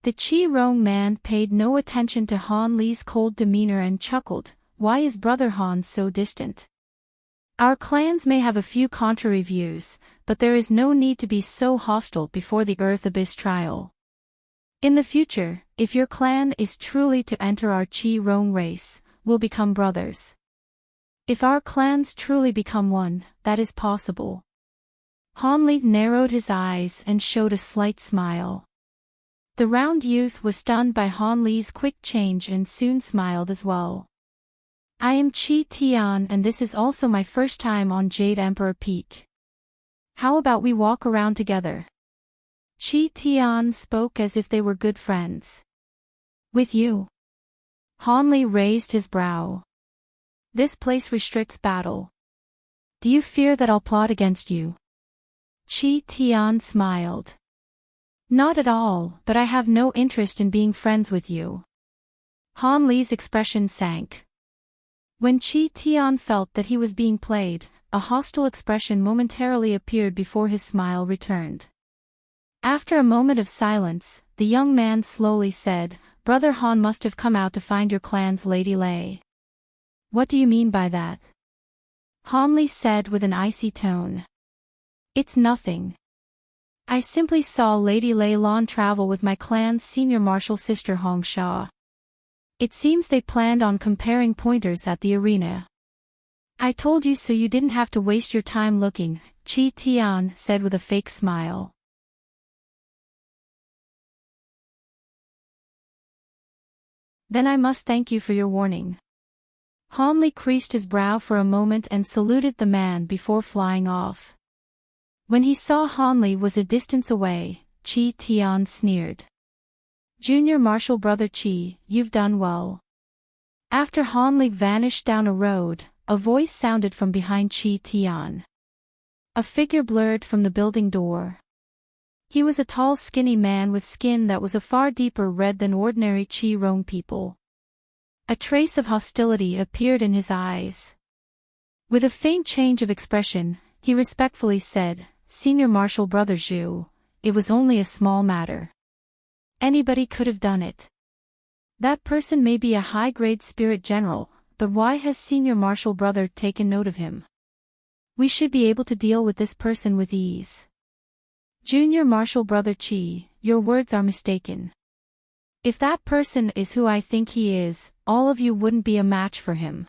The Qi Rong man paid no attention to Hanli's cold demeanor and chuckled, "Why is Brother Han so distant? Our clans may have a few contrary views, but there is no need to be so hostile before the Earth Abyss trial. In the future, if your clan is truly to enter our Qi Rong race, we'll become brothers." If our clans truly become one, that is possible. Han Li narrowed his eyes and showed a slight smile. The round youth was stunned by Han Li's quick change and soon smiled as well. I am Qi Tian and this is also my first time on Jade Emperor Peak. How about we walk around together? Qi Tian spoke as if they were good friends. With you? Han Li raised his brow. This place restricts battle. Do you fear that I'll plot against you? Qi Tian smiled. Not at all, but I have no interest in being friends with you. Han Li's expression sank. When Qi Tian felt that he was being played, a hostile expression momentarily appeared before his smile returned. After a moment of silence, the young man slowly said, Brother Han must have come out to find your clan's Lady Lei. What do you mean by that? Han Li said with an icy tone. It's nothing. I simply saw Lady Lei Lan travel with my clan's senior martial sister Hong Sha. It seems they planned on comparing pointers at the arena. I told you so you didn't have to waste your time looking, Qi Tian said with a fake smile. Then I must thank you for your warning. Han Li creased his brow for a moment and saluted the man before flying off. When he saw Han Li was a distance away, Qi Tian sneered. Junior Martial Brother Qi, you've done well. After Han Li vanished down a road, a voice sounded from behind Qi Tian. A figure blurred from the building door. He was a tall skinny man with skin that was a far deeper red than ordinary Qi Rong people. A trace of hostility appeared in his eyes. With a faint change of expression, he respectfully said, Senior Martial Brother Zhu, it was only a small matter. Anybody could have done it. That person may be a high-grade spirit general, but why has Senior Martial Brother taken note of him? We should be able to deal with this person with ease. Junior Martial Brother Qi, your words are mistaken. If that person is who I think he is, all of you wouldn't be a match for him.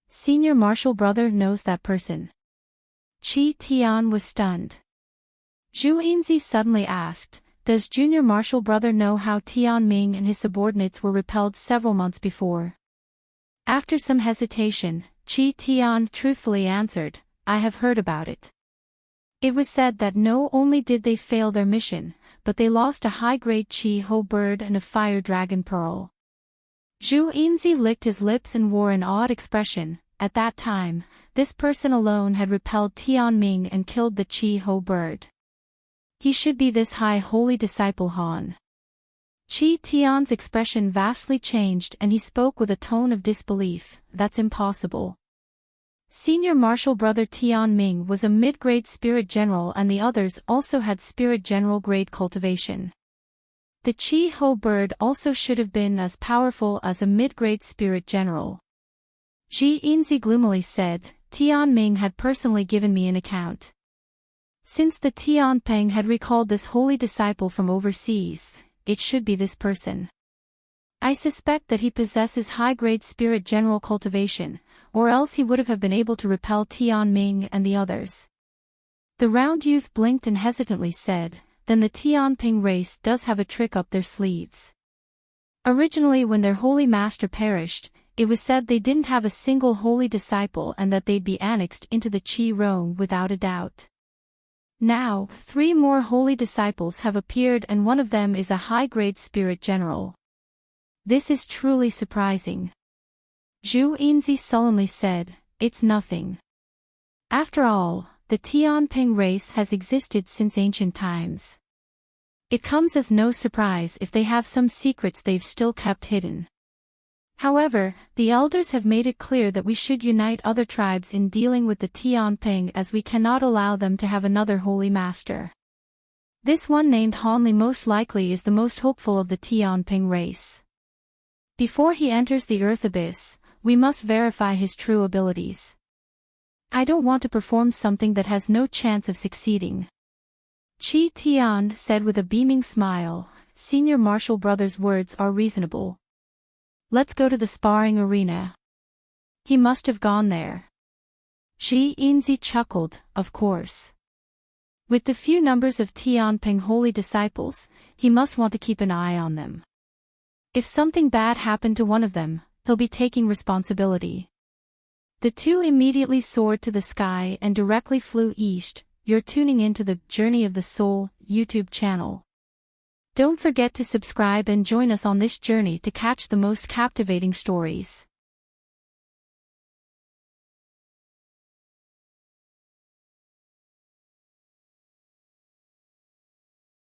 Senior Martial Brother knows that person. Qi Tian was stunned. Zhu Yinzi suddenly asked, does Junior Martial Brother know how Tian Ming and his subordinates were repelled several months before? After some hesitation, Qi Tian truthfully answered, I have heard about it. It was said that not only did they fail their mission, but they lost a high-grade Qi Ho bird and a fire dragon pearl. Zhu Yinzi licked his lips and wore an odd expression. At that time, this person alone had repelled Tian Ming and killed the Qi Ho bird. He should be this high holy disciple Han. Qi Tian's expression vastly changed and he spoke with a tone of disbelief, that's impossible. Senior Martial Brother Tian Ming was a mid-grade spirit general and the others also had spirit general grade cultivation. The Qi Ho bird also should have been as powerful as a mid-grade spirit general. Zhu Yinzi gloomily said, Tian Ming had personally given me an account. Since the Tian Peng had recalled this holy disciple from overseas, it should be this person. I suspect that he possesses high-grade spirit general cultivation, or else he would have been able to repel Tian Ming and the others. The round youth blinked and hesitantly said, then the Tian Ping race does have a trick up their sleeves. Originally when their holy master perished, it was said they didn't have a single holy disciple and that they'd be annexed into the Qi Rong without a doubt. Now, 3 more holy disciples have appeared and one of them is a high-grade spirit general. This is truly surprising. Zhu Yinzi sullenly said, it's nothing. After all, the Tian Ping race has existed since ancient times. It comes as no surprise if they have some secrets they've still kept hidden. However, the elders have made it clear that we should unite other tribes in dealing with the Tian Ping as we cannot allow them to have another holy master. This one named Han Li most likely is the most hopeful of the Tian Ping race. Before he enters the Earth Abyss, we must verify his true abilities. I don't want to perform something that has no chance of succeeding. Qi Tian said with a beaming smile, Senior Martial Brother's words are reasonable. Let's go to the sparring arena. He must have gone there. Shi Yinzi chuckled, of course. With the few numbers of Tianping holy disciples, he must want to keep an eye on them. If something bad happened to one of them, he'll be taking responsibility. The two immediately soared to the sky and directly flew east. You're tuning into the Journey of the Soul YouTube channel. Don't forget to subscribe and join us on this journey to catch the most captivating stories.